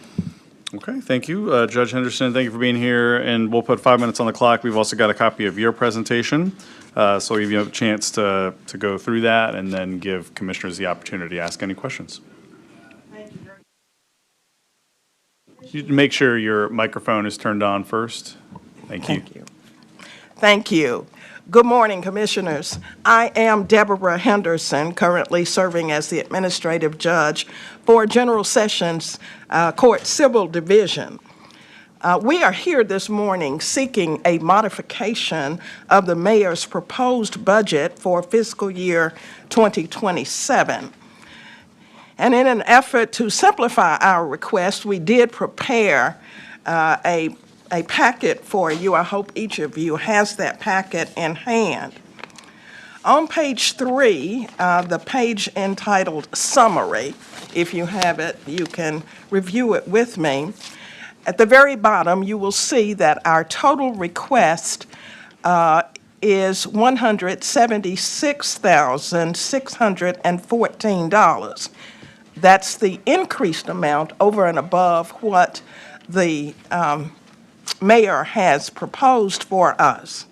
Okay, thank you. Judge Henderson, thank you for being here, and we'll put 5 minutes on the clock. We've also got a copy of your presentation, so we'll give you a chance to go through that and then give commissioners the opportunity to ask any questions. You make sure your microphone is turned on first. Thank you. Thank you. Good morning, Commissioners. I am Deborah Henderson, currently serving as the Administrative Judge for General Sessions Court Civil Division. We are here this morning seeking a modification of the Mayor's proposed budget for fiscal year 2027. And in an effort to simplify our request, we did prepare a packet for you. I hope each of you has that packet in hand. On page 3, the page entitled Summary, if you have it, you can review it with me. At the very bottom, you will see that our total request is $176,614. That's the increased amount over and above what the Mayor has proposed for us.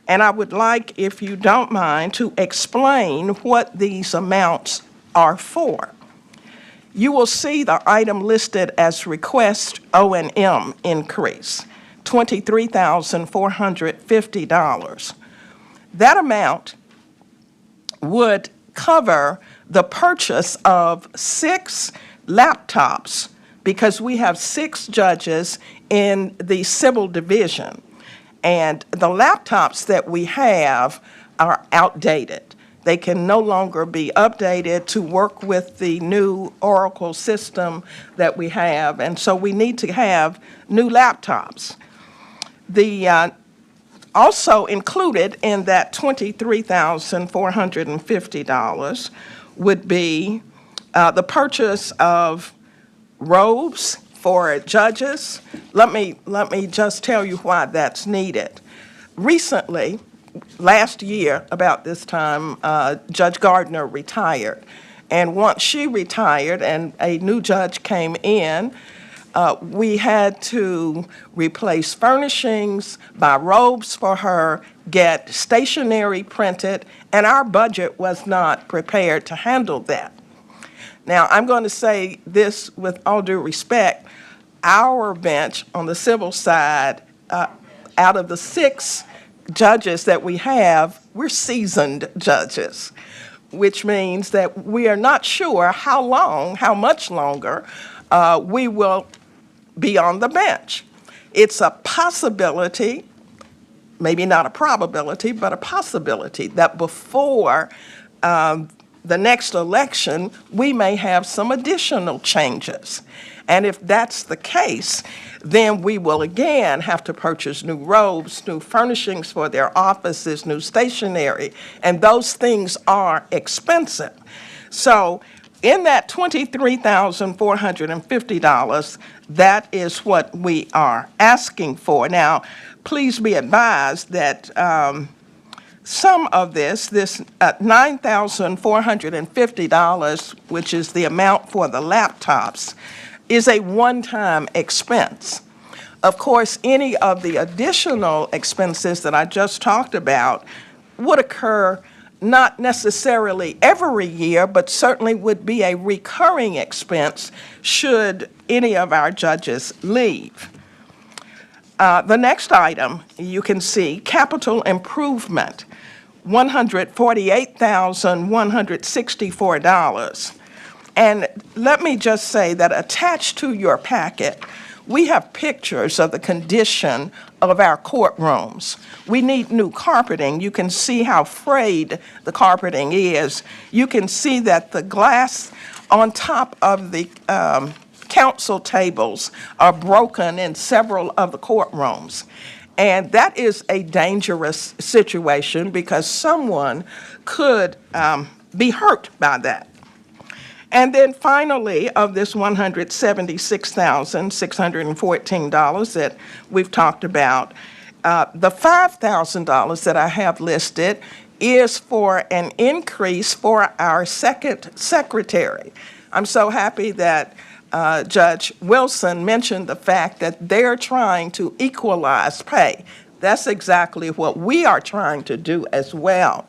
And I would like, if you don't mind, to explain what these amounts are for. You will see the item listed as request O&M increase, $23,450. That amount would cover the purchase of 6 laptops because we have 6 judges in the civil division. And the laptops that we have are outdated. They can no longer be updated to work with the new Oracle system that we have, and so we need to have new laptops. The also included in that $23,450 would be the purchase of robes for judges. Let me just tell you why that's needed. Recently, last year, about this time, Judge Gardner retired. And once she retired and a new judge came in, we had to replace furnishings, buy robes for her, get stationery printed, and our budget was not prepared to handle that. Now, I'm going to say this with all due respect. Our bench on the civil side, out of the 6 judges that we have, we're seasoned judges, which means that we are not sure how much longer we will be on the bench. It's a possibility, maybe not a probability, but a possibility that before the next election, we may have some additional changes. And if that's the case, then we will again have to purchase new robes, new furnishings for their offices, new stationery, and those things are expensive. So in that $23,450, that is what we are asking for. Now, please be advised that some of this $9,450, which is the amount for the laptops, is a one-time expense. Of course, any of the additional expenses that I just talked about would occur not necessarily every year, but certainly would be a recurring expense should any of our judges leave. The next item, you can see capital improvement, $148,164. And let me just say that attached to your packet, we have pictures of the condition of our courtrooms. We need new carpeting. You can see how frayed the carpeting is. You can see that the glass on top of the counsel tables are broken in several of the courtrooms. And that is a dangerous situation because someone could be hurt by that. And then finally, of this $176,614 that we've talked about, the $5,000 that I have listed is for an increase for our second secretary. I'm so happy that Judge Wilson mentioned the fact that they're trying to equalize pay. That's exactly what we are trying to do as well.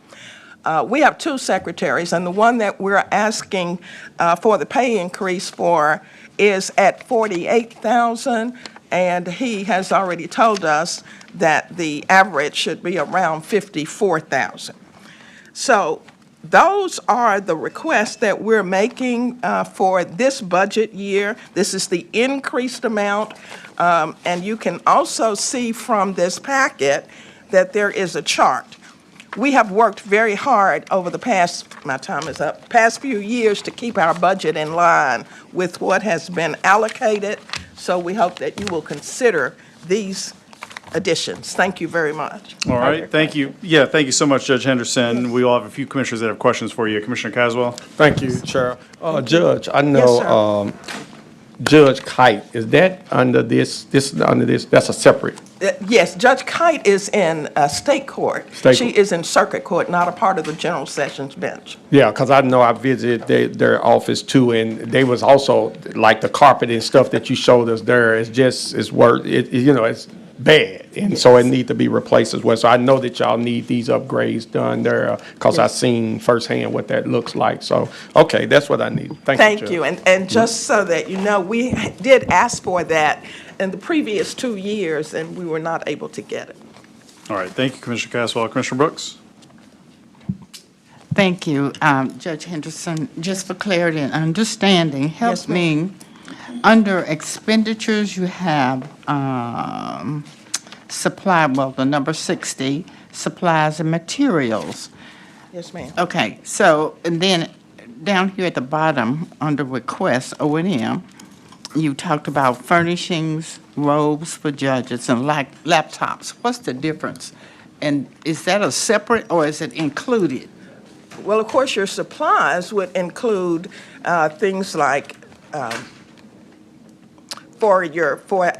We have 2 secretaries, and the one that we're asking for the pay increase for is at $48,000, and he has already told us that the average should be around $54,000. So those are the requests that we're making for this budget year. This is the increased amount, and you can also see from this packet that there is a chart. We have worked very hard over the past few years to keep our budget in line with what has been allocated, so we hope that you will consider these additions. Thank you very much. All right, thank you. Yeah, thank you so much, Judge Henderson. We all have a few commissioners that have questions for you. Commissioner Caswell? Thank you, Chair. Judge, I Yes, know Judge Kite, is that under this, that's a separate? Yes, Judge Kite is in state court. She is in circuit court, not a part of the general sessions bench. Yeah, because I know I visited their office too, and they was also, like the carpet and stuff that you showed us there, it's it's bad, and so it need to be replaced as well. So I know that y'all need these upgrades done there, because I seen firsthand what that looks like. So, okay, that's what I need. Thank you, Judge. You, and just so that you know, we did ask for that in the previous 2 years, and we were not able to get it. All right, thank you, Commissioner Caswell. Commissioner Brooks? Thank you, Judge Henderson. Just for clarity and understanding, help me. Under expenditures, you have the number 60, supplies and materials. Yes, ma'am. Okay, so, and then down here at the bottom, under requests, O&M, you talked about furnishings, robes for judges, and laptops. What's the difference? And is that a separate, or is it included? Well, of course, your supplies would include things like for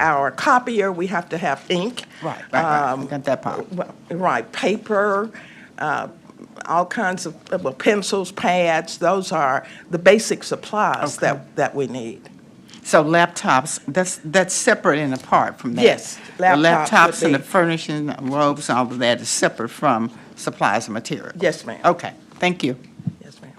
our copier, we have to have ink. Right. Got that part. Right, paper, all kinds of pencils, pads. Those are the basic supplies that we need. So laptops, that's separate and apart from that? Yes. The laptops and the furnishing, robes, all of that is separate from supplies and materials? Yes, ma'am. Okay, thank you. Yes, ma'am.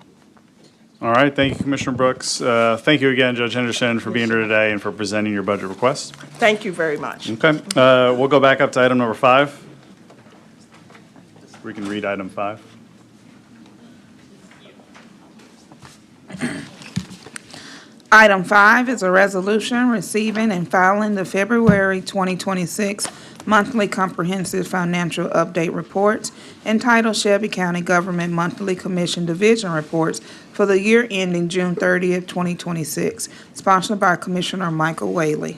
All right, thank you, Commissioner Brooks. Thank you again, Judge Henderson, for being here today and for presenting your budget request. Thank you very much. Okay, we'll go back up to item number 5. We can read item 5. Item 5 is a resolution receiving and filing the February 2026 monthly comprehensive financial update reports entitled Shelby County Government Monthly Commission Division Reports for the year ending June 30th, 2026, sponsored by Commissioner Michael Whaley.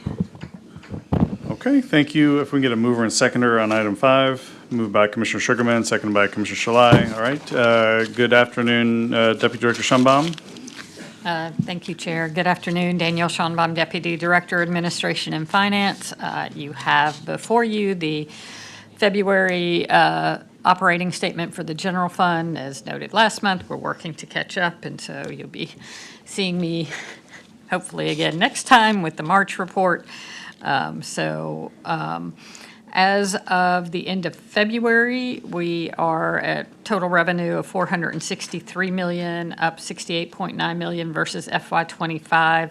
Okay, thank you. If we can get a mover and seconder on item 5, moved by Commissioner Sugarman, seconded by Commissioner Shelby. All right, good afternoon, Deputy Director Schonbaum. Thank you, Chair. Good afternoon. Danielle Schonbaum, Deputy Director, Administration and Finance. You have before you the February operating statement for the general fund. As noted last month, we're working to catch up, and so you'll be seeing me hopefully again next time with the March report. As of the end of February, we are at total revenue of $463 million, up $68.9 million versus FY25.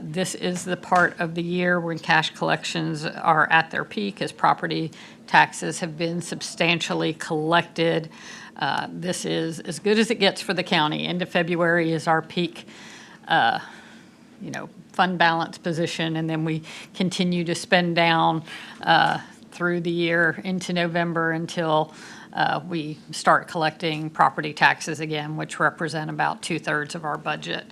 This is the part of the year when cash collections are at their peak as property taxes have been substantially collected. This is as good as it gets for the county. End of February is our peak, fund balance position, and then we continue to spend down through the year into November until we start collecting property taxes again, which represent about 2/3 of our budget.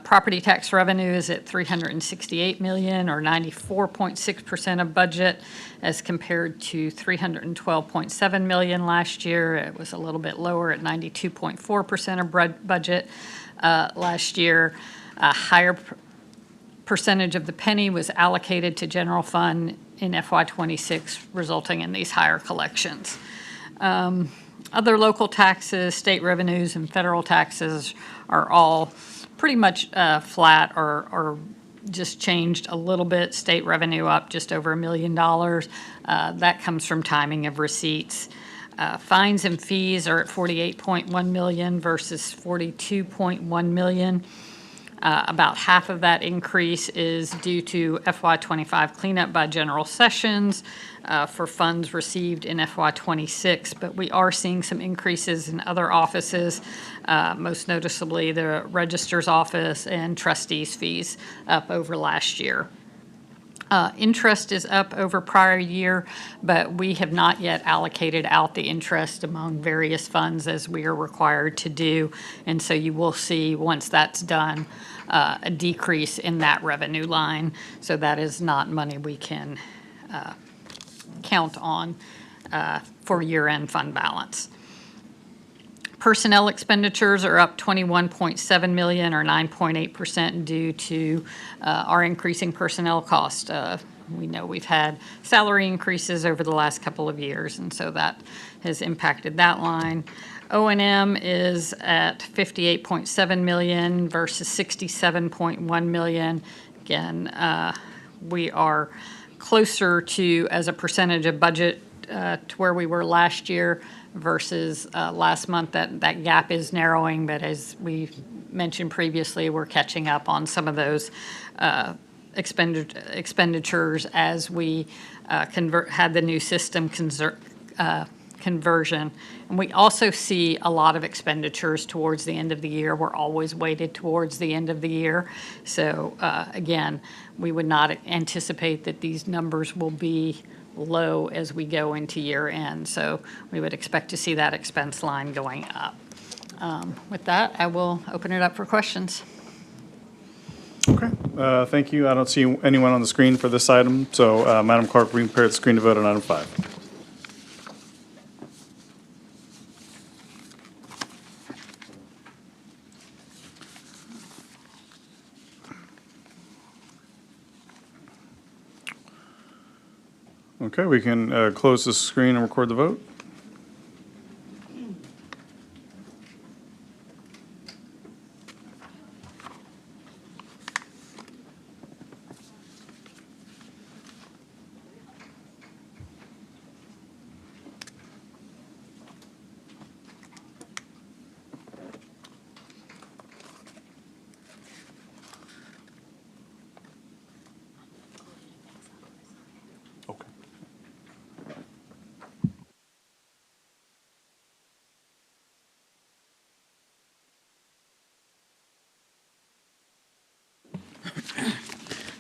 Property tax revenue is at $368 million, or 94.6% of budget, as compared to $312.7 million last year. It was a little bit lower at 92.4% of budget last year. A higher percentage of the penny was allocated to general fund in FY26, resulting in these higher collections. Other local taxes, state revenues, and federal taxes are all pretty much flat or just changed a little bit. State revenue up just over $1 million. That comes from timing of receipts. Fines and fees are at 48.1 million versus 42.1 million. About half of that increase is due to FY25 cleanup by general sessions for funds received in FY26, but we are seeing some increases in other offices, most noticeably the registrar's office and trustees' fees up over last year. Interest is up over prior year, but we have not yet allocated out the interest among various funds as we are required to do. And so you will see, once that's done, a decrease in that revenue line. So that is not money we can count on for year-end fund balance. Personnel expenditures are up 21.7 million or 9.8% due to our increasing personnel cost. We know we've had salary increases over the last couple of years, and so that has impacted that line. O&M is at 58.7 million versus 67.1 million. Again, we are closer to, as a percentage of budget, to where we were last year versus last month. That gap is narrowing, but as we mentioned previously, we're catching up on some of those expenditures as we had the new system conversion. And we also see a lot of expenditures towards the end of the year. We're always weighted towards the end of the year. So again, we would not anticipate that these numbers will be low as we go into year end. So we would expect to see that expense line going up. With that, I will open it up for questions. Okay, thank you. I don't see anyone on the screen for this item. So Madam Clerk, we can prepare the screen to vote on item 5. Okay, we can close the screen and record the vote.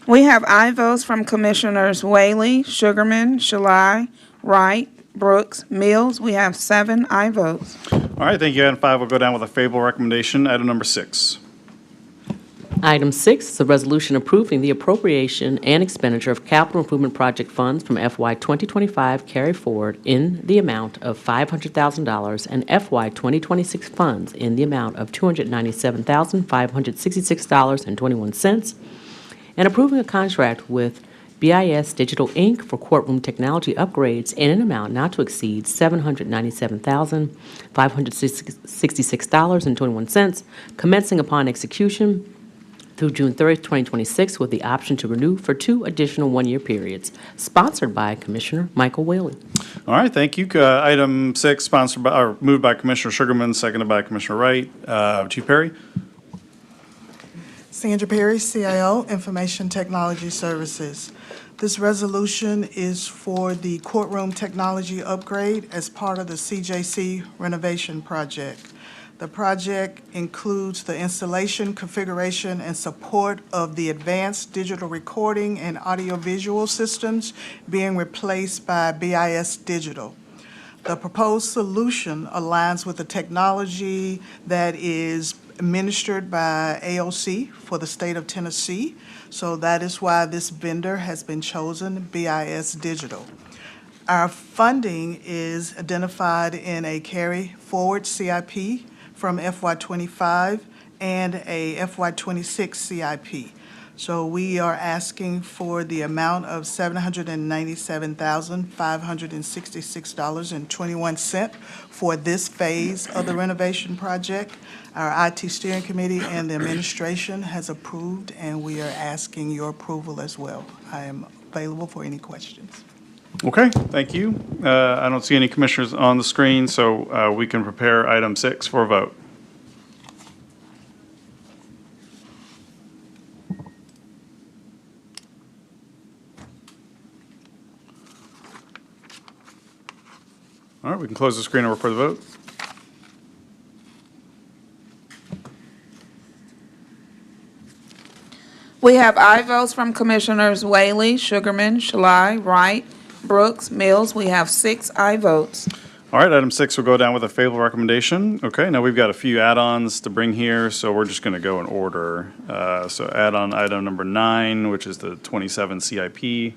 We have aye votes from Commissioners Whaley, Sugarman, Shalai, Wright, Brooks, Mills. We have 7 aye votes. All right, thank you. Item 5 will go down with a favorable recommendation. Item number 6. Item 6 is a resolution approving the appropriation and expenditure of capital improvement project funds from FY 2025 carry forward in the amount of $500,000 and FY 2026 funds in the amount of $297,566.21, and approving a contract with BIS Digital, Inc. for courtroom technology upgrades in an amount not to exceed $797,566.21, commencing upon execution through June 30th, 2026, with the option to renew for 2 additional one-year periods. Sponsored by Commissioner Michael Whaley. All right, thank you. Item 6, sponsored by, or moved by Commissioner Sugarman, seconded by Commissioner Wright. Chief Perry? Sandra Perry, CIO, Information Technology Services. This resolution is for the courtroom technology upgrade as part of the CJC renovation project. The project includes the installation, configuration, and support of the advanced digital recording and audiovisual systems being replaced by BIS Digital. The proposed solution aligns with the technology that is administered by AOC for the state of Tennessee. So that is why this vendor has been chosen, BIS Digital. Our funding is identified in a carry forward CIP from FY25 and a FY26 CIP. So we are asking for the amount of $797,566.21 for this phase of the renovation project. Our IT steering committee and the administration has approved, and we are asking your approval as well. I am available for any questions. Okay, thank you. I don't see any commissioners on the screen, so we can prepare item 6 for a vote. All right, we can close the screen and record the vote. We have aye votes from Commissioners Whaley, Sugarman, Shalai, Wright, Brooks, Mills. We have 6 aye votes. All right, item 6 will go down with a favorable recommendation. Okay, now we've got a few add-ons to bring here, so we're just going to go in order. So add-on item number 9, which is the 27 CIP.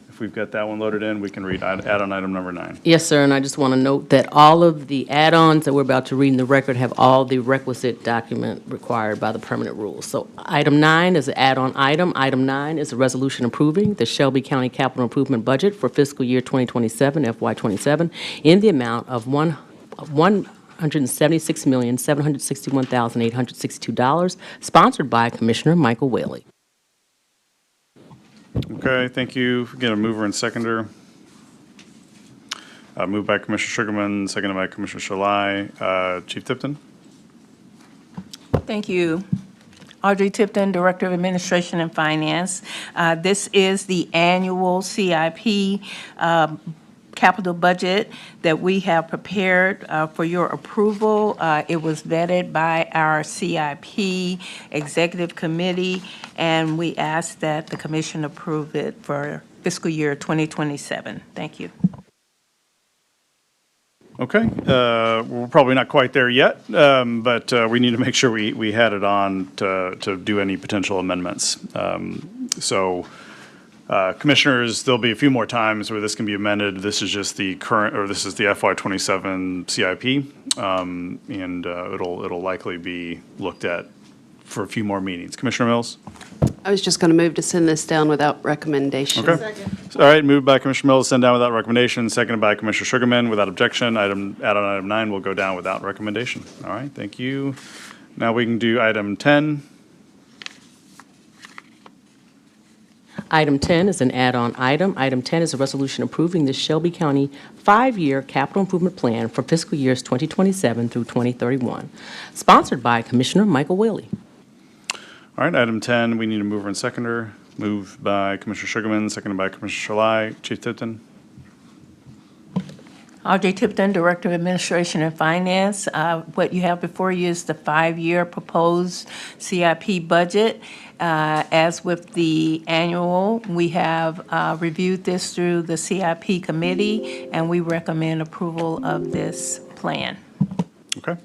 If we've got that one loaded in, we can read add-on item number 9. Yes, sir, and I just want to note that all of the add-ons that we're about to read in the record have all the requisite document required by the permanent rules. So item 9 is an add-on item. Item 9 is a resolution approving the Shelby County Capital Improvement Budget for fiscal year 2027, FY27, in the amount of $176,761,862, sponsored by Commissioner Michael Whaley. Okay, thank you. Again, a mover and seconder. Moved by Commissioner Sugarman, seconded by Commissioner Shalai. Chief Tipton? Thank you. Audrey Tipton, Director of Administration and Finance. This is the annual CIP capital budget that we have prepared for your approval. It was vetted by our CIP Executive Committee, and we ask that the Commission approve it for fiscal year 2027. Thank you. Okay, we're probably not quite there yet, but we need to make sure we had it on to do any potential amendments. Commissioners, there'll be a few more times where this can be amended. This is just the current, or this is the FY27 CIP, and it'll likely be looked at for a few more meetings. Commissioner Mills? I was just going to move to send this down without recommendation. Okay. All right, moved by Commissioner Mills, send down without recommendation, seconded by Commissioner Sugarman without objection. Add-on item 9 will go down without recommendation. All right, thank you. Now we can do item 10. Item 10 is an add-on item. Item 10 is a resolution approving the Shelby County 5-year capital improvement plan for fiscal years 2027 through 2031, sponsored by Commissioner Michael Whaley. All right, item 10, we need a mover and seconder. Moved by Commissioner Sugarman, seconded by Commissioner Shalai. Chief Tipton? Audrey Tipton, Director of Administration and Finance. What you have before you is the 5-year proposed CIP budget. As with the annual, we have reviewed this through the CIP committee, and we recommend approval of this plan. Okay.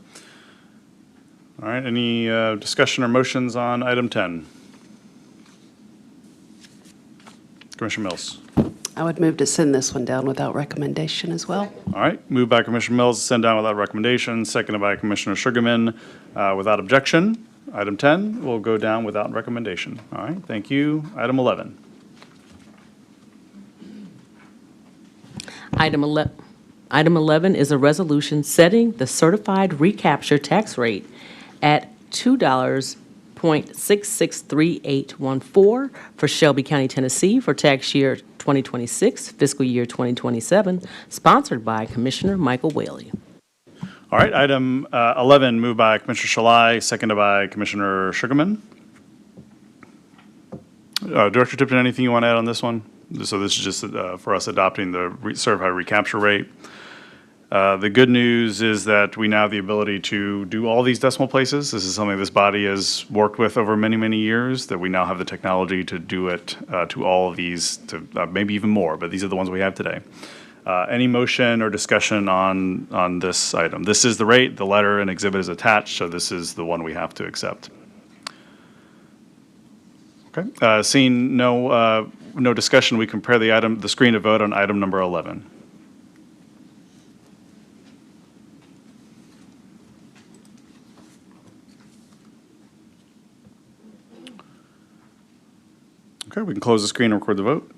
All right, any discussion or motions on item 10? Commissioner Mills? I would move to send this one down without recommendation as well. All right, moved by Commissioner Mills, send down without recommendation, seconded by Commissioner Sugarman without objection. Item 10 will go down without recommendation. All right, thank you. Item 11. Item 11 is a resolution setting the certified recapture tax rate at $2.663814 for Shelby County, Tennessee for tax year 2026, fiscal year 2027, sponsored by Commissioner Michael Whaley. All right, item 11, moved by Commissioner Shalai, seconded by Commissioner Sugarman. Director Tipton, anything you want to add on this one? So this is just for us adopting the certified recapture rate. The good news is that we now have the ability to do all these decimal places. This is something this body has worked with over many, many years, that we now have the technology to do it to all of these, to maybe even more, but these are the ones we have today. Any motion or discussion on this item? This is the rate, the letter and exhibit is attached, so this is the one we have to accept. Okay, seeing no discussion, we compare the screen to vote on item number 11. Okay, we can close the screen and record the vote.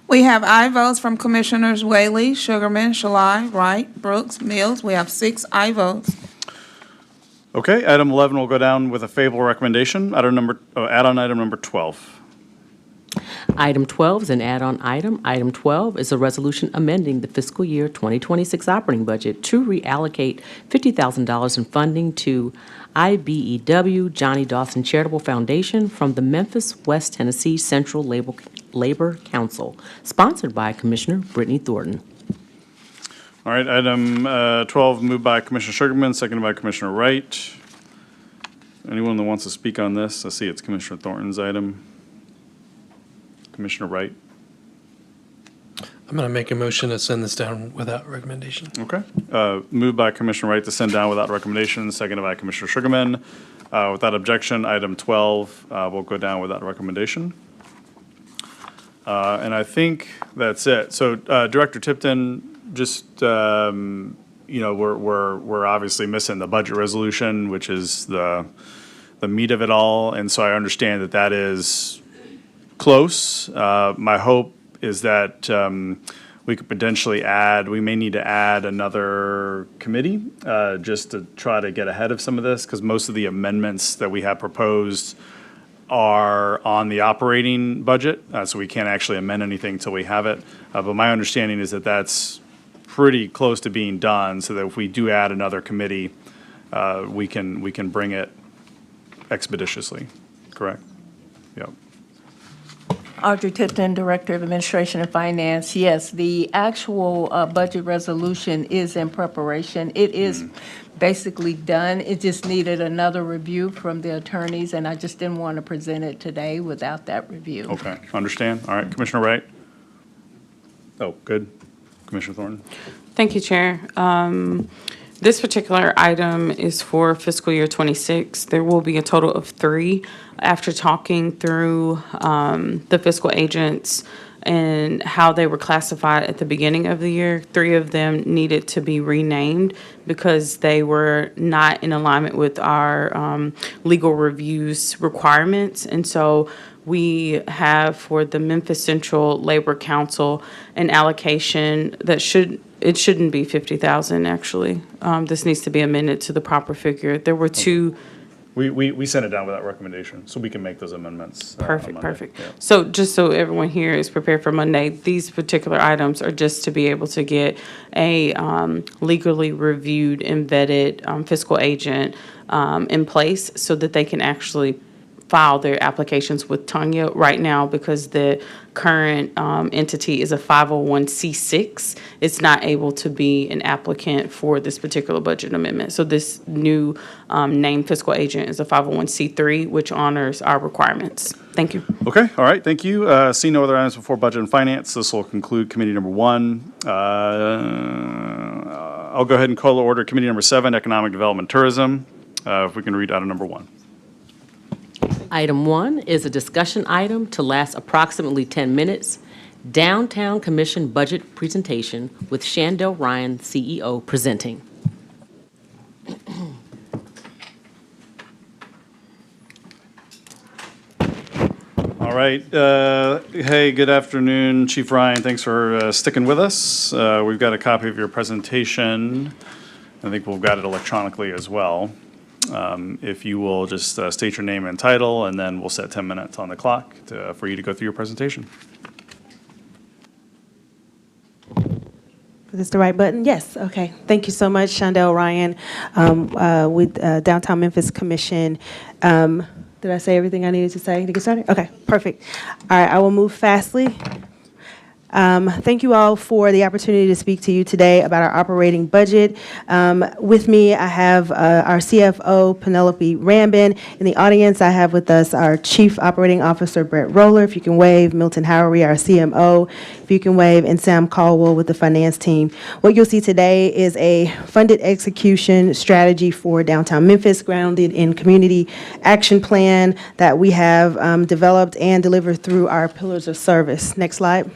We have aye votes from Commissioners Whaley, Sugarman, Shalai, Wright, Brooks, Mills. We have 6 aye votes. Okay, item 11 will go down with a favorable recommendation. Add-on item number 12. Item 12 is an add-on item. Item 12 is a resolution amending the fiscal year 2026 operating budget to reallocate $50,000 in funding to IBEW Johnny Dawson Charitable Foundation from the Memphis West Tennessee Central Labor Council, sponsored by Commissioner Brittany Thornton. All right, item 12 moved by Commissioner Sugarman, seconded by Commissioner Wright. Anyone that wants to speak on this? I see it's Commissioner Thornton's item. Commissioner Wright. I'm going to make a motion to send this down without recommendation. Okay. Moved by Commissioner Wright to send down without recommendation, seconded by Commissioner Sugarman. Without objection, item 12 will go down without recommendation. And I think that's it. So Director Tipton, just, we're obviously missing the budget resolution, which is the meat of it all. And so I understand that that is close. My hope is that we could potentially we may need to add another committee just to try to get ahead of some of this, because most of the amendments that we have proposed are on the operating budget, so we can't actually amend anything until we have it. But my understanding is that that's pretty close to being done, so that if we do add another committee, we can bring it expeditiously. Correct? Yep. Audrey Tipton, Director of Administration and Finance. Yes, the actual budget resolution is in preparation. It is basically done. It just needed another review from the attorneys, and I just didn't want to present it today without that review. Okay, understand. All right, Commissioner Wright? Oh, good. Commissioner Thornton? Thank you, Chair. This particular item is for fiscal year '26. There will be a total of 3. After talking through the fiscal agents and how they were classified at the beginning of the year, 3 of them needed to be renamed because they were not in alignment with our legal reviews requirements. And so we have for the Memphis Central Labor Council an allocation that shouldn't be 50,000 actually. This needs to be amended to the proper figure. There were 2. We sent it down without recommendation, so we can make those amendments. On Perfect, Monday. perfect. Yeah. So just so everyone here is prepared for Monday, these particular items are just to be able to get a legally reviewed and vetted fiscal agent in place so that they can actually file their applications with Tanya right now, because the current entity is a 501c6. It's not able to be an applicant for this particular budget amendment. So this new named fiscal agent is a 501c3, which honors our requirements. Thank you. Okay, all right, thank you. See no other items before Budget and Finance. This will conclude Committee Number 1. I'll go ahead and call to order Committee Number 7, Economic Development Tourism. If we can read item number 1. Item 1 is a discussion item to last approximately 10 minutes. Downtown Commission Budget Presentation with Shandell Ryan, CEO, presenting. All right, hey, good afternoon, Chief Ryan. Thanks for sticking with us. We've got a copy of your presentation. I think we've got it electronically as well. If you will just state your name and title, and then we'll set 10 minutes on the clock for you to go through your presentation. Is this the right button? Yes, okay. Thank you so much, Shandell Ryan, with Downtown Memphis Commission. Did I say everything I needed to say to get started? Okay, perfect. All right, I will move fastly. Thank you all for the opportunity to speak to you today about our operating budget. With me, I have our CFO, Penelope Rambin. In the audience, I have with us our Chief Operating Officer, Brett Roller, if you can wave, Milton Howery, our CMO, if you can wave, and Sam Caldwell with the finance team. What you'll see today is a funded execution strategy for downtown Memphis, grounded in community action plan that we have developed and delivered through our pillars of service. Next slide.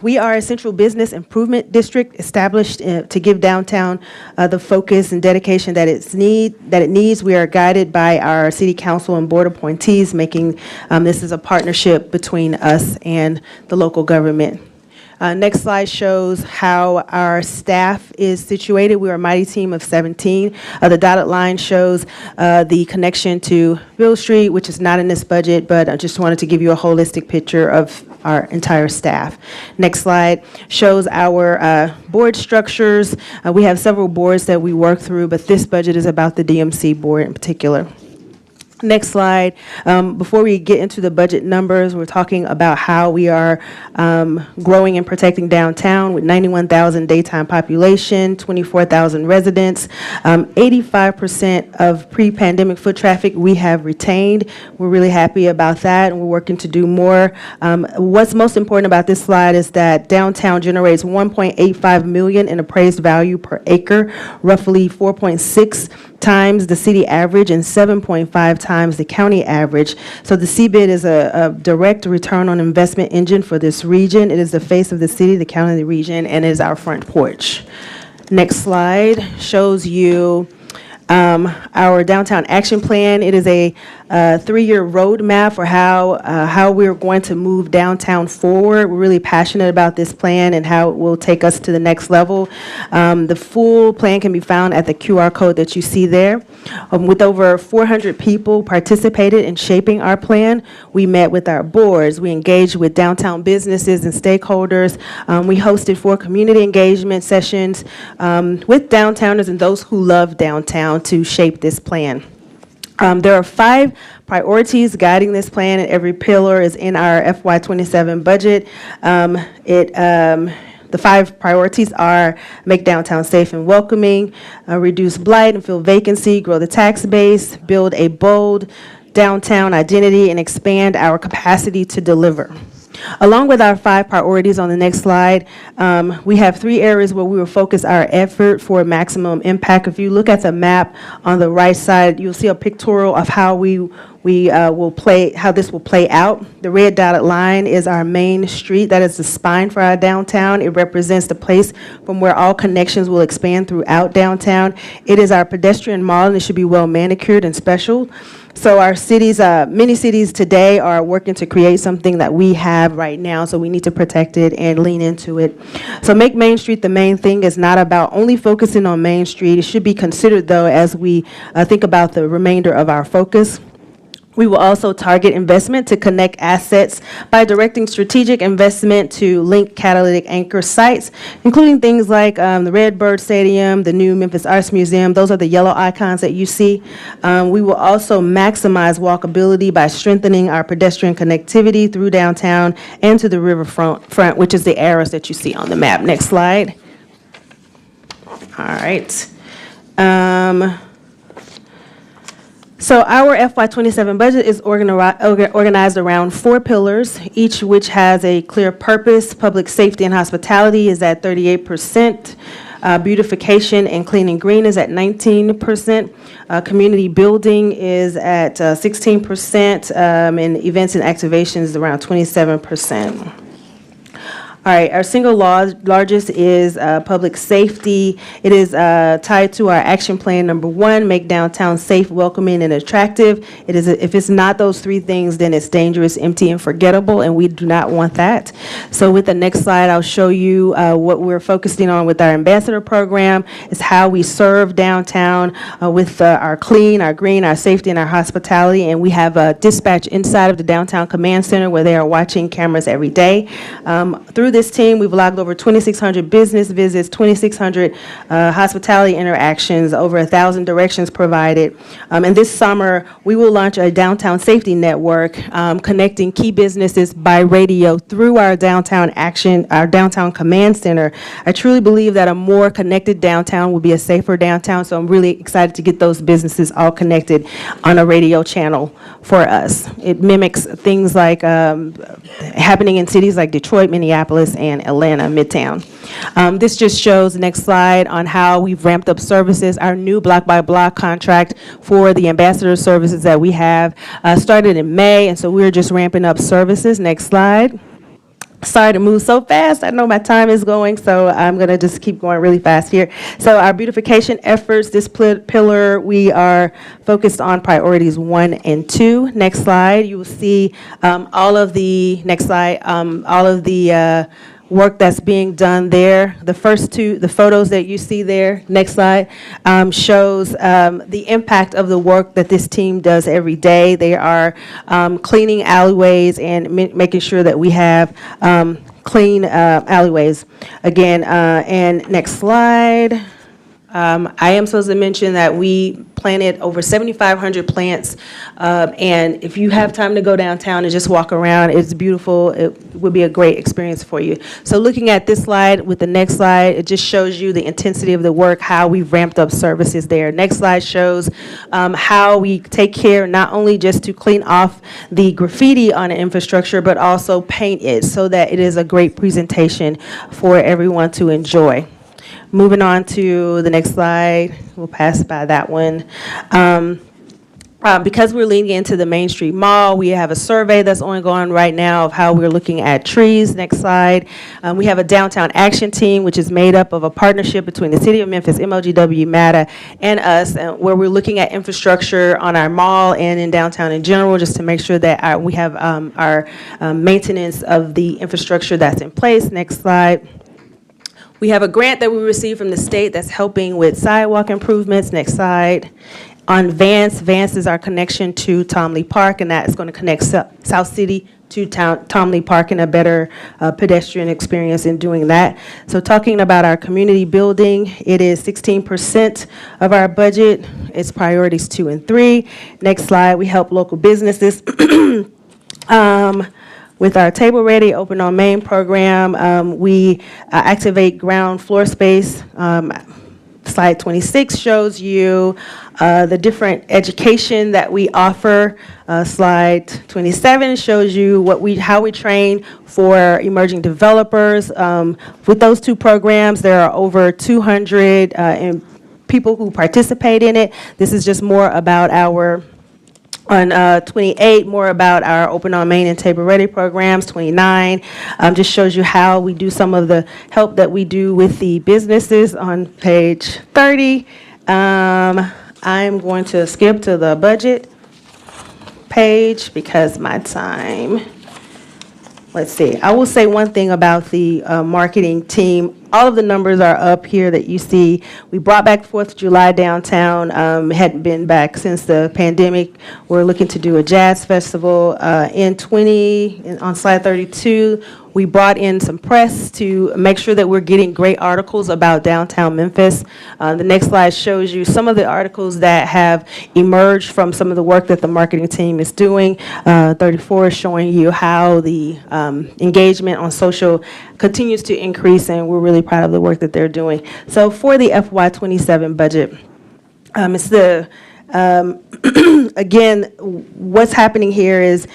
We are a central business improvement district established to give downtown the focus and dedication that it needs. We are guided by our city council and board appointees, making this is a partnership between us and the local government. Next slide shows how our staff is situated. We are a mighty team of 17. The dotted line shows the connection to Bill Street, which is not in this budget, but I just wanted to give you a holistic picture of our entire staff. Next slide shows our board structures. We have several boards that we work through, but this budget is about the DMC board in particular. Next slide. Before we get into the budget numbers, we're talking about how we are growing and protecting downtown with 91,000 daytime population, 24,000 residents, 85% of pre-pandemic foot traffic we have retained. We're really happy about that, and we're working to do more. What's most important about this slide is that downtown generates $1.85 million in appraised value per acre, roughly 4.6 times the city average and 7.5 times the county average. So the CBID is a direct return on investment engine for this region. It is the face of the city, the county, the region, and it is our front porch. Next slide shows you our downtown action plan. It is a 3-year roadmap for how we're going to move downtown forward. We're really passionate about this plan and how it will take us to the next level. The full plan can be found at the QR code that you see there. With over 400 people participated in shaping our plan, we met with our boards. We engaged with downtown businesses and stakeholders. We hosted 4 community engagement sessions with downtowners and those who love downtown to shape this plan. There are 5 priorities guiding this plan, and every pillar is in our FY27 budget. The 5 priorities are make downtown safe and welcoming, reduce blight and fill vacancy, grow the tax base, build a bold downtown identity, and expand our capacity to deliver. Along with our 5 priorities on the next slide, we have 3 areas where we will focus our effort for maximum impact. If you look at the map on the right side, you'll see a pictorial of how how this will play out. The red dotted line is our main street. That is the spine for our downtown. It represents the place from where all connections will expand throughout downtown. It is our pedestrian mall, and it should be well manicured and special. So our cities, many cities today are working to create something that we have right now, so we need to protect it and lean into it. So make Main Street the main thing is not about only focusing on Main Street. It should be considered, though, as we think about the remainder of our focus. We will also target investment to connect assets by directing strategic investment to link catalytic anchor sites, including things like the Redbird Stadium, the new Memphis Arts Museum. Those are the yellow icons that you see. We will also maximize walkability by strengthening our pedestrian connectivity through downtown and to the riverfront, which is the arrows that you see on the map. Next slide. All right. So our FY27 budget is organized around 4 pillars, each which has a clear purpose. Public safety and hospitality is at 38%. Beautification and clean and green is at 19%. Community building is at 16%. And events and activations is around 27%. All right, our single largest is public safety. It is tied to our action plan number 1, make downtown safe, welcoming, and attractive. It is if it's not those 3 things, then it's dangerous, empty, and forgettable, and we do not want that. So with the next slide, I'll show you what we're focusing on with our ambassador program. Is how we serve downtown with our clean, our green, our safety, and our hospitality. And we have a dispatch inside of the downtown command center where they are watching cameras every day. Through this team, we've logged over 2,600 business visits, 2,600 hospitality interactions, over 1,000 directions provided. And this summer, we will launch a downtown safety network connecting key businesses by radio through our downtown command center. I truly believe that a more connected downtown will be a safer downtown, so I'm really excited to get those businesses all connected on a radio channel for us. It mimics things like happening in cities like Detroit, Minneapolis, and Atlanta, Midtown. This just shows, the next slide, on how we've ramped up services. Our new block-by-block contract for the ambassador services that we have started in May, and so we're just ramping up services. Next slide. Sorry to move so fast. I know my time is going, so I'm going to just keep going really fast here. So our beautification efforts, this pillar, we are focused on priorities 1 and 2. Next slide. You will see all of the, next slide, all of the work that's being done there. The first two, the photos that you see there, next slide, shows the impact of the work that this team does every day. They are cleaning alleyways and making sure that we have clean alleyways. Again, and next slide. I am supposed to mention that we planted over 7,500 plants, and if you have time to go downtown and just walk around, it's beautiful. It would be a great experience for you. So looking at this slide with the next slide, it just shows you the intensity of the work, how we've ramped up services there. Next slide shows how we take care not only just to clean off the graffiti on the infrastructure, but also paint it so that it is a great presentation for everyone to enjoy. Moving on to the next slide, we'll pass by that one. Because we're leaning into the Main Street Mall, we have a survey that's ongoing right now of how we're looking at trees. Next slide. We have a downtown action team, which is made up of a partnership between the City of Memphis, MLGW, MATA, and us, where we're looking at infrastructure on our mall and in downtown in general, just to make sure that we have our maintenance of the infrastructure that's in place. Next slide. We have a grant that we received from the state that's helping with sidewalk improvements. Next slide. On Vance, Vance is our connection to Tom Lee Park, and that is going to connect South City to Tom Lee Park and a better pedestrian experience in doing that. So talking about our community building, it is 16% of our budget. It's priorities 2 and 3. Next slide, we help local businesses. With our Table Ready Open on Main program, we activate ground floor space. Slide 26 shows you the different education that we offer. Slide 27 shows you how we train for emerging developers. With those two programs, there are over 200 people who participate in it. This is just more about our on 28, more about our Open on Main and Table Ready programs. 29 just shows you how we do some of the help that we do with the businesses. On page 30, I'm going to skip to the budget page because my time. Let's see. I will say one thing about the marketing team. All of the numbers are up here that you see. We brought back 4th of July downtown. Hadn't been back since the pandemic. We're looking to do a jazz festival. On slide 32, we brought in some press to make sure that we're getting great articles about downtown Memphis. The next slide shows you some of the articles that have emerged from some of the work that the marketing team is doing. 34 is showing you how the engagement on social continues to increase, and we're really proud of the work that they're doing. So for the FY27 budget, it's the again, what's happening here is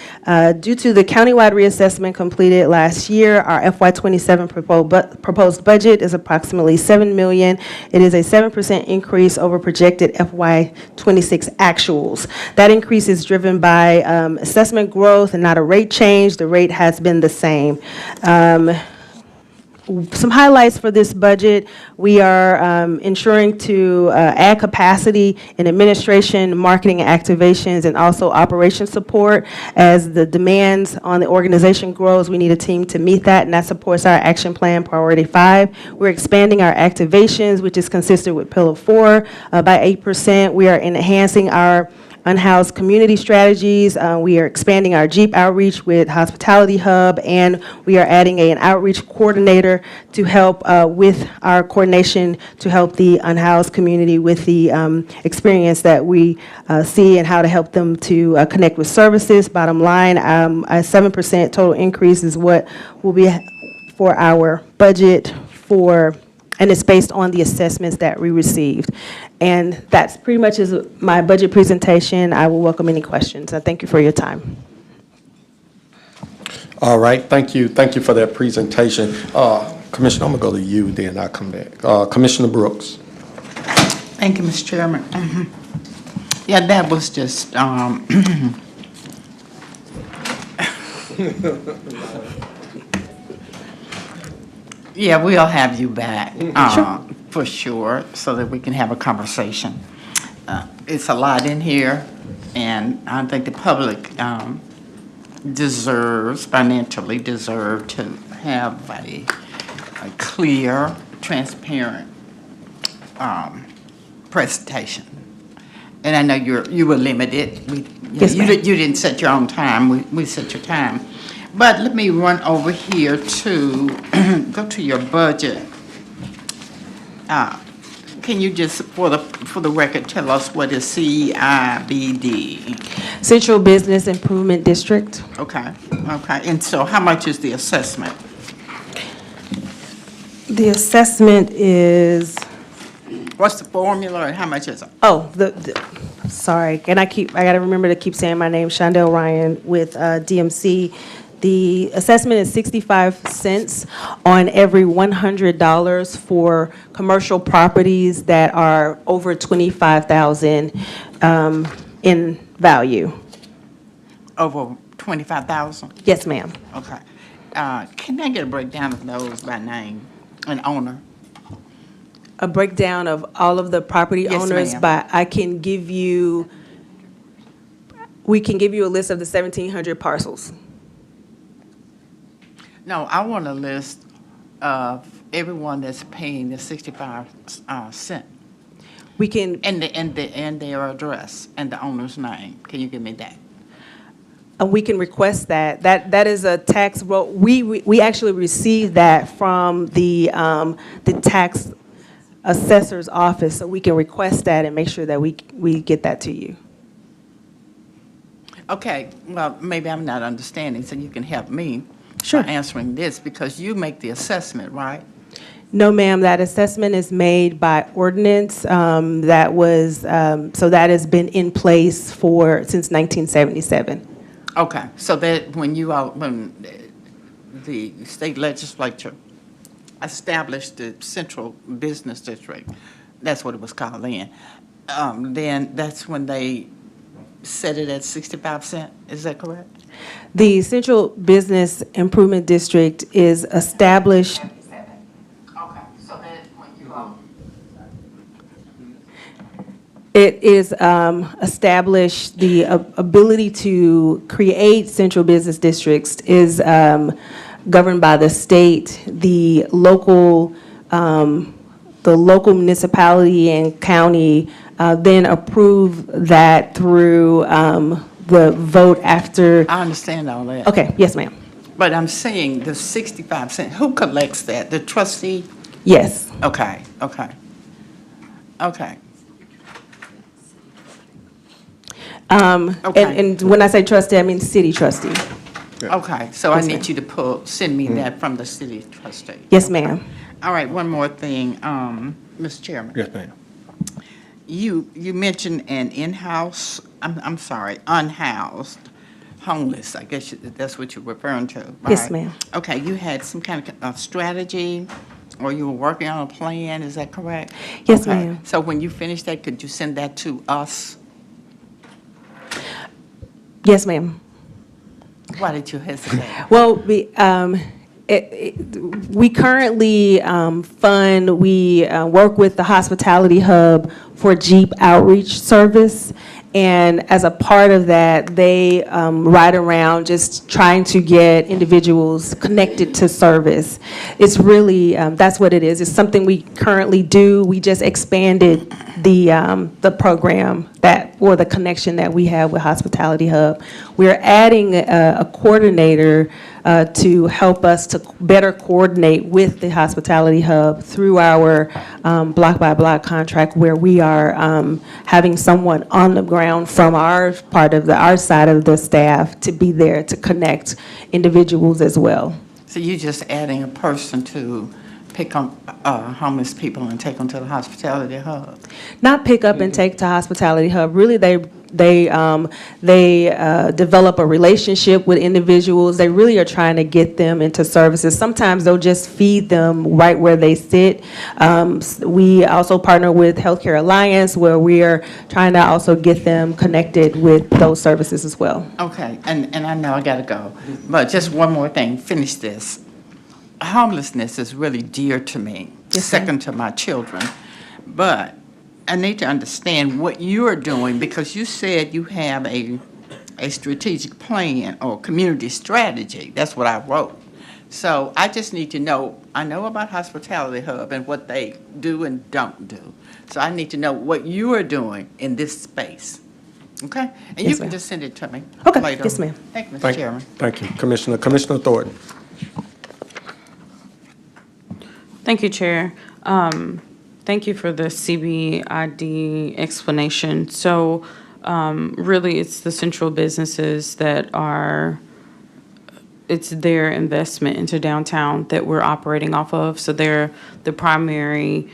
due to the countywide reassessment completed last year, our FY27 proposed budget is approximately $7 million. It is a 7% increase over projected FY26 actuals. That increase is driven by assessment growth and not a rate change. The rate has been the same. Some highlights for this budget: we are ensuring to add capacity in administration, marketing activations, and also operation support. As the demands on the organization grows, we need a team to meet that, and that supports our action plan priority 5. We're expanding our activations, which is consistent with Pillar 4, by 8%. We are enhancing our unhoused community strategies. We are expanding our Jeep outreach with Hospitality Hub, and we are adding an outreach coordinator to help with our coordination to help the unhoused community with the experience that we see and how to help them to connect with services. Bottom line, a 7% total increase is what will be for our budget for, and it's based on the assessments that we received. And that's pretty much is my budget presentation. I will welcome any questions. I thank you for your time. All right, thank you for that presentation. Commissioner, I'm gonna go to you, then I'll come back. Commissioner Brooks. Thank you, Mr. Chairman. Yeah, that was just, yeah, we'll have you back, for sure, so that we can have a conversation. It's a lot in here, and I think the public financially deserve to have a clear, transparent presentation. And I know you were limited. Yes, ma'am. You didn't set your own time. We set your time. But let me run over here to go to your budget. Can you just, for the record, tell us what is CIBD? Central Business Improvement District. Okay. And so how much is the assessment? The assessment is, What's the formula and how much is it? sorry, and I gotta remember to keep saying my name, Shondell Ryan with DMC. The assessment is 65 cents on every $100 for commercial properties that are over 25,000 in value. Over 25,000? Yes, ma'am. Okay. Can I get a breakdown of those by name and owner? A breakdown of all of the property Yes, owners, ma'am. but we can give you a list of the 1,700 parcels. No, I want a list of everyone that's paying the 65 cent. We can. And their address and the owner's name. Can you give me that? We can request that. That is a tax roll. We actually received that from the tax assessor's office, so we can request that and make sure that we get that to you. Okay, well, maybe I'm not understanding, so you can help me. Sure. By answering this, because you make the assessment, right? No, ma'am, that assessment is made by ordinance. That was, so that has been in place since 1977. Okay, so that when the state legislature established the Central Business District, that's what it was called then that's when they set it at 65 cents, is that correct? The Central Business Improvement District is established. Okay, so that when you It is established, the ability to create central business districts is governed by the state. The local municipality and county then approve that through the vote after. I understand all that. Okay, yes, ma'am. But I'm saying the 65 cent, who collects that? The trustee? Yes. Okay. And when I say trustee, I mean city trustee. Okay, so Yes, I ma'am. need you to send me that from the city trustee. Yes, ma'am. All right, one more thing, Mr. Chairman. Yes, ma'am. You mentioned an in-house, I'm sorry, unhoused, homeless, I guess that's what you're referring to, right? Yes, ma'am. Okay, you had some kind of strategy, or you were working on a plan, is that correct? Yes, Okay. ma'am. So when you finish that, could you send that to us? Yes, ma'am. Why did you hesitate? Well, we currently fund, we work with the Hospitality Hub for Jeep outreach service. And as a part of that, they ride around just trying to get individuals connected to service. It's really, that's what it is. It's something we currently do. We just expanded the program that, or the connection that we have with Hospitality Hub. We're adding a coordinator to help us to better coordinate with the Hospitality Hub through our block-by-block contract, where we are having someone on the ground from our part of our side of the staff to be there to connect individuals as well. So you're just adding a person to pick up homeless people and take them to the Hospitality Hub? Not pick up and take to Hospitality Hub. Really, they develop a relationship with individuals. They really are trying to get them into services. Sometimes they'll just feed them right where they sit. We also partner with Healthcare Alliance, where we are trying to also get them connected with those services as well. Okay, and I know I gotta go, but just one more thing, finish this. Homelessness is really dear to me, second to my children, but I need to understand what you're doing, because you said you have a strategic plan or community strategy. That's what I wrote. So I just need to know, I know about Hospitality Hub and what they do and don't do. So I need to know what you are doing in this space. Okay? And you can just send it to me Okay. later. Yes, ma'am. Thank you, Mr. Chairman. Thank you, Commissioner. Commissioner Thornton. Thank you, Chair. Thank you for the CBID explanation. So really, it's the central businesses that are, it's their investment into downtown that we're operating off of. So they're the primary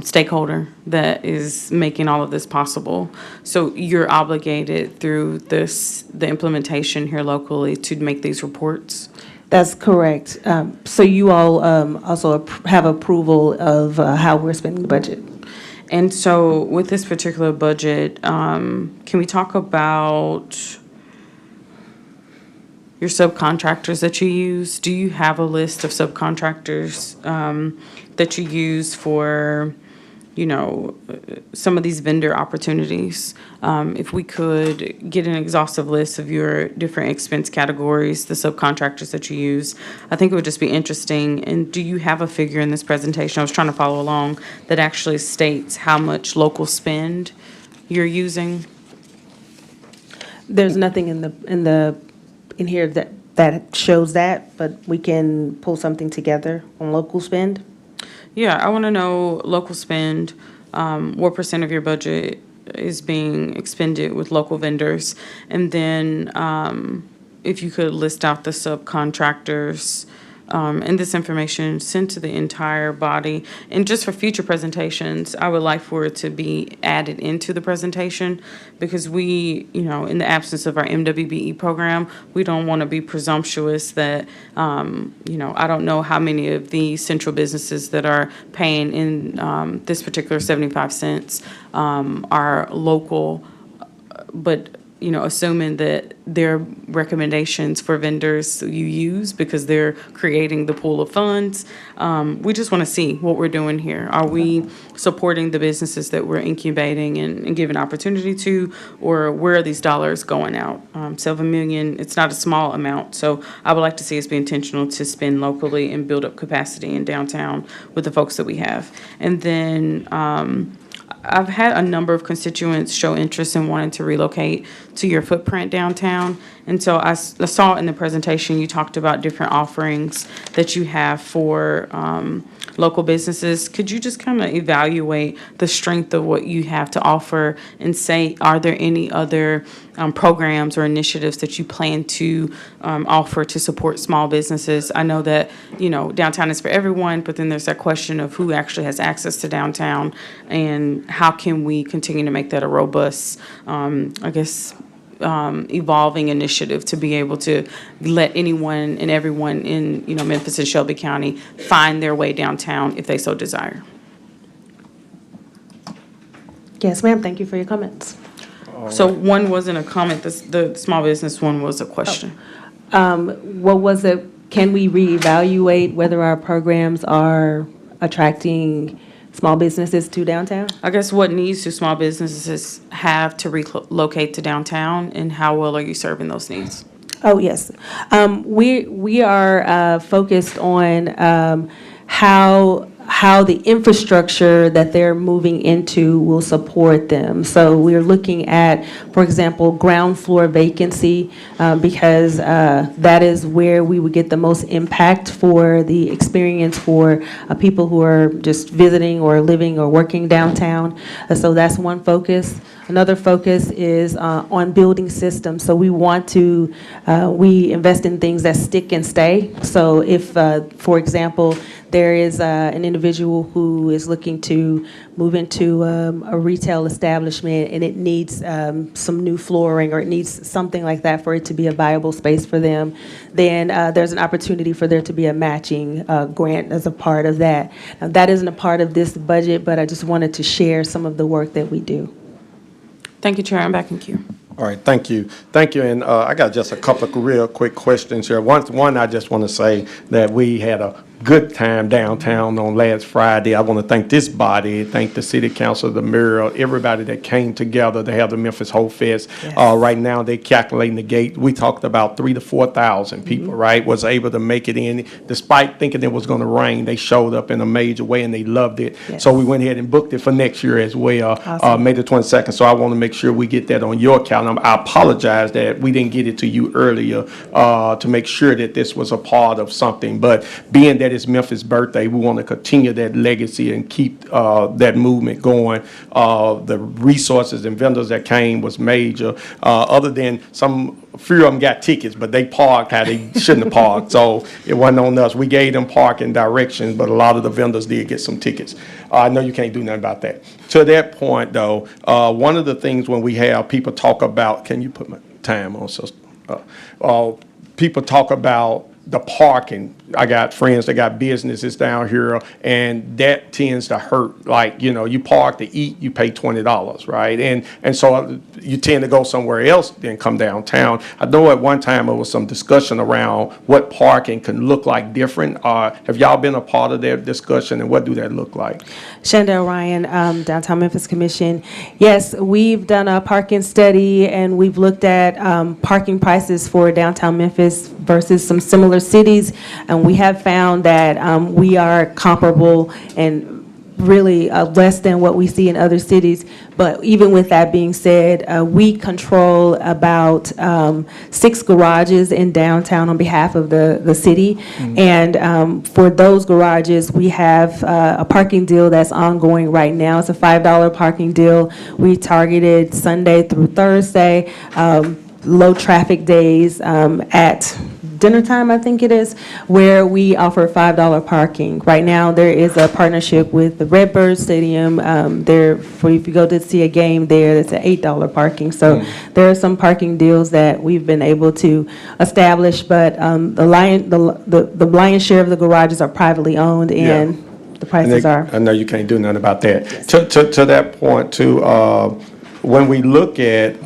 stakeholder that is making all of this possible. So you're obligated through the implementation here locally to make these reports? That's correct. So you all also have approval of how we're spending the budget. And so with this particular budget, can we talk about your subcontractors that you use? Do you have a list of subcontractors that you use for, some of these vendor opportunities? If we could get an exhaustive list of your different expense categories, the subcontractors that you use, I think it would just be interesting. And do you have a figure in this presentation, I was trying to follow along, that actually states how much local spend you're using? There's nothing in here that shows that, but we can pull something together on local spend. Yeah, I want to know local spend, what percent of your budget is being expended with local vendors? And then if you could list out the subcontractors, and this information sent to the entire body. And just for future presentations, I would like for it to be added into the presentation, because we, in the absence of our MWBE program, we don't want to be presumptuous that, I don't know how many of the central businesses that are paying in this particular 75 cents are local, but assuming that their recommendations for vendors you use because they're creating the pool of funds. We just want to see what we're doing here. Are we supporting the businesses that we're incubating and giving opportunity to, or where are these dollars going out? $7 million, it's not a small amount. So I would like to see us be intentional to spend locally and build up capacity in downtown with the folks that we have. And then I've had a number of constituents show interest in wanting to relocate to your footprint downtown. And so I saw in the presentation, you talked about different offerings that you have for local businesses. Could you just kind of evaluate the strength of what you have to offer and say, are there any other programs or initiatives that you plan to offer to support small businesses? I know that, downtown is for everyone, but then there's that question of who actually has access to downtown and how can we continue to make that a robust, evolving initiative to be able to let anyone and everyone in, Memphis and Shelby County find their way downtown if they so desire. Yes, ma'am. Thank you for your comments. So one wasn't a comment, the small business one was a question. What was it? Can we reevaluate whether our programs are attracting small businesses to downtown? I guess what needs do small businesses have to relocate to downtown, and how well are you serving those needs? Oh, yes. We are focused on how how the infrastructure that they're moving into will support them. So we're looking at, for example, ground floor vacancy, because that is where we would get the most impact for the experience for people who are just visiting or living or working downtown. So that's one focus. Another focus is on building systems. So we want to, we invest in things that stick and stay. So if, for example, there is an individual who is looking to move into a retail establishment and it needs some new flooring or it needs something like that for it to be a viable space for them, then there's an opportunity for there to be a matching grant as a part of that. Now, that isn't a part of this budget, but I just wanted to share some of the work that we do. Thank you, Chair. I'm back in queue. All right, thank you. Thank you, and I got just a couple of real quick questions here. One, I just want to say that we had a good time downtown on last Friday. I want to thank this body, thank the city council, the mayor, everybody that came together to have the Memphis Hope Fest. Yes. Right now, they're calculating the gate. We talked about 3,000 to 4,000 people, right, was able to make it in. Despite thinking it was going to rain, they showed up in a major way and they loved it. Yes. So we went ahead and booked it for next year as well, Awesome. May the 22nd. So I want to make sure we get that on your calendar. I apologize that we didn't get it to you earlier to make sure that this was a part of something. But being that it's Memphis' birthday, we want to continue that legacy and keep that movement going. The resources and vendors that came was major. Other than a few of them got tickets, but they parked how they shouldn't have parked. So it wasn't on us. We gave them parking directions, but a lot of the vendors did get some tickets. I know you can't do nothing about that. To that point, though, one of the things when we have people talk about, can you put my time on, sister? People talk about the parking. I got friends that got businesses down here, and that tends to hurt. Like, you park to eat, you pay $20, right? And so you tend to go somewhere else than come downtown. I know at one time there was some discussion around what parking can look like different. Have y'all been a part of that discussion, and what do that look like? Shandell Ryan, Downtown Memphis Commission. Yes, we've done a parking study and we've looked at parking prices for downtown Memphis versus some similar cities, and we have found that we are comparable and really less than what we see in other cities. But even with that being said, we control about 6 garages in downtown on behalf of the city. And for those garages, we have a parking deal that's ongoing right now. It's a $5 parking deal. We targeted Sunday through Thursday, low traffic days at dinner time, I think it is, where we offer $5 parking. Right now, there is a partnership with the Redbird Stadium. If you go to see a game there, it's an $8 parking. So there are some parking deals that we've been able to establish, but the lion's share of the garages are privately owned, and the prices are. I know you can't do nothing about that. Yes. To that point, too, when we look at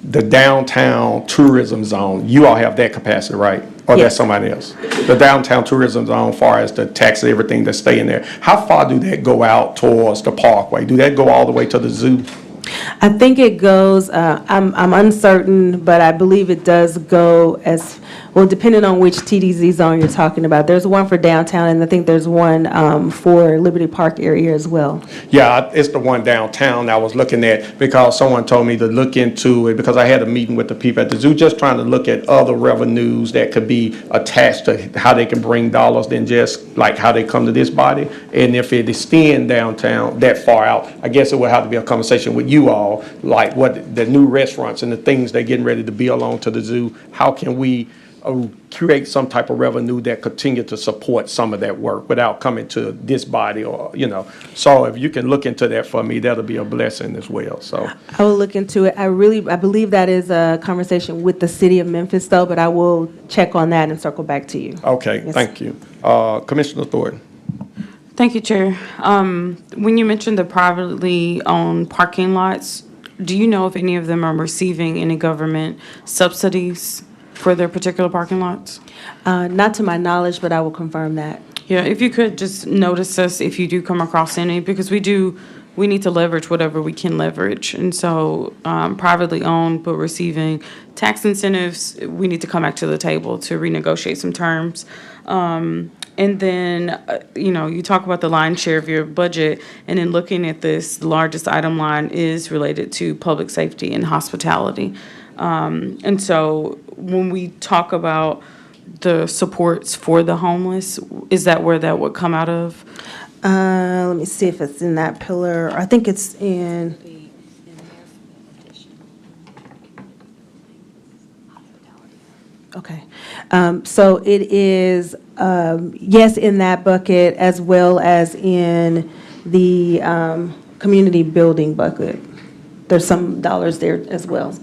the downtown tourism zone, you all have that capacity, right? Or Yes. that's somebody else? The downtown tourism zone, far as the taxes, everything that's staying there, how far do that go out towards the parkway? Do that go all the way to the zoo? I think it goes, I'm uncertain, but I believe it does go as, well, depending on which TDZ zone you're talking about. There's one for downtown, and I think there's one for Liberty Park area as well. Yeah, it's the one downtown I was looking at, because someone told me to look into it, because I had a meeting with the people at the zoo, just trying to look at other revenues that could be attached to how they can bring dollars than just like how they come to this body. And if it extends downtown that far out, I guess it would have to be a conversation with you all, like what the new restaurants and the things they're getting ready to build onto the zoo. How can we create some type of revenue that continue to support some of that work without coming to this body, or so if you can look into that for me, that'll be a blessing as well. So I will look into it. I believe that is a conversation with the city of Memphis, though, but I will check on that and circle back to you. Okay, Yes. Thank you. Commissioner Thornton. Thank you, Chair. When you mentioned the privately owned parking lots, do you know if any of them are receiving any government subsidies for their particular parking lots? Not to my knowledge, but I will confirm that. Yeah, if you could just notice us if you do come across any, because we need to leverage whatever we can leverage. And so privately owned but receiving tax incentives, we need to come back to the table to renegotiate some terms. And then, you talk about the lion's share of your budget, and then looking at this, the largest item line is related to public safety and hospitality. And so when we talk about the supports for the homeless, is that where that would come out of? Let me see if it's in that pillar. I think it's in. Okay. So it is, yes, in that bucket as well as in the community building bucket. There's some dollars there as well.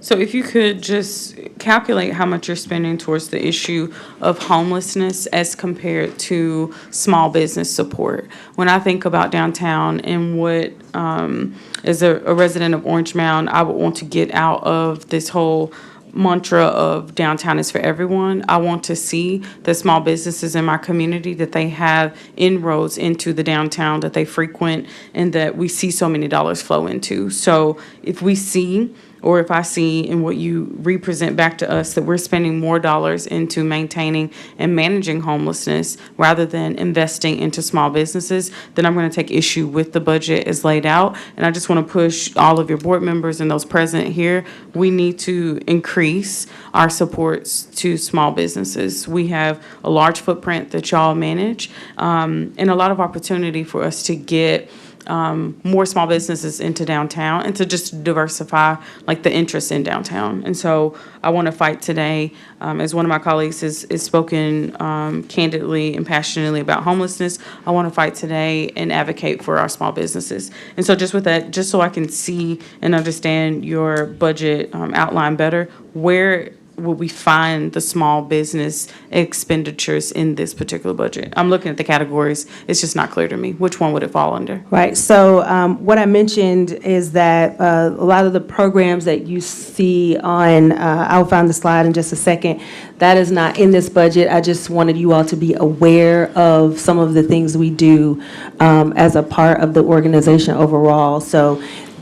So if you could just calculate how much you're spending towards the issue of homelessness as compared to small business support. When I think about downtown and what, as a resident of Orange Mound, I would want to get out of this whole mantra of downtown is for everyone. I want to see the small businesses in my community, that they have inroads into the downtown that they frequent and that we see so many dollars flow into. So if we see, or if I see in what you represent back to us that we're spending more dollars into maintaining and managing homelessness rather than investing into small businesses, then I'm going to take issue with the budget as laid out. And I just want to push all of your board members and those present here. We need to increase our supports to small businesses. We have a large footprint that y'all manage, and a lot of opportunity for us to get more small businesses into downtown and to just diversify like the interest in downtown. And so I want to fight today, as one of my colleagues has spoken candidly and passionately about homelessness, I want to fight today and advocate for our small businesses. And so just with that, just so I can see and understand your budget outline better, where would we find the small business expenditures in this particular budget? I'm looking at the categories. It's just not clear to me. Which one would it fall under? Right. So what I mentioned is that a lot of the programs that you see on, I'll find the slide in just a second, that is not in this budget. I just wanted you all to be aware of some of the things we do as a part of the organization overall. So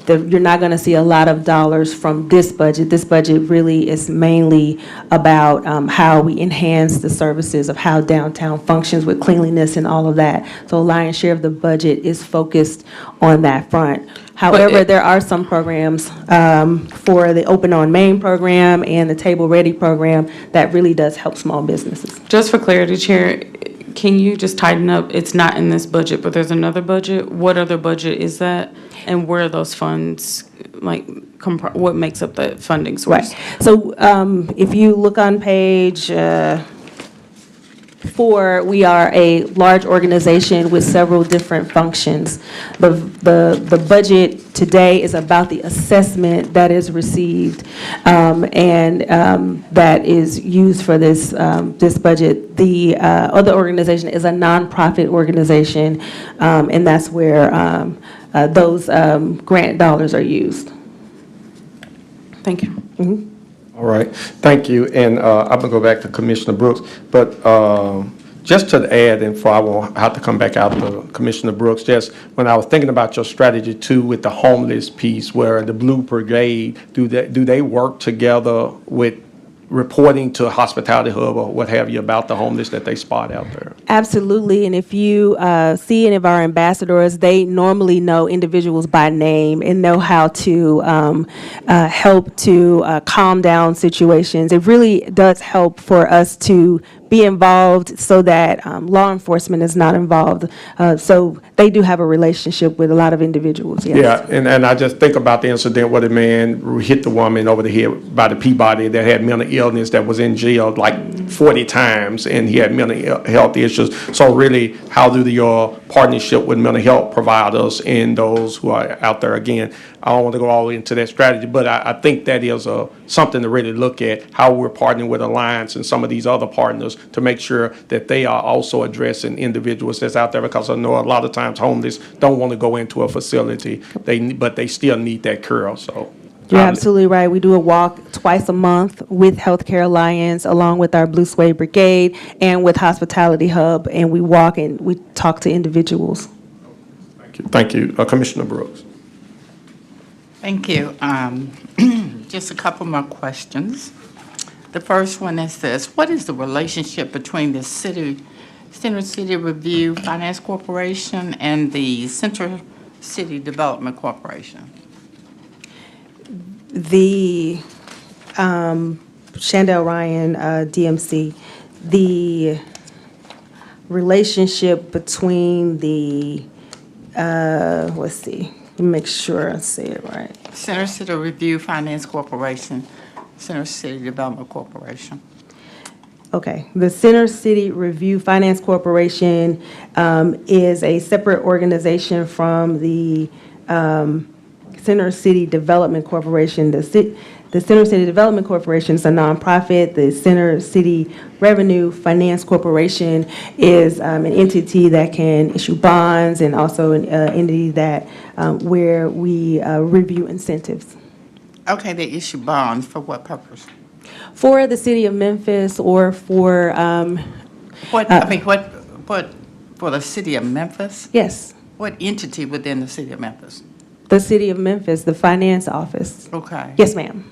you're not going to see a lot of dollars from this budget. This budget really is mainly about how we enhance the services of how downtown functions with cleanliness and all of that. So a lion's share of the budget is focused on that front. However, there are some programs for the Open on Main program and the Table Ready program that really does help small businesses. Just for clarity, Chair, can you just tighten up? It's not in this budget, but there's another budget. What other budget is that? And where are those funds, like, what makes up the funding source? Right. So if you look on page 4, we are a large organization with several different functions. The budget today is about the assessment that is received and that is used for this this budget. The other organization is a nonprofit organization, and that's where those grant dollars are used. Thank you. Mm-hmm. All right, thank you. And I'm gonna go back to Commissioner Brooks, but just to add, and for I won't have to come back out to Commissioner Brooks, just when I was thinking about your strategy too with the homeless piece, where the Blue Brigade, do they work together with reporting to Hospitality Hub or what have you about the homeless that they spot out there? Absolutely, and if you see any of our ambassadors, they normally know individuals by name and know how to help to calm down situations. It really does help for us to be involved so that law enforcement is not involved. So they do have a relationship with a lot of individuals, yes. Yeah, and I just think about the incident where the man hit the woman over the head by the Peabody that had mental illness, that was in jail like 40 times, and he had mental health issues. So really, how do your partnership with mental health providers and those who are out there, again, I don't want to go all into that strategy, but I think that is something to really look at, how we're partnering with Alliance and some of these other partners to make sure that they are also addressing individuals that's out there, because I know a lot of times homeless don't want to go into a facility, but they still need that care. So you're absolutely right. We do a walk twice a month with Healthcare Alliance, along with our Blue Suede Brigade and with Hospitality Hub, and we walk and we talk to individuals. Thank you. Commissioner Brooks. Thank you. Just a couple more questions. The first one is this: what is the relationship between the city Center City Review Finance Corporation and the Center City Development Corporation. The Shandell Ryan, DMC, the relationship between the, let's see, let me make sure I say it right. Center City Review Finance Corporation, Center City Development Corporation. Okay, the Center City Review Finance Corporation is a separate organization from the Center City Development Corporation. The Center City Development Corporation is a nonprofit. The Center City Revenue Finance Corporation is an entity that can issue bonds and also an entity that where we review incentives. Okay, they issue bonds for what purpose? For the city of Memphis or for What for the city of Memphis? yes, What entity within the city of Memphis? the city of Memphis, the finance office. Okay. Yes, ma'am.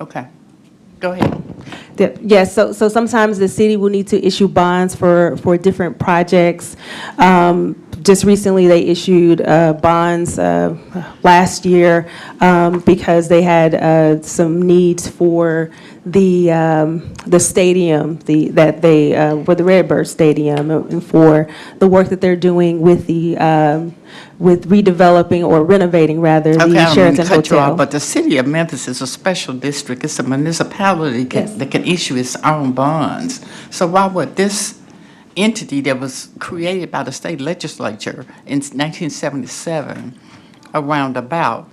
Okay. Go ahead. Yes, so sometimes the city will need to issue bonds for different projects. Just recently, they issued bonds last year because they had some needs for the stadium, for the Redbird Stadium, and for the work that they're doing with with redeveloping or renovating rather Okay, the I don't mean Sheraton to cut you Hotel. off, but the city of Memphis is a special district. It's a municipality that can issue its own bonds. So why would this entity that was created by the state legislature in 1977, around about,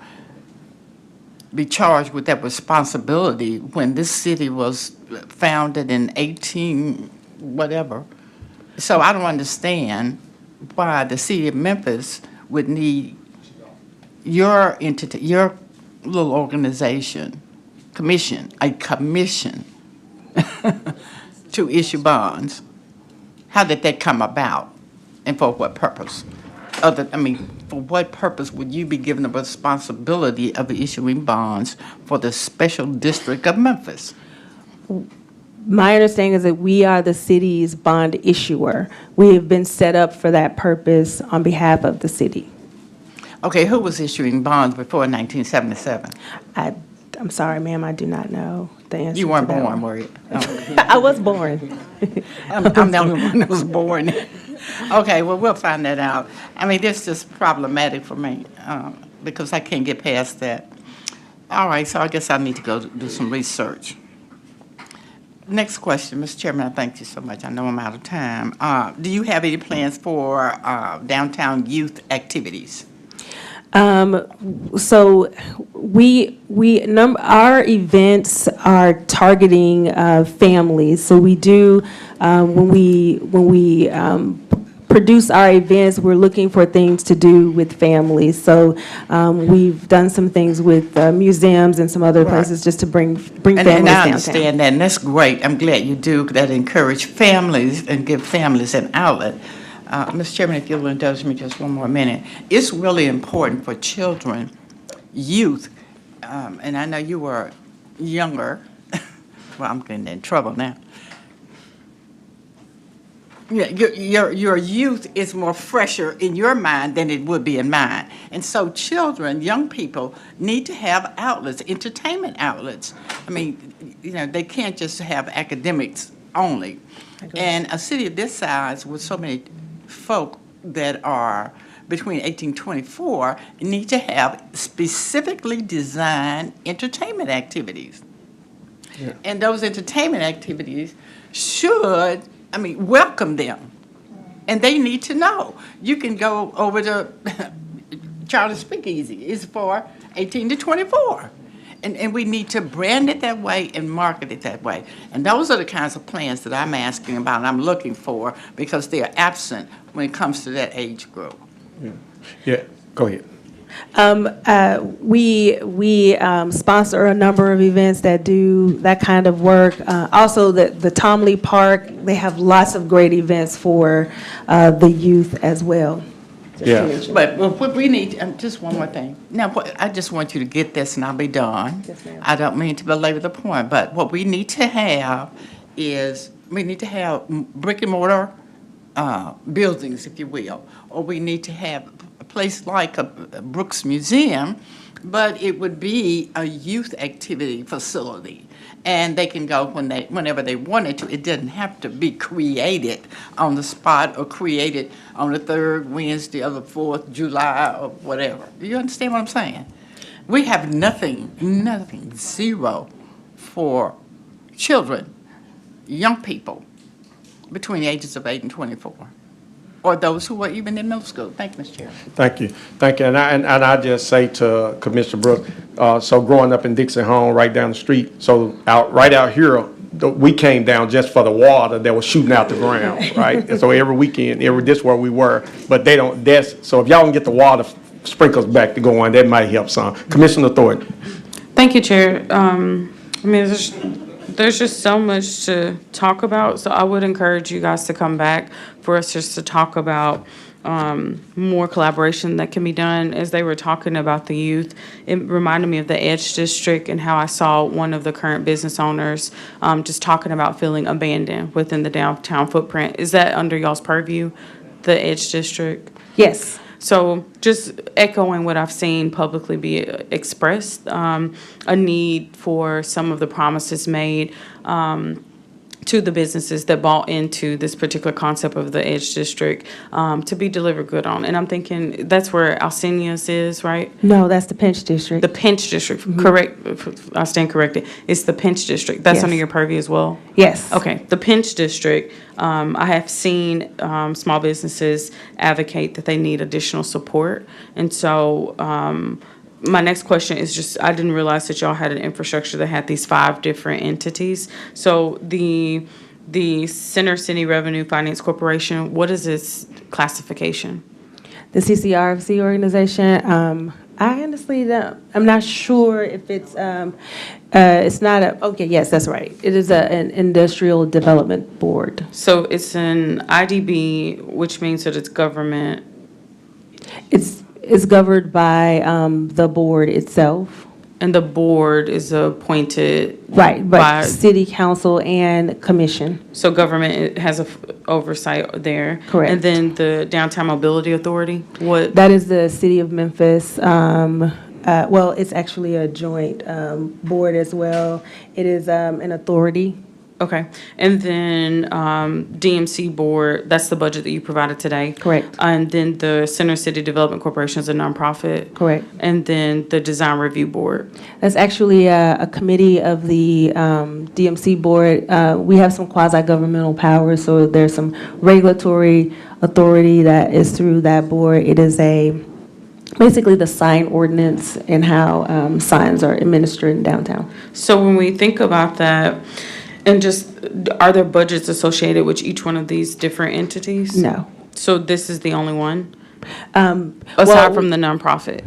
be charged with that responsibility when this city was founded in 18 whatever? So I don't understand why the city of Memphis would need your entity, your little organization, a commission to issue bonds. How did that come about, and for what purpose? For what purpose would you be given the responsibility of issuing bonds for the special district of Memphis? My understanding is that we are the city's bond issuer. We have been set up for that purpose on behalf of the city. Okay, who was issuing bonds before 1977? I'm sorry, ma'am, I do not know the answer. You weren't to that born, one. were you? Oh. I was born. I'm the only one that was born. Okay, well, we'll find that out. This is just problematic for me because I can't get past that. All right, so I guess I need to go do some research. Next question, Mr. Chairman, I thank you so much. I know I'm out of time. Do you have any plans for downtown youth activities? So our events are targeting families. So we do, when we produce our events, we're looking for things to do with families. So we've done some things with museums and some other places just to bring families downtown. And I understand that, and that's great. I'm glad you do that, encourage families and give families an outlet. Mr. Chairman, if you'll indulge me just one more minute. It's really important for children, youth, and I know you were younger. Well, I'm getting in trouble now. Yeah, your youth is more fresher in your mind than it would be in mine. And so children, young people, need to have outlets, entertainment outlets. They can't just have academics only. And a city of this size with so many folk that are between 1824 need to have specifically designed entertainment activities. Yeah. And those entertainment activities should, welcome them. And they need to know. You can go over to Charlie Speakeasy. It's for 18 to 24. And we need to brand it that way and market it that way. And those are the kinds of plans that I'm asking about and I'm looking for because they are absent when it comes to that age group. Yeah, go ahead. We sponsor a number of events that do that kind of work. Also, the Tomley Park, they have lots of great events for the youth as well. Yeah. But what we need, just one more thing. Now, I just want you to get this and I'll be done. Yes, ma'am. I don't mean to belabor the point, but what we need to have is we need to have brick and mortar buildings, if you will, or we need to have a place like a Brooks Museum, but it would be a youth activity facility. And they can go whenever they wanted to. It doesn't have to be created on the spot or created on the third Wednesday of the 4th July or whatever. Do you understand what I'm saying? We have nothing, zero for children, young people between the ages of 8 and 24, or those who are even in middle school. Thank you, Mr. Chair. Thank you. Thank you. And I just say to Commissioner Brooks, so growing up in Dixon Home right down the street, so right out here, we came down just for the water that was shooting out the ground, right? And so every weekend, this where we were, but they don't, so if y'all can get the water sprinkles back to going, that might help some. Commissioner Thornton. Thank you, Chair. I mean, there's just so much to talk about, so I would encourage you guys to come back for us just to talk about more collaboration that can be done. As they were talking about the youth, it reminded me of the Edge District and how I saw one of the current business owners just talking about feeling abandoned within the downtown footprint. Is that under y'all's purview, the Edge District? Yes. So just echoing what I've seen publicly be expressed, a need for some of the promises made to the businesses that bought into this particular concept of the Edge District to be delivered good on. And I'm thinking that's where Alcenius is, right? No, that's the Pinch District. The Pinch District, correct, I stand corrected. It's the Pinch District. That's Yes. under your purview as well? Yes. Okay, the Pinch District, I have seen small businesses advocate that they need additional support. And so my next question is just, I didn't realize that y'all had an infrastructure that had these 5 different entities. So the Center City Revenue Finance Corporation, what is its classification? The CCRFC organization, I honestly don't, I'm not sure if it's not okay, yes, that's right. It is an industrial development board. So it's an IDB, which means that it's government. It's governed by the board itself. And the board is appointed Right, by but city council and commission. So government has a oversight there. Correct. And then the Downtown Mobility Authority, what? That is the city of Memphis. Well, it's actually a joint board as well. It is an authority. Okay. And then DMC board, that's the budget that you provided today? Correct. And then the Center City Development Corporation is a nonprofit? Correct. And then the Design Review Board? That's actually a committee of the DMC board. We have some quasi-governmental powers, so there's some regulatory authority that is through that board. It is basically the sign ordinance and how signs are administered in downtown. So when we think about that, and just, are there budgets associated with each one of these different entities? No. So this is the only one? Well, Aside from the nonprofit?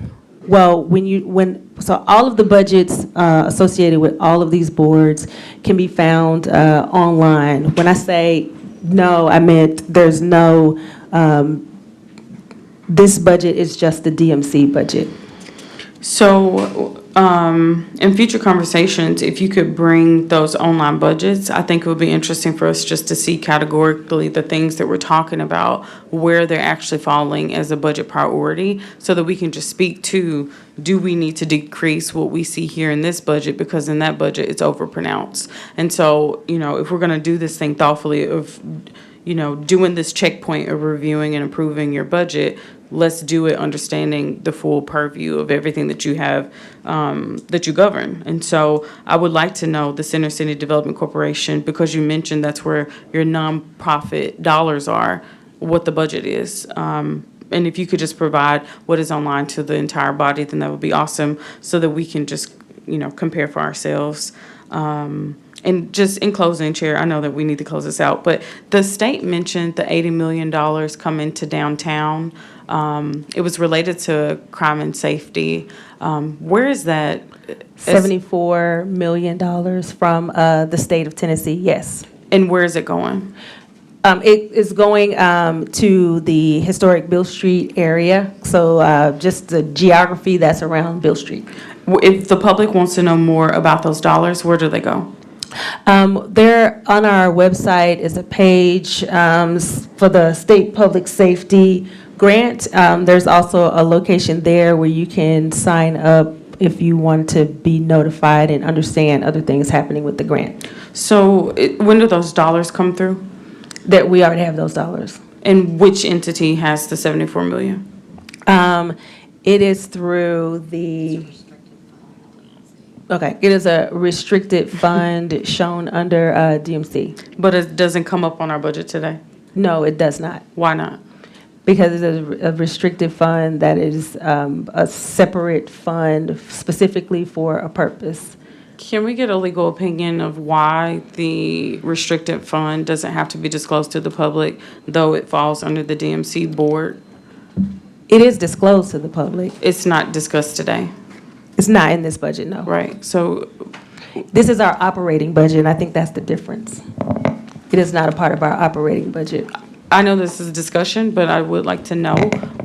Well, so all of the budgets associated with all of these boards can be found online. When I say no, I meant there's no, this budget is just the DMC budget. So, in future conversations, if you could bring those online budgets, I think it would be interesting for us just to see categorically the things that we're talking about, where they're actually falling as a budget priority, so that we can just speak to, do we need to decrease what we see here in this budget, because in that budget, it's overpronounced. And so, if we're gonna do this thing thoughtfully of, doing this checkpoint of reviewing and approving your budget, let's do it understanding the full purview of everything that you have, that you govern. And so I would like to know the Center City Development Corporation, because you mentioned that's where your nonprofit dollars are, what the budget is. And if you could just provide what is online to the entire body, then that would be awesome, so that we can just, compare for ourselves. And just in closing, Chair, I know that we need to close this out, but the state mentioned the $80 million coming to downtown. It was related to crime and safety. Where is that? $74 million from the state of Tennessee, yes. And where is it going? It is going to the historic Bill Street area, so just the geography that's around Bill Street. If the public wants to know more about those dollars, where do they go? There, on our website is a page for the State Public Safety Grant. There's also a location there where you can sign up if you want to be notified and understand other things happening with the grant. So when do those dollars come through? That we already have those dollars. And which entity has the 74 million? It is through the, okay, it is a restricted fund shown under DMC. But it doesn't come up on our budget today? No, it does not. Why not? Because it's a restricted fund that is a separate fund specifically for a purpose. Can we get a legal opinion of why the restricted fund doesn't have to be disclosed to the public, though it falls under the DMC board? It is disclosed to the public. It's not discussed today. It's not in this budget, no. Right, so This is our operating budget, and I think that's the difference. It is not a part of our operating budget. I know this is a discussion, but I would like to know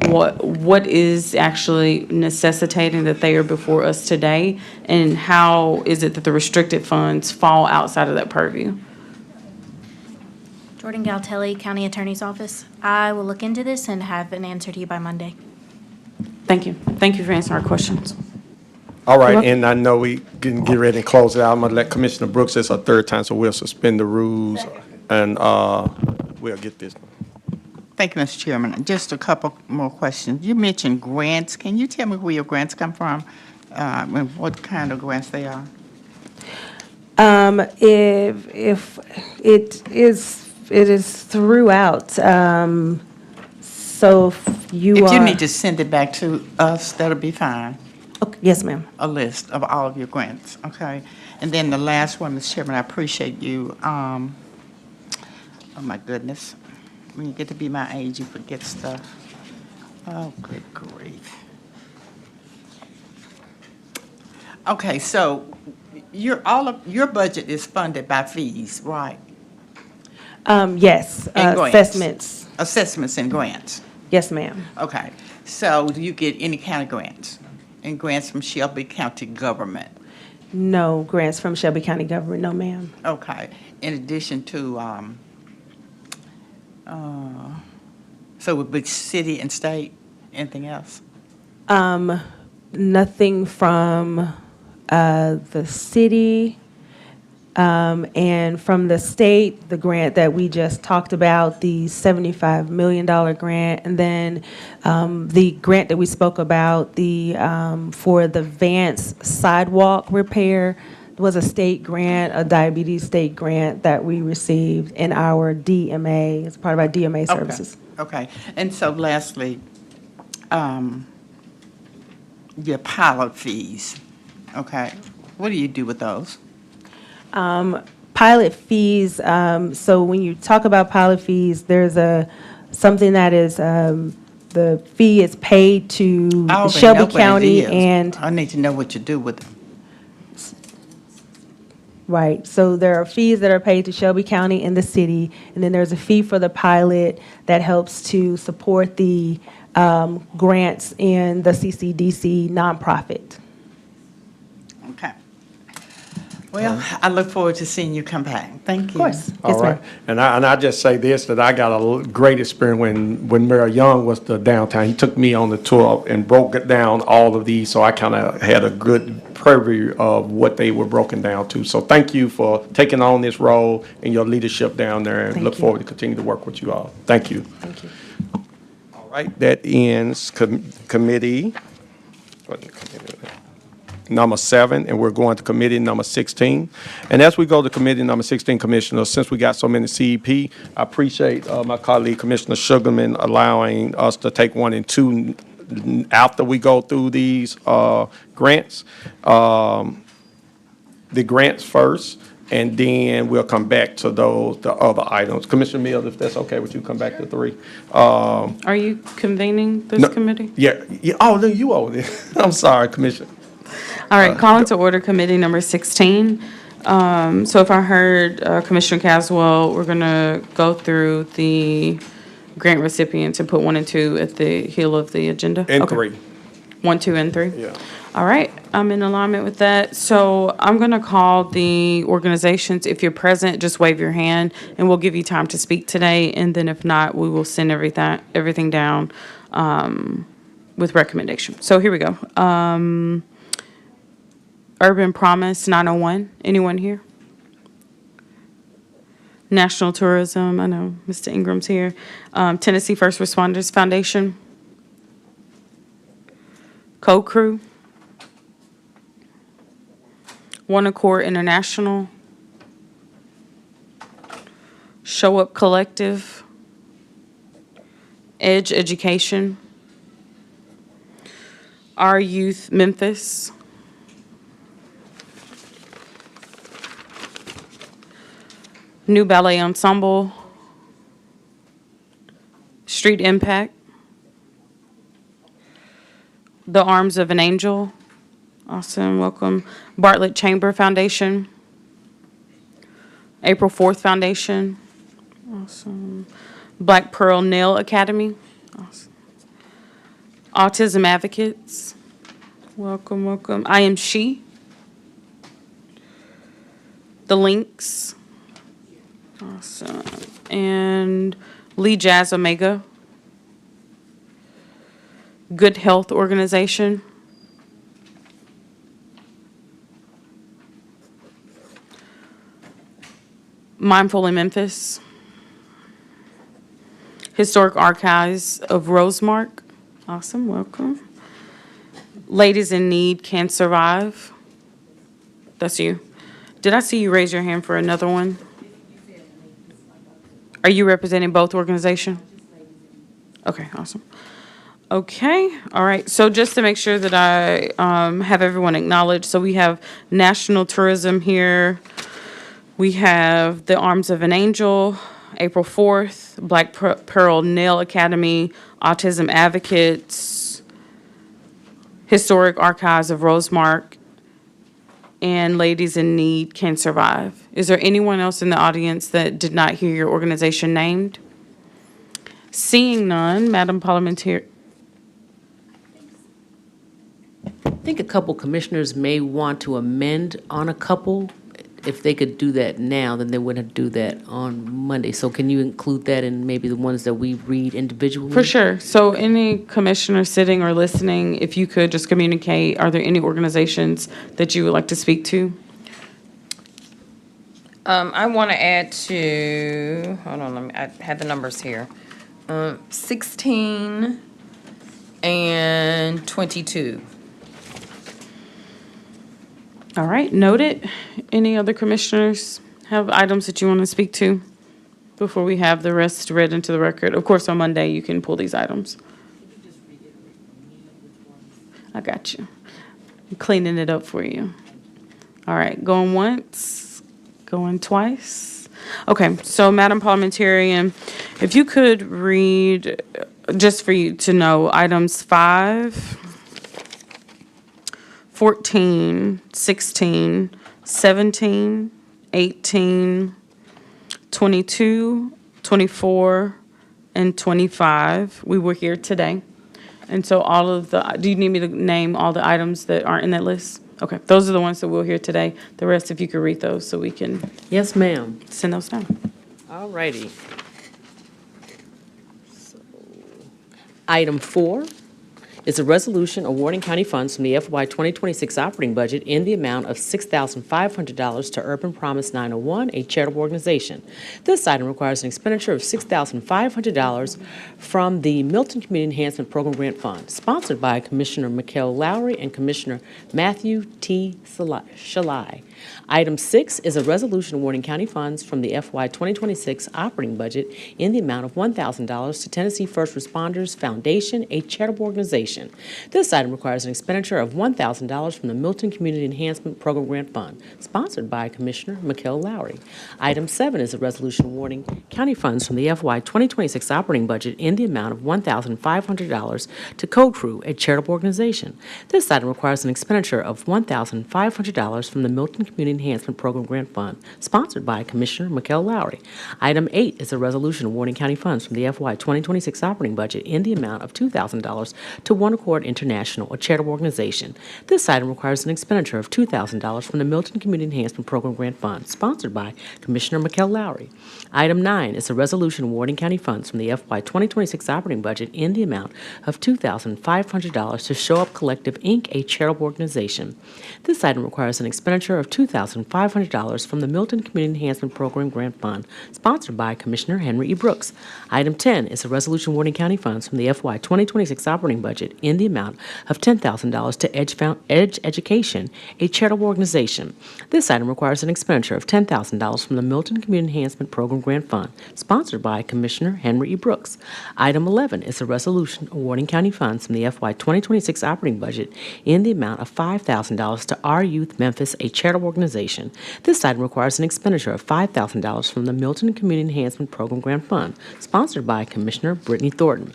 what is actually necessitating that they are before us today, and how is it that the restricted funds fall outside of that purview? Jordan Galtelli, County Attorney's Office. I will look into this and have an answer to you by Monday. Thank you. Thank you for answering our questions. All right, and I know we can get ready and close it out. I'm gonna let Commissioner Brooks, it's our third time, so we'll suspend the rules and we'll get this. Thank you, Mr. Chairman. Just a couple more questions. You mentioned grants. Can you tell me where your grants come from? And what kind of grants they are? If it is throughout, so if you If you are. need to send it back to us, that'll be fine. Okay, yes, ma'am. A list of all of your grants, okay? And then the last one, Mr. Chairman, I appreciate you, oh my goodness. When you get to be my age, you forget stuff. Oh, good grief. Okay, so all of your budget is funded by fees, right? Yes, And grants. assessments. Assessments and grants. Yes, ma'am. Okay, so do you get any kind of grants? And grants from Shelby County government? No grants from Shelby County government, no, ma'am. Okay, in addition to, so would be city and state, anything else? Nothing from the city, and from the state, the grant that we just talked about, the $75 million grant, and then the grant that we spoke about, the for the Vance sidewalk repair, was a state grant, a diabetes state grant that we received in our DMA, as part of our DMA services. Okay, and so lastly, your pilot fees, okay? What do you do with those? Pilot fees, so when you talk about pilot fees, there's something that is, the fee is paid to I already know Shelby what it County is. and, I need to know what you do with them. right, so there are fees that are paid to Shelby County and the city, and then there's a fee for the pilot that helps to support the grants in the CCDC nonprofit. Okay. Well, I look forward to seeing you come back. Thank you. Of course. All right, and I just say this, that I got a great experience when Mayor Young was the downtown. He took me on the tour and broke it down, all of these, so I kind of had a good preview of what they were broken down to. So thank you for taking on this role and your leadership down there, and look forward to continue to work with you all. Thank you. Thank you. All right, that ends committee number 7, and we're going to committee number 16. And as we go to committee number 16, Commissioner, since we got so many CEP, I appreciate my colleague Commissioner Sugarman allowing us to take 1 and 2 after we go through these grants. The grants first, and then we'll come back to the other items. Commissioner Mills, if that's okay with you, come back to 3. Are you convening this committee? Yeah, oh, no, you over there. I'm sorry, Commissioner. All right, calling to order committee number 16. So if I heard Commissioner Caswell, we're going to go through the grant recipients and put 1 and 2 at the heel of the agenda? And Okay. 3. 1, 2, and 3? Yeah. All right, I'm in alignment with that. So I'm going to call the organizations. If you're present, just wave your hand, and we'll give you time to speak today. And then if not, we will send everything down with recommendation. So here we go. Urban Promise 901. Anyone here? National Tourism. I know Mr. Ingram's here. Tennessee First Responders Foundation. Code Crew. One Accord International, Show Up Collective, Edge Education, Our Youth Memphis, New Ballet Ensemble, Street Impact, The Arms of an Angel. Awesome, welcome. Bartlett Chamber Foundation. April 4th Foundation. Awesome. Black Pearl Nail Academy. Awesome. Autism Advocates. Welcome, welcome. I Am She. The Links. Awesome. And Lee Jazz Omega. Good Health Organization. Mindful in Memphis. Historic Archives of Rosemark. Awesome, welcome. Ladies in Need Can Survive. That's you. Did I see you raise your hand for another one? Are you representing both organizations? Okay, awesome. Okay, all right. So just to make sure that I have everyone acknowledged, so we have National Tourism here. We have the Arms of an Angel, April 4th, Black Pearl Nail Academy, Autism Advocates, Historic Archives of Rosemark, and Ladies in Need Can Survive. Is there anyone else in the audience that did not hear your organization named? Seeing none, Madam Parliamentarian. I think a couple commissioners may want to amend on a couple. If they could do that now, then they wouldn't have to do that on Monday. So can you include that in maybe the ones that we read individually? For sure. So any commissioner sitting or listening, if you could just communicate, are there any organizations that you would like to speak to? I want to add to, hold on, I had the numbers here. 16 and 22. All right, noted. Any other commissioners have items that you want to speak to before we have the rest read into the record? Of course, on Monday, you can pull these items. I got you. I'm cleaning it up for you. All right, going once, going twice. Okay, so Madam Parliamentarian, if you could read, just for you to know, items 5, 14, 16, 17, 18, 22, 24, and 25. We were here today. And so all of the, do you need me to name all the items that aren't in that list? Okay, those are the ones that we'll hear today. The rest, if you could read those so we can. Yes, ma'am. Send those down. All righty. So, item 4 is a resolution awarding county funds from the FY 2026 operating budget in the amount of $6,500 to Urban Promise 901, a charitable organization. This item requires an expenditure of $6,500 from the Milton Community Enhancement Program Grant Fund, sponsored by Commissioner Mikhail Lowry and Commissioner Matthew T. Shalai. Item 6 is a resolution awarding county funds from the FY 2026 operating budget in the amount of $1,000 to Tennessee First Responders Foundation, a charitable organization. This item requires an expenditure of $1,000 from the Milton Community Enhancement Program Grant Fund, sponsored by Commissioner Mikhail Lowry. Item 7 is a resolution awarding county funds from the FY 2026 operating budget in the amount of $1,500 to Code Crew, a charitable organization. This item requires an expenditure of $1,500 from the Milton Community Enhancement Program Grant Fund, sponsored by Commissioner Mikkel Lowry. Item 8 is a resolution awarding county funds from the FY 2026 operating budget in the amount of $2,000 to One Accord International, a charitable organization. This item requires an expenditure of $2,000 from the Milton Community Enhancement Program Grant Fund, sponsored by Commissioner Mikkel Lowry. Item 9 is a resolution awarding county funds from the FY 2026 operating budget in the amount of $2,500 to Show Up Collective, Inc., a charitable organization. This item requires an expenditure of $2,500 from the Milton Community Enhancement Program Grant Fund, sponsored by Commissioner Henry E. Brooks. Item 10 is a resolution awarding county funds from the FY 2026 operating budget in the amount of $10,000 to Edge Education, a charitable organization. This item requires an expenditure of $10,000 from the Milton Community Enhancement Program Grant Fund, sponsored by Commissioner Henry E. Brooks. Item 11 is a resolution awarding county funds from the FY 2026 operating budget in the amount of $5,000 to Our Youth Memphis, a charitable organization. This item requires an expenditure of $5,000 from the Milton Community Enhancement Program Grant Fund, sponsored by Commissioner Brittany Thornton.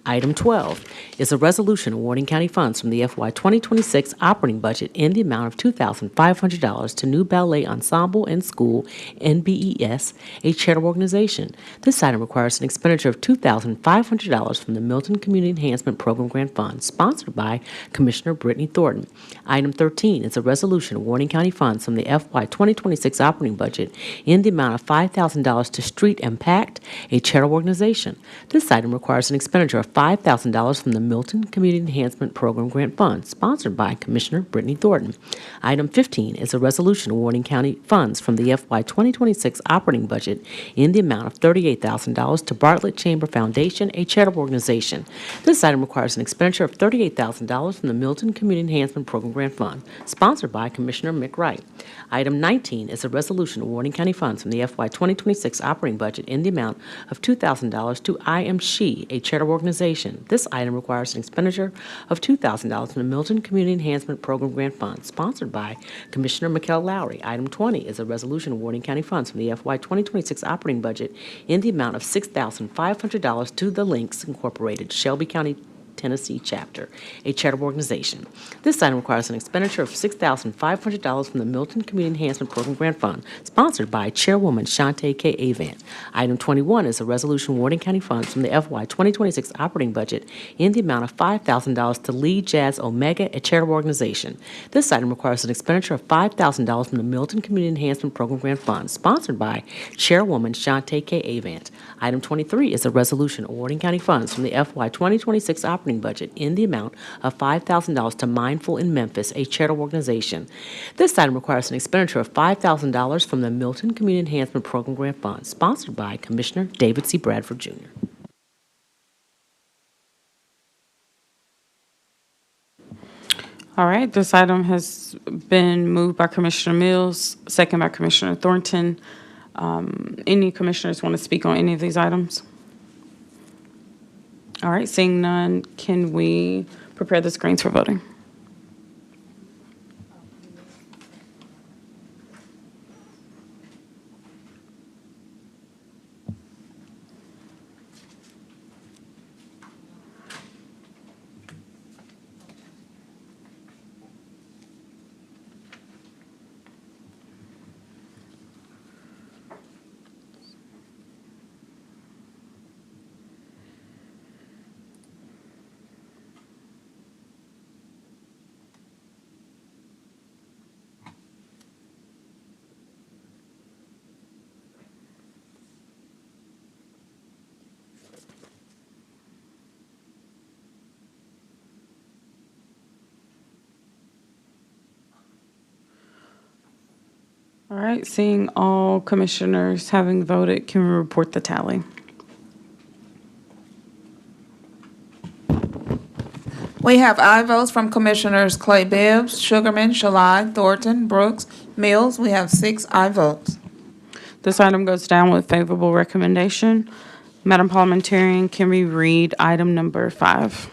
Item 12 is a resolution awarding county funds from the FY 2026 operating budget in the amount of $2,500 to New Ballet Ensemble and School, NBES, a charitable organization. This item requires an expenditure of $2,500 from the Milton Community Enhancement Program Grant Fund, sponsored by Commissioner Brittany Thornton. Item 13 is a resolution awarding county funds from the FY 2026 operating budget in the amount of $5,000 to Street Impact, a charitable organization. This item requires an expenditure of $5,000 from the Milton Community Enhancement Program Grant Fund, sponsored by Commissioner Brittany Thornton. Item 15 is a resolution awarding county funds from the FY 2026 operating budget in the amount of $38,000 to Bartlett Chamber Foundation, a charitable organization. This item requires an expenditure of $38,000 from the Milton Community Enhancement Program Grant Fund, sponsored by Commissioner Mick Wright. Item 19 is a resolution awarding county funds from the FY 2026 operating budget in the amount of $2,000 to I Am She, a charitable organization. This item requires an expenditure of $2,000 from the Milton Community Enhancement Program Grant Fund, sponsored by Commissioner Mikkel Lowry. Item 20 is a resolution awarding county funds from the FY 2026 operating budget in the amount of $6,500 to the Links Incorporated, Shelby County, Tennessee chapter, a charitable organization. This item requires an expenditure of $6,500 from the Milton Community Enhancement Program Grant Fund, sponsored by Chairwoman Shantae K. Avant. Item 21 is a resolution awarding county funds from the FY 2026 operating budget in the amount of $5,000 to Lead Jazz Omega, a charitable organization. This item requires an expenditure of $5,000 from the Milton Community Enhancement Program Grant Fund, sponsored by Chairwoman Shantae K. Avant. Item 23 is a resolution awarding county funds from the FY 2026 operating budget in the amount of $5,000 to Mindful in Memphis, a charitable organization. This item requires an expenditure of $5,000 from the Milton Community Enhancement Program Grant Fund, sponsored by Commissioner David C. Bradford, Jr. All right, this item has been moved by Commissioner Mills, second by Commissioner Thornton. Any commissioners want to speak on any of these items? All right, seeing none, can we prepare the screens for voting? All right, seeing all commissioners having voted, can we report the tally? We have aye votes from Commissioners Clay Bibbs, Sugarman, Shalai, Thornton, Brooks, Mills. We have 6 aye votes. This item goes down with favorable recommendation. Madam Parliamentarian, can we read item number 5?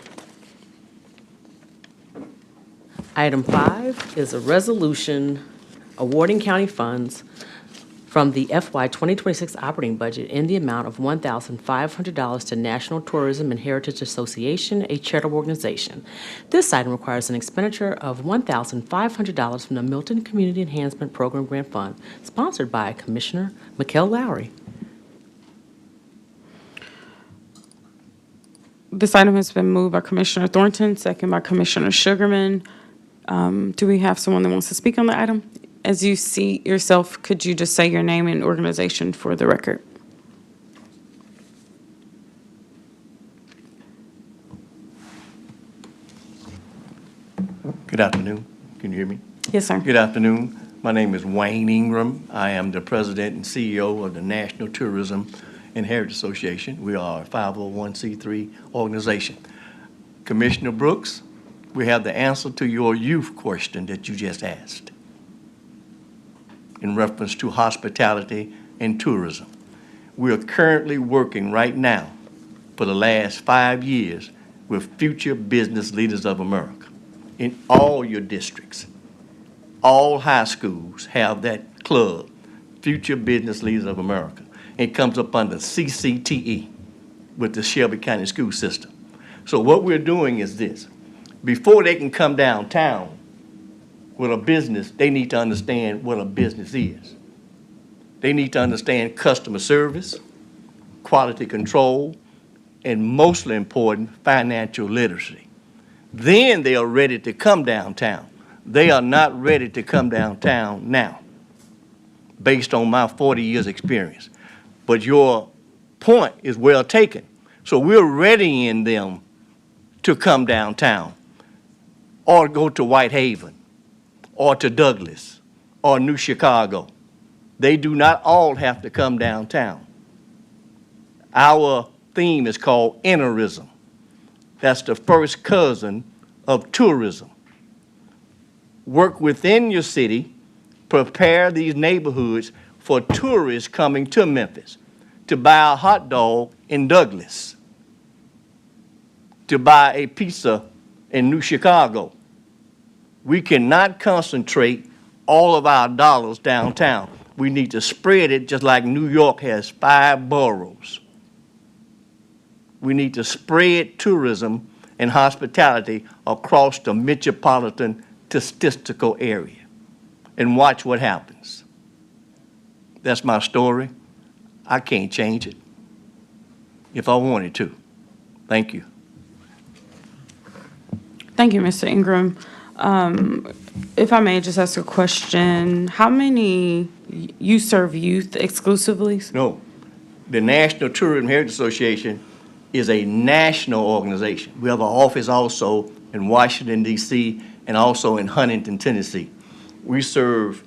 Item 5 is a resolution awarding county funds from the FY 2026 operating budget in the amount of $1,500 to National Tourism and Heritage Association, a charitable organization. This item requires an expenditure of $1,500 from the Milton Community Enhancement Program Grant Fund, sponsored by Commissioner Mikkel Lowry. This item has been moved by Commissioner Thornton, second by Commissioner Sugarman. Do we have someone that wants to speak on the item? As you see yourself, could you just say your name and organization for the record? Good afternoon. Can you hear me? Yes, sir. Good afternoon. My name is Wayne Ingram. I am the president and CEO of the National Tourism and Heritage Association. We are a 501c3 organization. Commissioner Brooks, we have the answer to your youth question that you just asked in reference to hospitality and tourism. We are currently working right now for the last 5 years with Future Business Leaders of America in all your districts. All high schools have that club, Future Business Leaders of America. It comes up under CCTE with the Shelby County School System. So what we're doing is this. Before they can come downtown with a business, they need to understand what a business is. They need to understand customer service, quality control, and mostly important, financial literacy. Then they are ready to come downtown. They are not ready to come downtown now, based on my 40 years experience. But your point is well taken. So we're readying them to come downtown or go to Whitehaven or to Douglas or New Chicago. They do not all have to come downtown. Our theme is called interism. That's the first cousin of tourism. Work within your city, prepare these neighborhoods for tourists coming to Memphis, to buy a hot dog in Douglas, to buy a pizza in New Chicago. We cannot concentrate all of our dollars downtown. We need to spread it just like New York has 5 boroughs. We need to spread tourism and hospitality across the metropolitan statistical area and watch what happens. That's my story. I can't change it if I wanted to. Thank you. Thank you, Mr. Ingram. If I may just ask a question, how many, you serve youth exclusively? No. The National Tourism Heritage Association is a national organization. We have an office also in Washington, D.C., and also in Huntington, Tennessee. We serve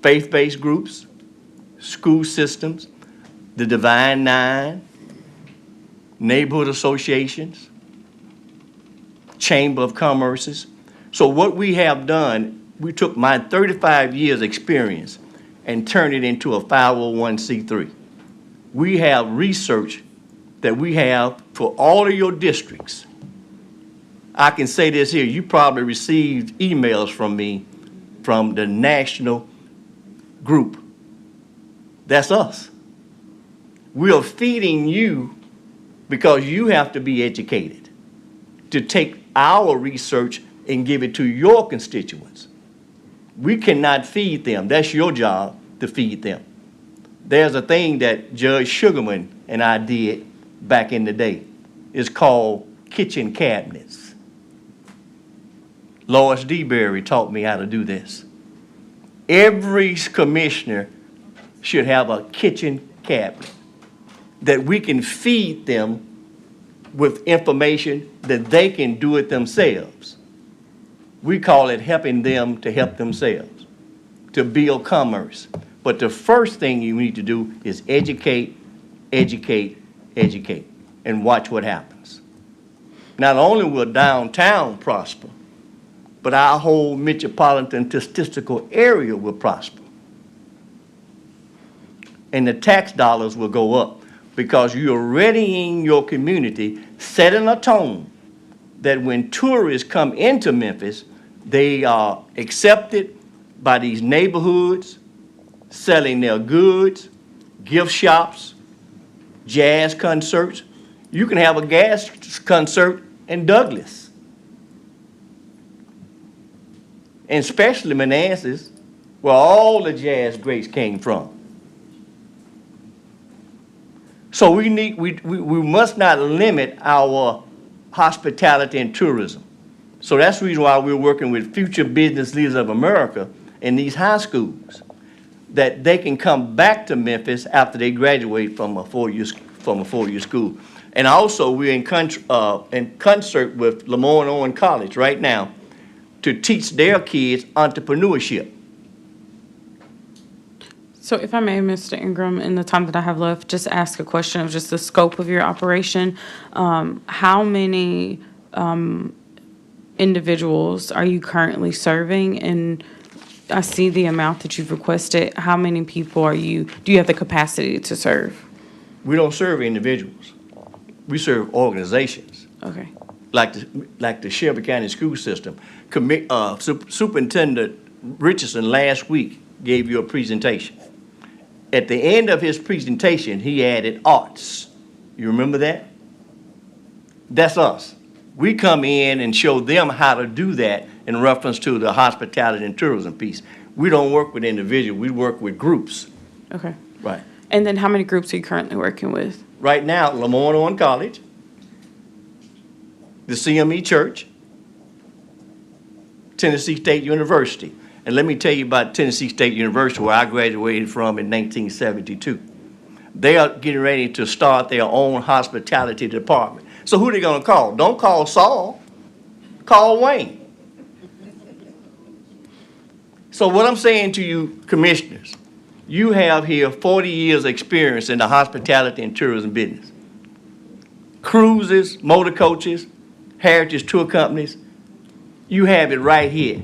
faith-based groups, school systems, the Divine Nine, neighborhood associations, Chamber of Commerce's. So what we have done, we took my 35 years experience and turned it into a 501c3. We have research that we have for all of your districts. I can say this here, you probably received emails from me from the national group. That's us. We are feeding you because you have to be educated to take our research and give it to your constituents. We cannot feed them. That's your job to feed them. There's a thing that Judge Sugarman and I did back in the day. It's called kitchen cabinets. Lois DeBerry taught me how to do this. Every commissioner should have a kitchen cabinet that we can feed them with information that they can do it themselves. We call it helping them to help themselves, to build commerce. But the first thing you need to do is educate, educate, educate, and watch what happens. Not only will downtown prosper, but our whole metropolitan statistical area will prosper. And the tax dollars will go up because you're readying your community, setting a tone that when tourists come into Memphis, they are accepted, by these neighborhoods, selling their goods, gift shops, jazz concerts. You can have a jazz concert in Douglas. And especially Manassas, where all the jazz greats came from. So we must not limit our hospitality and tourism. So that's the reason why we're working with Future Business Leaders of America in these high schools, that they can come back to Memphis after they graduate from a four-year school. And also, we're in concert with Lemoyne Owen College right now to teach their kids entrepreneurship. So if I may, Mr. Ingram, in the time that I have left, just ask a question of just the scope of your operation. How many individuals are you currently serving? And I see the amount that you've requested. How many people do you have the capacity to serve? We don't serve individuals. We serve organizations. Okay. Like the Shelby County School System. Superintendent Richardson last week gave you a presentation. At the end of his presentation, he added arts. You remember that? That's us. We come in and show them how to do that in reference to the hospitality and tourism piece. We don't work with individuals, we work with groups. Okay. Right. And then how many groups are you currently working with? Right now, Lemoyne Owen College, the CME Church, Tennessee State University. And let me tell you about Tennessee State University, where I graduated from in 1972. They are getting ready to start their own hospitality department. So who are they going to call? Don't call Saul, call Wayne. So what I'm saying to you, commissioners, you have here 40 years experience in the hospitality and tourism business. Cruises, motor coaches, heritage tour companies, you have it right here.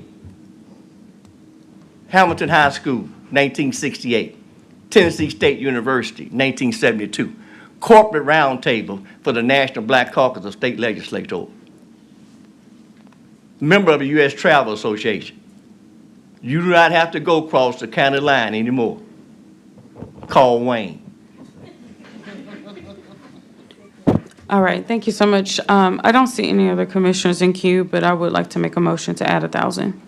Hamilton High School, 1968. Tennessee State University, 1972. Corporate Roundtable for the National Black Caucus of State Legislators. Member of the U.S. Travel Association. You do not have to go across the county line anymore. Call Wayne. All right, thank you so much. I don't see any other commissioners in queue, but I would like to make a motion to add 1,000.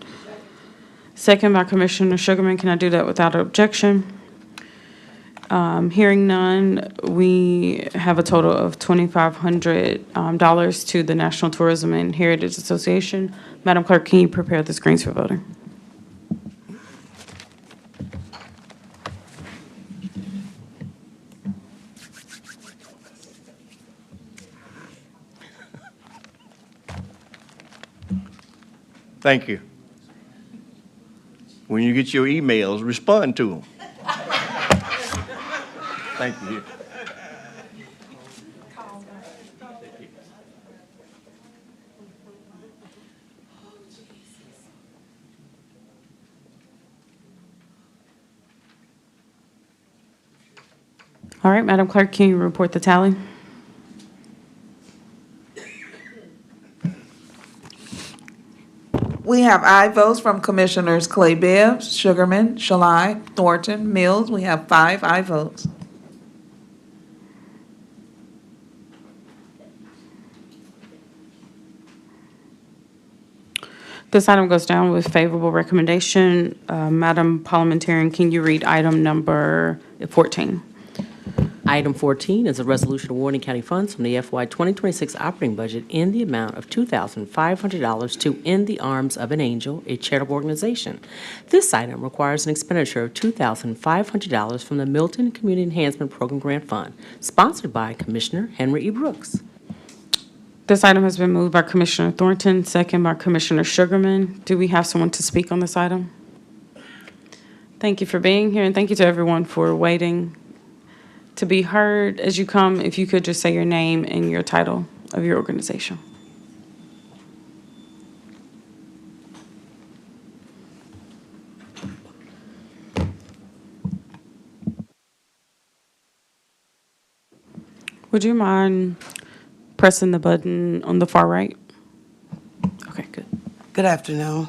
Second by Commissioner Sugarman. Can I do that without objection? Hearing none, we have a total of $2,500 to the National Tourism and Heritage Association. Madam Clerk, can you prepare the screens for voting? Thank you. When you get your emails, respond to them. Thank you. All right, Madam Clerk, can you report the tally? We have aye votes from Commissioners Clay Bibbs, Sugarman, Shalai, Thornton, Mills. We have 5 aye votes. This item goes down with favorable recommendation. Madam Parliamentarian, can you read item number 14? Item 14 is a resolution awarding county funds from the FY 2026 operating budget in the amount of $2,500 to In the Arms of an Angel, a charitable organization. This item requires an expenditure of $2,500 from the Milton Community Enhancement Program Grant Fund, sponsored by Commissioner Henry E. Brooks. This item has been moved by Commissioner Thornton, second by Commissioner Sugarman. Do we have someone to speak on this item? Thank you for being here, and thank you to everyone for waiting to be heard. As you come, if you could just say your name and your title of your organization. Would you mind pressing the button on the far right? Okay, good. Good afternoon.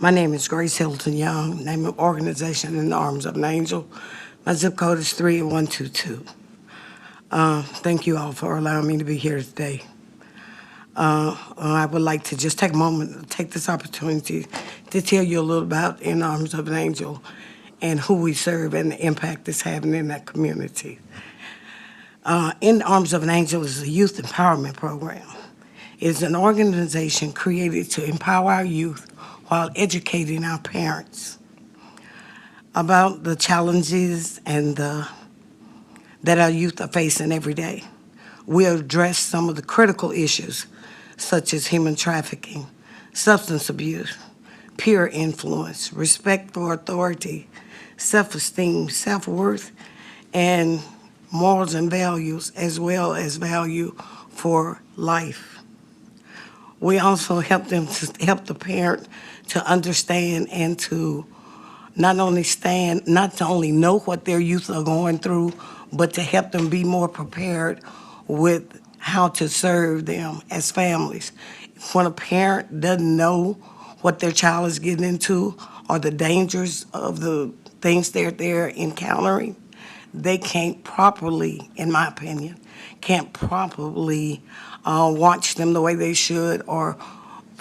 My name is Grace Hilton Young, name of organization In the Arms of an Angel. My zip code is 38122. Thank you all for allowing me to be here today. I would like to just take a moment, take this opportunity to tell you a little about In the Arms of an Angel and who we serve and the impact it's having in that community. In the Arms of an Angel is a youth empowerment program. It is an organization created to empower our youth while educating our parents about the challenges and that our youth are facing every day. We address some of the critical issues such as human trafficking, substance abuse, peer influence, respect for authority, self-esteem, self-worth, and morals and values, as well as value for life. We also help the parent to understand and to not only know what their youth are going through, but to help them be more prepared with how to serve them as families. When a parent doesn't know what their child is getting into or the dangers of the things they're encountering, they can't properly, in my opinion, watch them the way they should or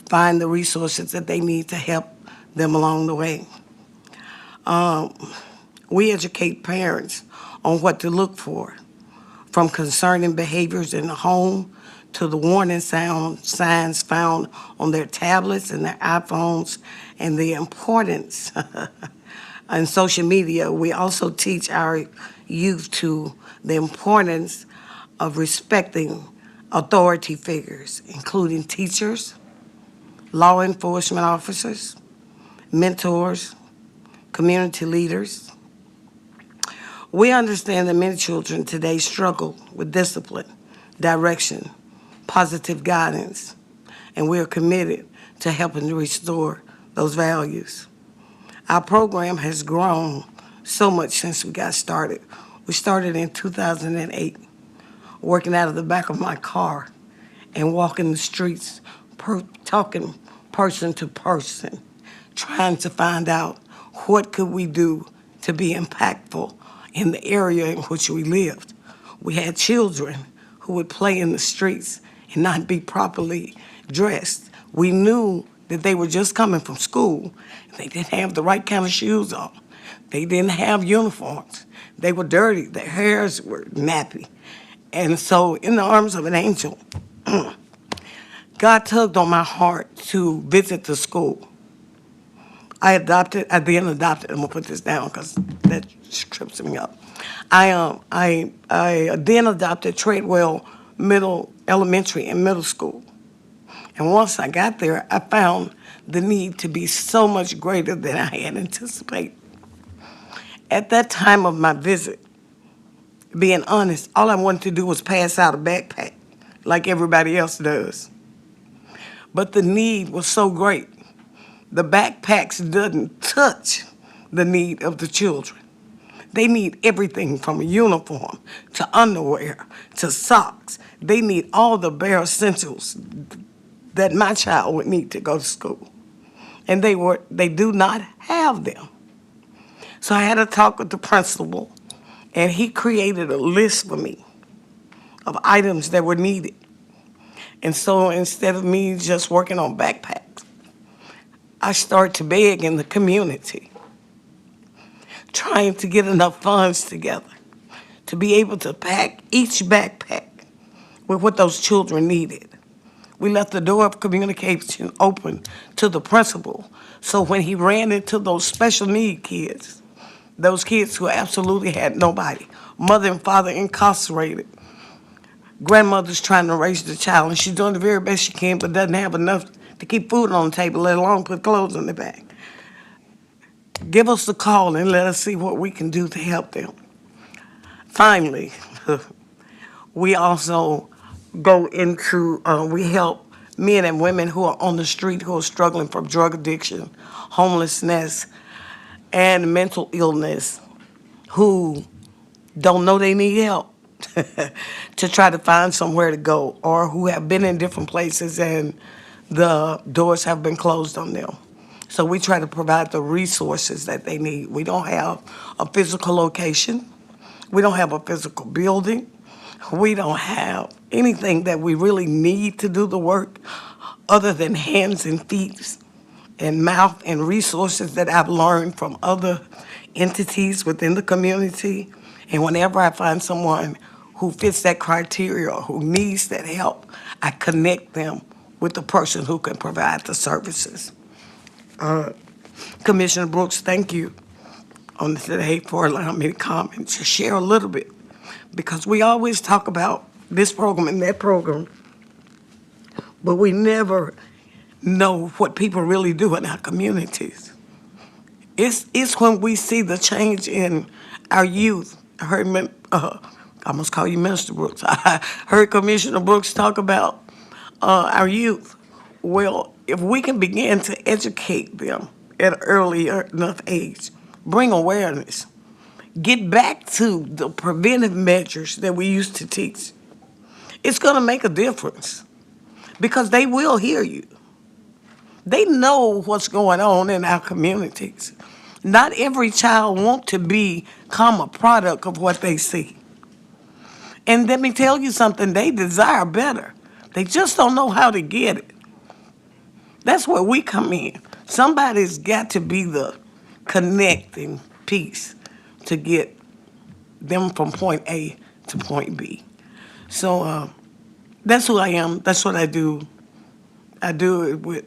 find the resources that they need to help them along the way. We educate parents on what to look for, from concerning behaviors in the home to the warning signs found on their tablets and their iPhones, and the importance on social media. We also teach our youth the importance of respecting authority figures, including teachers, law enforcement officers, mentors, community leaders. We understand that many children today struggle with discipline, direction, positive guidance, and we are committed to helping to restore those values. Our program has grown so much since we got started. We started in 2008, working out of the back of my car and walking the streets, talking person to person, trying to find out what could we do to be impactful in the area in which we lived. We had children who would play in the streets and not be properly dressed. We knew that they were just coming from school. They didn't have the right kind of shoes on. They didn't have uniforms. They were dirty. Their hairs were nappy. And so in the Arms of an Angel, God tugged on my heart to visit the school. I then adopted, I'm gonna put this down because that trips me up. I then adopted Treadwell Elementary and Middle School. And once I got there, I found the need to be so much greater than I had anticipated. At that time of my visit, being honest, all I wanted to do was pass out a backpack like everybody else does. But the need was so great. The backpacks doesn't touch the need of the children. They need everything from a uniform to underwear to socks. They need all the bare essentials that my child would need to go to school. And they do not have them. So I had a talk with the principal, and he created a list for me of items that were needed. And so instead of me just working on backpacks, I started to beg in the community, trying to get enough funds together to be able to pack each backpack with what those children needed. We left the door of communication open to the principal, so when he ran into those special need kids, those kids who absolutely had nobody, mother and father incarcerated, grandmother's trying to raise the child, and she's doing the very best she can, but doesn't have enough to keep food on the table, let alone put clothes on their back. Give us a call and let us see what we can do to help them. Finally, we also go into, we help men and women who are on the street who are struggling from drug addiction, homelessness, and mental illness, who don't know they need help to try to find somewhere to go, or who have been in different places and the doors have been closed on them. So we try to provide the resources that they need. We don't have a physical location. We don't have a physical building. We don't have anything that we really need to do the work other than hands and feet and mouth and resources that I've learned from other entities within the community. And whenever I find someone who fits that criteria or who needs that help, I connect them with the person who can provide the services. Commissioner Brooks, thank you on today for allowing me to come and to share a little bit, because we always talk about this program and that program, but we never know what people really do in our communities. It's when we see the change in our youth. I heard, I almost call you Minister Brooks. I heard Commissioner Brooks talk about our youth. Well, if we can begin to educate them at an early enough age, bring awareness, get back to the preventive measures that we used to teach, it's going to make a difference because they will hear you. They know what's going on in our communities. Not every child wants to become a product of what they see. And let me tell you something, they desire better. They just don't know how to get it. That's where we come in. Somebody's got to be the connecting piece to get them from point A to point B. So that's who I am. That's what I do. I do it with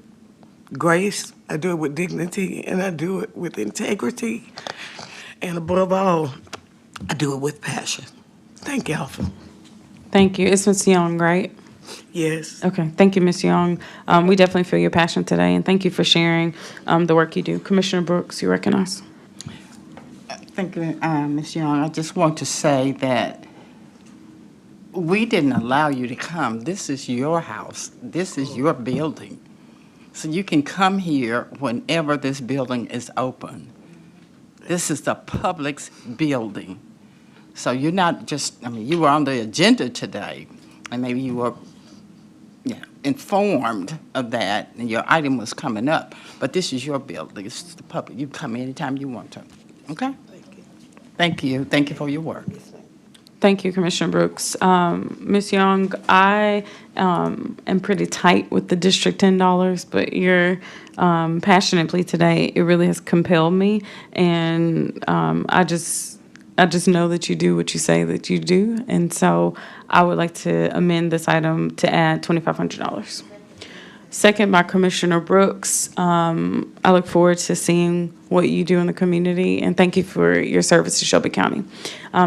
grace, I do it with dignity, and I do it with integrity. And above all, I do it with passion. Thank y'all. Thank you. It's Ms. Young, right? Yes. Okay, thank you, Ms. Young. We definitely feel your passion today, and thank you for sharing the work you do. Commissioner Brooks, you recognize. Thank you, Ms. Young. I just want to say that we didn't allow you to come. This is your house. This is your building. So you can come here whenever this building is open. This is the public's building. So you're not just, you were on the agenda today, and maybe you were informed of that, and your item was coming up. But this is your building. It's the public. You come anytime you want to. Okay? Thank you. Thank you for your work. Thank you, Commissioner Brooks. Ms. Young, I am pretty tight with the District $10, but your passionate plea today, it really has compelled me, and I just know that you do what you say that you do, and so I would like to amend this item to add $2,500. Second by Commissioner Brooks. I look forward to seeing what you do in the community, and thank you for your service to Shelby County.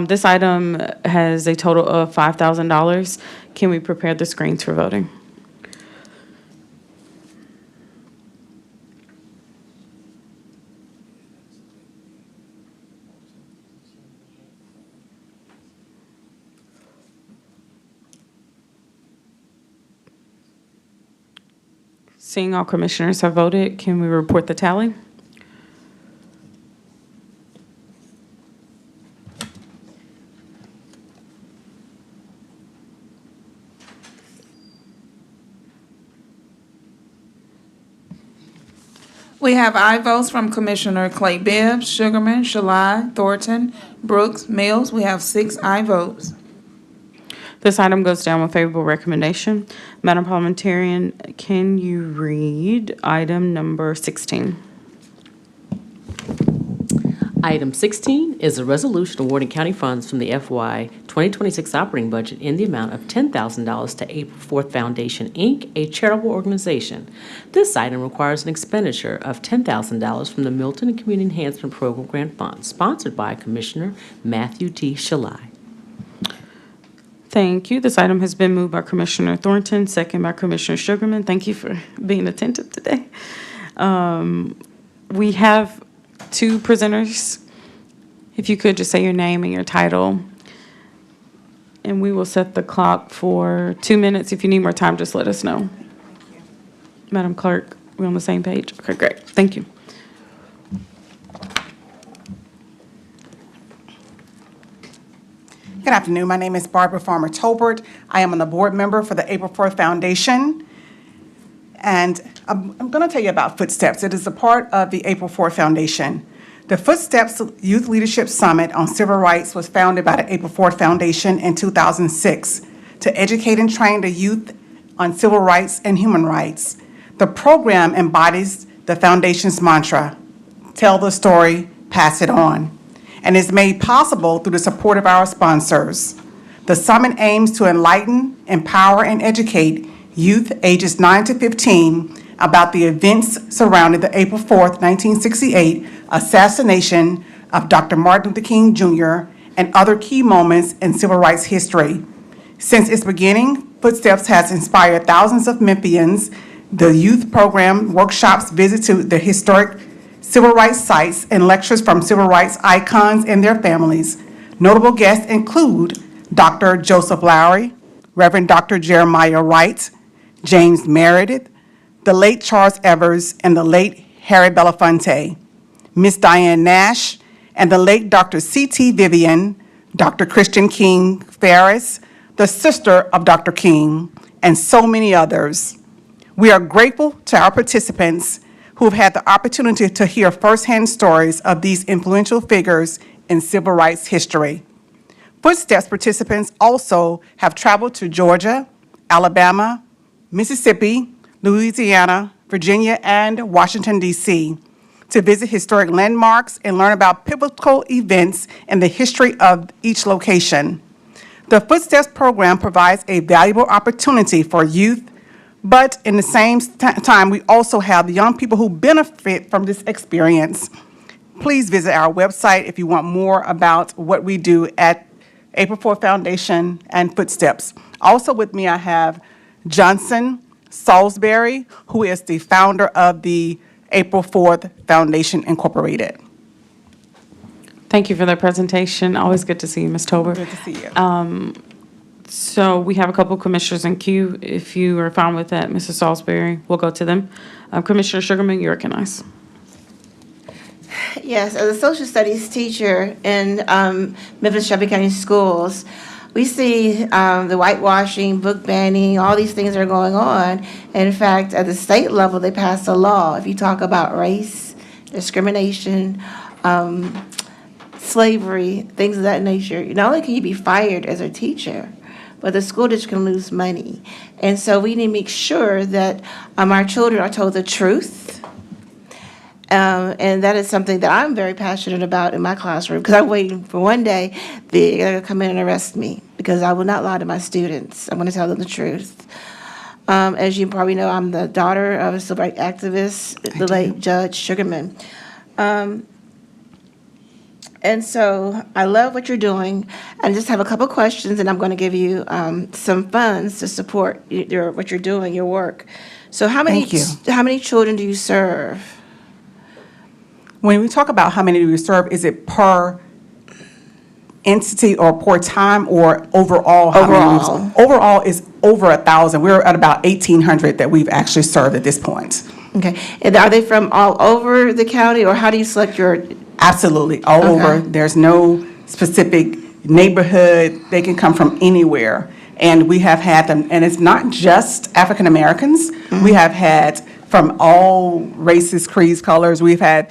This item has a total of $5,000. Can we prepare the screens for voting? Seeing all commissioners have voted, can we report the tally? We have aye votes from Commissioner Clay Bibbs, Sugarman, Shalai, Thornton, Brooks, Mills. We have 6 aye votes. This item goes down with favorable recommendation. Madam Parliamentarian, can you read item number 16? Item 16 is a resolution awarding county funds from the FY 2026 operating budget in the amount of $10,000 to April 4th Foundation, Inc., a charitable organization. This item requires an expenditure of $10,000 from the Milton Community Enhancement Program Grant Fund, sponsored by Commissioner Matthew T. Shalai. Thank you. This item has been moved by Commissioner Thornton, second by Commissioner Sugarman. Thank you for being attentive today. We have 2 presenters. If you could just say your name and your title, and we will set the clock for 2 minutes. If you need more time, just let us know. Madam Clerk, we're on the same page? Okay, great. Thank you. Good afternoon. My name is Barbara Farmer Tolbert. I am on the board member for the April 4th Foundation. And I'm going to tell you about Footsteps. It is a part of the April 4th Foundation. The Footsteps Youth Leadership Summit on Civil Rights was founded by the April 4th Foundation in 2006 to educate and train the youth on civil rights and human rights. The program embodies the Foundation's mantra, tell the story, pass it on, and is made possible through the support of our sponsors. The summit aims to enlighten, empower, and educate youth ages 9 to 15 about the events surrounding the April 4th, 1968 assassination of Dr. Martin Luther King Jr. and other key moments in civil rights history. Since its beginning, Footsteps has inspired thousands of Memphians. The youth program workshops, visits to the historic civil rights sites, and lectures from civil rights icons and their families. Notable guests include Dr. Joseph Lowry, Reverend Dr. Jeremiah Wright, James Meredith, the late Charles Evers, and the late Harry Belafonte, Miss Diane Nash, and the late Dr. C.T. Vivian, Dr. Christian King Ferris, the sister of Dr. King, and so many others. We are grateful to our participants who have had the opportunity to hear firsthand stories of these influential figures in civil rights history. Footsteps participants also have traveled to Georgia, Alabama, Mississippi, Louisiana, Virginia, and Washington, D.C. to visit historic landmarks and learn about pivotal events in the history of each location. The Footsteps program provides a valuable opportunity for youth, but in the same time, we also have the young people who benefit from this experience. Please visit our website if you want more about what we do at April 4th Foundation and Footsteps. Also with me, I have Johnson Salisbury, who is the founder of the April 4th Foundation Incorporated. Thank you for that presentation. Always good to see you, Ms. Tober. Good to see you. So we have a couple commissioners in queue. If you are fine with that, Mrs. Salisbury, we'll go to them. Commissioner Sugarman, you're recognized. Yes, as a social studies teacher in Memphis Shelby County Schools, we see the whitewashing, book banning, all these things are going on. And in fact, at the state level, they passed a law. If you talk about race, discrimination, slavery, things of that nature, not only can you be fired as a teacher, but the school district can lose money. And so we need to make sure that our children are told the truth. And that is something that I'm very passionate about in my classroom, because I'm waiting for one day they're going to come in and arrest me, because I will not lie to my students. I'm going to tell them the truth. As you probably know, I'm the daughter of a civil rights activist, the late Judge Sugarman. And so I love what you're doing. I just have a couple questions, and I'm going to give you some funds to support what you're doing, your work. So how many children do you serve? When we talk about how many do we serve, is it per entity or per time, or overall? Overall. Overall is over 1,000. We're at about 1,800 that we've actually served at this point. Okay. And are they from all over the county, or how do you select your? Absolutely, all over. There's no specific neighborhood. They can come from anywhere. And we have had them, and it's not just African Americans. We have had from all races, creeds, colors. We've had,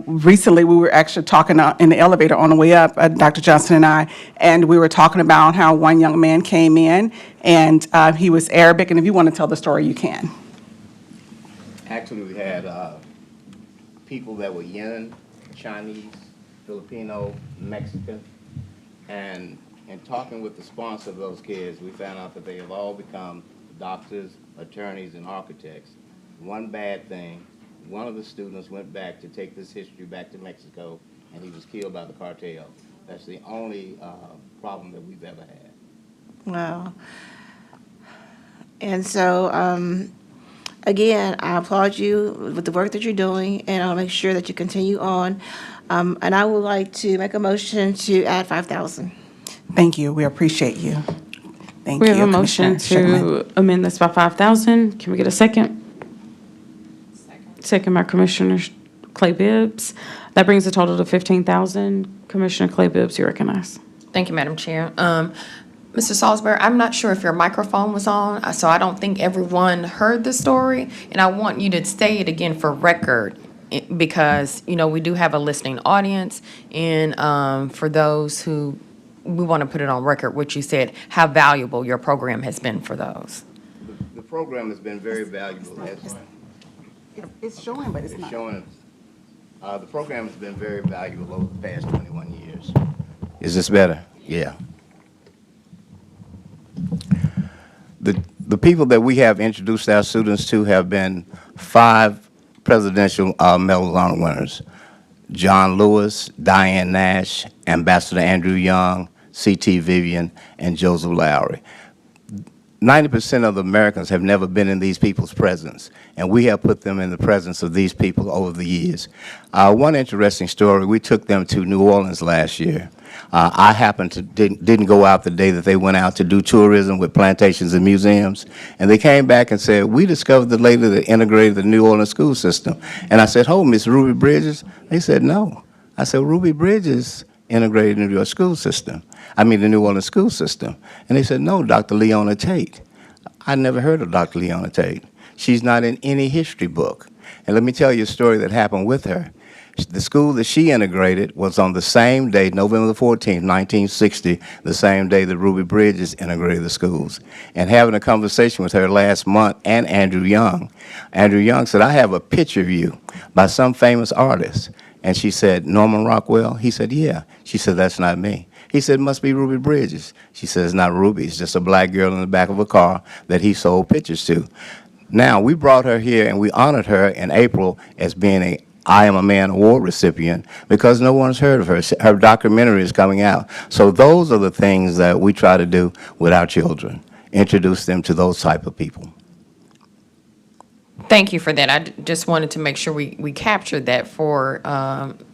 recently we were actually talking in the elevator on the way up, Dr. Johnson and I, and we were talking about how one young man came in, and he was Arabic, and if you want to tell the story, you can. Actually, we had people that were Yen, Chinese, Filipino, Mexican, and in talking with the sponsor of those kids, we found out that they have all become doctors, attorneys, and architects. One bad thing, one of the students went back to take this history back to Mexico, and he was killed by the cartel. That's the only problem that we've ever had. Wow. And so, again, I applaud you with the work that you're doing, and I'll make sure that you continue on. And I would like to make a motion to add 5,000. Thank you. We appreciate you. Thank We you. have a motion to amend this by 5,000. Can we get a second? Second by Commissioner Clay Bibbs. That brings the total to 15,000. Commissioner Clay Bibbs, you recognize. Thank you, Madam Chair. Mr. Salisbury, I'm not sure if your microphone was on, so I don't think everyone heard the story. And I want you to say it again for record, because, you know, we do have a listening audience. And for those who, we want to put it on record, what you said, how valuable your program has been for those. The program has been very valuable. It's showing, but it's It's not. showing, the program has been very valuable over the past 21 years. Is this better? Yeah. The people that we have introduced our students to have been 5 presidential Medal Honor winners: John Lewis, Diane Nash, Ambassador Andrew Young, C.T. Vivian, and Joseph Lowry. 90% of the Americans have never been in these people's presence, and we have put them in the presence of these people over the years. One interesting story, we took them to New Orleans last year. I happened to didn't go out the day that they went out to do tourism with plantations and museums, and they came back and said, we discovered the lady that integrated the New Orleans school system. And I said, oh, Miss Ruby Bridges? They said, no. I said, Ruby Bridges integrated into your school system. I mean, the New Orleans school system. And they said, no, Dr. Leona Tate. I never heard of Dr. Leona Tate. She's not in any history book. And let me tell you a story that happened with her. The school that she integrated was on the same day, November the 14th, 1960, the same day that Ruby Bridges integrated the schools. And having a conversation with her last month, and Andrew Young said, I have a picture of you by some famous artist. And she said, Norman Rockwell? He said, yeah. She said, that's not me. He said, must be Ruby Bridges. She said, it's not Ruby. It's just a black girl in the back of a car that he sold pictures to. Now, we brought her here and we honored her in April as being a I Am a Man award recipient because no one's heard of her. Her documentary is coming out. So those are the things that we try to do with our children, introduce them to those type of people. Thank you for that. I just wanted to make sure we captured that for,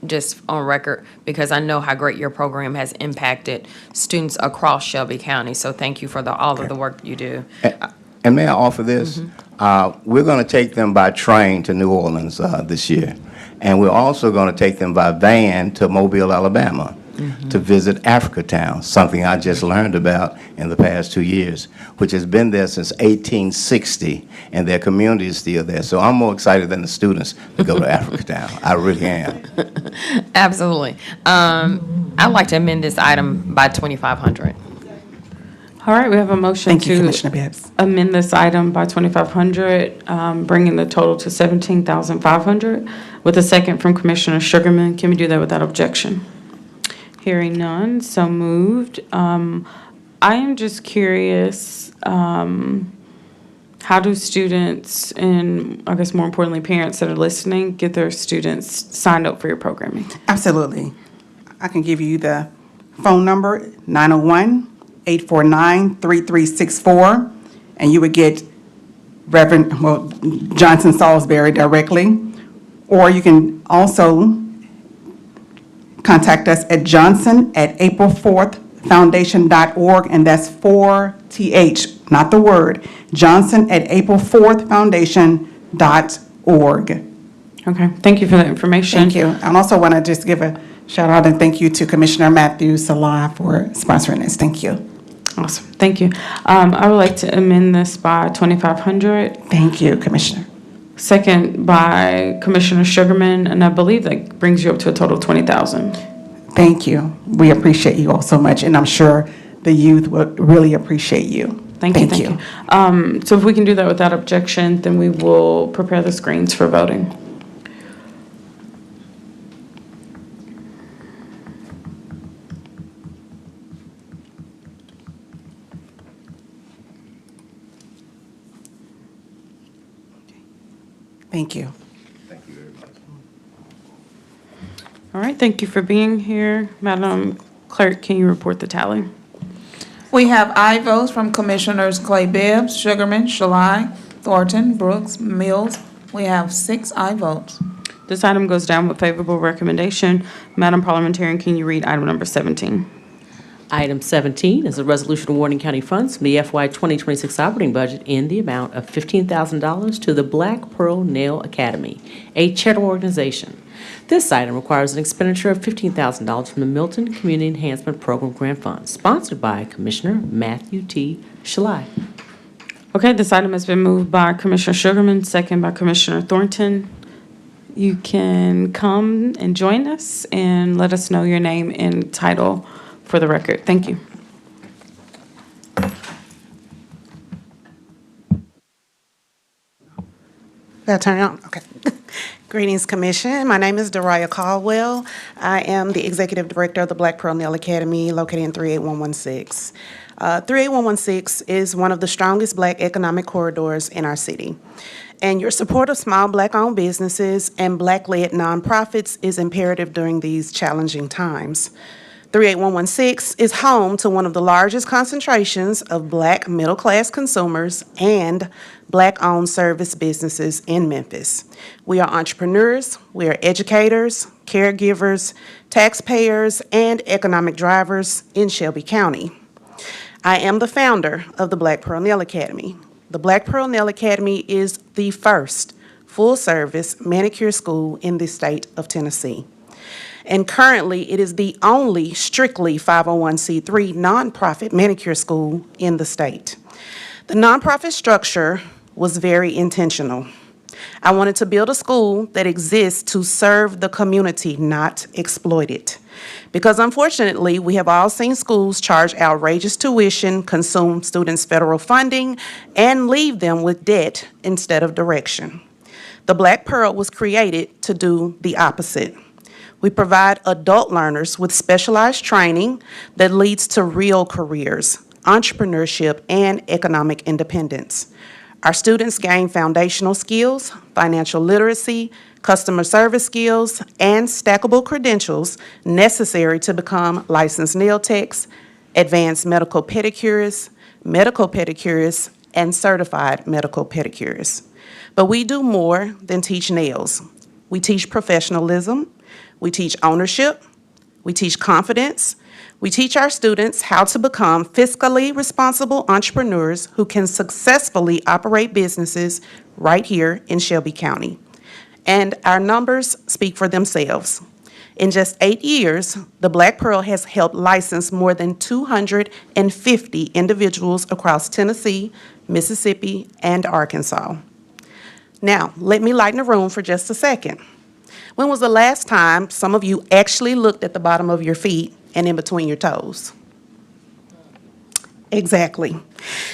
just on record, because I know how great your program has impacted students across Shelby County. So thank you for all of the work you do. And may I offer this? We're going to take them by train to New Orleans this year. And we're also going to take them by van to Mobile, Alabama, to visit Africatown, something I just learned about in the past 2 years, which has been there since 1860, and their community is still there. So I'm more excited than the students to go to Africatown. I really am. Absolutely. I'd like to amend this item by 2,500. All right, we have a motion Thank you, to Commissioner Bibbs. amend this item by 2,500, bringing the total to 17,500, with a second from Commissioner Sugarman. Can we do that without objection? Hearing none, so moved. I am just curious, how do students and, I guess more importantly, parents that are listening, get their students signed up for your programming? Absolutely. I can give you the phone number, 901-849-3364, and you would get Johnson Salisbury directly. Or you can also contact us at johnson@april4thfoundation.org, and that's 4TH, not the word, johnson@april4thfoundation.org. Okay, thank you for that information. Thank you. I also want to just give a shout out and thank you to Commissioner Matthew Salah for sponsoring this. Thank you. Awesome, thank you. I would like to amend this by 2,500. Thank you, Commissioner. Second by Commissioner Sugarman, and I believe that brings you up to a total of 20,000. Thank you. We appreciate you all so much, and I'm sure the youth would really appreciate you. Thank you. So if we can do that without objection, then we will prepare the screens for voting. Thank you. Thank you very much. All right, thank you for being here. Madam Clerk, can you report the tally? We have aye votes from Commissioners Clay Bibbs, Sugarman, Shalai, Thornton, Brooks, Mills. We have 6 aye votes. This item goes down with favorable recommendation. Madam Parliamentarian, can you read item number 17? Item 17 is a resolution awarding county funds from the FY 2026 operating budget in the amount of $15,000 to the Black Pearl Nail Academy, a charitable organization. This item requires an expenditure of $15,000 from the Milton Community Enhancement Program Grant Fund, sponsored by Commissioner Matthew T. Schley. Okay, this item has been moved by Commissioner Sugarman, second by Commissioner Thornton. You can come and join us and let us know your name and title for the record. Thank you. Did I turn it on? Okay. Greetings, Commission. My name is Dariah Caldwell. I am the Executive Director of the Black Pearl Nail Academy located in 38116. 38116 is one of the strongest Black economic corridors in our city. And your support of small Black-owned businesses and Black-led nonprofits is imperative during these challenging times. 38116 is home to one of the largest concentrations of Black middle-class consumers and Black-owned service businesses in Memphis. We are entrepreneurs, we are educators, caregivers, taxpayers, and economic drivers in Shelby County. I am the founder of the Black Pearl Nail Academy. The Black Pearl Nail Academy is the first full-service manicure school in the state of Tennessee. And currently, it is the only strictly 501c3 nonprofit manicure school in the state. The nonprofit structure was very intentional. I wanted to build a school that exists to serve the community, not exploit it. Because unfortunately, we have all seen schools charge outrageous tuition, consume students' federal funding, and leave them with debt instead of direction. The Black Pearl was created to do the opposite. We provide adult learners with specialized training that leads to real careers, entrepreneurship, and economic independence. Our students gain foundational skills, financial literacy, customer service skills, and stackable credentials necessary to become licensed nail techs, advanced medical pedicurists, and certified medical pedicurists. But we do more than teach nails. We teach professionalism, we teach ownership, we teach confidence, we teach our students how to become fiscally responsible entrepreneurs who can successfully operate businesses right here in Shelby County. And our numbers speak for themselves. In just 8 years, the Black Pearl has helped license more than 250 individuals across Tennessee, Mississippi, and Arkansas. Now, let me lighten the room for just a second. When was the last time some of you actually looked at the bottom of your feet and in between your toes? Exactly.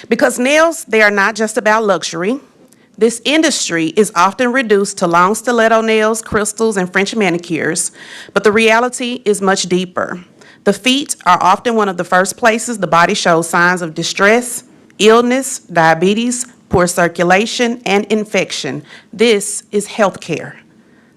Because nails, they are not just about luxury. This industry is often reduced to long stiletto nails, crystals, and French manicures, but the reality is much deeper. The feet are often one of the first places the body shows signs of distress, illness, diabetes, poor circulation, and infection. This is healthcare.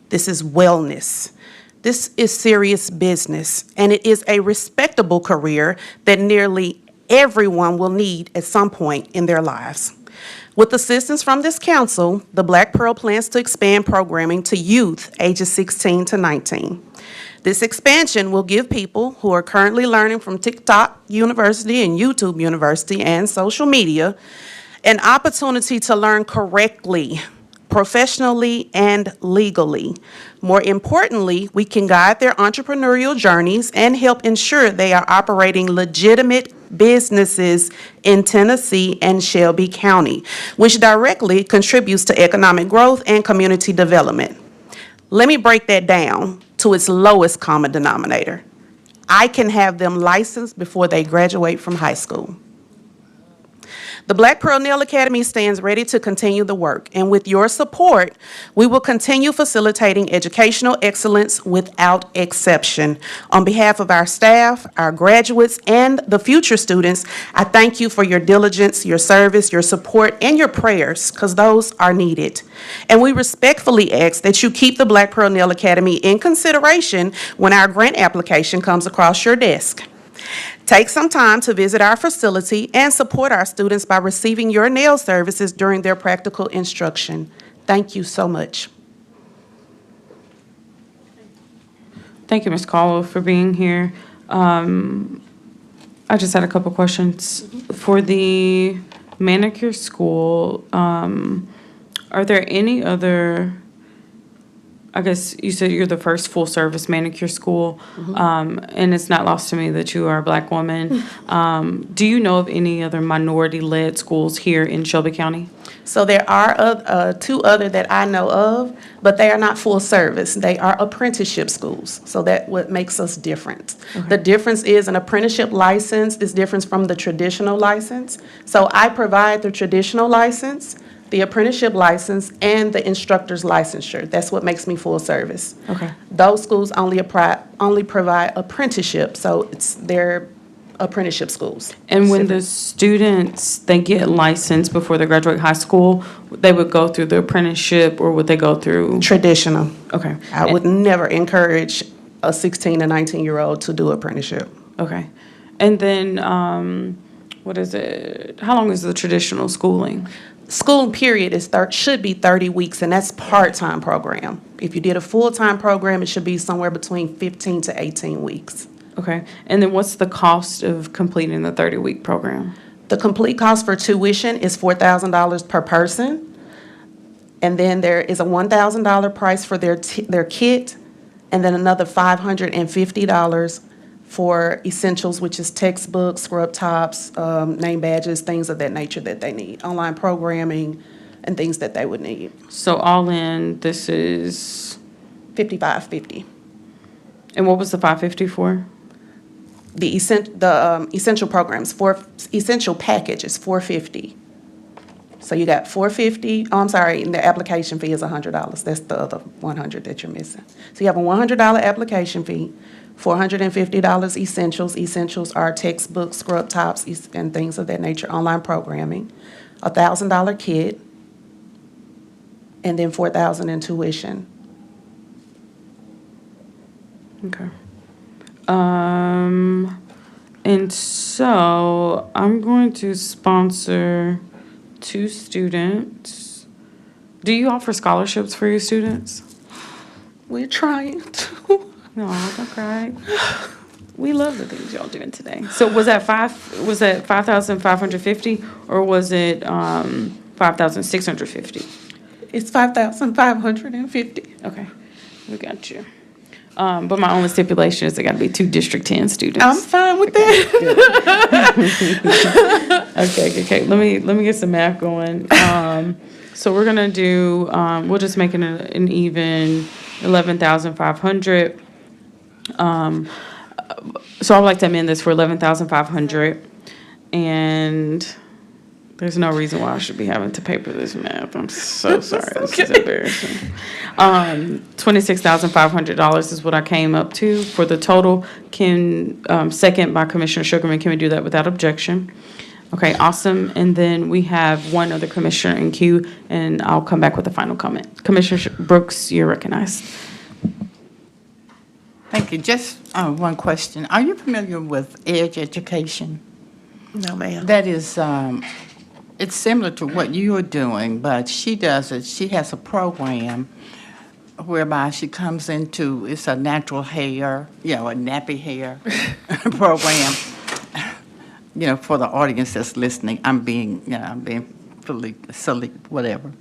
This is wellness. This is serious business, and it is a respectable career that nearly everyone will need at some point in their lives. With assistance from this council, the Black Pearl plans to expand programming to youth ages 16 to 19. This expansion will give people who are currently learning from TikTok University and YouTube University and social media an opportunity to learn correctly, professionally, and legally. More importantly, we can guide their entrepreneurial journeys and help ensure they are operating legitimate businesses in Tennessee and Shelby County, which directly contributes to economic growth and community development. Let me break that down to its lowest common denominator. I can have them licensed before they graduate from high school. The Black Pearl Nail Academy stands ready to continue the work, and with your support, we will continue facilitating educational excellence without exception. On behalf of our staff, our graduates, and the future students, I thank you for your diligence, your service, your support, and your prayers, because those are needed. And we respectfully ask that you keep the Black Pearl Nail Academy in consideration when our grant application comes across your desk. Take some time to visit our facility and support our students by receiving your nail services during their practical instruction. Thank you so much. Thank you, Ms. Caldwell, for being here. I just had a couple questions. For the manicure school, are there any other I guess you said you're the first full-service manicure school, and it's not lost to me that you are a Black woman. Do you know of any other minority-led schools here in Shelby County? So there are two other that I know of, but they are not full service. They are apprenticeship schools. So that what makes us different. The difference is an apprenticeship license is different from the traditional license. So I provide the traditional license, the apprenticeship license, and the instructor's licensure. That's what makes me full service. Okay. Those schools only provide apprenticeship, so it's their apprenticeship schools. And when the students, they get licensed before they graduate high school, they would go through the apprenticeship, or would they go through? Traditional. Okay. I would never encourage a 16 to 19-year-old to do apprenticeship. Okay. And then, what is it? How long is the traditional schooling? School period should be 30 weeks, and that's part-time program. If you did a full-time program, it should be somewhere between 15 to 18 weeks. Okay. And then what's the cost of completing the 30-week program? The complete cost for tuition is $4,000 per person. And then there is a $1,000 price for their kit, and then another $550 for essentials, which is textbooks, scrub tops, name badges, things of that nature that they need, online programming, and things that they would need. So all in, this is? $55.50. And what was the $550 for? The essential programs, essential package is $450. So you got $450, oh, I'm sorry, and the application fee is $100. That's the other $100 that you're missing. So you have a $100 application fee, $450 essentials. Essentials are textbooks, scrub tops, and things of that nature, online programming, a $1,000 kit, and then $4,000 in tuition. Okay. And so I'm going to sponsor 2 students. Do you offer scholarships for your students? We're trying to. No, don't cry. We love the things y'all doing today. So was that 5,550 or was it 5,650? It's $5,550. Okay, we got you. But my only stipulation is they gotta be 2 District 10 students. I'm fine with that. Okay. Let me get some math going. So we're gonna do, we'll just make it an even 11,500. So I'd like to amend this for 11,500, and there's no reason why I should be having to paper this math. I'm so sorry. This is embarrassing. $26,500 is what I came up to for the total. Second by Commissioner Sugarman. Can we do that without objection? Okay, awesome. And then we have one other commissioner in queue, and I'll come back with a final comment. Commissioner Brooks, you're recognized. Thank you. Just one question. Are you familiar with EDGE education? No, ma'am. That is, it's similar to what you are doing, but she does it. She has a program whereby she comes into, it's a natural hair, a nappy hair program. For the audience that's listening, I'm being fully silly, whatever.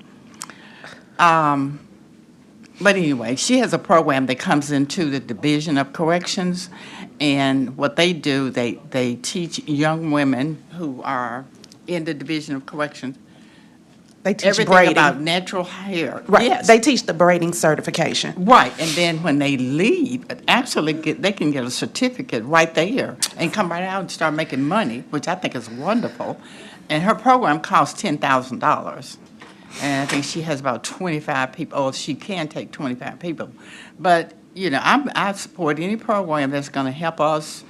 But anyway, she has a program that comes into the Division of Corrections, and what they do, they teach young women who are in the Division of Corrections They teach everything braiding. about natural hair. Right. Yes. They teach the braiding certification. Right, and then when they leave, they can get a certificate right there and come right out and start making money, which I think is wonderful. And her program costs $10,000. And I think she has about 25 people, or she can take 25 people. But, I support any program that's going to help us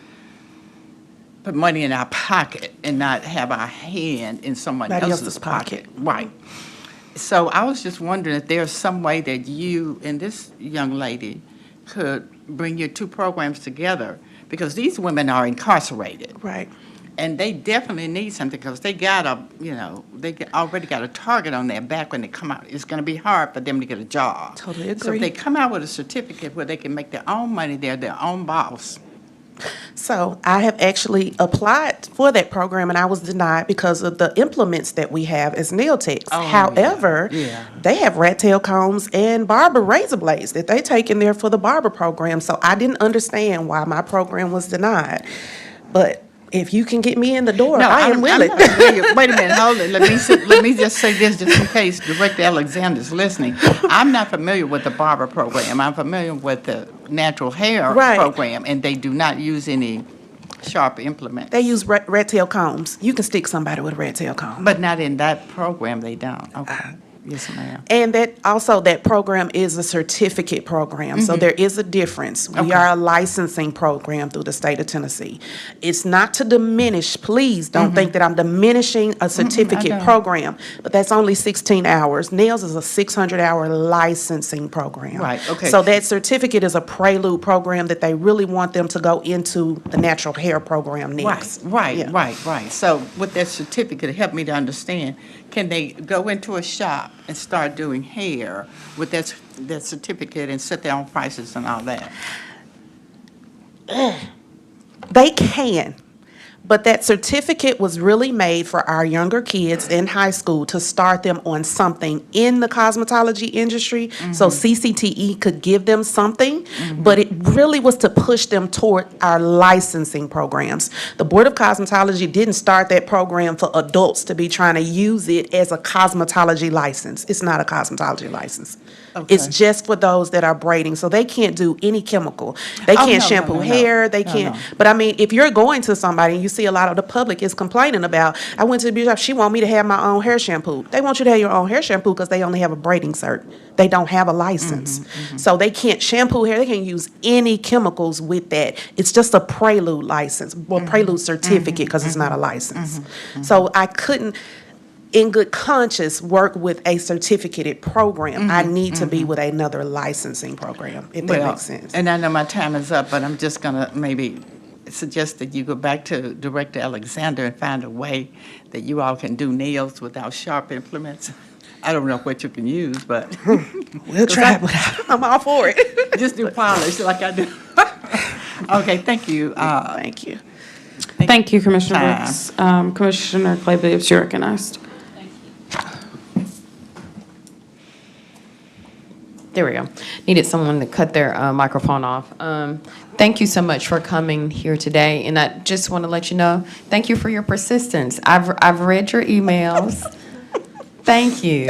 put money in our pocket and not have our hand in someone else's pocket. Right. So I was just wondering if there's some way that you and this young lady could bring your 2 programs together, because these women are incarcerated. Right. And they definitely need something, because they got already got a target on their back when they come out. It's going to be hard for them to get a job. Totally So if agree. they come out with a certificate where they can make their own money, they're their own boss, So I have actually applied for that program, and I was denied because of the implements that we have as nail techs. However, they have rat tail combs and barber razor blades that they take in there for the barber program. So I didn't understand why my program was denied. But if you can get me in the door, No, I am I'm willing. not familiar. Wait a minute, hold it. Let me just say this, just in case Director Alexander's listening. I'm not familiar with the barber program. I'm familiar with the natural hair Right. program, and they do not use any sharp implements. They use rat tail combs. You can stick somebody with a rat tail comb. But not in that program, they don't. Okay. Yes, ma'am. And that program is a certificate program, so there is a difference. We Okay. are a licensing program through the state of Tennessee. It's not to diminish, please don't think that I'm diminishing a certificate don't. program, but that's only 16 hours. Nails is a 600-hour licensing program. Right, okay. So that certificate is a prelude program that they really want them to go into the natural hair program next. Right, Yeah. right. So with that certificate, help me to understand, can they go into a shop and start doing hair with that certificate and set their own prices and all that? They can. But that certificate was really made for our younger kids in high school to start them on something in the cosmetology industry. So CCTE could give them something, but it really was to push them toward our licensing programs. The Board of Cosmetology didn't start that program for adults to be trying to use it as a cosmetology license. It's not a cosmetology license. It's just for those that are braiding, so they can't do any chemical. They can't shampoo hair, they can't. But I mean, if you're going to somebody and you see a lot of the public is complaining about, I went to the beauty shop, she want me to have my own hair shampoo. They want you to have your own hair shampoo because they only have a braiding cert. They don't have a license. So they can't shampoo hair, they can't use any chemicals with that. It's just a prelude license, well, prelude certificate because it's not a license. So I couldn't, in good conscience, work with a certificated program. I need to be with another licensing program, if that makes sense. And I know my time is up, but I'm just going to maybe suggest that you go back to Director Alexander and find a way that you all can do nails without sharp implements. I don't know what you can use, but. We'll try it without. I'm all for it. Just do polish like I do. Okay, thank you. Thank you. Thank you, Commissioner Time. Brooks. Commissioner Clay Billups, you're recognized. There we go. Needed someone to cut their microphone off. Thank you so much for coming here today, and I just want to let you know, thank you for your persistence. I've read your emails. Thank you.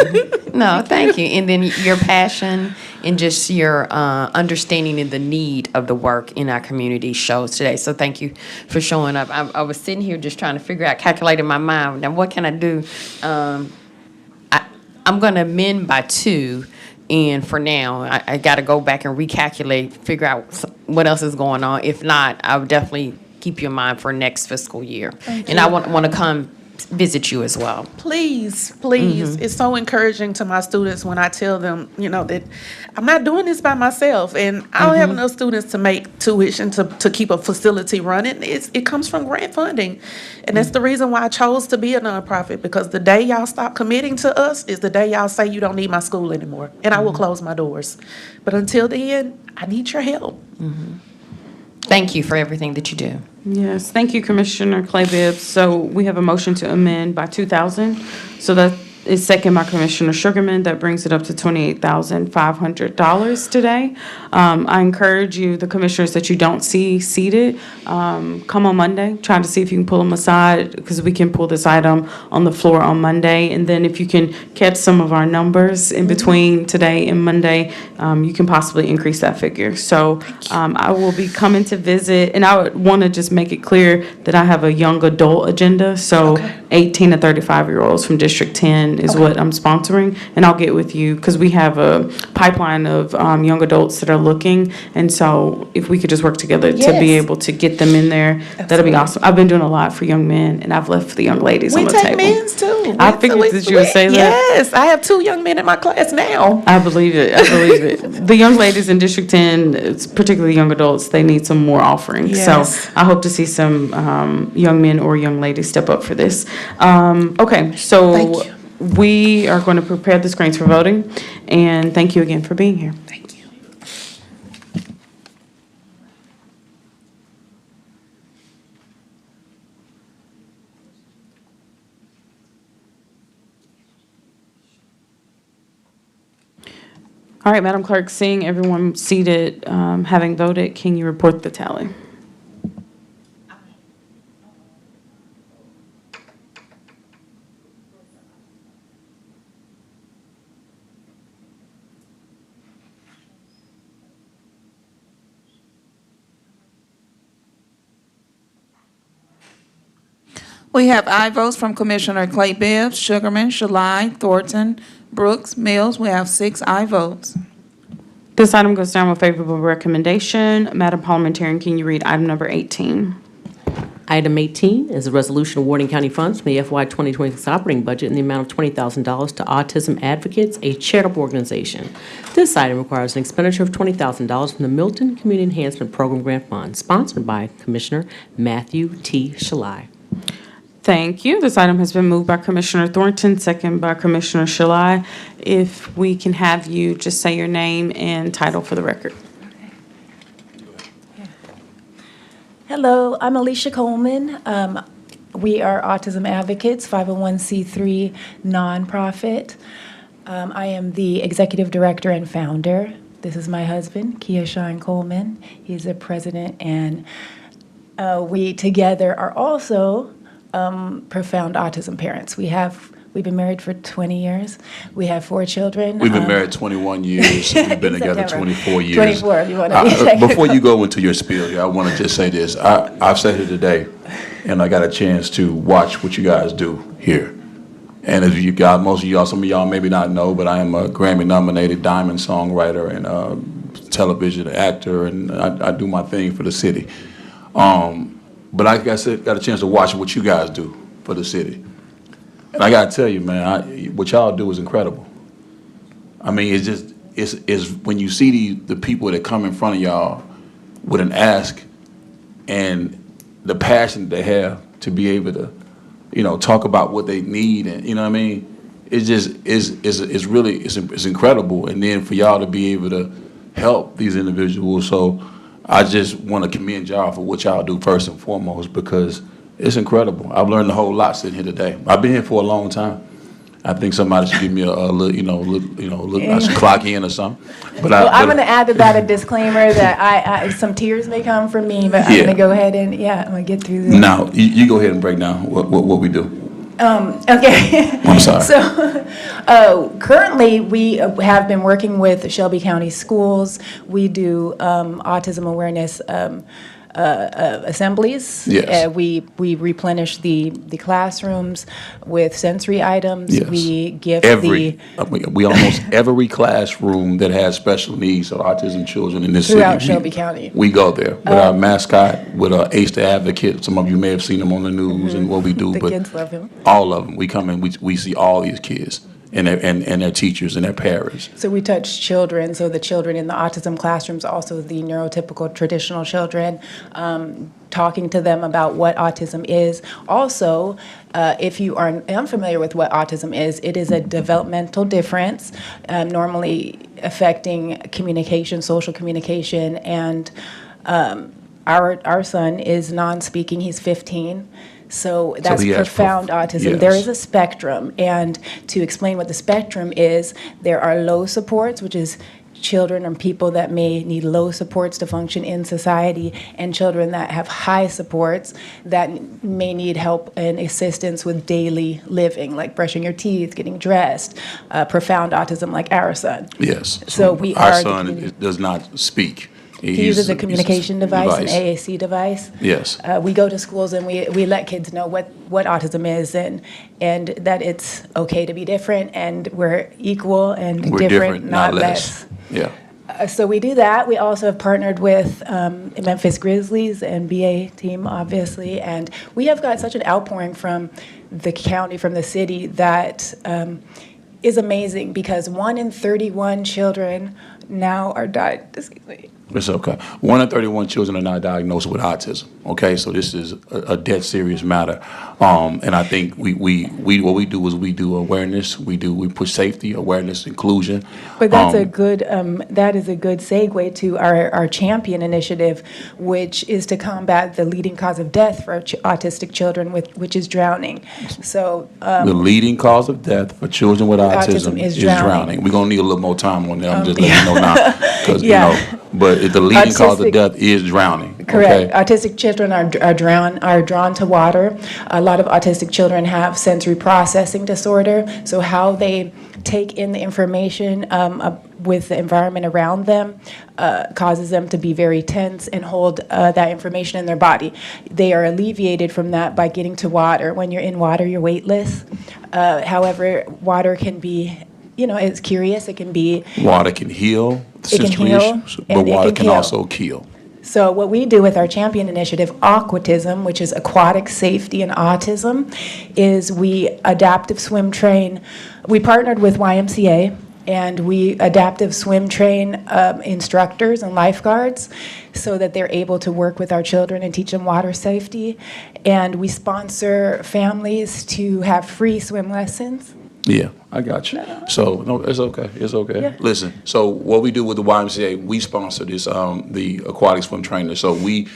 No, thank you. And then your passion and just your understanding of the need of the work in our community shows today. So thank you for showing up. I was sitting here just trying to figure out, calculating my mind. Now, what can I do? I'm going to amend by 2. And for now, I got to go back and recalculate, figure out what else is going on. If not, I would definitely keep you in mind for next fiscal year. And I want to come visit you as well. Please, please. It's so encouraging to my students when I tell them, that I'm not doing this by myself, and I don't have enough students to make tuition to keep a facility running. It comes from grant funding, and that's the reason why I chose to be a nonprofit, because the day y'all stop committing to us is the day y'all say you don't need my school anymore, and I will close my doors. But until then, I need your help. Thank you for everything that you do. Yes, thank you, Commissioner Clay Bibbs. So we have a motion to amend by 2,000. So that is second by Commissioner Sugarman. That brings it up to $28,500 today. I encourage you, the commissioners that you don't see seated, come on Monday. Try to see if you can pull them aside, because we can pull this item on the floor on Monday. And then if you can catch some of our numbers in between today and Monday, you can possibly increase that figure. So I will be coming to visit, and I would want to just make it clear that I have a young adult agenda. So 18 to 35-year-olds from District 10 is what I'm sponsoring, and I'll get with you because we have a pipeline of young adults that are looking, and so if we could just work together to be able to get them in there, that'll be awesome. I've been doing a lot for young men, and I've left for the young ladies on the table. We take men's too. I figured that you would say that. Yes, I have 2 young men in my class now. I believe it. I believe it. The young ladies in District 10, particularly young adults, they need some more offerings. Yes. So I hope to see some young men or young ladies step up for this. Okay, so we are going to prepare the screens for voting, and thank you again for being here. Thank you. All right, Madam Clerk, seeing everyone seated, having voted, can you report the tally? We have aye votes from Commissioner Clay Bibbs, Sugarman, Shalai, Thornton, Brooks, Mills. We have 6 aye votes. This item goes down with favorable recommendation. Madam Parliamentarian, can you read item number 18? Item 18 is a resolution awarding county funds from the FY 2026 operating budget in the amount of $20,000 to Autism Advocates, a charitable organization. This item requires an expenditure of $20,000 from the Milton Community Enhancement Program Grant Fund, sponsored by Commissioner Matthew T. Shalai. Thank you. This item has been moved by Commissioner Thornton, second by Commissioner Shalai. If we can have you just say your name and title for the record. Hello, I'm Alicia Coleman. We are Autism Advocates, 501c3 nonprofit. I am the executive director and founder. This is my husband, Keishawn Coleman. He's the president, and we together are also profound autism parents. We've been married for 20 years. We have 4 children. We've been married 21 years. We've been together 24 years. 24, if you want to be Before you go into your spiel here, I want to just say this. I've said it today, and I got a chance to watch what you guys do here. And as you got, most of y'all, some of y'all maybe not know, but I am a Grammy-nominated diamond songwriter and television actor, and I do my thing for the city. But I got a chance to watch what you guys do for the city. And I got to tell you, man, what y'all do is incredible. I mean, it's when you see the people that come in front of y'all with an ask and the passion they have to be able to, talk about what they need, and you know what I mean. It's just it's really incredible. And then for y'all to be able to help these individuals, so I just want to commend y'all for what y'all do first and foremost, because it's incredible. I've learned a whole lot sitting here today. I've been here for a long time. I think somebody should give me a little, I should clock in or something. I'm going to add to that a disclaimer that I some tears may come from me, but I'm going to go ahead and, I'm going to get through this. Now, you go ahead and break down what we do. Okay. I'm sorry. So currently, we have been working with Shelby County Schools. We do autism awareness assemblies. Yes. We replenish the classrooms with sensory items. Yes. We give we almost every classroom that has special needs or autism children in this throughout city. Shelby County. We go there with our mascot, with our Ace the Advocate. Some of you may have seen him on the news and what we do. The but kids love him. All of them. We come in, we see all these kids and their teachers and their parents. So we touch children, so the children in the autism classrooms, also the neurotypical traditional children, talking to them about what autism is. Also, if you are unfamiliar with what autism is, it is a developmental difference, normally affecting communication, social communication, and our son is non-speaking, he's 15. So that's profound autism. Yes. There is a spectrum, and to explain what the spectrum is, there are low supports, which is children or people that may need low supports to function in society, and children that have high supports that may need help and assistance with daily living, like brushing your teeth, getting dressed, profound autism like our son. Yes. So our son does not speak. He uses a communication device, an AAC device. Yes. We go to schools and we let kids know what autism is and that it's okay to be different, and we're equal and We're different, not less. Yeah. So we do that. We also have partnered with Memphis Grizzlies and BA team, obviously, and we have got such an outpouring from the county, from the city, that is amazing, because 1 in 31 children now are It's okay. 1 in 31 children are not diagnosed with autism. Okay, so this is a dead serious matter, and I think we what we do is we do awareness. We push safety, awareness, inclusion. But that's a good, that is a good segue to our Champion initiative, which is to combat the leading cause of death for autistic children, which is drowning. So, The leading cause of death for children with autism is is drowning. drowning. We're gonna need a little more time on that. I'm just letting you know now, because Yeah. but the leading cause of Autistic- death is drowning. Correct. Okay? Autistic children are drawn to water. A lot of autistic children have sensory processing disorder, so how they take in the information with the environment around them causes them to be very tense and hold that information in their body. They are alleviated from that by getting to water. When you're in water, you're weightless. However, water can be, it's curious. It can be. Water can heal It can heal, situations, but and it water can can kill. also kill. So what we do with our Champion initiative, Aquatism, which is aquatic safety and autism, is we adaptive swim train. We partnered with YMCA, and we adaptive swim train instructors and lifeguards so that they're able to work with our children and teach them water safety. And we sponsor families to have free swim lessons. Yeah, I got you. So, no, it's okay. It's okay. Yeah. Listen, so what we do with the YMCA, we sponsor this, the aquatic swim trainers. So we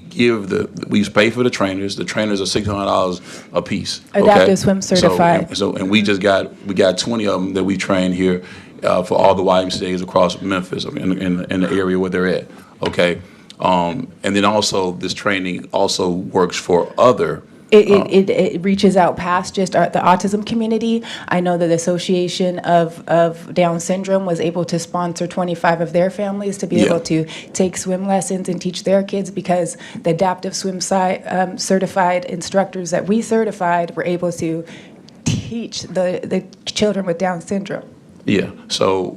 give we pay for the trainers. The trainers are $600 a piece. Adaptive swim certified. And we got 20 of them that we train here for all the YMCA's across Memphis in the area where they're at. Okay. And then also this training also works for other. It reaches out past just the autism community. I know that the Association of Down Syndrome was able to sponsor 25 of their families to be able to take swim lessons and teach their kids, because the adaptive swim certified instructors that we certified were able to teach the children with Down syndrome. Yeah, so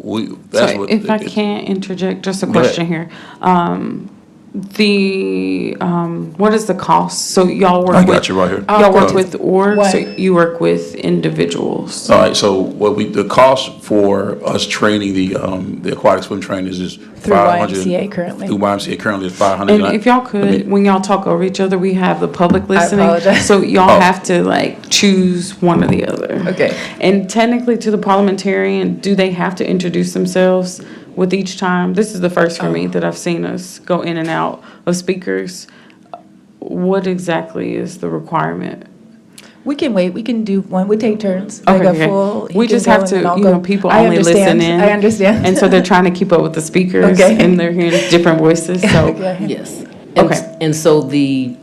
So if I can interject, just a question here. What is the cost? So y'all work I with. got you right here. Y'all work with orgs, What? so you work with individuals? All right, so the cost for us training the aquatic swim trainers is Through YMCA currently. Through YMCA currently is $500. And if y'all could, when y'all talk over each other, we have the public listening. apologize. So y'all have to choose one or the other. Okay. And technically to the parliamentarian, do they have to introduce themselves with each time? This is the first for me that I've seen us go in and out of speakers. What exactly is the requirement? We can wait. We can do one. We take turns. Okay, Like a okay. full. he We can just go have and to, then I'll go. people I only listen understand. in. I understand. And so they're trying to keep up with the speakers. Okay. And they're hearing different voices, so. Okay. Yes. Okay. And so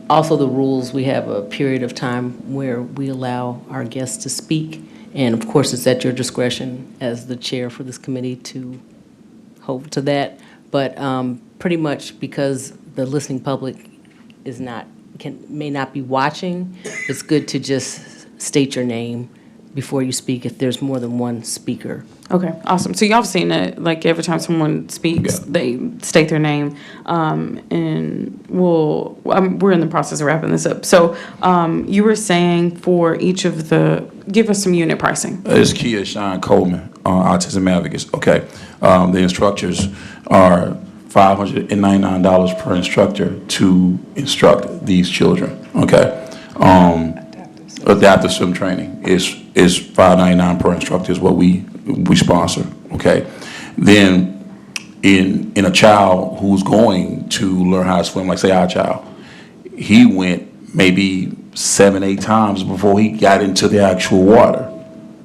also the rules, we have a period of time where we allow our guests to speak. And of course, it's at your discretion as the chair for this committee to hold to that. But pretty much because the listening public may not be watching, it's good to just state your name before you speak if there's more than one speaker. Okay, awesome. So y'all have seen it, every time someone speaks, they state their name. And we're in the process of wrapping this up. So you were saying for each of give us some unit pricing. It's Kia Sean Coleman, Autism Advocates. Okay, the instructors are $599 per instructor to instruct these children. Okay, adaptive swim training is $599 per instructor is what we sponsor. Okay, then in a child who's going to learn how to swim, like say our child, he went maybe 7-8 times before he got into the actual water.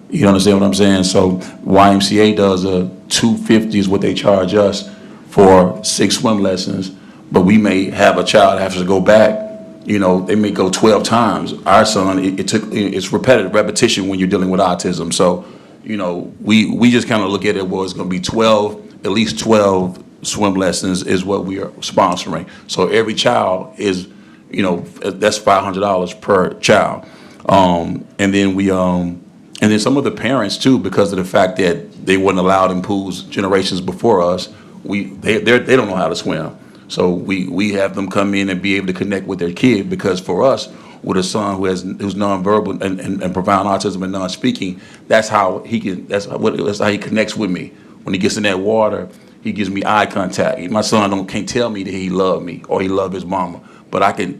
You understand what I'm saying? So YMCA does a $250 is what they charge us for 6 swim lessons, but we may have a child that has to go back. They may go 12 times. Our son, it's repetition when you're dealing with autism. So, we just kind of look at it, well, it's going to be at least 12 swim lessons is what we are sponsoring. So every child is, that's $500 per child. And then some of the parents too, because of the fact that they weren't allowed in pools generations before us, they don't know how to swim. So we have them come in and be able to connect with their kid, because for us, with a son who's nonverbal and profound autism and non-speaking, that's how he connects with me. When he gets in that water, He gives me eye contact. My son can't tell me that he loved me or he loved his mama, but I can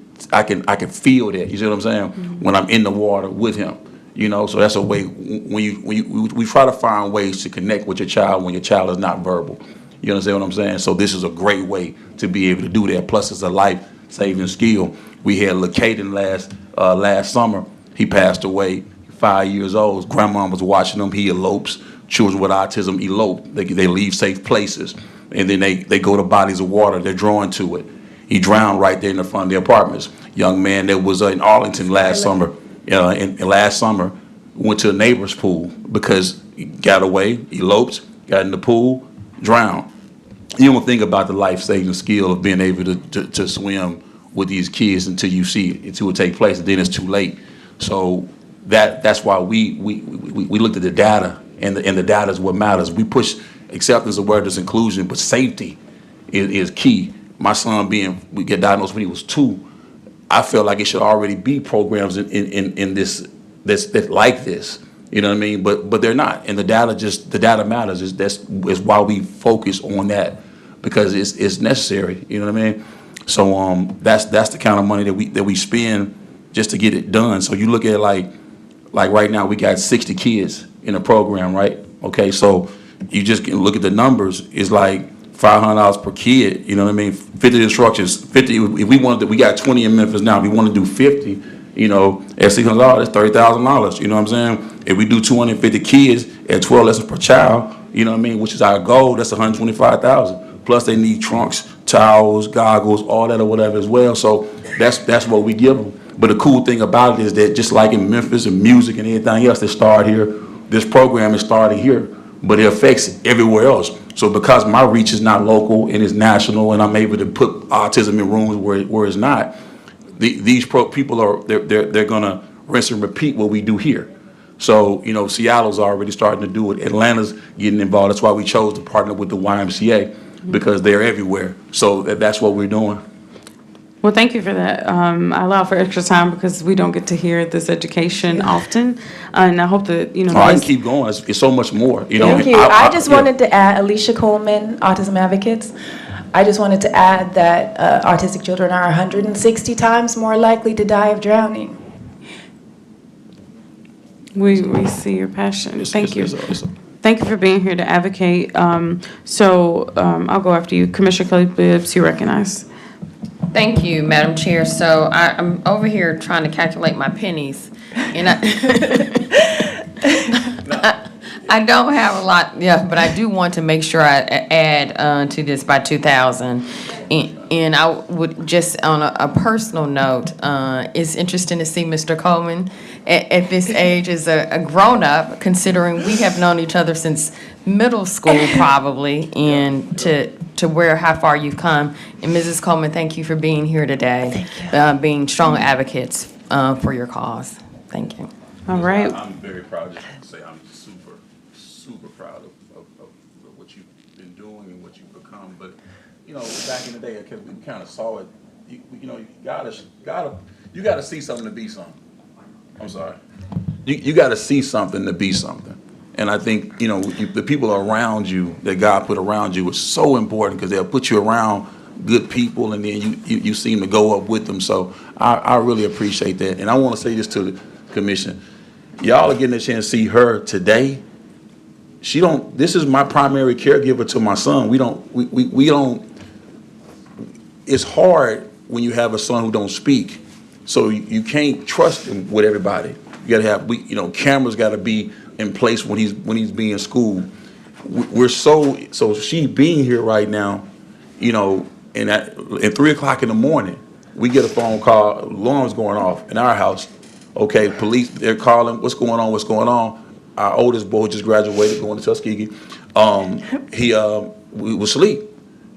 feel that. You see what I'm saying? When I'm in the water with him. So that's a way we try to find ways to connect with your child when your child is not verbal. You understand what I'm saying? So this is a great way to be able to do that. Plus, it's a life-saving skill. We had Lacaden last summer. He passed away, 5 years old. His grandma was watching him. He elopes. Children with autism elope. They leave safe places, and then they go to bodies of water. They're drawn to it. He drowned right there in the front of the apartments. Young man that was in Arlington last summer. Last summer, went to a neighbor's pool because he got away, eloped, got in the pool, drowned. You don't think about the life-saving skill of being able to swim with these kids until you see it, until it take place, and then it's too late. So that's why we looked at the data, and the data is what matters. We push acceptance, awareness, inclusion, but safety is key. My son we get diagnosed when he was 2. I feel like it should already be programs in this like this. You know what I mean? But they're not, and the data matters. That's why we focus on that, because it's necessary. You know what I mean? So that's the kind of money that we spend just to get it done. So you look at it like right now we got 60 kids in the program, right? Okay, so you just can look at the numbers. It's like $500 per kid. You know what I mean? 50 instructions. 50. If we wanted to, we got 20 in Memphis now. If we want to do 50, at $600, that's $30,000. You know what I'm saying? If we do 250 kids at 12 lessons per child, you know what I mean, which is our goal, that's $125,000. Plus they need trunks, towels, goggles, all that or whatever as well. So that's what we give them. But the cool thing about it is that just like in Memphis and music and anything else that started here, this program is started here, but it affects everywhere else. So because my reach is not local and it's national, and I'm able to put autism in rooms where it's not, these people they're gonna rinse and repeat what we do here. So Seattle's already starting to do it. Atlanta's getting involved. That's why we chose to partner with the YMCA, because they're everywhere. So that's what we're doing. Well, thank you for that. I allow for extra time because we don't get to hear this education often, and I hope that I can keep going. It's so much more. Thank you. I just wanted to add, Alicia Coleman, Autism Advocates. I just wanted to add that autistic children are 160 times more likely to die of drowning. We see your passion. Thank you. Thank you for being here to advocate. So I'll go after you. Commissioner Kelly Bibbs, you recognize. Thank you, Madam Chair. So I'm over here trying to calculate my pennies, and I don't have a lot, but I do want to make sure I add to this by 2000. And I would just, on a personal note, it's interesting to see Mr. Coleman at this age as a grown-up, considering we have known each other since middle school probably, and to how far you've come. And Mrs. Coleman, thank you for being here today, being strong advocates for your cause. Thank you. All right. I'm very proud to say I'm super proud of what you've been doing and what you've become. But back in the day, because we kind of saw it, you gotta see something to be something. I'm sorry. You gotta see something to be something. And I think, the people around you that God put around you is so important, because they'll put you around good people, and then you seem to go up with them. So I really appreciate that. And I want to say this to the commission. Y'all are getting a chance to see her today. This is my primary caregiver to my son. We don't, it's hard when you have a son who don't speak. So you can't trust him with everybody. You gotta have, cameras gotta be in place when he's being schooled. We're so she being here right now, and at 3 o'clock in the morning, we get a phone call, alarm's going off in our house. Okay, police, they're calling, what's going on? Our oldest boy just graduated, going to Tuskegee. We was asleep.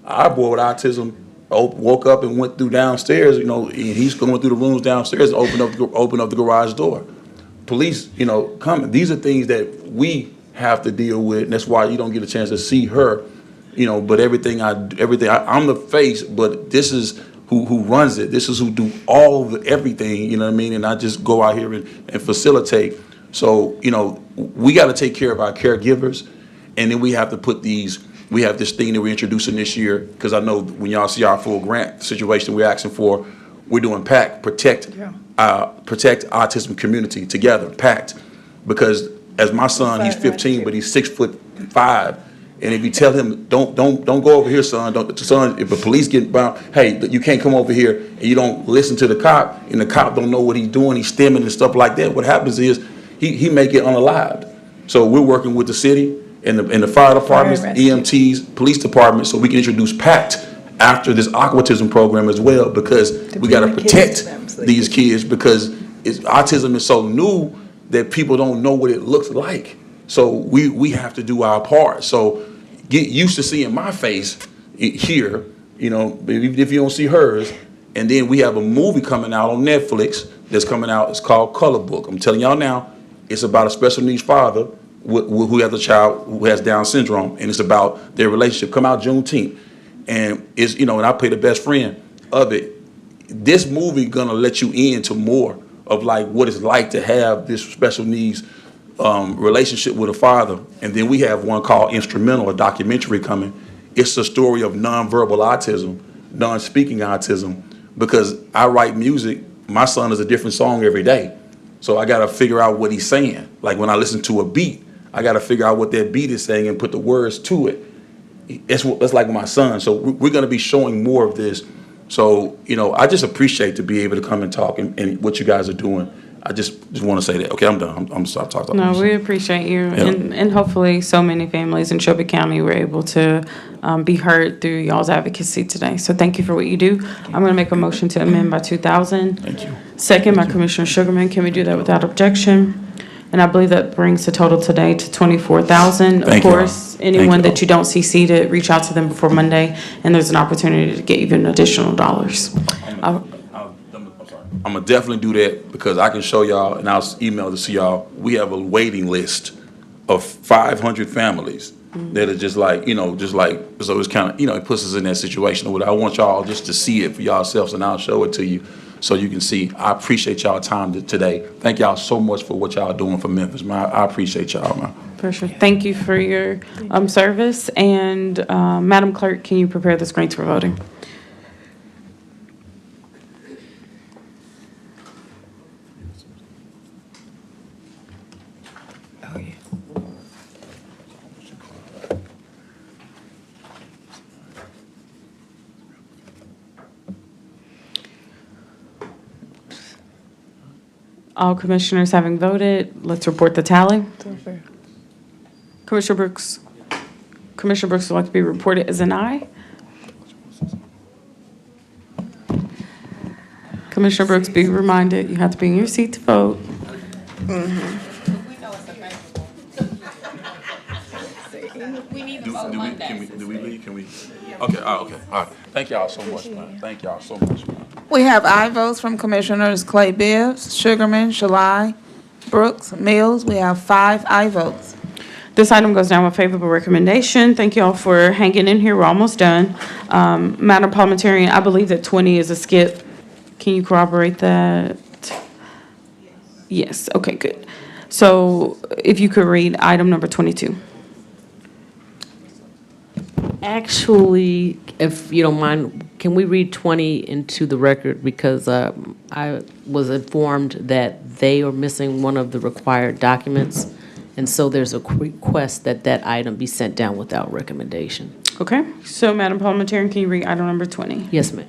Our boy with autism woke up and went through downstairs, and he's going through the rooms downstairs and open up the garage door. Police, coming. These are things that we have to deal with, and that's why you don't get a chance to see her, but everything I'm the face, but this is who runs it. This is who do everything, you know what I mean? And I just go out here and facilitate. So, we got to take care of our caregivers, and then we have to put these We have this thing that we're introducing this year, because I know when y'all see our full grant situation we're asking for, we're doing PACT, Protect Autism Community Together, PACT. Because as my son, he's 15, but he's 6'5", and if you tell him, don't go over here, son, son, if the police get bound, hey, you can't come over here, and you don't listen to the cop, and the cop don't know what he's doing, he's stimming and stuff like that, what happens is he may get unalived. So we're working with the city and the fire departments, EMTs, police departments, so we can introduce PACT after this aquatism program as well, because we got to protect these kids, because autism is so new that people don't know what it looks like. So we have to do our part. So get used to seeing my face here, even if you don't see hers. And then we have a movie coming out on Netflix that's coming out. It's called Color Book. I'm telling y'all now, it's about a special needs father who has a child who has Down syndrome, and it's about their relationship. Come out Juneteenth, and it's and I play the best friend of it. This movie gonna let you into more of like what it's like to have this special needs relationship with a father. And then we have one called Instrumental, a documentary coming. It's a story of nonverbal autism, non-speaking autism, because I write music. My son is a different song every day. So I got to figure out what he's saying. Like when I listen to a beat, I got to figure out what that beat is saying and put the words to it. It's like my son. So we're going to be showing more of this. So, I just appreciate to be able to come and talk and what you guys are doing. I just want to say that. Okay, I'm done. I'm stop talking. No, we appreciate you, and hopefully so many families in Shelby County were able to be heard through y'all's advocacy today. So thank you for what you do. I'm going to make a motion to amend by 2,000. Thank you. Second by Commissioner Sugarman. Can we do that without objection? And I believe that brings the total today to 24,000. Of course, anyone that you don't see seated, reach out to them before Monday, and there's an opportunity to get even additional dollars. I'm gonna definitely do that, because I can show y'all, and I'll email this to y'all. We have a waiting list of 500 families that are just like, so it's kind of, it puts us in that situation. I want y'all just to see it for yourselves, and I'll show it to you so you can see. I appreciate y'all time today. Thank y'all so much for what y'all doing for Memphis, man. I appreciate y'all, man. For sure. Thank you for your service. And Madam Clerk, can you prepare the screens for voting? All commissioners having voted, let's report the tally. Commissioner Brooks. Commissioner Brooks would like to be reported as an aye. Commissioner Brooks, be reminded, you have to be in your seat to vote. We need to vote Monday. Do we leave? Can we? Okay, okay, all right. Thank y'all so much, man. Thank y'all so much, man. We have aye votes from Commissioners Clay Bibbs, Sugarman, Shalai, Brooks, Mills. We have 5 aye votes. This item goes down with favorable recommendation. Thank you all for hanging in here. We're almost done. Madam Parliamentarian, I believe that 20 is a skip. Can you corroborate that? Yes, okay, good. So if you could read item number 22. Actually, if you don't mind, can we read 20 into the record? Because I was informed that they are missing one of the required documents, and so there's a request that that item be sent down without recommendation. Okay, so Madam Parliamentarian, can you read item number 20? Yes, ma'am.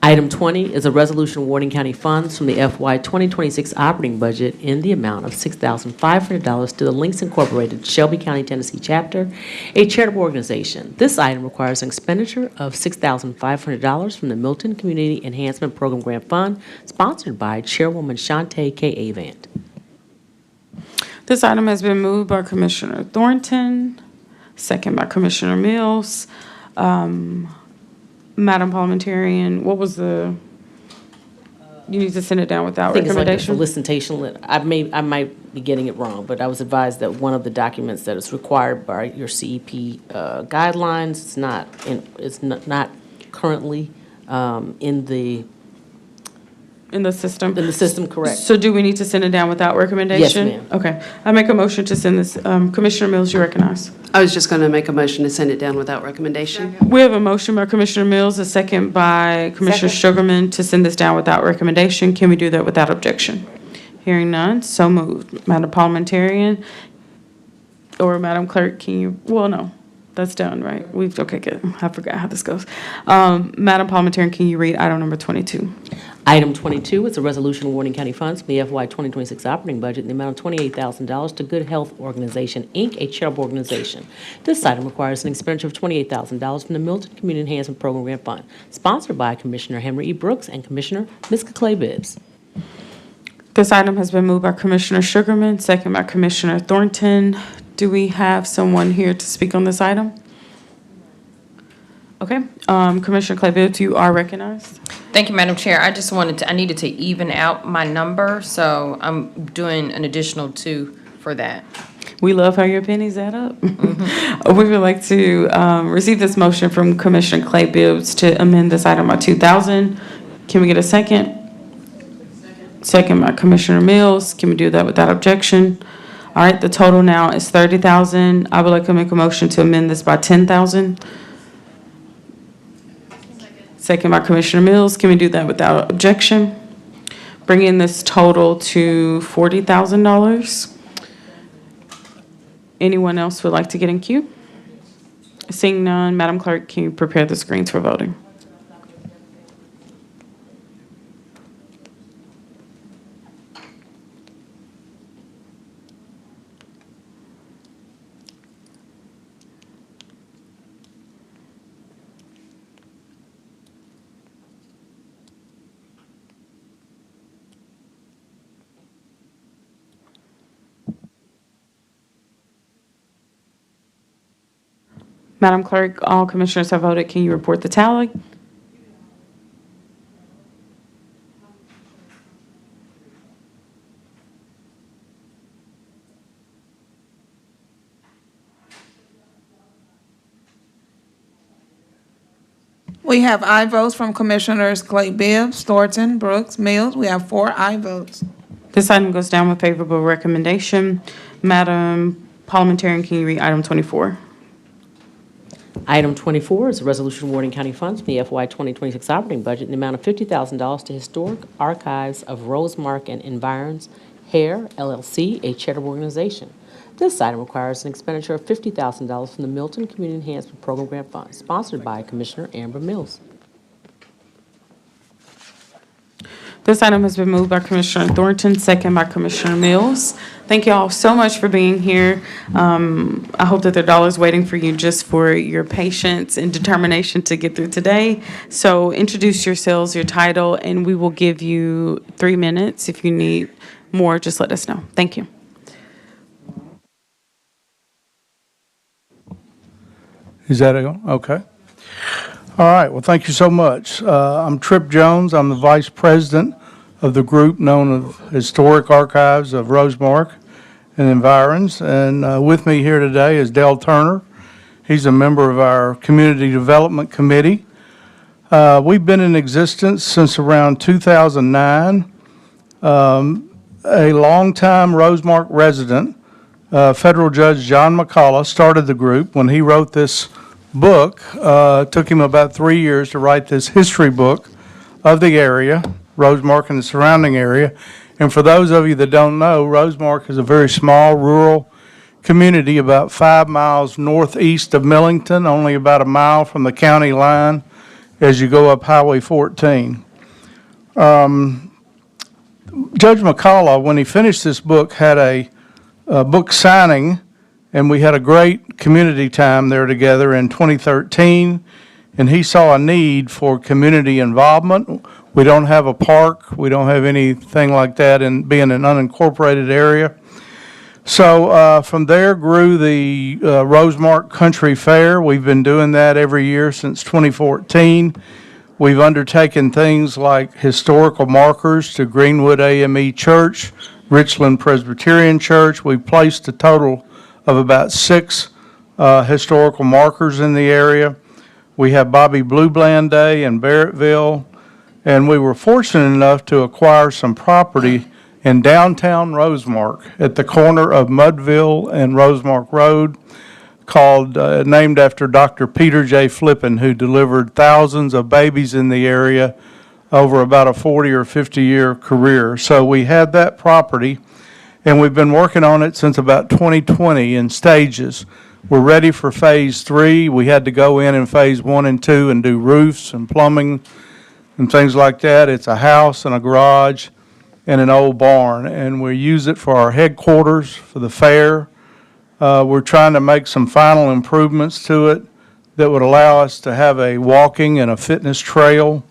Item 20 is a resolution awarding county funds from the FY 2026 operating budget in the amount of $6,500 to the Links Incorporated Shelby County, Tennessee chapter, a charitable organization. This item requires an expenditure of $6,500 from the Milton Community Enhancement Program Grant Fund, sponsored by Chairwoman Shantae K. Avant. This item has been moved by Commissioner Thornton, second by Commissioner Mills. Madam Parliamentarian, what was the, you need to send it down without I think it's like a recommendation? solicitation. I might be getting it wrong, but I was advised that one of the documents that is required by your CEP guidelines, it's not currently in the In the system? In the system, correct. So do we need to send it down without recommendation? ma'am. Okay. I make a motion to send this, Commissioner Mills, you recognize. I was just going to make a motion to send it down without recommendation. We have a motion by Commissioner Mills, a second by Commissioner Sugarman to send this down without recommendation. Can we do that without objection? Hearing none, so moved. Madam Parliamentarian, or Madam Clerk, can you, well, no, that's done, right? Okay, good. I forgot how this goes. Madam Parliamentarian, can you read item number 22? Item 22 is a resolution awarding county funds from the FY 2026 operating budget in the amount of $28,000 to Good Health Organization, Inc., a charitable organization. This item requires an expenditure of $28,000 from the Milton Community Enhancement Program Grant Fund, sponsored by Commissioner Henry E. Brooks and Commissioner Ms. Clay Bibbs. This item has been moved by Commissioner Sugarman, second by Commissioner Thornton. Do we have someone here to speak on this item? Okay, Commissioner Clay Bibbs, you are recognized. Thank you, Madam Chair. I just I needed to even out my number, so I'm doing an additional 2 for that. We love how your pennies add up. We would like to receive this motion from Commissioner Clay Bibbs to amend this item by 2,000. Can we get a second? Second by Commissioner Mills. Can we do that without objection? All right, the total now is 30,000. I would like to make a motion to amend this by 10,000. Second by Commissioner Mills. Can we do that without objection? Bringing this total to $40,000. Anyone else would like to get in queue? Seeing none, Madam Clerk, can you prepare the screens for voting? Madam Clerk, all commissioners have voted. Can you report the tally? We have aye votes from Commissioners Clay Bibbs, Thornton, Brooks, Mills. We have 4 aye votes. This item goes down with favorable recommendation. Madam Parliamentarian, can you read item 24? Item 24 is a resolution awarding county funds from the FY 2026 operating budget in the amount of $50,000 to Historic Archives of Rosemark and Environs, Hair, LLC, a charitable organization. This item requires an expenditure of $50,000 from the Milton Community Enhancement Program Grant Fund, sponsored by Commissioner Amber Mills. This item has been moved by Commissioner Thornton, second by Commissioner Mills. Thank you all so much for being here. I hope that there are dollars waiting for you just for your patience and determination to get through today. So introduce yourselves, your title, and we will give you 3 minutes. If you need more, just let us know. Thank you. Is that okay? All right, well, thank you so much. I'm Trip Jones. I'm the Vice President of the group known as Historic Archives of Rosemark and Environs. And with me here today is Dale Turner. He's a member of our Community Development Committee. We've been in existence since around 2009. A longtime Rosemark resident, Federal Judge John McCullough, started the group when he wrote this book. It took him about 3 years to write this history book of the area, Rosemark and the surrounding area. And for those of you that don't know, Rosemark is a very small rural community about 5 miles northeast of Millington, only about a mile from the county line as you go up Highway 14. Judge McCullough, when he finished this book, had a book signing, and we had a great community time there together in 2013, and he saw a need for community involvement. We don't have a park. We don't have anything like that in being an unincorporated area. So from there grew the Rosemark Country Fair. We've been doing that every year since 2014. We've undertaken things like historical markers to Greenwood AME Church, Richland Presbyterian Church. We've placed a total of about 6 historical markers in the area. We have Bobby Blue Bland Day in Barrettville. And we were fortunate enough to acquire some property in downtown Rosemark at the corner of Mudville and Rosemark Road, named after Dr. Peter J. Flippin, who delivered thousands of babies in the area over about a 40 or 50-year career. So we had that property, and we've been working on it since about 2020 in stages. We're ready for phase 3. We had to go in phase 1 and 2 and do roofs and plumbing and things like that. It's a house and a garage and an old barn, and we use it for our headquarters for the fair. We're trying to make some final improvements to it that would allow us to have a walking and a fitness trail,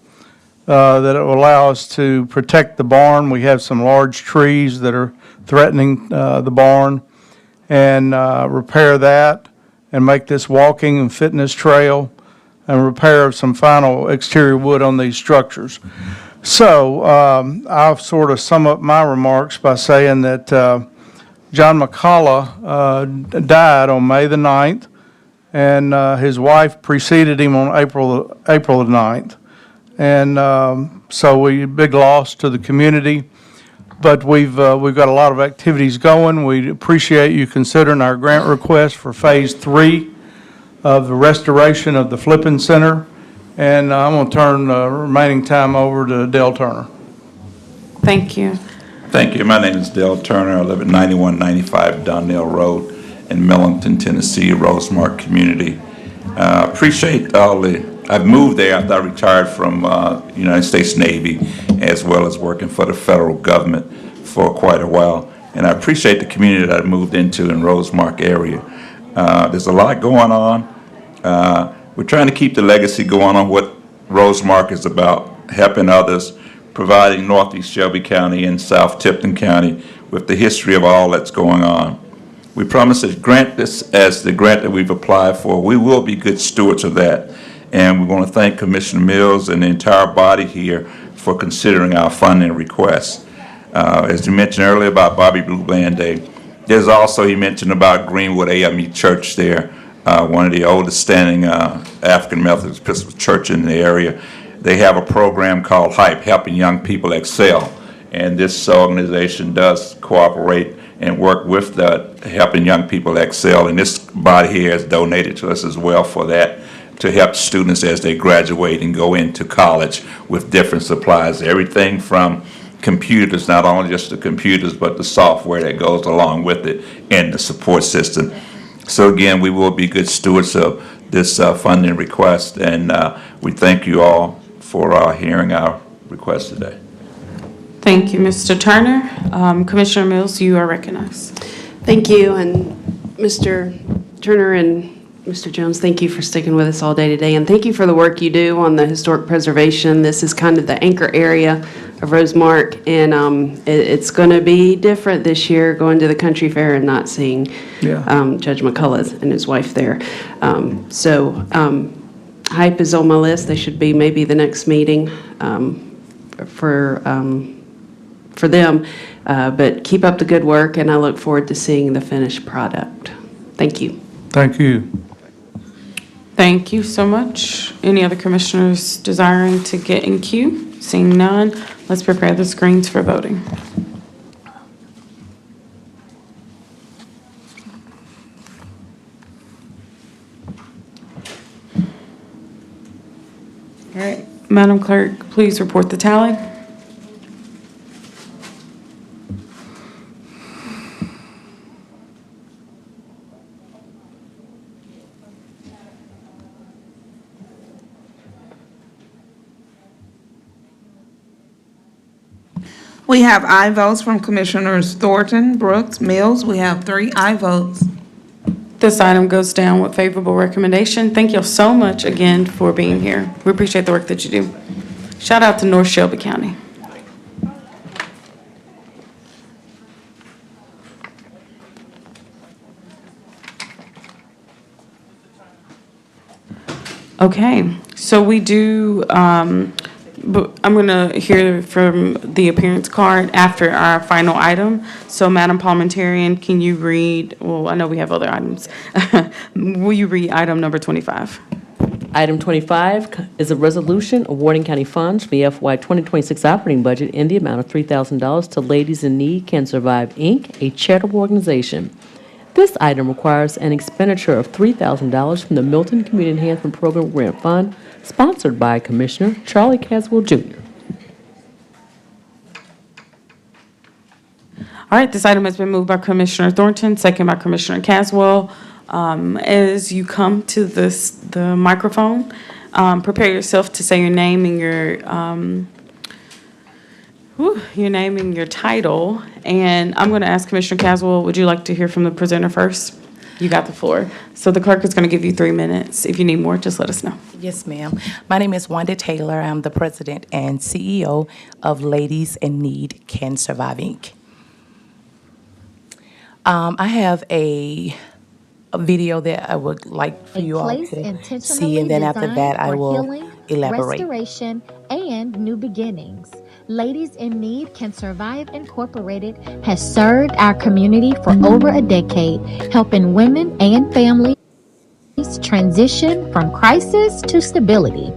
that will allow us to protect the barn. We have some large trees that are threatening the barn, and repair that and make this walking and fitness trail, and repair of some final exterior wood on these structures. So I'll sort of sum up my remarks by saying that John McCullough died on May the 9th, and his wife preceded him on April the 9th. And so big loss to the community. But we've got a lot of activities going. We appreciate you considering our grant request for phase 3 of the restoration of the Flippin Center. And I'm going to turn the remaining time over to Dale Turner. Thank you. Thank you. My name is Dale Turner. I live at 9195 Donnell Road in Millington, Tennessee, Rosemark community. Appreciate all I've moved there after I retired from United States Navy, as well as working for the federal government for quite a while. And I appreciate the community that I moved into in Rosemark area. There's a lot going on. We're trying to keep the legacy going on what Rosemark is about, helping others, providing Northeast Shelby County and South Tipton County with the history of all that's going on. We promise to grant this as the grant that we've applied for. We will be good stewards of that. And we want to thank Commissioner Mills and the entire body here for considering our funding requests. As you mentioned earlier about Bobby Blue Bland Day, there's also, he mentioned about Greenwood AME Church there, one of the oldest standing African Methodist Episcopal church in the area. They have a program called HYPE, Helping Young People Excel. And this organization does cooperate and work with the Helping Young People Excel. And this body here has donated to us as well for that, to help students as they graduate and go into college with different supplies. Everything from computers, not only just the computers, but the software that goes along with it and the support system. So again, we will be good stewards of this funding request, and we thank you all for hearing our request today. Thank you, Mr. Turner. Commissioner Mills, you are recognized. Thank you, and Mr. Turner and Mr. Jones, thank you for sticking with us all day today, and thank you for the work you do on the historic preservation. This is kind of the anchor area of Rosemark, and it's going to be different this year, going to the country fair and not seeing Judge McCullough and his wife there. HYPE is on my list. They should be maybe the next meeting for them, but keep up the good work, and I look forward to seeing the finished product. Thank you. Thank you. Thank you so much. Any other commissioners desiring to get in queue? Seeing none, let's prepare the screens for voting. All right, Madam Clerk, please report the tally. We have aye votes from Commissioners Thornton, Brooks, Mills. We have 3 aye votes. This item goes down with favorable recommendation. Thank you so much again for being here. We appreciate the work that you do. Shout out to North Shelby County. Okay, so we do, but I'm going to hear from the appearance card after our final item. So Madam Parliamentarian, can you read, well, I know we have other items. Will you read item number 25? Item 25 is a resolution awarding county funds from the FY 2026 operating budget in the amount of $3,000 to Ladies in Need Can Survive, Inc., a charitable organization. This item requires an expenditure of $3,000 from the Milton Community Enhancement Program Grant Fund, sponsored by Commissioner Charlie Caswell Jr. All right, this item has been moved by Commissioner Thornton, second by Commissioner Caswell. As you come to the microphone, prepare yourself to say your name and your title. And I'm going to ask Commissioner Caswell, would you like to hear from the presenter first? You got the floor. So the clerk is going to give you 3 minutes. If you need more, just let us know. Yes, ma'am. My name is Wanda Taylor. I'm the president and CEO of Ladies in Need Can Survive, Inc. I have a video that I would like for you all to see, and then after that, I will elaborate. Restoration and new beginnings. Ladies in Need Can Survive Incorporated has served our community for over a decade, helping women and families transition from crisis to stability.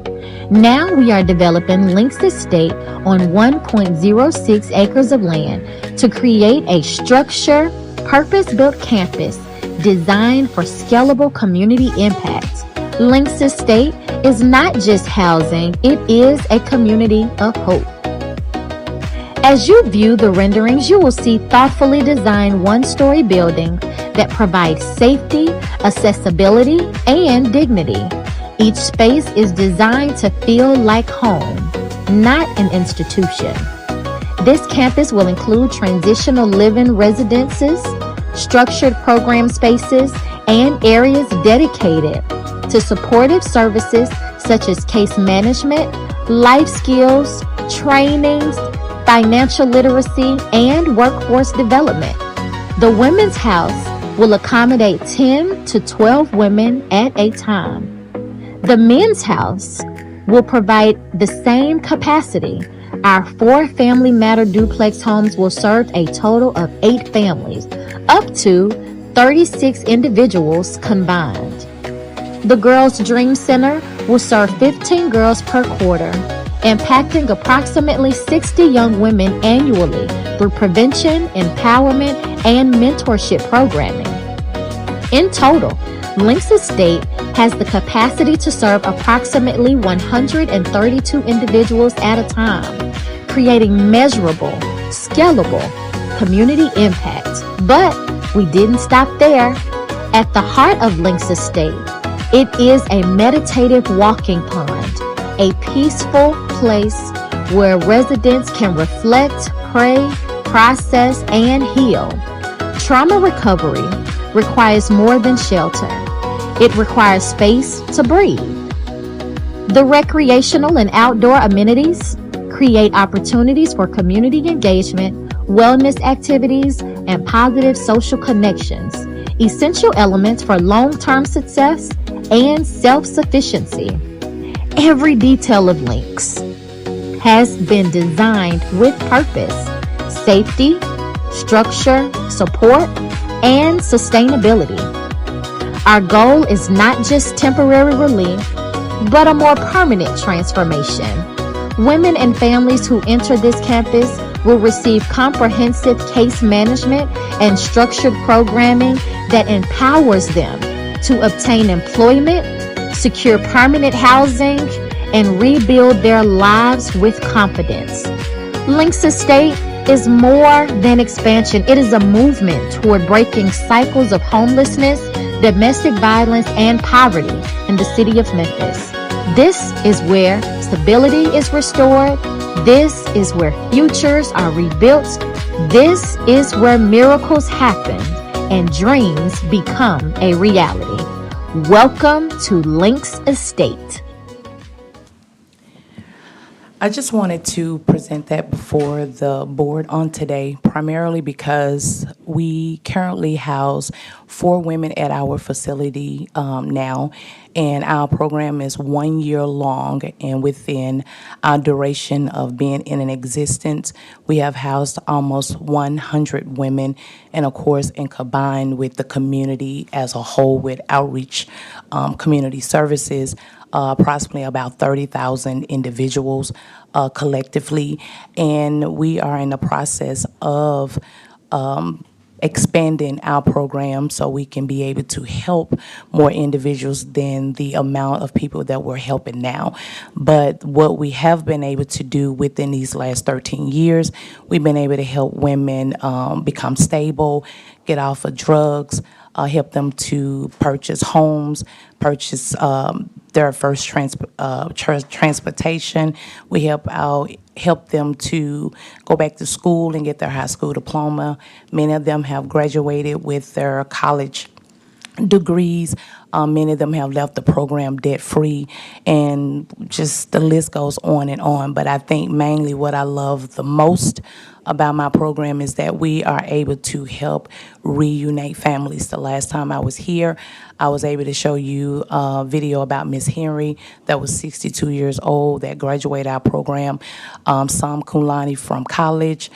Now we are developing Links Estate on 1.06 acres of land to create a structured, purpose-built campus designed for scalable community impact. Links Estate is not just housing, it is a community of hope. As you view the renderings, you will see thoughtfully designed one-story building that provides safety, accessibility, and dignity. Each space is designed to feel like home, not an institution. This campus will include transitional living residences, structured program spaces, and areas dedicated to supportive services such as case management, life skills, trainings, financial literacy, and workforce development. The Women's House will accommodate 10 to 12 women at a time. The Men's House will provide the same capacity. Our 4 Family Matter duplex homes will serve a total of 8 families, up to 36 individuals combined. The Girls Dream Center will serve 15 girls per quarter, impacting approximately 60 young women annually through prevention, empowerment, and mentorship programming. In total, Links Estate has the capacity to serve approximately 132 individuals at a time, creating measurable, scalable community impact. But we didn't stop there. At the heart of Links Estate, it is a meditative walking pond, a peaceful place where residents can reflect, pray, process, and heal. Trauma recovery requires more than shelter. It requires space to breathe. The recreational and outdoor amenities create opportunities for community engagement, wellness activities, and positive social connections, essential elements for long-term success and self-sufficiency. Every detail of Links has been designed with purpose, safety, structure, support, and sustainability. Our goal is not just temporary relief, but a more permanent transformation. Women and families who enter this campus will receive comprehensive case management and structured programming that empowers them to obtain employment, secure permanent housing, and rebuild their lives with confidence. Links Estate is more than expansion. It is a movement toward breaking cycles of homelessness, domestic violence, and poverty in the city of Memphis. This is where stability is restored. This is where futures are rebuilt. This is where miracles happen and dreams become a reality. Welcome to Links Estate. I just wanted to present that before the board on today, primarily because we currently house 4 women at our facility now, and our program is 1 year long, and within our duration of being in existence, we have housed almost 100 women, and of course, and combined with the community as a whole with outreach community services, approximately about 30,000 individuals collectively. And we are in the process of expanding our program so we can be able to help more individuals than the amount of people that we're helping now. But what we have been able to do within these last 13 years, we've been able to help women become stable, get off of drugs, help them to purchase homes, purchase their first transportation. We help them to go back to school and get their high school diploma. Many of them have graduated with their college degrees. Many of them have left the program debt-free, and just the list goes on and on. But I think mainly what I love the most about my program is that we are able to help reunite families. The last time I was here, I was able to show you a video about Miss Henry that was 62 years old that graduated our program, Sam Kulani from college.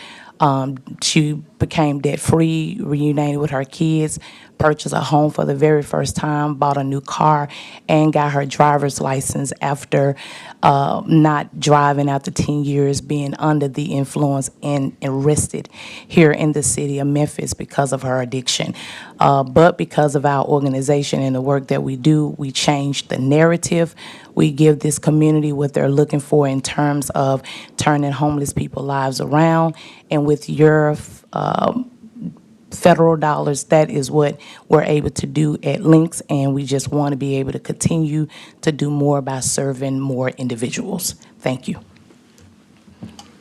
She became debt-free, reunited with her kids, purchased a home for the very first time, bought a new car, and got her driver's license after not driving after 10 years being under the influence and arrested here in the city of Memphis because of her addiction. But because of our organization and the work that we do, we change the narrative. We give this community what they're looking for in terms of turning homeless people's lives around. And with your federal dollars, that is what we're able to do at Links, and we just want to be able to continue to do more by serving more individuals. Thank you.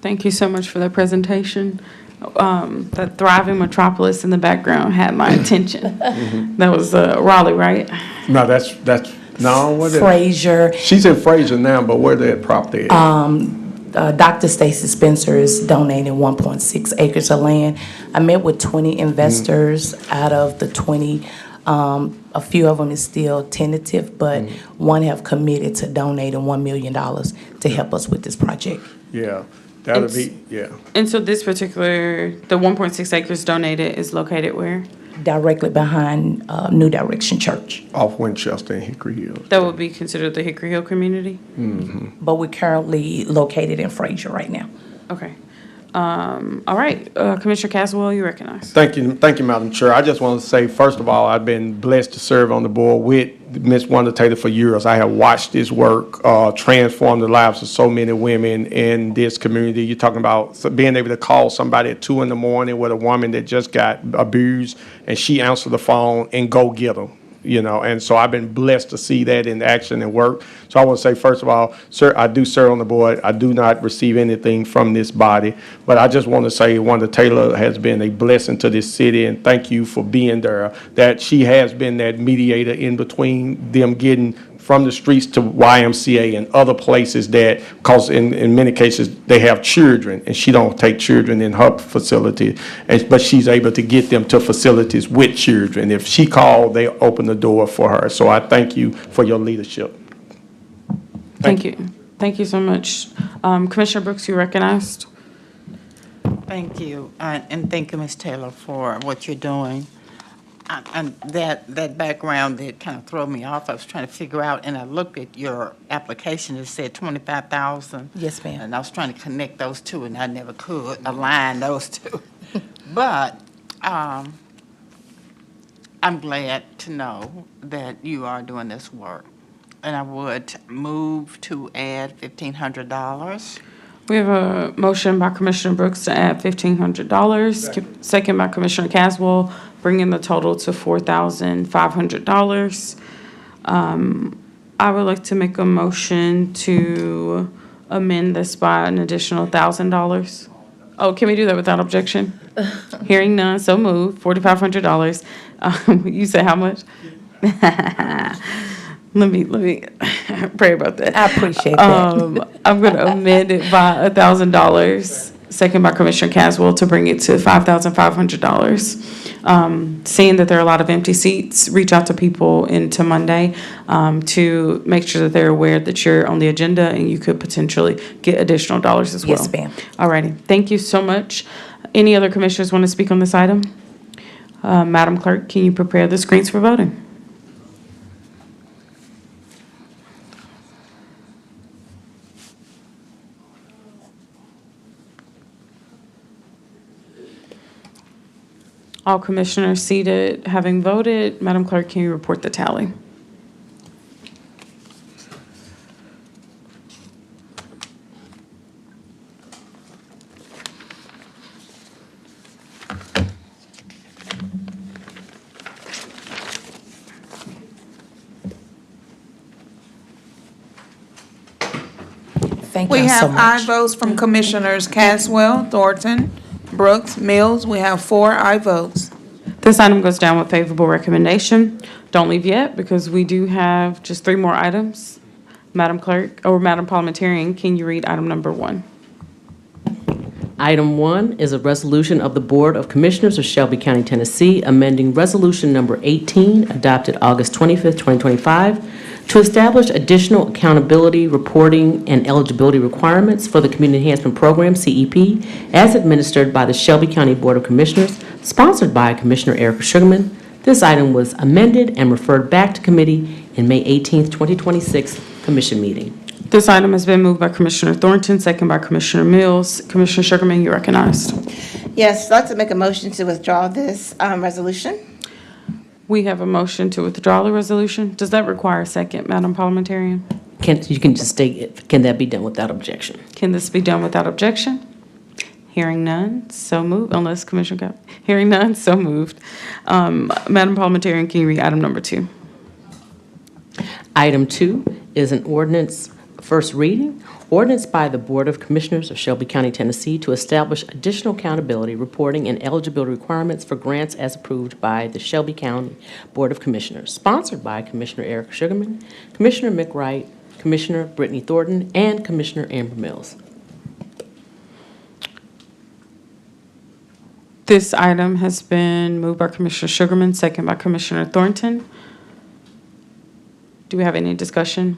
Thank you so much for that presentation. That thriving metropolis in the background had my attention. That was Raleigh, right? No, no, what is it? Frazier. She's in Frazier now, but where that property at? Dr. Stacy Spencer is donating 1.6 acres of land. I met with 20 investors. Out of the 20, a few of them is still tentative, but one have committed to donating $1 million to help us with this project. Yeah, that would be, yeah. And so this particular, the 1.6 acres donated is located where? Directly behind New Direction Church. Off Winchester and Hickory Hills. That would be considered the Hickory Hill community? But we're currently located in Frazier right now. Okay. All right, Commissioner Caswell, you recognize. Thank you, Madam Chair. I just want to say, first of all, I've been blessed to serve on the board with Ms. Wanda Taylor for years. I have watched this work transform the lives of so many women in this community. You're talking about being able to call somebody at 2 in.the morning with a woman that just got abused, and she answered the phone and go get them. You know, and so I've been blessed to see that in action and work. So I want to say, first of all, sir, I do serve on the board. I do not receive anything from this body, but I just want to say Wanda Taylor has been a blessing to this city, and thank you for being there. That she has been that mediator in between them getting from the streets to YMCA and other places that, because in many cases they have children, and she don't take children in her facility, but she's able to get them to facilities with children. If she called, they open the door for her. So I thank you for your leadership. Thank you. Thank you so much. Commissioner Brooks, you recognized. Thank you, and thank you, Ms. Taylor, for what you're doing. And that background that kind of threw me off. I was trying to figure out, and I looked at your application. It said 25,000. Yes, ma'am. And I was trying to connect those two, and I never could align those two. But I'm glad to know that you are doing this work, and I would move to add $1,500. We have a motion by Commissioner Brooks to add $1,500. Second by Commissioner Caswell, bringing the total to $4,500. I would like to make a motion to amend this by an additional $1,000. Oh, can we do that without objection? Hearing none, so moved. $4,500. You say how much? Let me pray about that. I appreciate that. I'm going to amend it by $1,000. Second by Commissioner Caswell to bring it to $5,500. Seeing that there are a lot of empty seats, reach out to people into Monday to make sure that they're aware that you're on the agenda and you could potentially get additional dollars as well. Yes, ma'am. All righty. Thank you so much. Any other commissioners want to speak on this item? Madam Clerk, can you prepare the screens for voting? All commissioners seated having voted, Madam Clerk, can you report the tally? Thank We you so have aye much. votes from Commissioners Caswell, Thornton, Brooks, Mills. We have 4 aye votes. This item goes down with favorable recommendation. Don't leave yet, because we do have just 3 more items. Madam Clerk, or Madam Parliamentarian, can you read item number 1? Item 1 is a resolution of the Board of Commissioners of Shelby County, Tennessee, amending Resolution Number 18, adopted August 25th, 2025, to establish additional accountability, reporting, and eligibility requirements for the Community Enhancement Program, CEP, as administered by the Shelby County Board of Commissioners, sponsored by Commissioner Erica Sugarman. This item was amended and referred back to committee in May 18th, 2026 Commission meeting. This item has been moved by Commissioner Thornton, second by Commissioner Mills. Commissioner Sugarman, you're recognized. Yes, I'd like to make a motion to withdraw this resolution. We have a motion to withdraw the resolution. Does that require a second, Madam Parliamentarian? You can just state it. Can that be done without objection? Can this be done without objection? Hearing none, so moved, unless Commissioner Gov. Hearing none, so moved. Madam Parliamentarian, can you read item number 2? Item 2 is an ordinance, first reading, ordinance by the Board of Commissioners of Shelby County, Tennessee, to establish additional accountability, reporting, and eligibility requirements for grants as approved by the Shelby County Board of Commissioners, sponsored by Commissioner Erica Sugarman, Commissioner Mick Wright, Commissioner Brittany Thornton, and Commissioner Amber Mills. This item has been moved by Commissioner Sugarman, second by Commissioner Thornton. Do we have any discussion?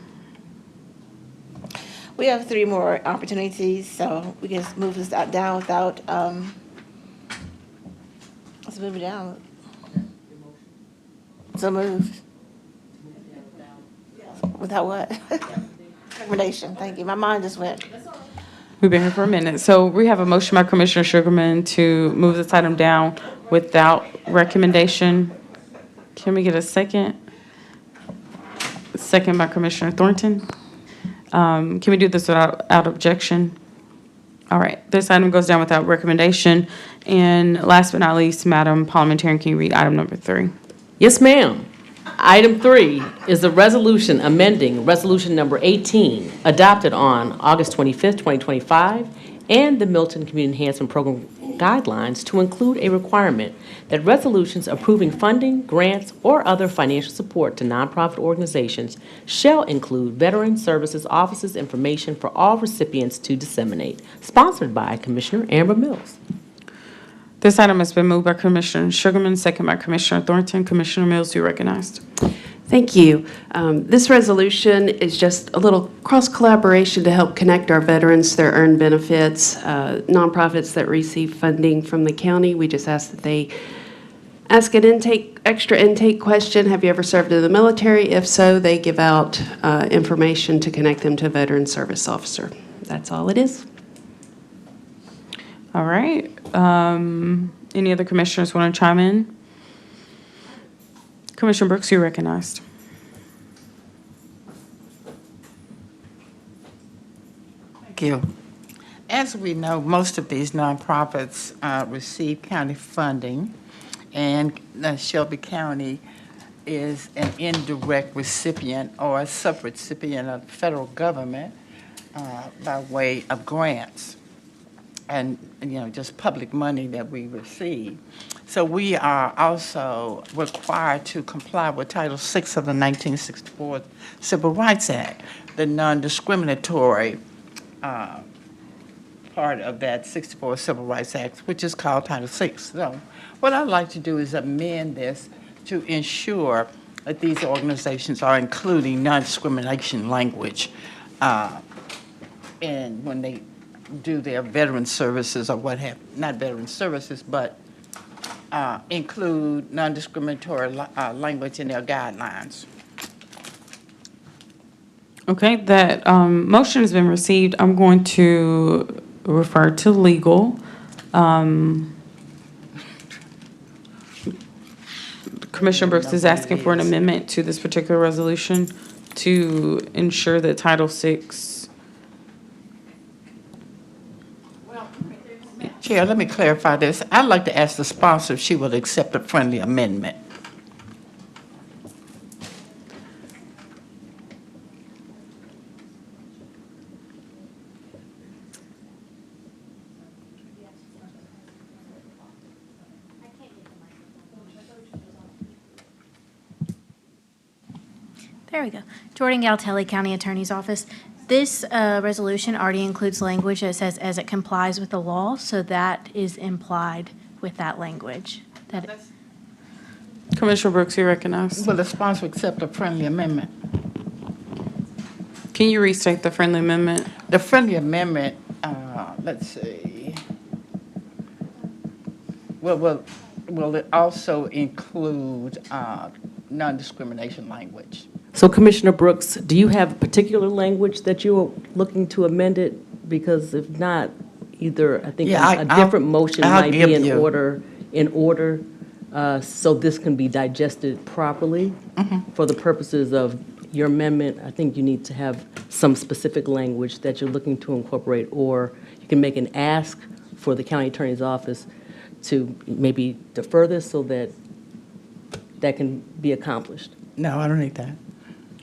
We have 3 more opportunities, so we can just move this down without, let's move it down. So moved. Without what? Recommendation, thank you. My mind just went. We've been here for a minute. So we have a motion by Commissioner Sugarman to move this item down without recommendation. Can we get a second? Second by Commissioner Thornton. Can we do this without objection? All right, this item goes down without recommendation. And last but not least, Madam Parliamentarian, can you read item number 3? Yes, ma'am. Item 3 is a resolution amending Resolution Number 18, adopted on August 25th, 2025, and the Milton Community Enhancement Program guidelines to include a requirement that resolutions approving funding, grants, or other financial support to nonprofit organizations shall include Veteran Services Office's information for all recipients to disseminate, sponsored by Commissioner Amber Mills. This item has been moved by Commissioner Sugarman, second by Commissioner Thornton. Commissioner Mills, you're recognized. Thank you. This resolution is just a little cross-collaboration to help connect our veterans to their earned benefits, nonprofits that receive funding from the county. We just ask that they ask an extra intake question. Have you ever served in the military? If so, they give out information to connect them to a veteran service officer. That's all it is. All right. Any other commissioners want to chime in? Commissioner Brooks, you're recognized. Thank you. As we know, most of these nonprofits receive county funding, and Shelby County is an indirect recipient or a subrecipient of the federal government by way of grants and, just public money that we receive. So we are also required to comply with Title VI of the 1964 Civil Rights Act, the non-discriminatory part of that 64 Civil Rights Act, which is called Title VI. So what I'd like to do is amend this to ensure that these organizations are including non-discrimination language and when they do their veteran services or what have, not veteran services, but include non-discriminatory language in their guidelines. Okay, that motion has been received. I'm going to refer to legal. Commissioner Brooks is asking for an amendment to this particular resolution to ensure that Title VI. Chair, let me clarify this. I'd like to ask the sponsor if she will accept a friendly amendment. There we go. Jordan Galtelli, County Attorney's Office. This resolution already includes language that says, as it complies with the law, so that is implied with that language. Commissioner Brooks, you recognize. Will the sponsor accept a friendly amendment? Can you restate the friendly amendment? The friendly amendment, let's see. Will it also include non-discrimination language? So Commissioner Brooks, do you have particular language that you are looking to amend it? Because if not, either, I think Yeah, a different motion I'll might give be in you- order, so this can be digested properly. For the purposes of your amendment, I think you need to have some specific language that you're looking to incorporate, or you can make an ask for the county attorney's office to maybe defer this so that that can be accomplished. No, I don't need that.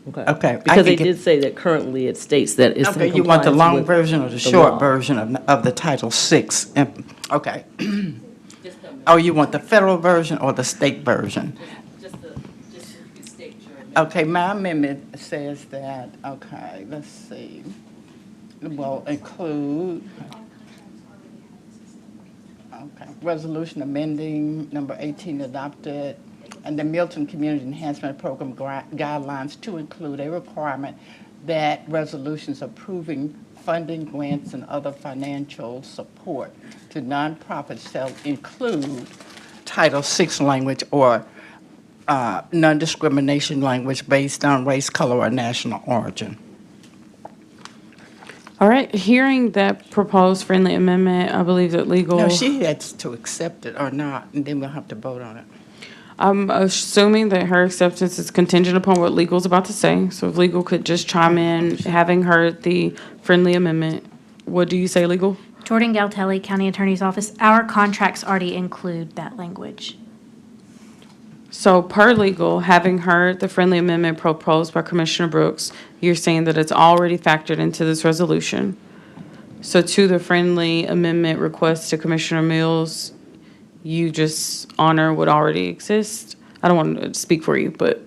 Okay. Okay, I Because can they get- did say that currently it states that it's in Okay, you want the compliance long with version or the the short law. version of the Title VI? Okay. Oh, you want the federal version or the state version? Okay, my amendment says that, okay, let's see, will include, okay, resolution amending number 18 adopted, and the Milton Community Enhancement Program guidelines to include a requirement that resolutions approving funding, grants, and other financial support to nonprofits shall include Title VI language or non-discrimination language based on race, color, or national origin. All right, hearing that proposed friendly amendment, I believe that legal. No, she has to accept it or not, and then we'll have to vote on it. I'm assuming that her acceptance is contingent upon what legal's about to say. So if legal could just chime in, having heard the friendly amendment. What do you say, legal? Jordan Galtelli, County Attorney's Office. Our contracts already include that language. So per legal, having heard the friendly amendment proposed by Commissioner Brooks, you're saying that it's already factored into this resolution. So to the friendly amendment request to Commissioner Mills, you just honor what already exists? I don't want to speak for you, but.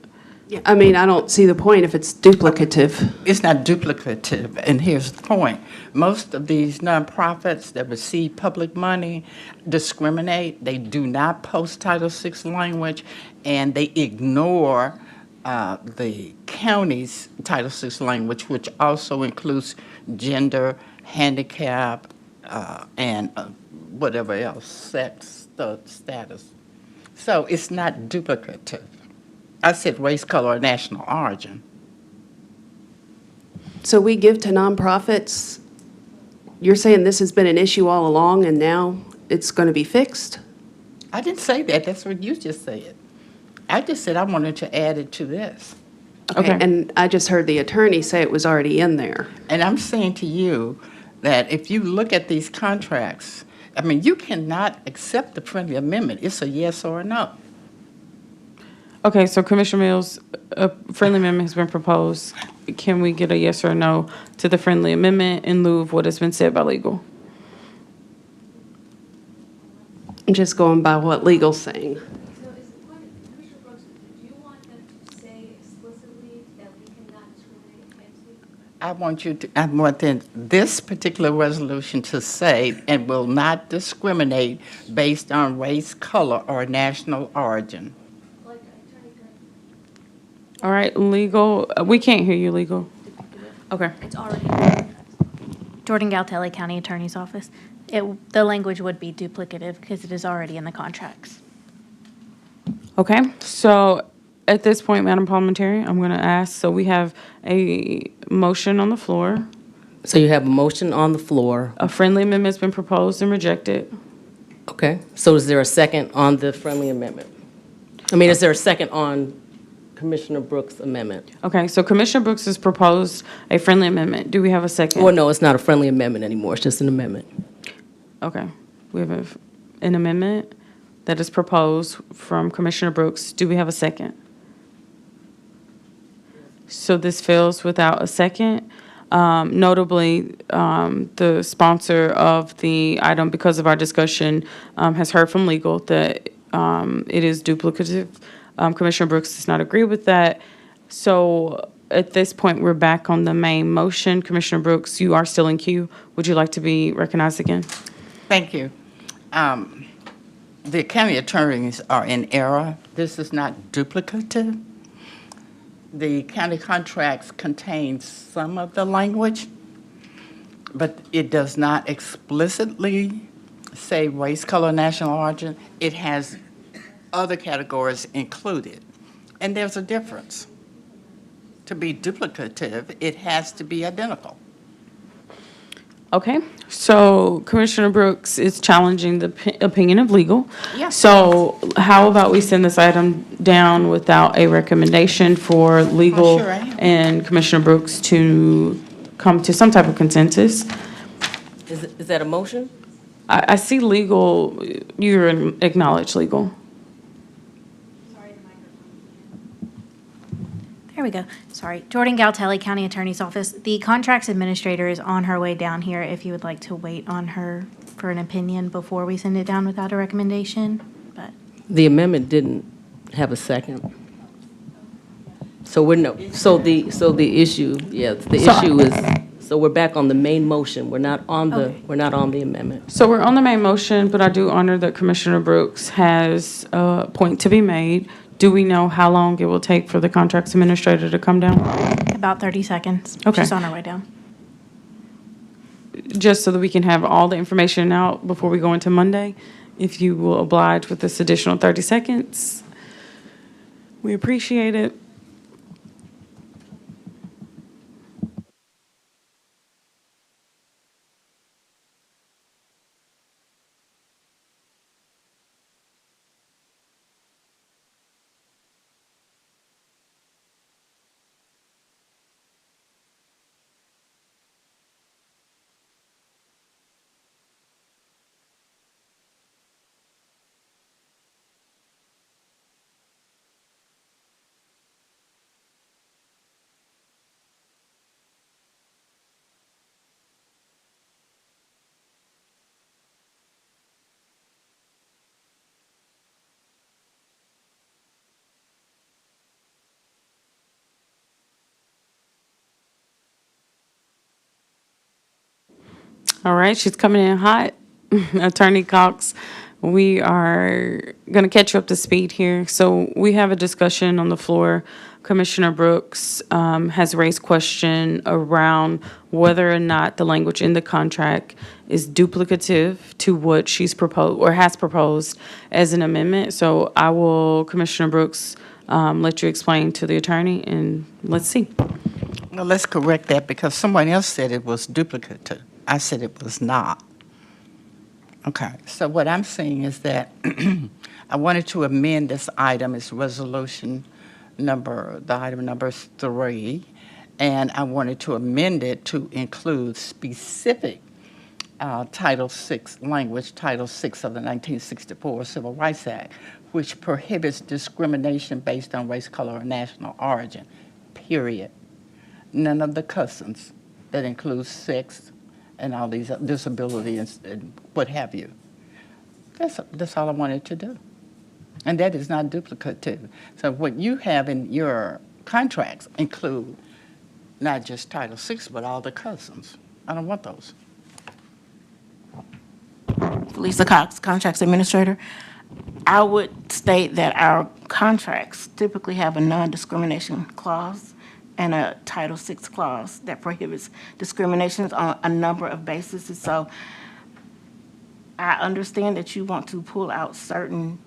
I mean, I don't see the point if it's duplicative. It's not duplicative, and here's the point. Most of these nonprofits that receive public money discriminate. They do not post Title VI language, and they ignore the county's Title VI language, which also includes gender, handicap, and whatever else, sex, status. So it's not duplicative. I said race, color, or national origin. So we give to nonprofits. You're saying this has been an issue all along and now it's going to be fixed? I didn't say that. That's what you just said. I just said I wanted to add it to this. Okay, and I just heard the attorney say it was already in there. And I'm saying to you that if you look at these contracts, I mean, you cannot accept the friendly amendment. It's a yes or a no. Okay, so Commissioner Mills, a friendly amendment has been proposed. Can we get a yes or a no to the friendly amendment in lieu of what has been said by legal? I'm just going by what legal's saying. So is the point, Commissioner Brooks, do you want them to say explicitly that we cannot discriminate against you? I want this particular resolution to say, and will not discriminate based on race, color, or national origin. All right, legal, we can't hear you, legal. Okay. It's already Jordan Galtelli, County Attorney's Office. The language would be duplicative because it is already in the contracts. Okay, so at this point, Madam Parliamentary, I'm going to ask, so we have a motion on the floor. So you have a motion on the floor. A friendly amendment's been proposed and rejected. Okay. So is there a second on the friendly amendment? I mean, is there a second on Commissioner Brooks' amendment? Okay, so Commissioner Brooks has proposed a friendly amendment. Do we have a second? Well, no, it's not a friendly amendment anymore. It's just an amendment. Okay, we have an amendment that is proposed from Commissioner Brooks. Do we have a second? So this fails without a second. Notably, the sponsor of the item, because of our discussion, has heard from legal that it is duplicative. Commissioner Brooks does not agree with that. So at this point, we're back on the main motion. Commissioner Brooks, you are still in queue. Would you like to be recognized again? Thank you. The county attorneys are in error. This is not duplicative. The county contracts contain some of the language, but it does not explicitly say race, color, national origin. It has other categories included, and there's a difference. To be duplicative, it has to be identical. Okay, so Commissioner Brooks is challenging the opinion of legal. Yes. So how about we send this item down without a recommendation for legal sure I am. and Commissioner Brooks to come to some type of consensus? Is that a motion? I see legal, you acknowledge legal. There we go. Sorry. Jordan Galtelli, County Attorney's Office. The contracts administrator is on her way down here if you would like to wait on her for an opinion before we send it down without a recommendation. But The amendment didn't have a second. So we're no, so the issue, issue is, so we're back on the main motion. We're not on the, Okay. we're not on the amendment. So we're on the main motion, but I do honor that Commissioner Brooks has a point to be made. Do we know how long it will take for the contracts administrator to come down? about 30 seconds. Okay. She's on her way down. Just so that we can have all the information out before we go into Monday, if you will oblige with this additional 30 seconds. We appreciate it. All right, she's coming in hot. Attorney Cox, we are going to catch you up to speed here. So we have a discussion on the floor. Commissioner Brooks has raised question around whether or not the language in the contract is duplicative to what she's proposed or has proposed as an amendment. So I will, Commissioner Brooks, let you explain to the attorney, and let's see. Well, let's correct that because someone else said it was duplicative. I said it was not. Okay, so what I'm saying is that I wanted to amend this item, it's resolution number, the item number 3, and I wanted to amend it to include specific Title VI language, Title VI of the 1964 Civil Rights Act, which prohibits discrimination based on race, color, or national origin, period. None of the customs that includes sex and all these disability and what have you. That's all I wanted to do. And that is not duplicative. So what you have in your contracts include not just Title VI, but all the customs. I don't want those. Lisa Cox, Contracts Administrator. I would state that our contracts typically have a non-discrimination clause and a Title VI clause that prohibits discriminations on a number of bases. So I understand that you want to pull out certain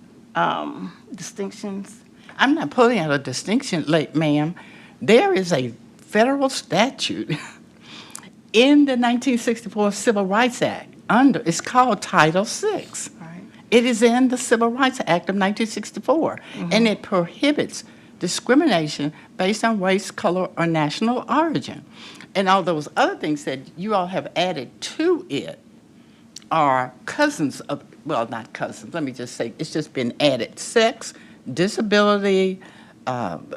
distinctions. I'm not pulling out a distinction, ma'am. There is a federal statute in the 1964 Civil Rights Act. It's called Title VI. Right. It is in the Civil Rights Act of 1964, and it prohibits discrimination based on race, color, or national origin. And all those other things that you all have added to it are cousins of, well, not cousins, let me just say, it's just been added. Sex, disability,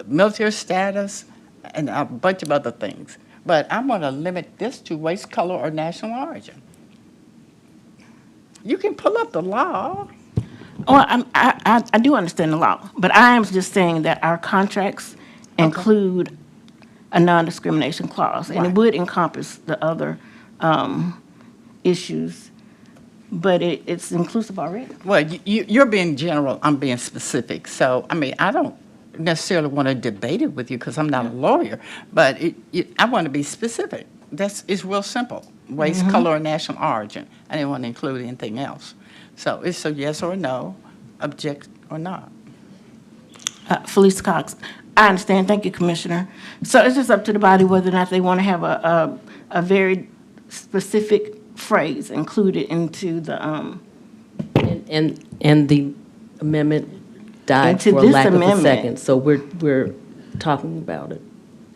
military status, and a bunch of other things. But I'm going to limit this to race, color, or national origin. You can pull up the law. Well, I do understand the law, but I am just saying that our contracts include a non-discrimination clause, and it Right. would encompass the other issues, but it's inclusive already. Well, you're being general, I'm being specific. So, I mean, I don't necessarily want to debate it with you because I'm not a lawyer, but I want to be specific. It's real simple. Race, color, or national origin. I didn't want to include anything else. So it's a yes or a no, object or not. Felice Cox, I understand. Thank you, Commissioner. So it's just up to the body whether or not they want to have a very specific phrase included into the And the amendment died Into for this lack of a amendment. second, so we're talking about it.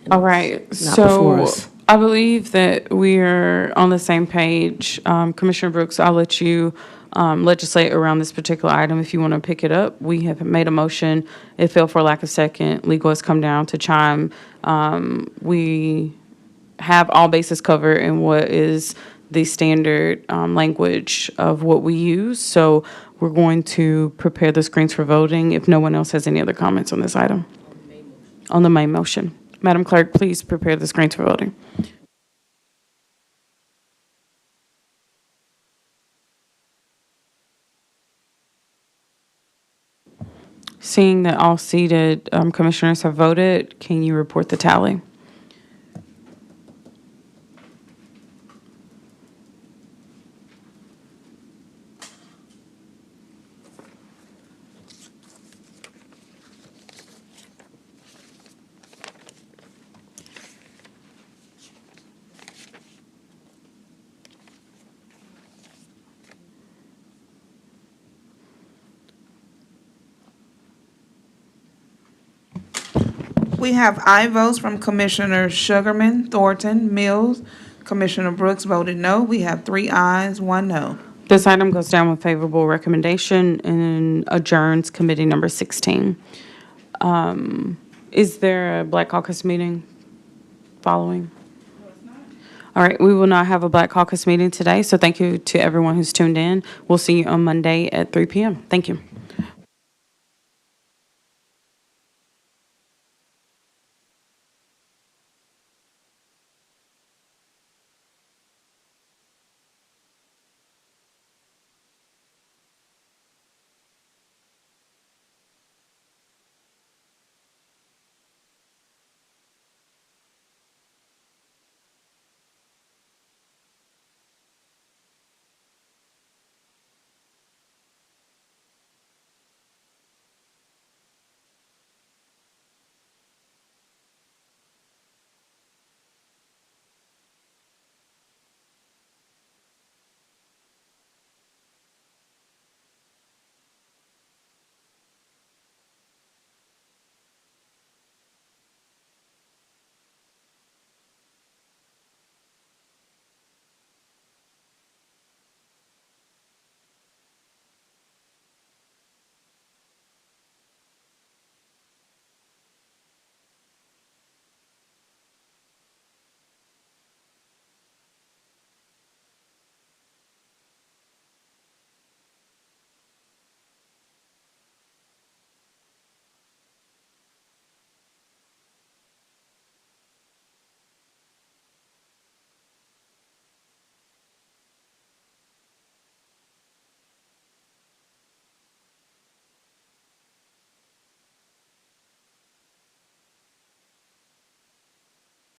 And All right, it's not before so us. I believe that we're on the same page. Commissioner Brooks, I'll let you legislate around this particular item if you want to pick it up. We have made a motion. It fell for lack of second. Legal has come down to chime. We have all bases covered in what is the standard language of what we use. So we're going to prepare the screens for voting if no one else has any other comments on this item. On the main motion. Madam Clerk, please prepare the screens for voting. Seeing that all seated commissioners have voted, can you report the tally? We have aye votes from Commissioner Sugarman, Thornton, Mills. Commissioner Brooks voted no. We have 3 ayes, 1 no. This item goes down with favorable recommendation and adjourns committee number 16. Is there a Black Caucus meeting following? All right, we will not have a Black Caucus meeting today, so thank you to everyone who's tuned in. We'll see you on Monday at 3 p.m. Thank you.